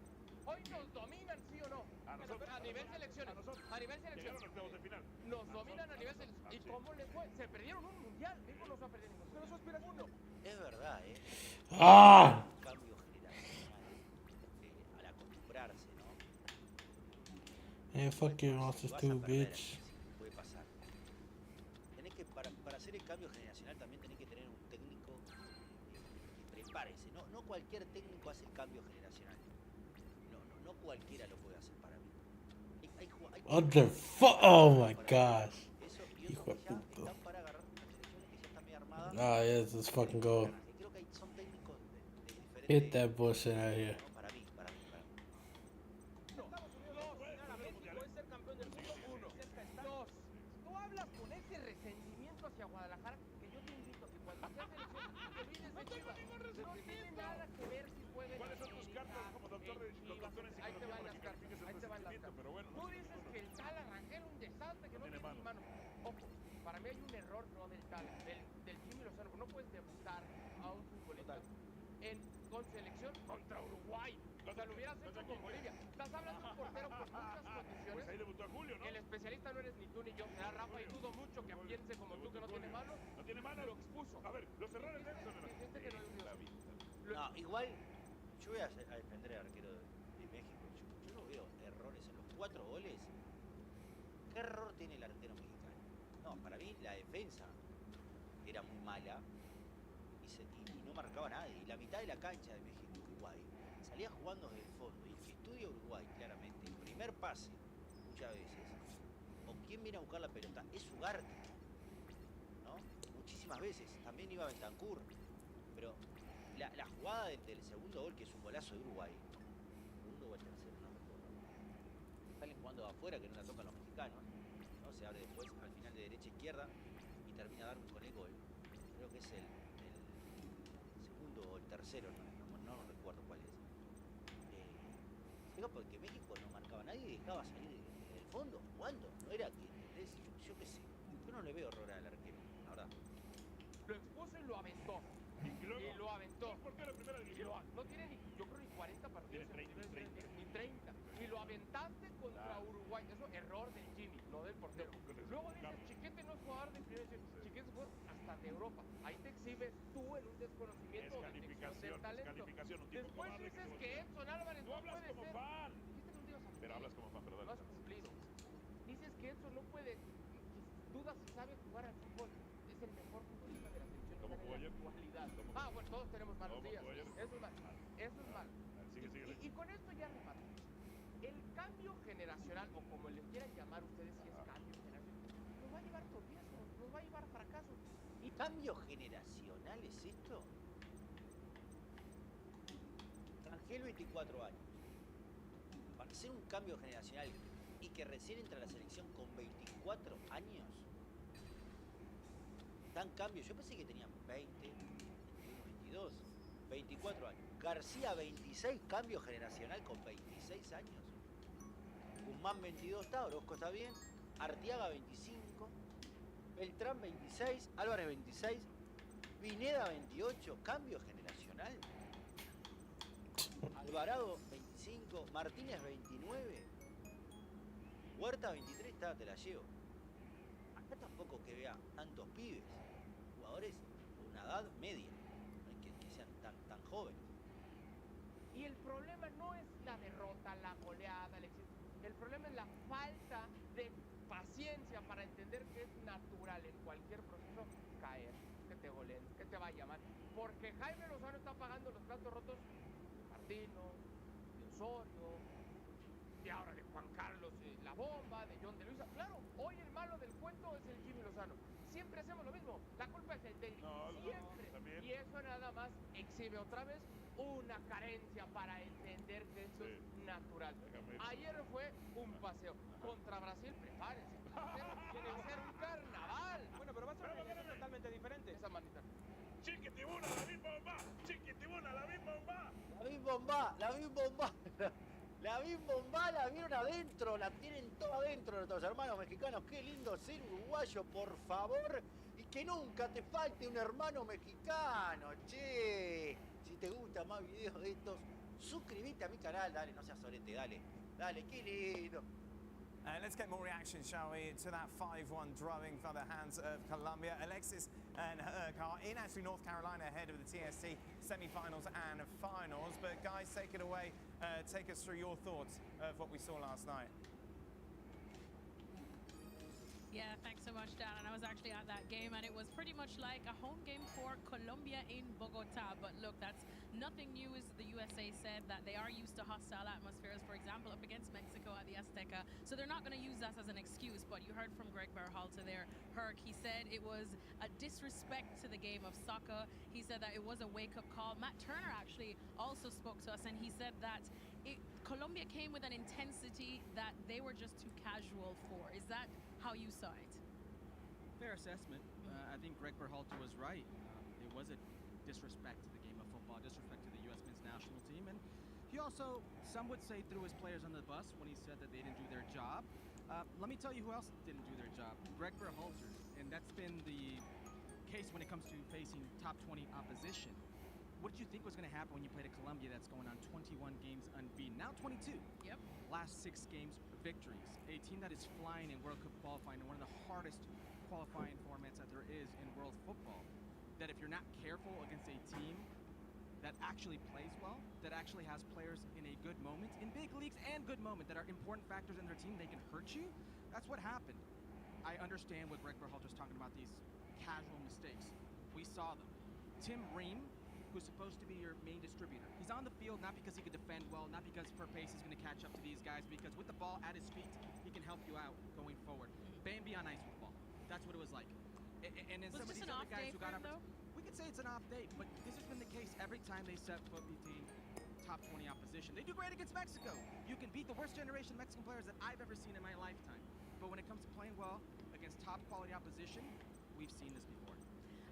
nos dominan, ¿sí o no? A nivel selecciones. A nivel selecciones. Nos dominan a nivel selecciones. ¿Y cómo le fue? Se perdieron un mundial. México no se ha perdido ninguno. Pero su aspiración no. Es verdad, ¿eh? ¡Ah! Un cambio generacional al acostumbrarse, ¿no? Fuck you, lost too, bitch. Puede pasar. Tenés que, para hacer el cambio generacional también tenés que tener un técnico que prepárese. No cualquier técnico hace el cambio generacional. No cualquiera lo puede hacer para mí. What the fuck? Oh my gosh. Hijo de puta. Están para agarrar una selección que ya está medio armada. Ah, yes, let's fucking go. Creo que son técnicos de diferentes. Get that bullshit out of here. Para mí. Estados Unidos va a México es ser campeón del mundo. 1. 2. Tú hablas con ese resentimiento hacia Guadalajara que yo te invito a que cuando seas selección te olvides de Chivas. No tiene nada que ver si puede. ¿Cuáles son tus cartas sabe, Y doctor en ahí te psicología, van para las que cartas, califiques el ahí te van las procedimiento, cartas. pero bueno, Tú no sé dices ninguno. que el Tala Rangel es un desastre, que no tiene ni manos. Ojo, para mí hay un error no del Tala, del Jimmy Lozano. No puedes debutar a un futbolista con selección contra Uruguay. O sea, lo hubieras hecho con Bolivia. Estás hablando de un portero con muchas condiciones. Pues ahí debutó a Julio, ¿no? El especialista no eres ni tú ni yo, será Rafa, y dudo mucho que piense como tú que no tiene manos. No tiene manos. Lo expuso. A ver, los errores de Edson. No, igual yo voy a defender al arquero de México. Yo no veo errores en los 4 goles. ¿Qué error tiene el arquero mexicano? No, para mí la defensa era muy mala y no marcaba a nadie. Y la mitad de la cancha de México-Uruguay salía jugando desde el fondo. Y el que estudia Uruguay, claramente, el primer pase, muchas veces, o quien viene a buscar la pelota, es Ugarte, ¿no? Muchísimas veces. También iba Bentancur. Pero la jugada del segundo gol, que es un golazo de Uruguay, segundo o el tercero, no recuerdo. Salen jugando afuera, que no la tocan los mexicanos, ¿no? Se abre después al final de derecha a izquierda y termina Darwin con el gol. Creo que es el segundo o el tercero, no recuerdo cuál es. Digo, porque México no marcaba a nadie y dejaba salir del fondo jugando. No era que, ¿entendés? Yo qué sé. Yo no le veo error al arquero, la verdad. Lo expuso y lo aventó. Y lo aventó. No tiene ni, yo creo, ni 40 partidos. Ni 30. Y lo aventaste contra Uruguay. Eso error del Jimmy, no del portero. Luego dices, Chiquete no es jugador de primera división. Chiquete fue hasta de Europa. Ahí te exhibes tú en un desconocimiento de detección del talento. Después dices que Edson Álvarez no puede ser. Dijiste que no te ibas a meter. Pero hablas como fan, pero dale. No has cumplido. Dices que Edson no puede. Dudas si sabe jugar al fútbol. Es el mejor futbolista de la selección. ¿Cómo jugó ayer? Bueno, todos tenemos malos días. Eso es mal. Eso es mal. Sigue. Y con esto ya remato. El cambio generacional, o como le quieran llamar ustedes, si es cambio generacional, nos va a llevar tropiezos, nos va a llevar fracasos. ¿Y cambio generacional es esto? Rangel, 24 años. Para hacer un cambio generacional y que recién entra a la selección con 24 años. Tan cambio. Yo pensé que tenían 20, 21, 22, 24 años. García, 26, cambio generacional con 26 años. Guzmán, 22 está, Orozco está bien. Arteaga, 25. Beltrán, 26. Álvarez, 26. Pineda, 28. Cambio generacional. Alvarado, 25. Martínez, 29. Huerta, 23. Está, te la llevo. Acá tampoco que vea tantos pibes. Jugadores de una edad media. No hay que sean tan jóvenes. Y el problema no es la derrota, la goleada, el éxito. El problema es la falta de paciencia para entender que es natural en cualquier proceso caer, que te goleen, que te vaya mal. Porque Jaime Lozano está pagando los platos rotos de Martino, de Osorio, de ahora de Juan Carlos La Bomba, de John de Luisa. Claro, hoy el malo del cuento es el Jimmy Lozano. Siempre hacemos lo mismo. La culpa es el técnico. Siempre. Y eso nada más exhibe otra vez una carencia para entender que esto es natural. Ayer fue un paseo. Contra Brasil, prepárense. Va a ser un carnaval. Bueno, pero va a ser una alineación totalmente diferente. Esa manita. Chiquitibuna, la Bim Bomba. Chiquitibuna, la Bim Bomba. La Bim Bomba. La Bim Bomba la vieron adentro, la tienen toda adentro nuestros hermanos mexicanos. Qué lindo ser uruguayo, por favor. Y que nunca te falte un hermano mexicano, che. Si te gustan más videos de estos, suscríbete a mi canal, dale, no seas sorete, dale. Dale, qué lindo. Let's get more reaction, shall we, to that 5-1 drubbing for the hands of Colombia. Alexis and Herc in actually North Carolina ahead of the TSC semi-finals and finals. But guys, take it away. Take us through your thoughts of what we saw last night. Yeah, thanks so much, Dan. And I was actually at that game, and it was pretty much like a home game for Colombia in Bogota. But look, that's nothing new, as the USA said, that they are used to hostile atmospheres, for example, up against Mexico at the Azteca. So they're not going to use that as an excuse. But you heard from Greg Berhalter there, Herc. He said it was a disrespect to the game of soccer. He said that it was a wake-up call. Matt Turner actually also spoke to us, and he said that Colombia came with an intensity that they were just too casual for. Is that how you saw it? Fair assessment. I think Greg Berhalter was right. It was a disrespect to the game of football, disrespect to the U.S. men's national team, and He also, some would say, threw his players under the bus when he said that they didn't do their job. Let me tell you who else didn't do their job. Greg Berhalter. And that's been the case when it comes to facing top 20 opposition. What did you think was going to happen when you played a Colombia that's going on 21 games unbeaten? Now 22. Yep. Last 6 games victories. A team that is flying in World Cup qualifying in one of the hardest qualifying formats that there is in world football. That if you're not careful against a team that actually plays well, that actually has players in a good moment, in big leagues and good moment, that are important factors in their team, they can hurt you. That's what happened. I understand what Greg Berhalter's talking about, these casual mistakes. We saw them. Tim Ream, who's supposed to be your main distributor, he's on the field not because he could defend well, not because per pace he's going to catch up to these guys, because with the ball at his feet, he can help you out going forward. Bambi on ice with the ball. That's what it was like. And then some of these other guys who got up, we could say it's an off day, but this has been the case every time they set foot between top 20 opposition. They do great against Mexico. You can beat the worst generation Mexican players that I've ever seen in my lifetime. But when it comes to playing well against top quality opposition, we've seen this before.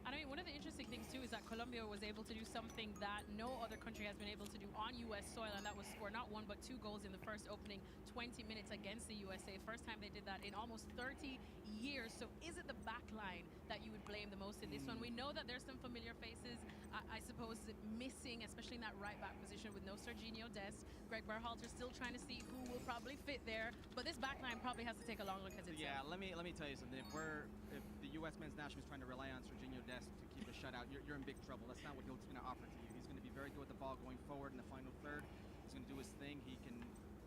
And I mean, one of the interesting things too is that Colombia was able to do something that no other country has been able to do on U.S. soil, and that was score not 1 but 2 goals in the first opening 20 minutes against the USA. First time they did that in almost 30 years. So is it the back line that you would blame the most in this one? We know that there's some familiar faces, I suppose, missing, especially in that right back position with no Serginho Dest. Greg Berhalter still trying to see who will probably fit there, but this back line probably has to take a long look at itself. Yeah, let me tell you something. If the U.S. men's national is trying to rely on Serginho Dest to keep a shutout, you're in big trouble. That's not what he's going to offer to you. He's going to be very good with the ball going forward in the final third. He's going to do his thing. He can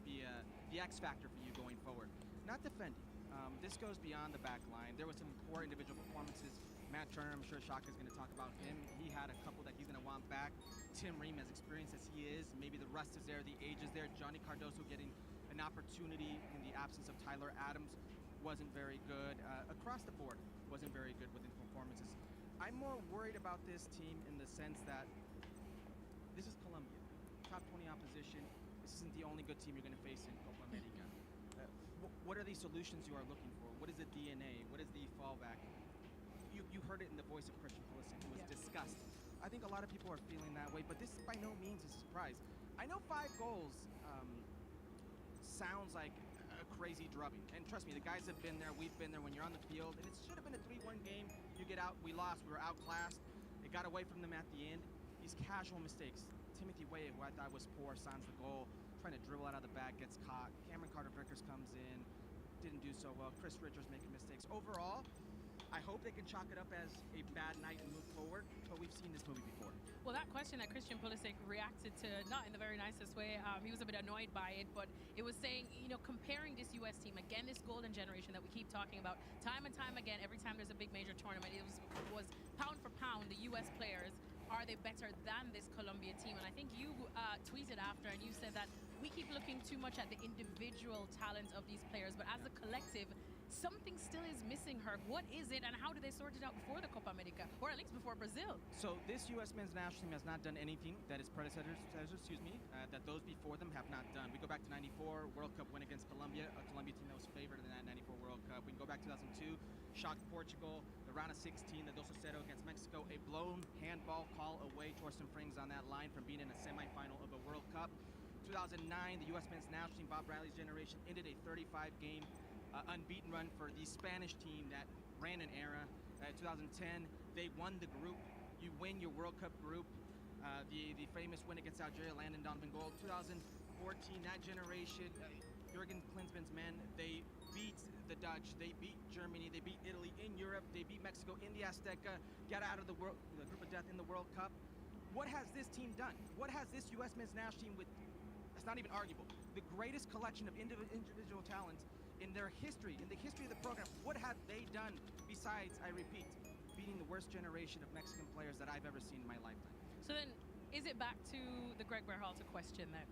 be the X factor for you going forward. Not defending. This goes beyond the back line. There were some poor individual performances. Matt Turner, I'm sure Shaka's going to talk about him. He had a couple that he's going to want back. Tim Ream, as experienced as he is, maybe the rust is there, the age is there. Johnny Cardoso getting an opportunity in the absence of Tyler Adams wasn't very good. Across the board, wasn't very good within performances. I'm more worried about this team in the sense that this is Colombia, top 20 opposition. This isn't the only good team you're going to face in Copa America. What are the solutions you are looking for? What is the DNA? What is the fallback? You heard it in the voice of Christian Pulisic, who was disgusted. I think a lot of people are feeling that way, but this by no means is a surprise. I know 5 goals sounds like a crazy drubbing, and trust me, the guys have been there. We've been there. When you're on the field, and it should have been a 3-1 game. You get out, we lost, we were outclassed. It got away from them at the end. These casual mistakes. Timothy Weah, who I thought was poor, signs the goal, trying to dribble out of the back, gets caught. Cameron Carter-Vickers comes in, didn't do so well. Chris Richards making mistakes. Overall, I hope they can chalk it up as a bad night and move forward, but we've seen this movie before. Well, that question that Christian Pulisic reacted to, not in the very nicest way, he was a bit annoyed by it, but it was saying, you know, comparing this U.S. team, again, this golden generation that we keep talking about, time and time again, every time there's a big major tournament, it was pound for pound, the U.S. players, are they better than this Colombia team? And I think you tweeted after, and you said that we keep looking too much at the individual talent of these players, but as a collective, something still is missing, Herc. What is it, and how do they sort it out before the Copa America, or at least before Brazil? So this U.S. men's national team has not done anything that its predecessors, that those before them have not done. We go back to '94 World Cup win against Colombia, a Colombia team that was favored in that '94 World Cup. We can go back to 2002, shocked Portugal, the round of 16, the 2-0 against Mexico, a blown handball call away. Torsten Frings on that line from being in a semifinal of a World Cup. 2009, the U.S. men's national team, Bob Bradley's generation, ended a 35-game unbeaten run for the Spanish team that ran an era. 2010, they won the group. You win your World Cup group. The famous win against Algeria, Landon Donovan goal. 2014, that generation, Jurgen Klinsmann's men, they beat the Dutch, they beat Germany, they beat Italy in Europe, they beat Mexico in the Azteca, got out of the group of death in the World Cup. What has this team done? What has this U.S. men's national team with, that's not even arguable, the greatest collection of individual talent in their history, in the history of the program, what have they done besides, I repeat, beating the worst generation of Mexican players that I've ever seen in my lifetime? So then, is it back to the Greg Berhalter question then?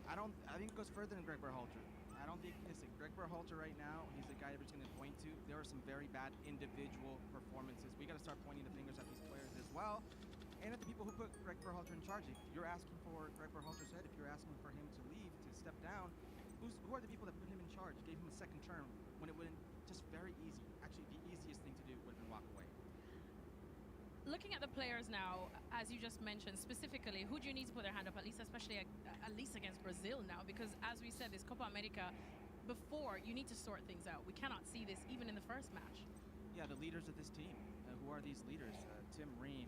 I think it goes further than Greg Berhalter. I don't think, listen, Greg Berhalter right now, he's the guy everybody's going to point to. There are some very bad individual performances. We got to start pointing the fingers at these players as well, and at the people who put Greg Berhalter in charge. If you're asking for Greg Berhalter's head, if you're asking for him to leave, to step down, who are the people that put him in charge, gave him a second term when it wouldn't, just very easy. Actually, the easiest thing to do would have been walk away. Looking at the players now, as you just mentioned, specifically, who do you need to put their hand up, at least against Brazil now? Because as we said, this Copa America, before, you need to sort things out. We cannot see this even in the first match. Yeah, the leaders of this team. Who are these leaders? Tim Ream.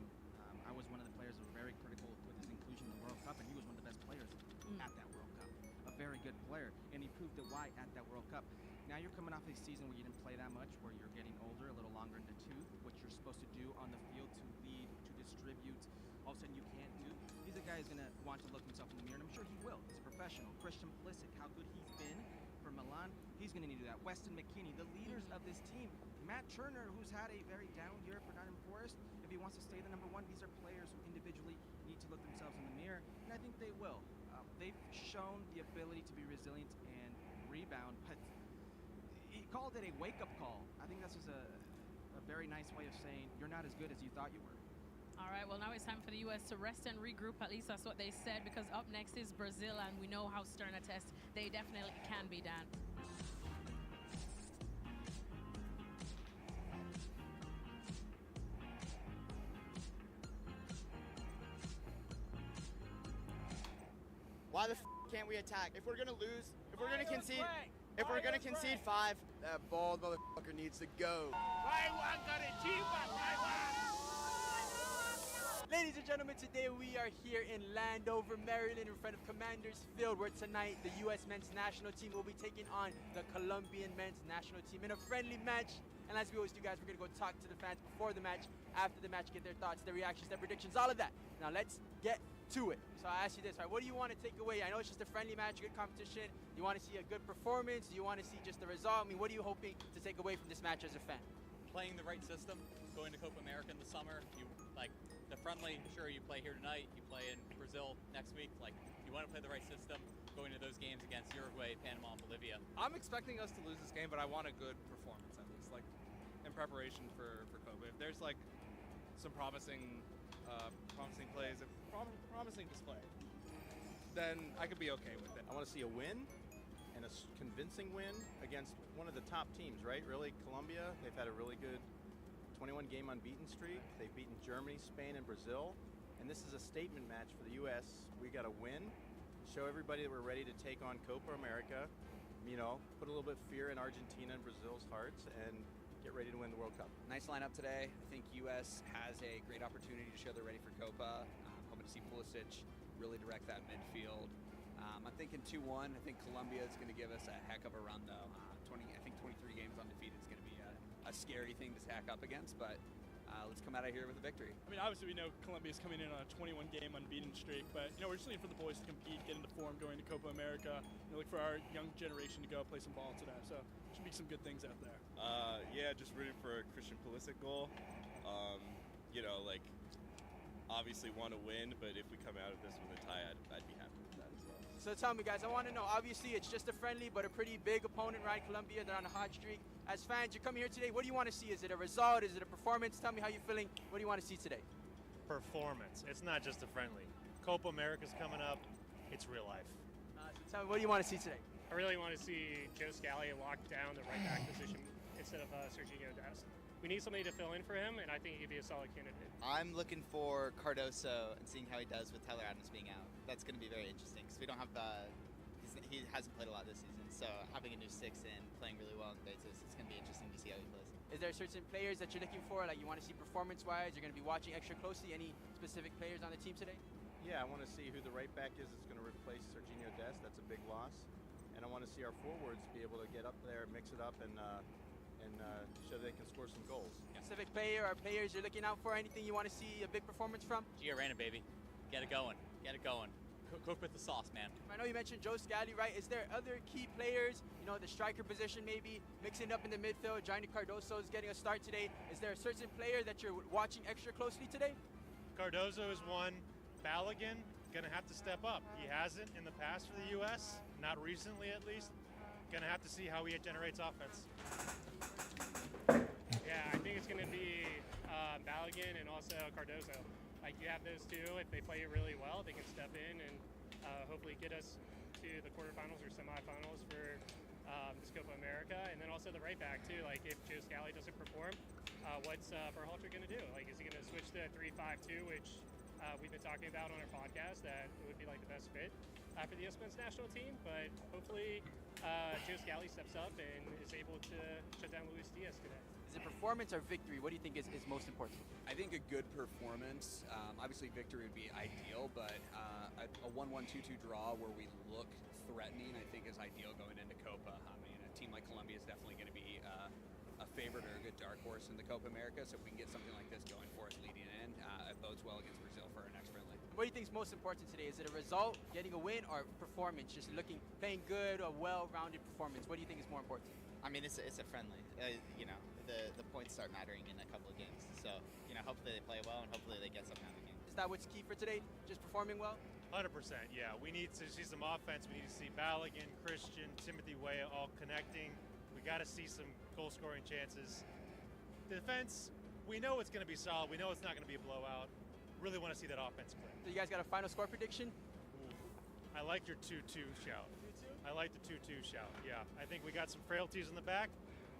I was one of the players that were very critical with his inclusion in the World Cup, and he was one of the best players at that World Cup. A very good player, and he proved it why at that World Cup. Now you're coming off a season where you didn't play that much, where you're getting older, a little longer in the tooth. What you're supposed to do on the field to lead, to distribute, all of a sudden you can't do. He's a guy who's going to want to look himself in the mirror, and I'm sure he will. He's a professional. Christian Pulisic, how good he's been for Milan, he's going to need to do that. Weston McKennie, the leaders of this team. Matt Turner, who's had a very down year for Nottingham Forest, if he wants to stay the number one, these are players who individually need to look themselves in the mirror, and I think they will. They've shown the ability to be resilient and rebound, but he called it a wake-up call. I think this is a very nice way of saying you're not as good as you thought you were. All right, well, now it's time for the U.S. to rest and regroup. At least that's what they said, because up next is Brazil, and we know how stern a test they definitely can be, Dan. Why the can't we attack? If we're gonna lose, if we're gonna concede 5, that bald motherfucker needs to go. Ladies and gentlemen, today we are here in Landover, Maryland, in front of Commanders Field, where tonight the U.S. men's national team will be taking on the Colombian men's national team in a friendly match. And as we always do, guys, we're gonna go talk to the fans before the match, after the match, get their thoughts, their reactions, their predictions, all of that. Now let's get to it. So I ask you this, right? What do you want to take away? I know it's just a friendly match, good competition. You want to see a good performance? Do you want to see just the result? I mean, what are you hoping to take away from this match as a fan? Playing the right system, going to Copa America in the summer. You like the friendly, sure, you play here tonight, you play in Brazil next week. Like, you want to play the right system, going to those games against Uruguay, Panama, and Bolivia. I'm expecting us to lose this game, but I want a good performance at least, like in preparation for Copa. If there's like some promising plays, promising display, then I could be okay with it. I want to see a win, and a convincing win against one of the top teams, right? Really, Colombia, they've had a really good 21-game unbeaten streak. They've beaten Germany, Spain, and Brazil. And this is a statement match for the U.S. We got to win, show everybody that we're ready to take on Copa America, you know, put a little bit of fear in Argentina and Brazil's hearts, and get ready to win the World Cup. Nice lineup today. I think U.S. has a great opportunity to show they're ready for Copa. Hoping to see Pulisic really direct that midfield. I'm thinking 2-1. I think Colombia is going to give us a heck of a run, though. 23 games undefeated is going to be a scary thing to stack up against, but let's come out of here with a victory. I mean, obviously we know Colombia's coming in on a 21-game unbeaten streak, but you know, we're just looking for the boys to compete, get into form, going to Copa America. You know, look for our young generation to go play some ball today. So should be some good things out there. Yeah, just rooting for a Christian Pulisic goal. You know, like obviously want to win, but if we come out of this with a tie, I'd be happy with that as well. So tell me, guys, I want to know, obviously it's just a friendly but a pretty big opponent, right? Colombia, they're on a hot streak. As fans, you're coming here today, what do you want to see? Is it a result? Is it a performance? Tell me how you're feeling. What do you want to see today? Performance. It's not just a friendly. Copa America's coming up. It's real life. So tell me, what do you want to see today? I really want to see Joe Scally lock down the right back position instead of Serginho Dest. We need somebody to fill in for him, and I think he'd be a solid candidate. I'm looking for Cardoso and seeing how he does with Tyler Adams being out. That's going to be very interesting because we don't have he hasn't played a lot this season, so having a new 6 in, playing really well on the basis, it's going to be interesting to see how he plays. Is there certain players that you're looking for, like you want to see performance-wise? You're going to be watching extra closely. Any specific players on the team today? Yeah, I want to see who the right back is that's going to replace Serginho Dest. That's a big loss. And I want to see our forwards be able to get up there, mix it up, and show they can score some goals. Specific player or players you're looking out for? Anything you want to see a big performance from? Gio Reyna, baby. Get it going. Get it going. Cook with the sauce, man. I know you mentioned Joe Scally, right? Is there other key players, you know, the striker position maybe, mixing up in the midfield? Johnny Cardoso is getting a start today. Is there a certain player that you're watching extra closely today? Cardozo is one. Balogun, going to have to step up. He hasn't in the past for the U.S., not recently at least. Going to have to see how he generates offense. Yeah, I think it's going to be Balogun and also Cardozo. Like, you have those two, if they play it really well, they can step in and hopefully get us to the quarterfinals or semifinals for this Copa America. And then also the right back, too. Like, if Joe Scally doesn't perform, what's Berhalter going to do? Like, is he going to switch to 3-5-2, which we've been talking about on our podcast that it would be like the best fit for the US men's national team. But hopefully, Joe Scally steps up and is able to shut down Luis Diaz today. Is it performance or victory? What do you think is most important? I think a good performance. Obviously, victory would be ideal, but a 1-1, 2-2 draw where we look threatening, I think, is ideal going into Copa. I mean, a team like Colombia is definitely going to be a favorite or a good dark horse in the Copa America. So if we can get something like this going for us leading in, it bodes well against Brazil for our next friendly. What do you think is most important today? Is it a result, getting a win, or performance? Just playing good, or well-rounded performance? What do you think is more important? I mean, it's a friendly. You know, the points start mattering in a couple of games. So, you know, hopefully they play well and hopefully they get something out of the game. Is that what's key for today? Just performing well? 100%, yeah. We need to see some offense. We need to see Balogun, Christian, Timothy Weah all connecting. We got to see some goal-scoring chances. Defense, we know it's going to be solid. We know it's not going to be a blowout. Really want to see that offense click. So you guys got a final score prediction? I like your 2-2 shout. I like the 2-2 shout, yeah. I think we got some frailties in the back,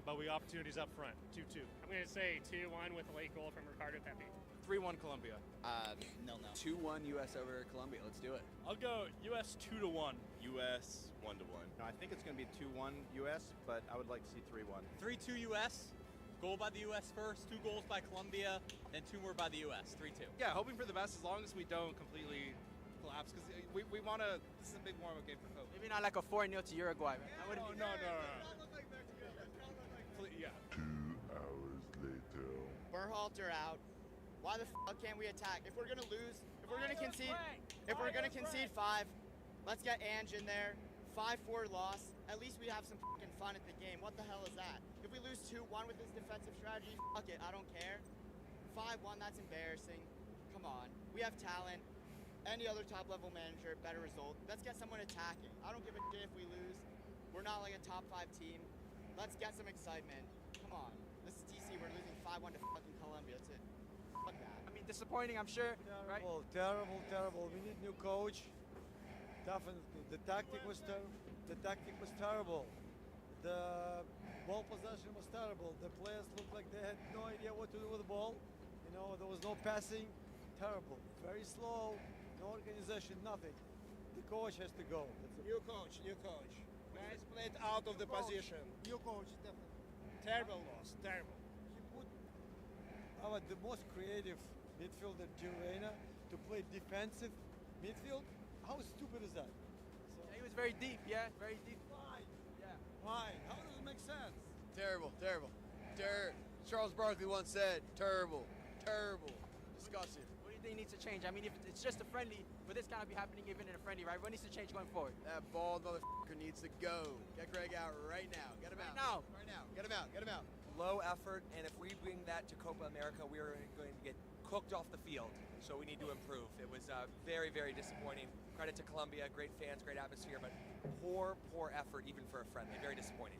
but we opportunities up front. 2-2. I'm going to say 2-1 with a late goal from Ricardo Pepi. 3-1 Colombia. 0-0. 2-1 U.S. over Colombia. Let's do it. I'll go U.S. 2-1. U.S. 1-1. No, I think it's going to be 2-1 U.S., but I would like to see 3-1. 3-2 U.S. Goal by the U.S. first, 2 goals by Colombia, then 2 more by the U.S. 3-2. Yeah, hoping for the best as long as we don't completely collapse, because we want to. This is a big warm-up game for Kobe. Maybe not like a 4-0 to Uruguay. Right? That wouldn't be No. Yeah. 2 hours later. Berhalter out. Why the fuck can't we attack? If we're gonna lose, if we're gonna concede 5, let's get Ange in there. 5-4 loss. At least we have some fucking fun at the game. What the hell is that? If we lose 2-1 with this defensive strategy, fuck it, I don't care. 5-1, that's embarrassing. Come on, we have talent. Any other top-level manager, better result. Let's get someone attacking. I don't give a shit if we lose. We're not like a top 5 team. Let's get some excitement. Come on, this is DC. We're losing 5-1 to fucking Colombia. That's it. Fuck that. I mean, disappointing, I'm sure. Right? Terrible. We need new coach. The tactic was terrible. The ball possession was terrible. The players looked like they had no idea what to do with the ball. You know, there was no passing. Terrible. Very slow. No organization. Nothing. The coach has to go. New coach. Guys played out of the position. New coach, definitely. Terrible loss. Terrible. He put the most creative midfielder, Girena, to play defensive midfield. How stupid is that? Yeah, he was very deep, very deep. Why? Yeah. Why? How does it make sense? Terrible. Charles Barkley once said, terrible. Disgusting. What do you think needs to change? I mean, if it's just a friendly, would this kind of be happening even in a friendly, right? What needs to change going forward? That bald motherfucker needs to go. Get Greg out right now. Get him out. Right now. Get him out. Low effort, and if we bring that to Copa America, we are going to get cooked off the field. So we need to improve. It was very, very disappointing. Credit to Colombia, great fans, great atmosphere, but poor effort even for a friendly. Very disappointing.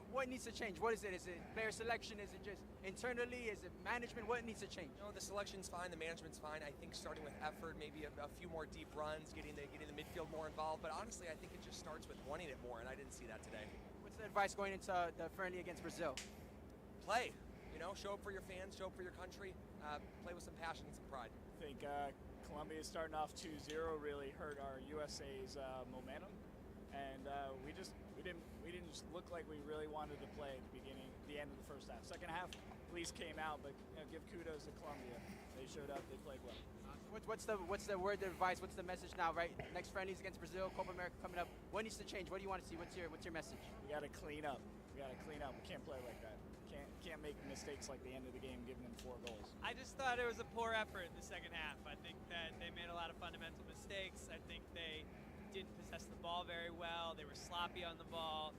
What needs to change? What is it? Is it player selection? Is it just internally? Is it management? What needs to change? You know, the selection's fine, the management's fine. I think starting with effort, maybe a few more deep runs, getting the midfield more involved. But honestly, I think it just starts with wanting it more, and I didn't see that today. What's the advice going into the friendly against Brazil? Play. You know, show up for your fans, show up for your country. Play with some passion and some pride. I think Colombia starting off 2-0 really hurt our USA's momentum, and we didn't just look like we really wanted to play at the end of the first half. Second half, police came out, but give kudos to Colombia. They showed up, they played well. What's the word of advice? What's the message now? Right, next friendlies against Brazil, Copa America coming up. What needs to change? What do you want to see? What's your message? We got to clean up. We can't play like that. Can't make mistakes like the end of the game, giving them 4 goals. I just thought it was a poor effort in the second half. I think that they made a lot of fundamental mistakes. I think they didn't possess the ball very well. They were sloppy on the ball.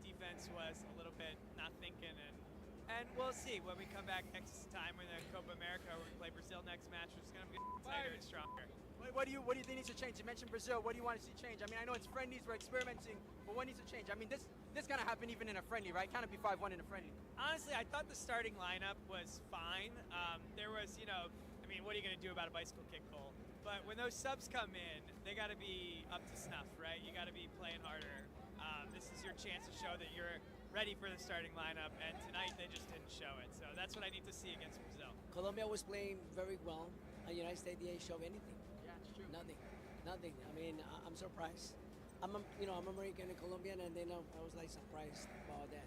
Defense was a little bit not thinking, and we'll see when we come back next time in the Copa America where we play Brazil next match. It's going to be tighter and stronger. What do you think needs to change? You mentioned Brazil. What do you want to see change? I mean, I know it's friendlies, we're experimenting, but what needs to change? I mean, this kind of happened even in a friendly, right? Kind of be 5-1 in a friendly. Honestly, I thought the starting lineup was fine. There was, what are you going to do about a bicycle kick goal? But when those subs come in, they got to be up to snuff, right? You got to be playing harder. This is your chance to show that you're ready for the starting lineup, and tonight they just didn't show it. So that's what I need to see against Brazil. Colombia was playing very well. And United States didn't show anything. Yeah, it's true. Nothing. I mean, I'm surprised. I'm American and Colombian, and then I was like surprised about that.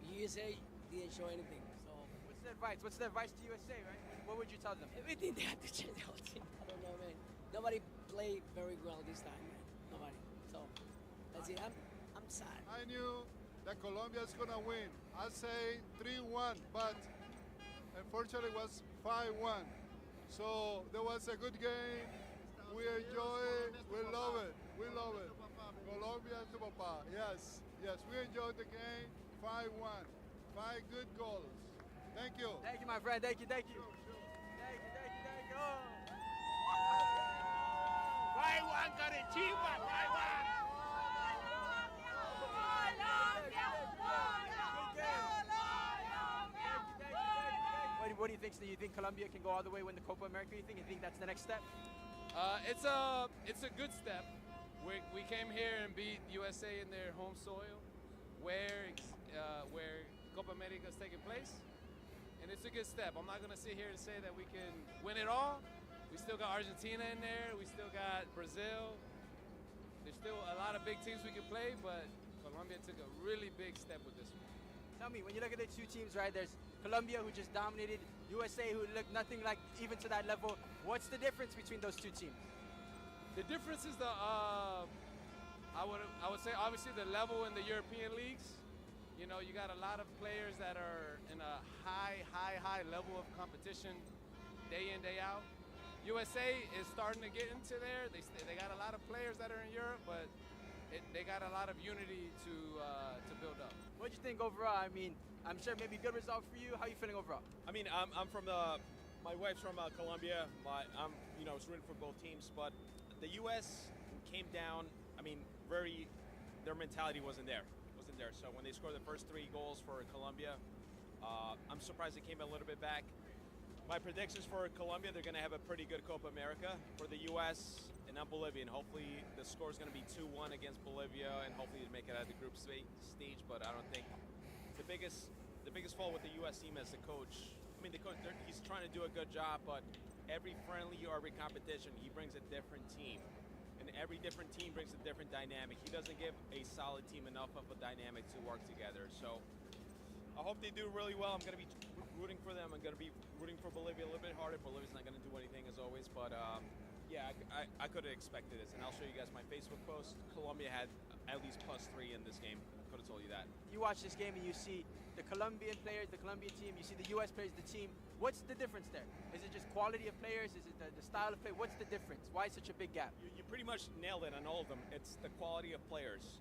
USA didn't show anything. So What's the advice? What's the advice to USA, right? What would you tell them? everything they had to change the whole team. I don't know, man. Nobody played very well this time, man. Nobody. So that's it. I'm sad. I knew that Colombia is gonna win. I say 3-1, but unfortunately it was 5-1. So there was a good game. We enjoy it. We love it. We love it. Colombia to Papa. Yes, yes. We enjoyed the game. 5-1. 5 good goals. Thank you. Thank you, my friend. Thank you. Thank you. Thank you. 5-1 Curitiba, 5-1. What do you think? Do you think Colombia can go all the way, win the Copa America? You think that's the next step? It's a good step. We came here and beat USA in their home soil, where Copa America is taking place, and it's a good step. I'm not gonna sit here and say that we can win it all. We still got Argentina in there. We still got Brazil. There's still a lot of big teams we can play, but Colombia took a really big step with this one. Tell me, when you look at the two teams, right? There's Colombia, who just dominated, USA, who looked nothing like even to that level. What's the difference between those two teams? The difference is I would say obviously the level in the European leagues. You know, you got a lot of players that are in a high level of competition day in, day out. USA is starting to get into there. They got a lot of players that are in Europe, but they got a lot of unity to build up. What do you think overall? I mean, I'm sure maybe good result for you. How are you feeling overall? I mean, I'm from my wife's from Colombia. I'm was rooting for both teams, but the U.S. came down. I mean, their mentality wasn't there. So when they scored the first 3 goals for Colombia, I'm surprised they came a little bit back. My predictions for Colombia, they're going to have a pretty good Copa America. For the U.S. and not Bolivia, and hopefully the score is going to be 2-1 against Bolivia, and hopefully to make it out of the group stage. But I don't think the biggest fault with the U.S. team is the coach. I mean, the coach, he's trying to do a good job, but every friendly or every competition, he brings a different team. And every different team brings a different dynamic. He doesn't give a solid team enough of a dynamic to work together. So I hope they do really well. I'm going to be rooting for them. I'm going to be rooting for Bolivia a little bit harder. Bolivia's not going to do anything as always, but yeah, I could have expected this. And I'll show you guys my Facebook post. Colombia had at least +3 in this game. I could have told you that. You watch this game and you see the Colombian players, the Colombian team. You see the U.S. players, the team. What's the difference there? Is it just quality of players? Is it the style of play? What's the difference? Why such a big gap? You pretty much nailed it on all of them. It's the quality of players.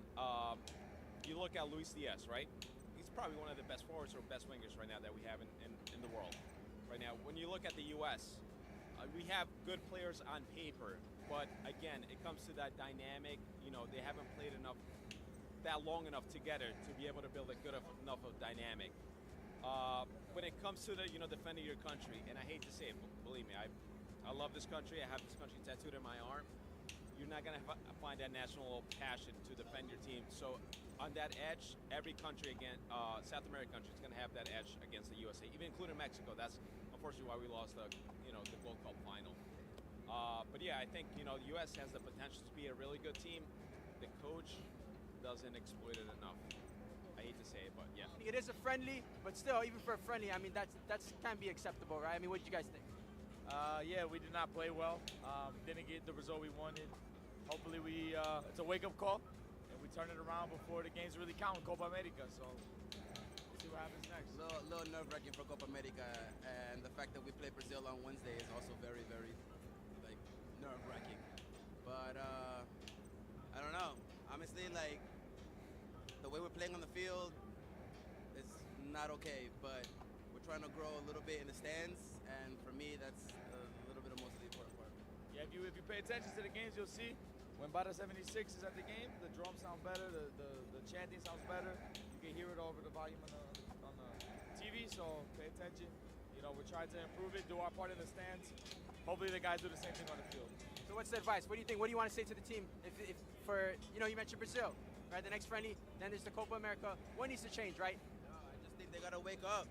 You look at Luis Diaz, right? He's probably one of the best forwards or best wingers right now that we have in the world right now. When you look at the U.S., we have good players on paper, but again, it comes to that dynamic. You know, they haven't played that long enough together to be able to build a good enough of dynamic. When it comes to defending your country, and I hate to say it, but believe me, I love this country. I have this country tattooed on my arm. You're not going to find that national passion to defend your team. So on that edge, every country, again, South American country is going to have that edge against the USA, even including Mexico. That's unfortunately why we lost the Gold Cup final. But yeah, I think the U.S. has the potential to be a really good team. The coach doesn't exploit it enough. I hate to say it, but yeah. It is a friendly, but still, even for a friendly, I mean, that's can be acceptable, right? I mean, what did you guys think? Yeah, we did not play well. Didn't get the result we wanted. Hopefully, it's a wake-up call, and we turn it around before the games really count in Copa America. So we'll see what happens next. A little nerve-wracking for Copa America, and the fact that we play Brazil on Wednesday is also very, very nerve-wracking. But I don't know. Honestly, the way we're playing on the field is not okay, but we're trying to grow a little bit in the stands, and for me, that's a little bit of most of the important part. Yeah, if you pay attention to the games, you'll see when Bada 76 is at the game, the drums sound better, the chanting sounds better. You can hear it over the volume on the TV, so pay attention. We're trying to improve it, do our part in the stands. Hopefully the guys do the same thing on the field. So what's the advice? What do you think? What do you want to say to the team? If for you mentioned Brazil, right? The next friendly, then there's the Copa America. What needs to change, right? No, I just think they gotta wake up.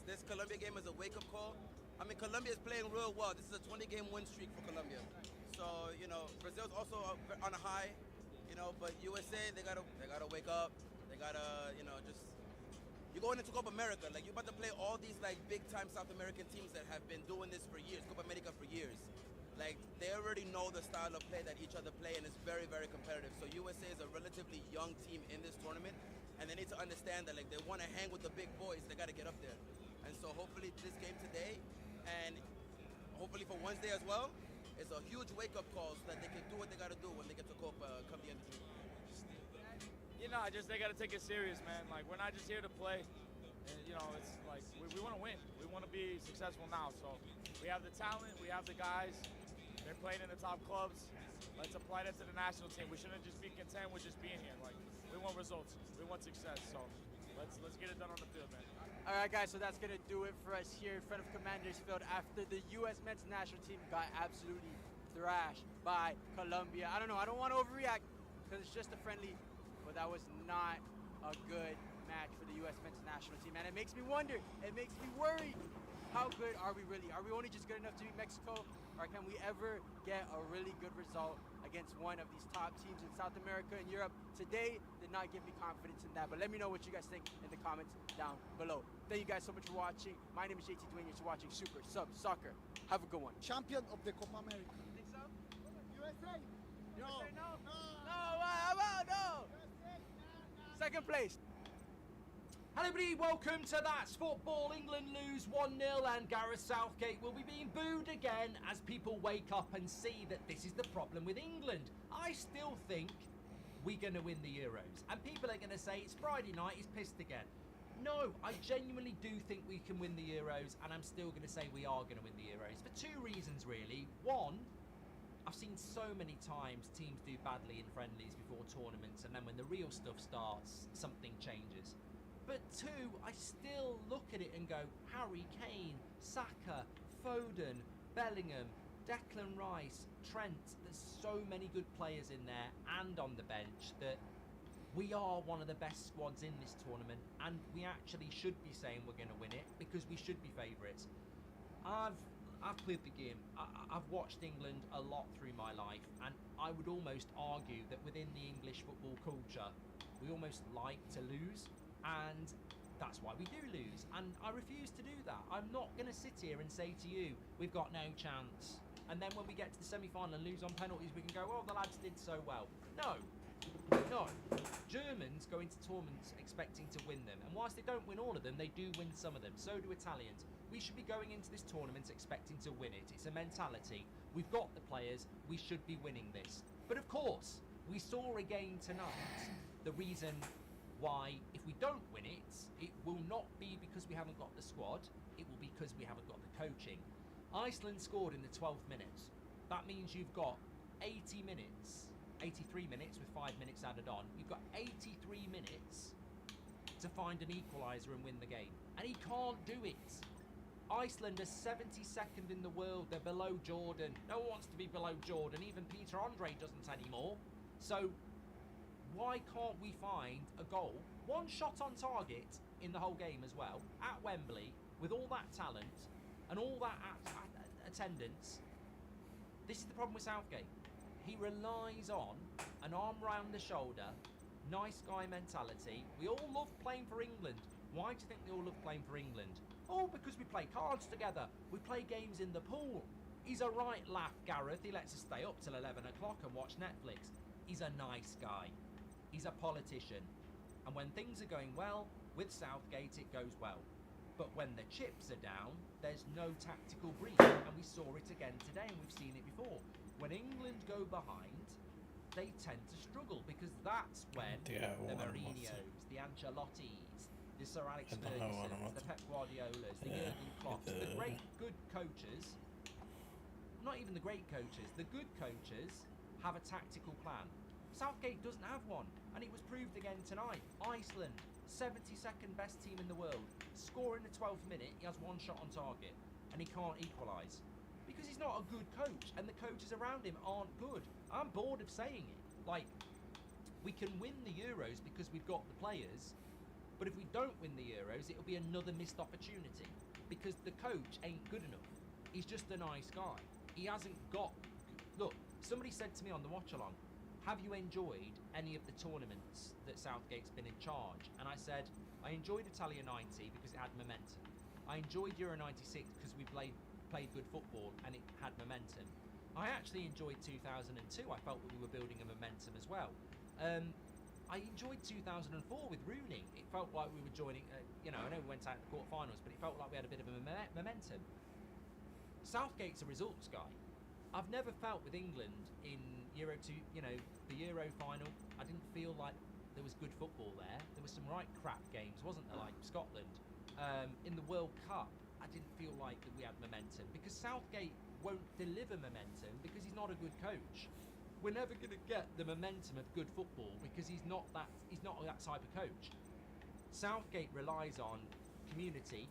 This Colombia game is a wake-up call, I mean, Colombia is playing real well. This is a 20-game win streak for Colombia. So, you know, Brazil's also on a high, you know, but USA, they gotta wake up. They gotta, you know, just, you're going into Copa America. Like, you're about to play all these, like, big-time South American teams that have been doing this for years, Copa America for years. Like, they already know the style of play that each other play, and it's very, very competitive. So USA is a relatively young team in this tournament, and they need to understand that, like, they want to hang with the big boys. They got to get up there. And so hopefully this game today, and hopefully for Wednesday as well, is a huge wake-up call so that they can do what they got to do when they get to Copa come the end of June. You know, they got to take it serious, man. Like, we're not just here to play. And, you know, it's like we want to win. We want to be successful now. So we have the talent. We have the guys. They're playing in the top clubs. Let's apply that to the national team. We shouldn't just be content with just being here. Like, we want results. We want success. So let's get it done on the field, man. All right, guys, so that's going to do it for us here in front of Commanders Field after the U.S. men's national team got absolutely thrashed by Colombia. I don't know. I don't want to overreact because it's just a friendly, but that was not a good match for the U.S. men's national team. And it makes me wonder, it makes me worry, how good are we really? Are we only just good enough to beat Mexico? Or can we ever get a really good result against one of these top teams in South America and Europe? Today did not give me confidence in that, but let me know what you guys think in the comments down below. Thank you guys so much for watching. My name is JT Dwayne. You're watching Super Sub Soccer. Have a good one. Champion of the Copa America. You think so? USA. No. No. Second place. Hello everybody, welcome to That's Football. England lose 1-0 and Gareth Southgate will be being booed again as people wake up and see that this is the problem with England. I still think we're going to win the Euros. And people are going to say it's Friday night, he's pissed again. No, I genuinely do think we can win the Euros, and I'm still going to say we are going to win the Euros for two reasons really. One, I've seen so many times teams do badly in friendlies before tournaments, and then when the real stuff starts, something changes. But two, I still look at it and go, Harry Kane, Saka, Foden, Bellingham, Declan Rice, Trent, there's so many good players in there and on the bench that we are one of the best squads in this tournament, and we actually should be saying we're going to win it because we should be favourites. I've played the game. I've watched England a lot through my life, and I would almost argue that within the English football culture, we almost like to lose. And that's why we do lose, and I refuse to do that. I'm not going to sit here and say to you, we've got no chance, and then when we get to the semi-final and lose on penalties, we can go, oh, the lads did so well. No. Germans go into tournaments expecting to win them, and whilst they don't win all of them, they do win some of them. So do Italians. We should be going into this tournament expecting to win it. It's a mentality. We've got the players. We should be winning this. But of course, we saw again tonight the reason why, if we don't win it, it will not be because we haven't got the squad, it will be because we haven't got the coaching. Iceland scored in the 12th minute. That means you've got 83 minutes with 5 minutes added on. You've got 83 minutes to find an equaliser and win the game. And he can't do it. Iceland are 72nd in the world. They're below Jordan. No one wants to be below Jordan. Even Peter Andre doesn't anymore. So why can't we find a goal, one shot on target in the whole game as well, at Wembley, with all that talent and all that attendance? This is the problem with Southgate. He relies on an arm round the shoulder, nice guy mentality. We all love playing for England. Why do you think we all love playing for England? Oh, because we play cards together. We play games in the pool. He's a right laugh, Gareth. He lets us stay up till 11 o'clock and watch Netflix. He's a nice guy. He's a politician, and when things are going well, with Southgate it goes well. But when the chips are down, there's no tactical brief, and we saw it again today, and we've seen it before. When England go behind, they tend to struggle, because that's when the Mourinhos, the Ancelottis, the Sir Alex Fergusons, the Pep Guardiolas, the Jurgen Klopps, the great good coaches, not even the great coaches, the good coaches have a tactical plan. Southgate doesn't have one, and it was proved again tonight. Iceland, 72nd best team in the world, score in the 12th minute, he has one shot on target, and he can't equalise. Because he's not a good coach, and the coaches around him aren't good. I'm bored of saying it. Like, we can win the Euros because we've got the players, but if we don't win the Euros, it'll be another missed opportunity. because the coach ain't good enough. He's just a nice guy. He hasn't got... Look, somebody said to me on the watch-along, have you enjoyed any of the tournaments that Southgate's been in charge? And I said, I enjoyed Italia 90 because it had momentum. I enjoyed Euro 96 because we played good football and it had momentum. I actually enjoyed 2002. I felt that we were building a momentum as well. I enjoyed 2004 with Rooney. It felt like we were joining, I know we went out in the quarterfinals, but it felt like we had a bit of a momentum. Southgate's a results guy. I've never felt with England in Euro 2, the Euro final, I didn't feel like there was good football there. There was some right crap games, wasn't there, like Scotland? In the World Cup, I didn't feel like that we had momentum because Southgate won't deliver momentum because he's not a good coach. We're never going to get the momentum of good football because he's not that type of coach. Southgate relies on community,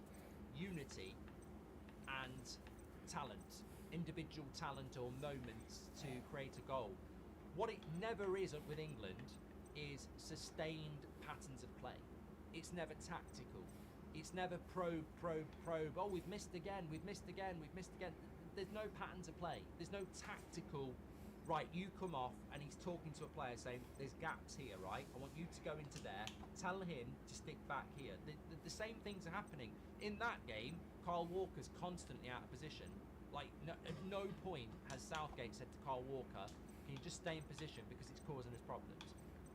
unity, and talent. Individual talent or moments to create a goal. What it never is with England is sustained patterns of play. It's never tactical. It's never probe. Oh, we've missed again. There's no patterns of play. There's no tactical, right, you come off and he's talking to a player saying, there's gaps here, right? I want you to go into there. Tell him to stick back here. The same things are happening. In that game, Kyle Walker's constantly out of position. Like, at no point has Southgate said to Kyle Walker, can you just stay in position because it's causing us problems?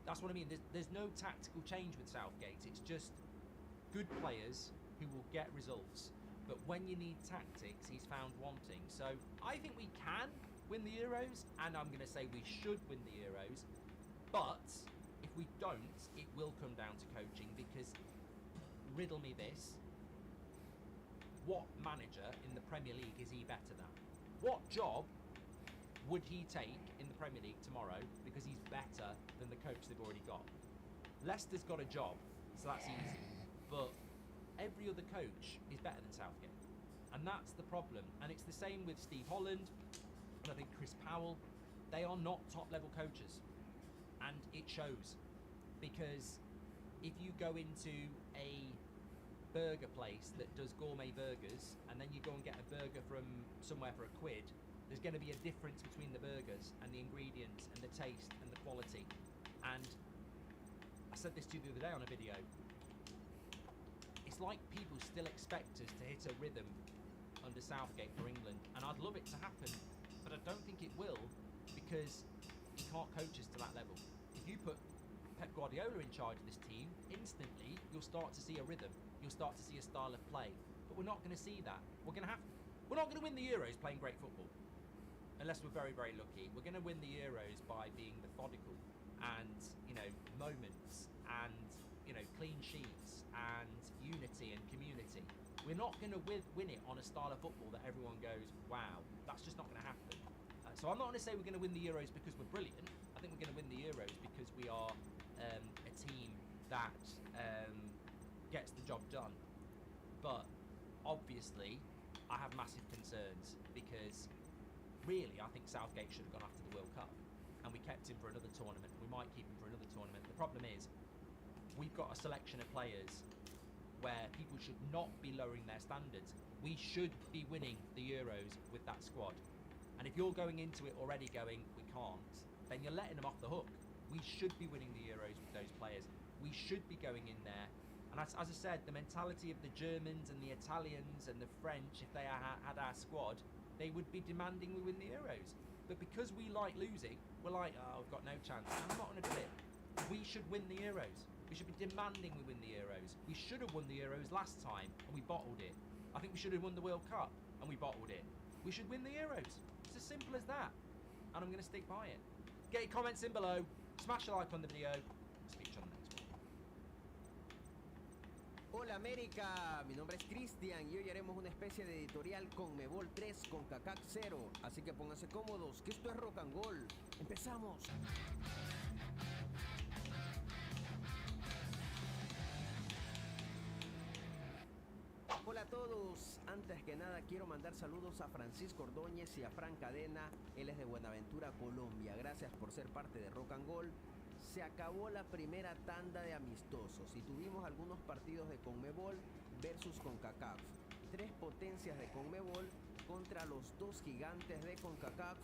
That's what I mean. There's no tactical change with Southgate. It's just good players who will get results. But when you need tactics, he's found wanting. So I think we can win the Euros, and I'm going to say we should win the Euros. But if we don't, it will come down to coaching because, riddle me this, what manager in the Premier League is he better than? What job would he take in the Premier League tomorrow because he's better than the coach they've already got? Leicester's got a job, so that's easy. But every other coach is better than Southgate. And that's the problem. And it's the same with Steve Holland, and I think Chris Powell. They are not top-level coaches. And it shows. Because if you go into a burger place that does gourmet burgers and then you go and get a burger from somewhere for £1, there's going to be a difference between the burgers and the ingredients and the taste and the quality. And I said this to you the other day on a video. It's like people still expect us to hit a rhythm under Southgate for England, and I'd love it to happen, but I don't think it will because he can't coach us to that level. If you put Pep Guardiola in charge of this team, instantly you'll start to see a rhythm. You'll start to see a style of play. But we're not going to see that. We're not going to win the Euros playing great football. Unless we're very, very lucky. We're going to win the Euros by being methodical and, moments and, clean sheets and unity and community. We're not going to win it on a style of football that everyone goes, wow, that's just not going to happen. So I'm not going to say we're going to win the Euros because we're brilliant. I think we're going to win the Euros because we are a team that gets the job done. But obviously I have massive concerns because really I think Southgate should have gone after the World Cup, and we kept him for another tournament. We might keep him for another tournament. The problem is we've got a selection of players where people should not be lowering their standards. We should be winning the Euros with that squad. And if you're going into it already going, we can't, then you're letting them off the hook. We should be winning the Euros with those players. We should be going in there. And as I said, the mentality of the Germans and the Italians and the French, if they had our squad, they would be demanding we win the Euros. But because we like losing, we're like, oh, we've got no chance. I'm not going to do it. We should win the Euros. We should be demanding we win the Euros. We should have won the Euros last time and we bottled it. I think we should have won the World Cup and we bottled it. We should win the Euros. It's as simple as that. And I'm going to stick by it. Get your comments in below. Smash a like on the video. Speak to you on the next one. Hola América, mi nombre es Cristian y hoy haremos una especie de editorial con Mebol 3 con CACAC 0. Así que pónganse cómodos, que esto es Rock and Goal. ¡Empezamos! Hola a todos, antes que nada quiero mandar saludos a Francisco Ordóñez y a Fran Cadena, él es de Buenaventura, Colombia. Gracias por ser parte de Rock and Goal. Se acabó la primera tanda de amistosos y tuvimos algunos partidos de CONMEBOL versus CONCACAF. 3 potencias de CONMEBOL contra los 2 gigantes de CONCACAF.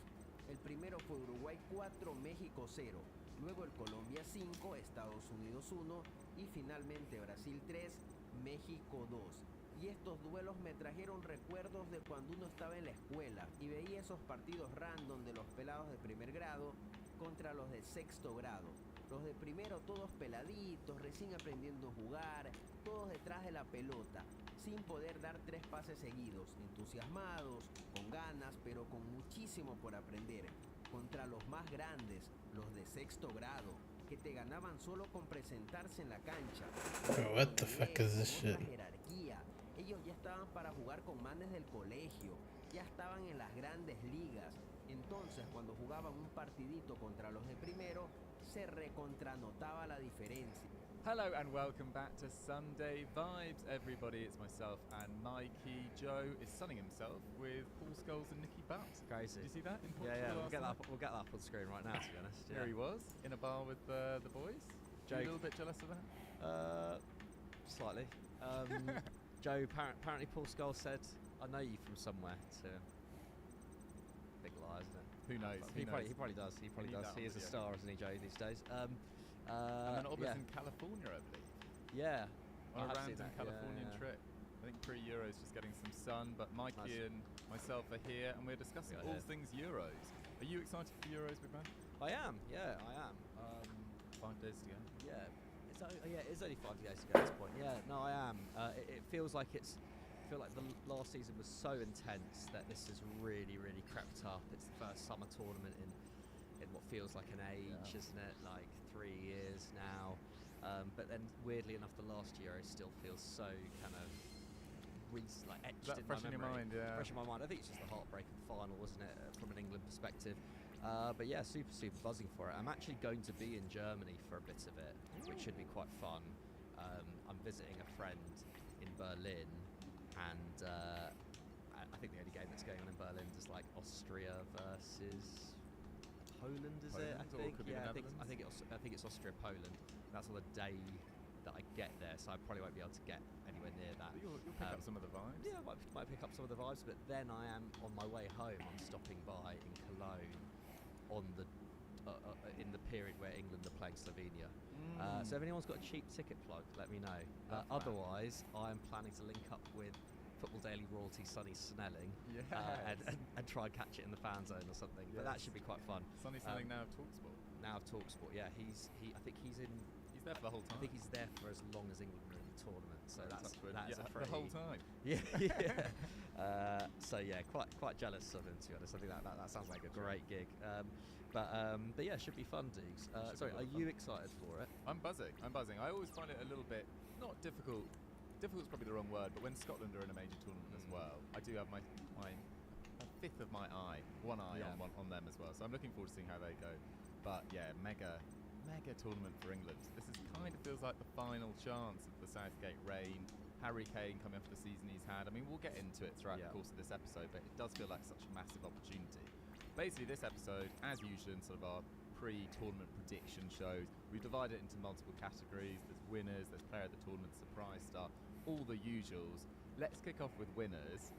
El primero fue Uruguay 4, México 0. Luego el Colombia 5, Estados Unidos 1 y finalmente Brasil 3, México 2. Y estos duelos me trajeron recuerdos de cuando uno estaba en la escuela y veía esos partidos random de los pelados de primer grado contra los de sexto grado. Los de primero todos peladitos, recién aprendiendo a jugar, todos detrás de la pelota, sin poder dar 3 pases seguidos, entusiasmados, con ganas, pero con muchísimo por aprender. Contra los más grandes, los de sexto grado, que te ganaban solo con presentarse en la cancha. Bro, what the fuck is this shit? Jerarquía. Ellos ya estaban para jugar con manes del colegio, ya estaban en las grandes ligas. Entonces, cuando jugaban un partidito contra los de primero, se recontranotaba la diferencia. Hello and welcome back to Sunday Vibes, everybody. It's myself and Mikey. Joe is sunning himself with Paul Scholes and Nicky Butt. Crazy. Did you see that in Portugal? Yeah, last we'll get that up on screen right now, to be honest. Here he was in a bar with the boys. Joe, you a little bit jealous of that? Slightly. Joe, apparently Paul Scholes said, "I know you from somewhere." So big lie, isn't it? Who knows? He probably does. He probably does. He is a star, isn't he, Joe, these days? And then Orbis in California, I believe. Yeah. On a random Californian trip. I think pre-Euros just getting some sun, but Mikey and myself are here and we're discussing all things Euros. Are you excited for Euros, big man? I am, yeah, I am. 5 days to go. Yeah, it's only 5 days to go at this point. Yeah, no, I am. It feels like I feel like the last season was so intense that this has really, really crept up. It's the first summer tournament in what feels like an age, isn't it? Like 3 years now. But then, weirdly enough, the last Euro still feels so kind of etched in fresh my memory. in your mind, yeah. Fresh in my mind. I think it's just the heartbreaking final, wasn't it, from an England perspective? But yeah, super buzzing for it. I'm actually going to be in Germany for a bit of it, which should be quite fun. I'm visiting a friend in Berlin, and I think the only game that's going on in Berlin is like Austria versus Poland, is it? I think. Yeah, I think it's Austria-Poland. That's on the day that I get there, so I probably won't be able to get anywhere near that. But you'll pick up some of the vibes. Yeah, might pick up some of the vibes, but then I am on my way home. I'm stopping by in Cologne on the in the period where England are playing Slovenia. So if anyone's got a cheap ticket plug, let me know. Otherwise, I'm planning to link up with Football Daily royalty Sonny Snelling and try and catch it in the fan zone or something. But that should be quite fun. Sonny Snelling now of TalkSport. Now of TalkSport, yeah. I think he's in. He's there for the whole time. I think he's there for as long as England are in the tournament. So that's a pretty, the whole time. Yeah. So yeah, quite jealous of him, to be honest. I think that sounds like a great gig. But yeah, it should be fun, Deegs. Sorry, are you excited for it? I'm buzzing. I always find it a little bit not difficult. Difficult is probably the wrong word, but when Scotland are in a major tournament as well, I do have my a fifth of my eye, one eye on them as well. So I'm looking forward to seeing how they go. But yeah, mega tournament for England. This kind of feels like the final chance of the Southgate reign. Harry Kane coming off the season he's had. I mean, we'll get into it throughout the course of this episode, but it does feel like such a massive opportunity. Basically, this episode, as usual in sort of our pre-tournament prediction shows, we've divided it into multiple categories. There's winners, there's player of the tournament, surprise star, all the usuals. Let's kick off with winners.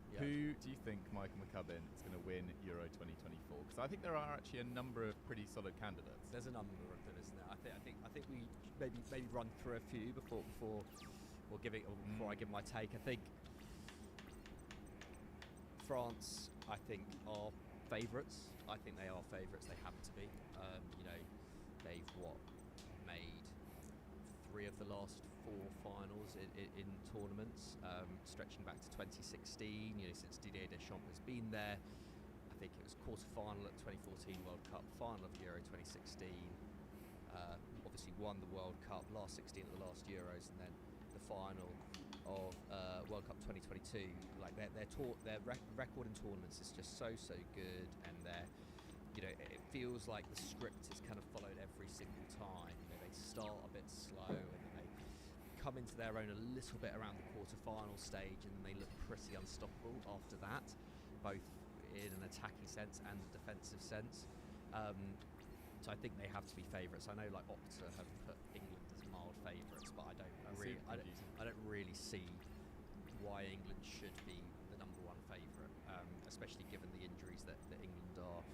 Yeah. Who do you think, Michael McCubbin, is going to win Euro 2024? Because I think there are actually a number of pretty solid candidates. There's a number of them, isn't there? I think we maybe run through a few before I give my take. I think France, are favourites. I think they are favourites. They have to be. They've made 3 of the last 4 finals in tournaments, stretching back to 2016. Since Didier Deschamps has been there. I think it was quarter-final at 2014 World Cup, final of Euro 2016. Obviously won the World Cup, last 16 at the last Euros, and then the final of World Cup 2022. Like their record in tournaments is just so good, and it feels like the script is kind of followed every single time. They start a bit slow, and then they come into their own a little bit around the quarter-final stage, and they look pretty unstoppable after that, both in an attacking sense and a defensive sense. So I think they have to be favourites. I know Opta have put England as mild favourites, but I don't really see why England should especially given the injuries that England are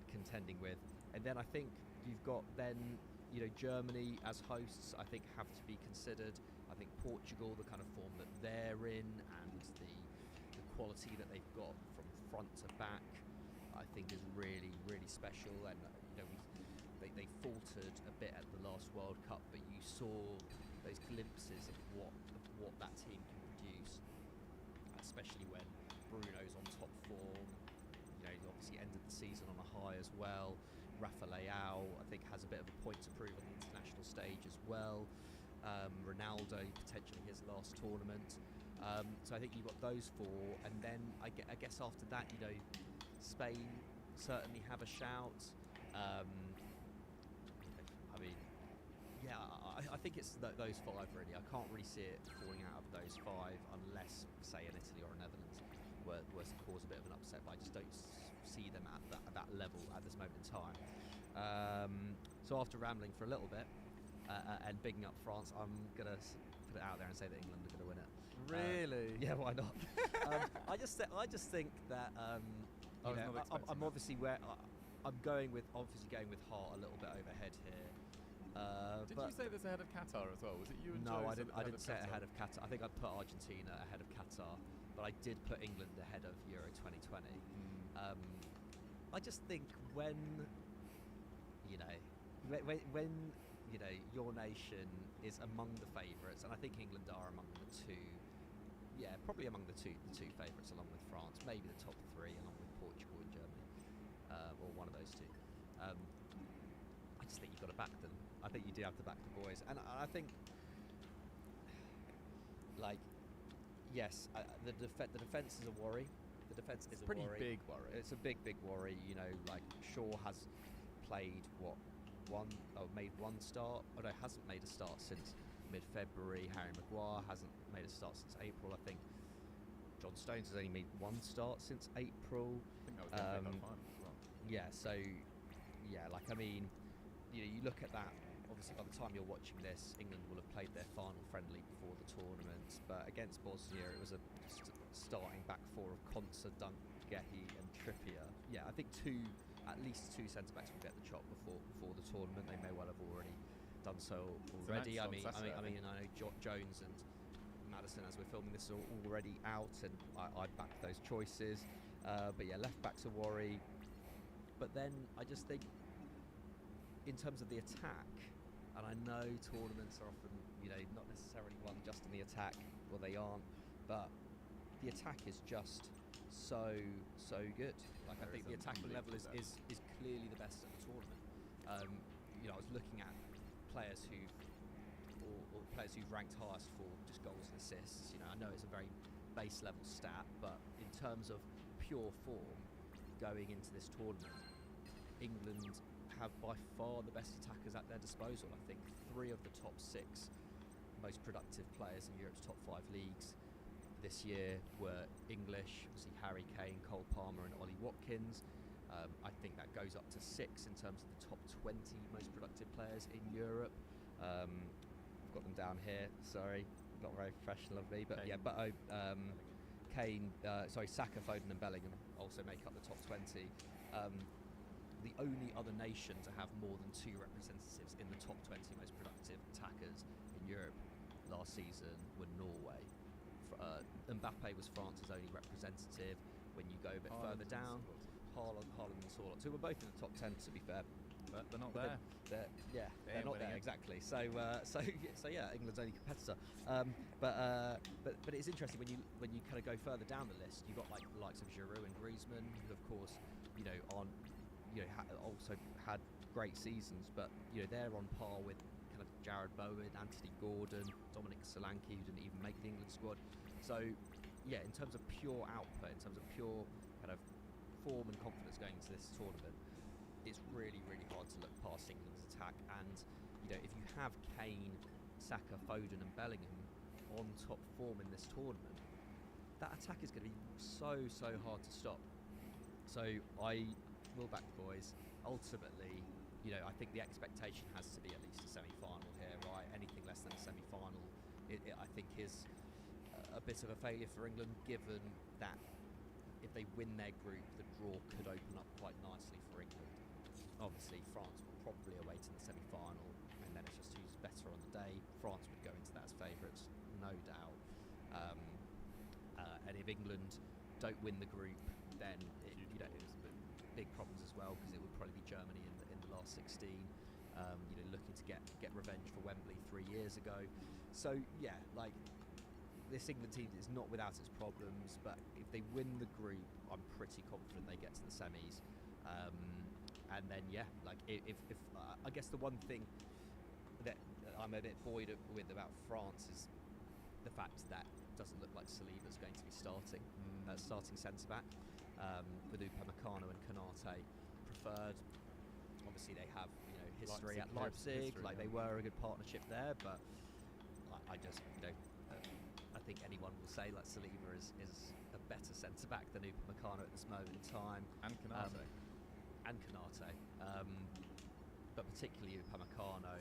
contending with. And then I think you've got then, Germany as hosts, I think have to be considered. I think Portugal, the kind of form that they're in, and the quality that they've got from front to back, I think is really, really special. And they faltered a bit at the last World Cup, but you saw those glimpses of what that team can produce, especially when Bruno's on top form. He obviously ended the season on a high as well. Rafa Leao, I think, has a bit of a point to prove on the international stage as well. Ronaldo, potentially his last tournament. So I think you've got those four, and then I guess after that, Spain certainly have a shout. I think it's those five really. I can't really see it falling out of those five unless, say, an Italy or a Netherlands were to cause a bit of an upset, but I just don't see them at that level at this moment in time. So after rambling for a little bit and bigging up France, I'm going to put it out there and say that England are going to win it. Really? Yeah, why not? I just think that I'm obviously I'm going with heart a little bit overhead here. Did you say this ahead of Qatar as well? Was it you and No, Joe? I didn't say it ahead of Qatar. I think I'd put Argentina ahead of Qatar, but I did put England ahead of Euro 2020. I just think when your nation is among the favourites, and I think England are among the two. Yeah, probably among the two favourites, along with France, maybe the top three, along with Portugal and Germany, or one of those two. I just think you've got to back them. I think you do have to back the boys, and I think, yes, the defence is a worry. The defence is a pretty worry. big worry. It's a big worry. Shaw has played made one start. Hasn't made a start since mid-February. Harry Maguire hasn't made a start since April. I think John Stones has only made one start since April. I think that was the FA Cup final as well. Yeah, so you look at that. Obviously, by the time you're watching this, England will have played their final friendly before the tournament. But against Bosnia, it was a starting back four of Konsa, Dunk, Gehi, and Trippier. Yeah, I think at least two centre backs will get the chop before the tournament. They may well have already done so already. I know Jones and Maddison, as we're filming this, are already out, and I'd back those choices. But yeah, left back's a worry. But then I just think, in terms of the attack, and I know tournaments are often, not necessarily won just in the attack, well, they aren't, but the attack is just so good. I think the attacking level is clearly the best at the tournament. I was looking at players or players who've ranked highest for just goals and assists. I know it's a very base level stat, but in terms of pure form going into this tournament, England have by far the best attackers at their disposal. I think 3 of the top 6 most productive players in Europe's top 5 leagues this year were English. Obviously Harry Kane, Cole Palmer and Ollie Watkins. I think that goes up to 6 in terms of the top 20 most productive players in Europe. I've got them down here, sorry, not very professional of me, but Kane. Saka, Foden and Bellingham also make up the top 20. The only other nation to have more than 2 representatives in the top 20 most productive attackers in Europe last season were Norway. Mbappe was France's only representative. When you go a bit further down, Haaland and Sorloth, who were both in the top 10 to be fair. But they're not there. They're not there, exactly. So yeah, England's only competitor. But it's interesting when you kind of go further down the list. You've got the likes of Giroud and Griezmann, who of course aren't also had great seasons, but they're on par with kind of Jared Bowen, Anthony Gordon, Dominic Solanke, who didn't even make the England squad. So yeah, in terms of pure output, in terms of pure kind of form and confidence going into this tournament, it's really, really hard to look past England's attack. And if you have Kane, Saka, Foden and Bellingham on top form in this tournament, that attack is going to be so hard to stop. So I will back the boys. Ultimately, I think the expectation has to be at least a semi-final here, right? Anything less than a semi-final, I think is a bit of a failure for England, given that if they win their group, the draw could open up quite nicely for England. Obviously, France will probably await in the semi-final, and then it's just who's better on the day. France would go into that as favourites, no doubt. And if England don't win the group, then big problems as well, because it would probably be Germany in the last 16. Looking to get revenge for Wembley 3 years ago. So yeah, like, this England team is not without its problems, but if they win the group, I'm pretty confident they get to the semis. And then yeah, like if I guess the one thing that I'm a bit buoyed with about France is the fact that it doesn't look like Saliba's going to be starting centre back. With Upamecano and Konate preferred. Obviously, they have history at Leipzig. They were a good partnership there, but I just I think anyone will say like Saliba is a better centre back than Upamecano at this moment in time. And Konate. But particularly Upamecano,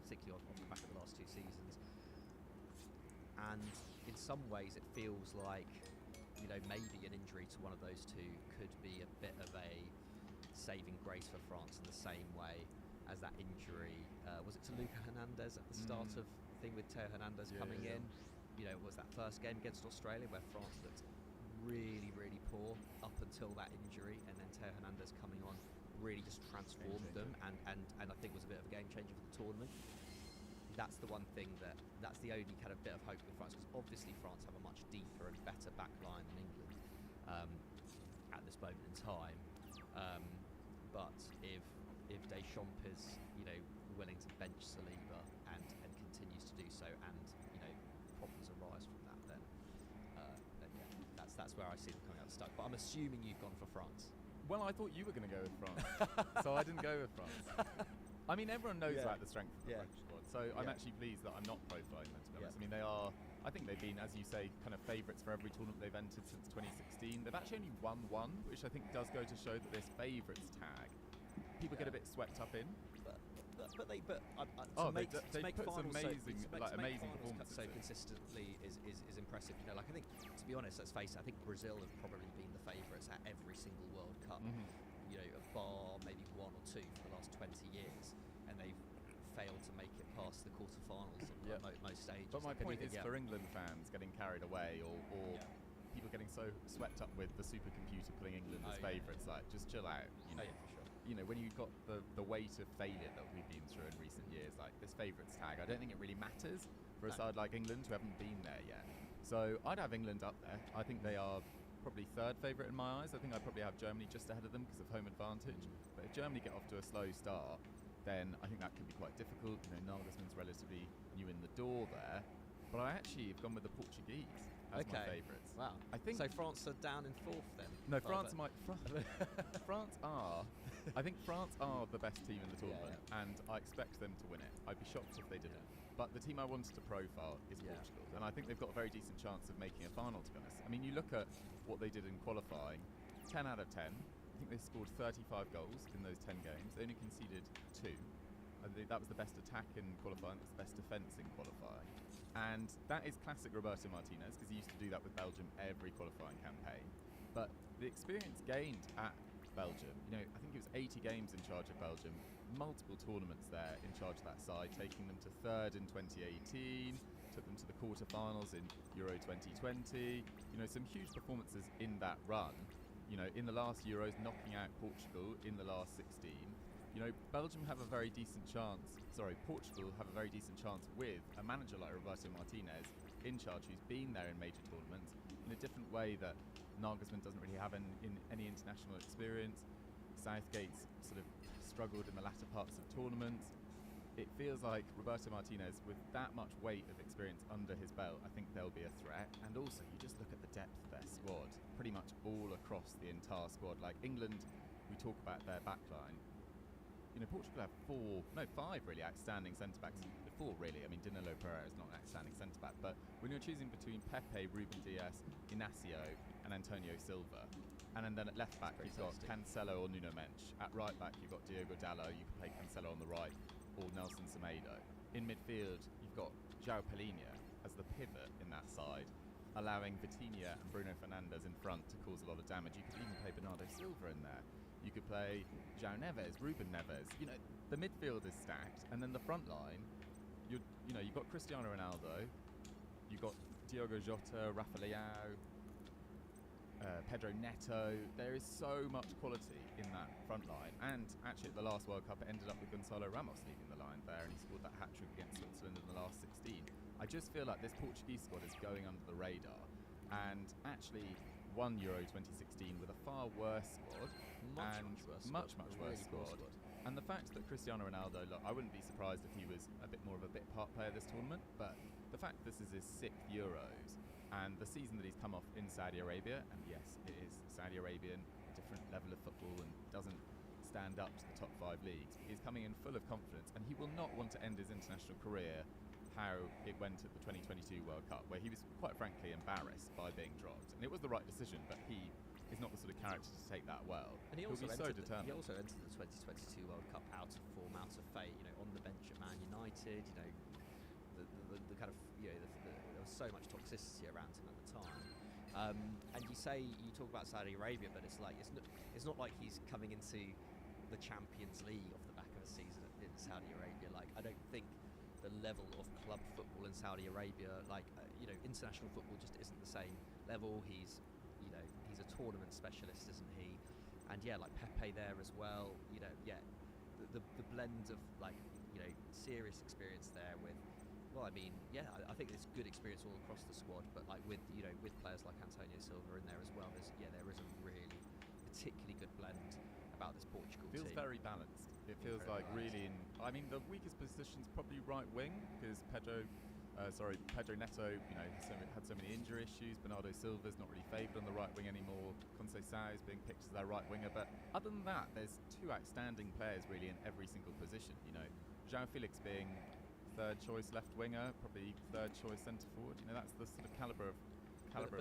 particularly off the back of the last 2 seasons. And in some ways, it feels like maybe an injury to one of those two could be a bit of a saving grace for France in the same way as that injury was it to Luca Hernandez at the start of the thing with Theo Hernandez coming in. It was that first game against Australia where France looked really, really poor up until that injury, and then Theo Hernandez coming on really just transformed them, and I think was a bit of a game changer for the tournament. That's the one thing that's the only kind of bit of hope with France, because obviously France have a much deeper and better back line than England at this moment in time. But if Deschamps is willing to bench Saliba and continues to do so, and problems arise from that, then yeah, that's where I see them coming out stuck. But I'm assuming you've gone for France. Well, I thought you were going to go with France, so I didn't go with France. I mean, everyone knows about the strength of the French squad, so I'm actually pleased that I'm not profiling them, to be honest. I mean, I think they've been, as you say, kind of favourites for every tournament they've entered since 2016. They've actually only won one, which I think does go to show that this favourites tag, people get a bit swept up in. To make put some amazing performances so consistently is impressive. I think, to be honest, let's face it, I think Brazil have probably been the favourites at every single World Cup. Bar maybe 1 or 2 for the last 20 years, and they've failed to make it past the quarterfinals at most stages. But my point is, for England fans getting carried away, or people getting so swept up with the supercomputer putting England as favourites, like, just chill out. For sure. When you've got the weight of failure that we've been through in recent years, like this favourites tag, I don't think it really matters for a side like England who haven't been there yet. So I'd have England up there. I think they are probably third favourite in my eyes. I think I'd probably have Germany just ahead of them because of home advantage. But if Germany get off to a slow start, then I think that could be quite difficult. Nagelsmann's relatively new in the door there. But I actually have gone with the Portuguese as my favourites. Wow. I think so. France are down in 4th then? No, France are. I think France are the best team in the tournament, and I expect them to win it. I'd be shocked if they didn't. But the team I wanted to profile is Portugal, and I think they've got a very decent chance of making a final, to be honest. I mean, you look at what they did in qualifying, 10 out of 10. I think they scored 35 goals in those 10 games. They only conceded 2. I think that was the best attack in qualifying, it was the best defence in qualifying. And that is classic Roberto Martinez, because he used to do that with Belgium every qualifying campaign. But the experience gained at Belgium, I think it was 80 games in charge of Belgium, multiple tournaments there in charge of that side, taking them to 3rd in 2018, took them to the quarterfinals in Euro 2020. Some huge performances in that run. In the last Euros, knocking out Portugal in the last 16. Belgium have a very decent chance. Portugal have a very decent chance with a manager like Roberto Martinez in charge, who's been there in major tournaments in a different way that Nagelsmann doesn't really have in any international experience. Southgate's sort of struggled in the latter parts of tournaments. It feels like Roberto Martinez, with that much weight of experience under his belt, I think they'll be a threat. And also, you just look at the depth of their squad, pretty much all across the entire squad. Like England, we talk about their backline. Portugal have 5 really outstanding centre-backs. 4 really. I mean, Danilo Pereira is not an outstanding centre-back, but when you're choosing between Pepe, Ruben Dias, Inacio and Antonio Silva, and then at left-back you've got Cancelo or Nuno Mendes. At right-back you've got Diogo Dalot, you can play Cancelo on the right, or Nelson Semedo. In midfield you've got João Palhinha as the pivot in that side. allowing Vitinha and Bruno Fernandes in front to cause a lot of damage. You could even play Bernardo Silva in there. You could play João Neves, Ruben Neves. You know, the midfield is stacked, and then the front line, you've got Cristiano Ronaldo, you've got Diogo Jota, Rafa Leao, Pedro Neto. There is so much quality in that front line, and actually at the last World Cup it ended up with Gonçalo Ramos leading the line there, and he scored that hat-trick against Switzerland in the last 16. I just feel like this Portuguese squad is going under the radar, and actually won Euro 2016 with a far worse squad, much worse squad. And the fact that Cristiano Ronaldo, look, I wouldn't be surprised if he was a bit more of a bit part player this tournament, but the fact this is his 6th Euros, and the season that he's come off in Saudi Arabia, and yes, it is Saudi Arabian, different level of football and doesn't stand up to the top 5 leagues. He's coming in full of confidence, and he will not want to end his international career how it went at the 2022 World Cup, where he was quite frankly embarrassed by being dropped. And it was the right decision, but he is not the sort of character to take that well. And he He'll also, be so determined. He also entered the 2022 World Cup out of form, out of fate, on the bench at Man United, the kind of, there was so much toxicity around him at the time. And you talk about Saudi Arabia, but it's like, it's not like he's coming into the Champions League off the back of a season in Saudi Arabia. Like, I don't think the level of club football in Saudi Arabia, international football just isn't the same level. He's a tournament specialist, isn't he? And like Pepe there as well. The blend of serious experience there with, I think it's good experience all across the squad, but with players like Antonio Silva in there as well. There is a really particularly good blend about this Portugal team. Feels very balanced. It feels like really the weakest position's probably right wing, because Pedro Neto, had so many injury issues. Bernardo Silva's not really favoured on the right wing anymore. Conceição is being picked as their right winger, but other than that, there's 2 outstanding players really in every single position. João Felix being 3rd choice left winger, probably 3rd choice centre forward. That's the sort of calibre of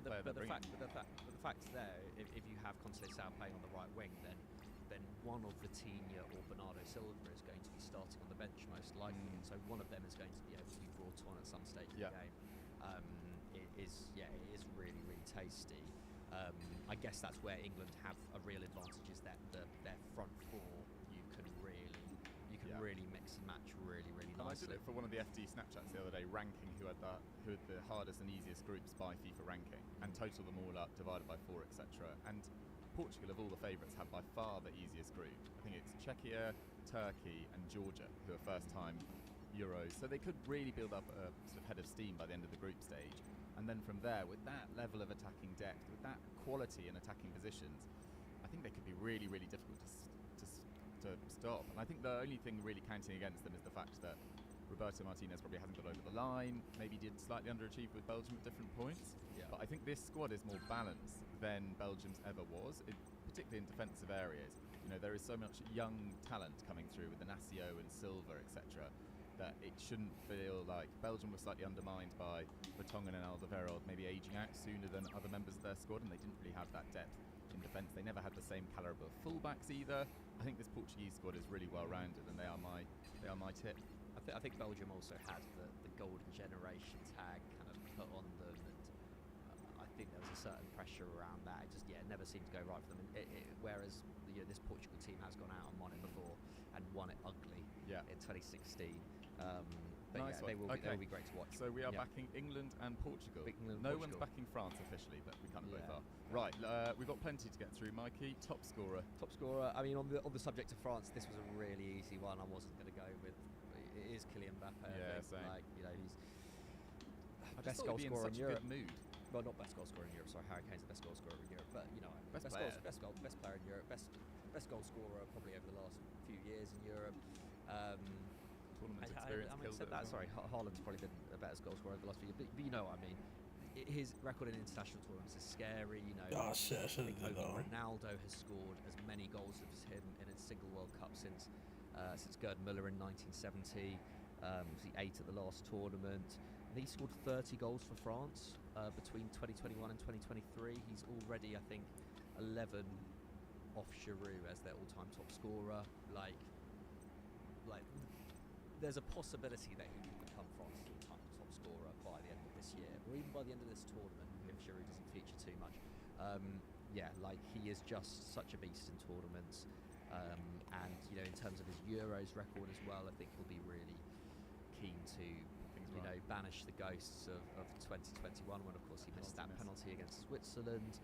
player they're bringing. But the fact there, if you have Conceição playing on the right wing, then one of Vitinha or Bernardo Silva is going to be starting on the bench most likely, and so one of them is going to be able to be brought on at some stage of the game. It is really, really tasty. I guess that's where England have a real advantage, is that their front 4 you can really mix and match really, really And I nicely. did it for one of the FD Snapchats the other day, ranking who had the hardest and easiest groups by FIFA ranking, and total them all up, divided by 4, etc. And Portugal, of all the favourites, have by far the easiest group. I think it's Czechia, Turkey and Georgia, who are first-time Euros. So they could really build up a sort of head of steam by the end of the group stage. And then from there, with that level of attacking depth, with that quality in attacking positions, I think they could be really, really difficult to stop. And I think the only thing really counting against them is the fact that Roberto Martinez probably hasn't got over the line, maybe did slightly underachieve with Belgium at different points. But I think this squad is more balanced than Belgium's ever was, particularly in defensive areas. There is so much young talent coming through with Inacio and Silva, etc., that it shouldn't feel like Belgium was slightly undermined by Vertonghen and Alderweireld maybe aging out sooner than other members of their squad, and they didn't really have that depth in defence. They never had the same calibre of fullbacks either. I think this Portuguese squad is really well rounded, and they are my tip. I think Belgium also had the golden generation tag kind of put on them, and I think there was a certain pressure around that. It just never seemed to go right for them. Whereas this Portugal team has gone out and won it before and won it ugly in 2016. But nice they will be great to watch. So we are backing England and Portugal. No one's backing France officially, but we kind of both are. Right, we've got plenty to get through. Mikey, top scorer. Top scorer. I mean, on the subject of France, this was a really easy one. I wasn't going to go with. It is Kylian Mbappe. Yeah, same. He's best goal scorer in Europe. Good mood. Well, not best goal scorer in Europe. Sorry, Harry Kane's the best goal scorer in Europe. But best player in Europe. Best goal scorer probably over the last few years in Europe. Tournament experience killed it. Sorry, Haaland's probably been a better goal scorer over the last few years. But you know what I mean. His record in international tournaments is scary. Oh shit! I should have done that one. Ronaldo has scored as many goals as him in a single World Cup since Gerd Müller in 1970. Was he 8 at the last tournament? He scored 30 goals for France between 2021 and 2023. He's already, I think, 11 off Giroud as their all-time top scorer. Like, there's a possibility that he could become France's all-time top scorer by the end of this year, or even by the end of this tournament. Yeah, like he is just such a beast in tournaments, and in terms of his Euros record as well, I think he'll be really keen to banish the ghosts of 2021 when of course he missed that penalty against Switzerland,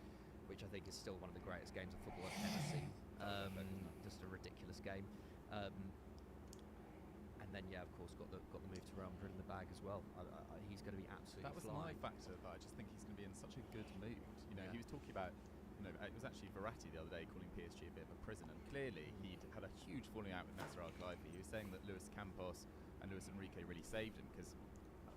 which I think is still one of the greatest games of football I've ever seen. Just a ridiculous game. And then of course got the move to Real Madrid in the bag as well. He's going to be absolutely That was flying. my factor, that I just think he's going to be in such a good mood. He was talking about, it was actually Verratti the other day calling PSG a bit of a prison, and clearly he'd had a huge falling out with Nasser Al-Khelaifi. He was saying that Luis Campos and Luis Enrique really saved him because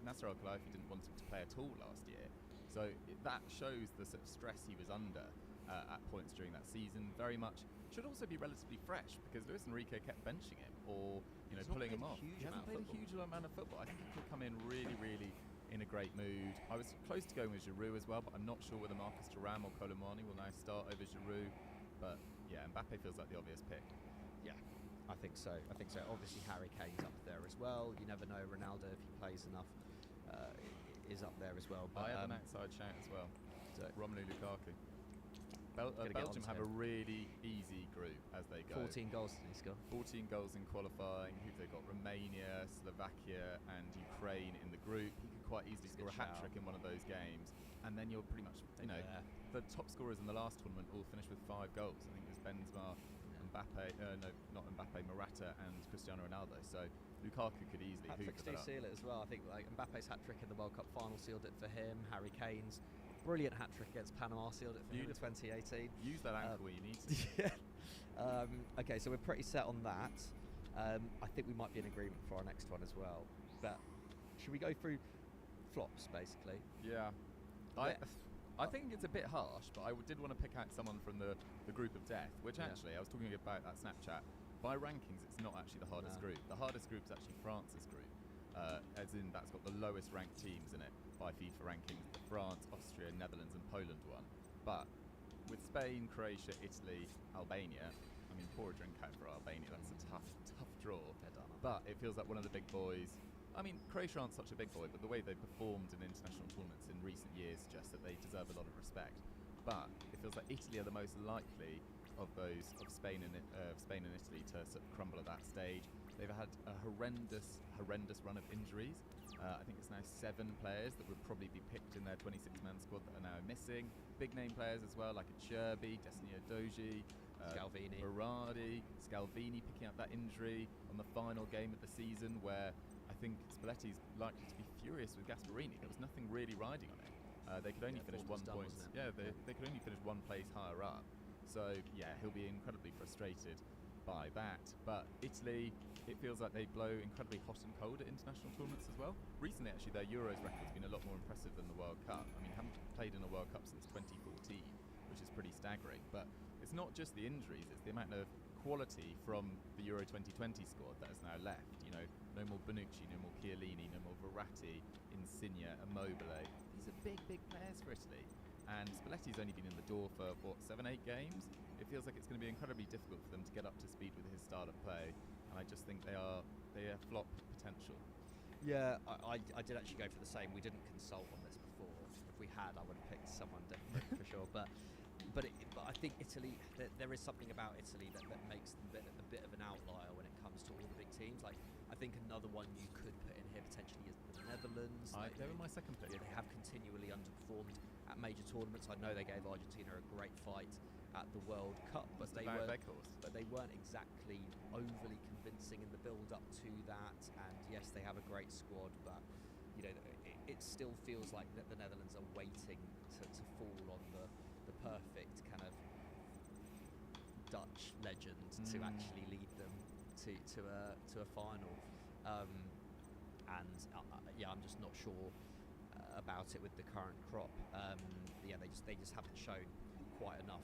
Nasser Al-Khelaifi didn't want him to play at all last year. So that shows the sort of stress he was under at points during that season. Very much should also be relatively fresh because Luis Enrique kept benching him or pulling him off. He hasn't played a huge amount of football. I think he could come in really, really in a great mood. I was close to going with Giroud as well, but I'm not sure whether Marcus Thuram or Colomani will now start over Giroud. But yeah, Mbappe feels like the obvious pick. Yeah, I think so. Obviously Harry Kane's up there as well. You never know, Ronaldo, if he plays enough, is up there as well. But I have an outside shout as well. Romelu Lukaku. Belgium have a really easy group as they go. 14 goals did he score? 14 goals in qualifying. Who've they got? Romania, Slovakia and Ukraine in the group. He could quite easily score a hat-trick in one of those games. And then you're pretty much, the top scorers in the last tournament all finished with 5 goals. I think it was Benzema, Mbappe, not Mbappe, Morata and Cristiano Ronaldo. So Lukaku could easily Hat-tricks hoover do that up. seal it as well. I think Mbappe's hat-trick in the World Cup final sealed it for him. Harry Kane's brilliant hat-trick against Panama sealed it for him in 2018. Use that ankle when you need to. Okay, so we're pretty set on that. I think we might be in agreement for our next one as well. But should we go through flops, basically? Yeah. I think it's a bit harsh, but I did want to pick out someone from the group of death, which actually, I was talking about that Snapchat. By rankings, it's not actually the hardest group. The hardest group is actually France's group. As in, that's got the lowest ranked teams in it by FIFA rankings. France, Austria, Netherlands and Poland won. But with Spain, Croatia, Italy, Albania, I mean, pour a drink out for Albania. That's a tough draw. But it feels like one of the big boys. I mean, Croatia aren't such a big boy, but the way they've performed in international tournaments in recent years suggests that they deserve a lot of respect. But it feels like Italy are the most likely of those of Spain and Italy to sort of crumble at that stage. They've had a horrendous run of injuries. I think it's now 7 players that would probably be picked in their 26-man squad that are now missing. Big name players as well, like a Cherby, Destiny Doji, Scalvini picking up that injury on the final game of the season, where I think Spalletti's likely to be furious with Gasperini. There was nothing really riding on it. They could only finish 1 point. Yeah, they could only finish 1 place higher up. So yeah, he'll be incredibly frustrated by that. But Italy, it feels like they blow incredibly hot and cold at international tournaments as well. Recently, actually, their Euros record's been a lot more impressive than the World Cup. I mean, haven't played in a World Cup since 2014, which is pretty staggering. But it's not just the injuries; it's the amount of quality from the Euro 2020 squad that is now left. No more Bonucci, no more Chiellini, no more Verratti, Insigne, Immobile. These are big players for Italy. And Spalletti's only been in the door for, 7-8 games? It feels like it's going to be incredibly difficult for them to get up to speed with his style of play. And I just think they are flop potential. Yeah, I did actually go for the same. We didn't consult on this before. If we had, I would have picked someone different for sure. But I think Italy, there is something about Italy that makes them a bit of an outlier when it comes to all the big teams. Like, I think another one you could put in here potentially is the Netherlands. They were my second pick. Yeah, they have continually underperformed at major tournaments. I know they gave Argentina a great fight at the World Cup, but they weren't exactly overly convincing in the build-up to that. And yes, they have a great squad, but it still feels like that the Netherlands are waiting to fall on the perfect kind of Dutch legend to actually lead them to a final. I'm just not sure about it with the current crop. They just haven't shown quite enough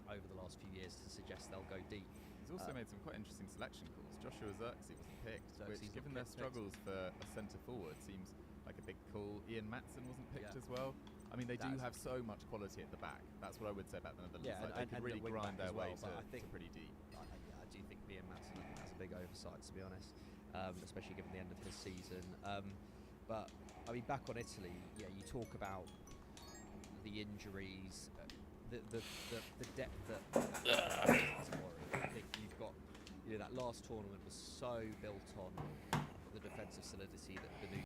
over the last few years to suggest they'll go deep. He's also made some quite interesting selection calls. Joshua Zirkzee wasn't picked, which, given their struggles for a centre forward, seems like a big call. Ian Maatsen wasn't picked as well. I mean, they do have so much quality at the back. That's what I would say about the Netherlands. Yeah, they could really grind their way to pretty deep. I do think Ian Maatsen has a big oversight, to be honest, especially given the end of his season. But I mean, back on Italy, you talk about the injuries. the depth that is worrying. I think you've got, that last tournament was so built on the defensive solidity that the new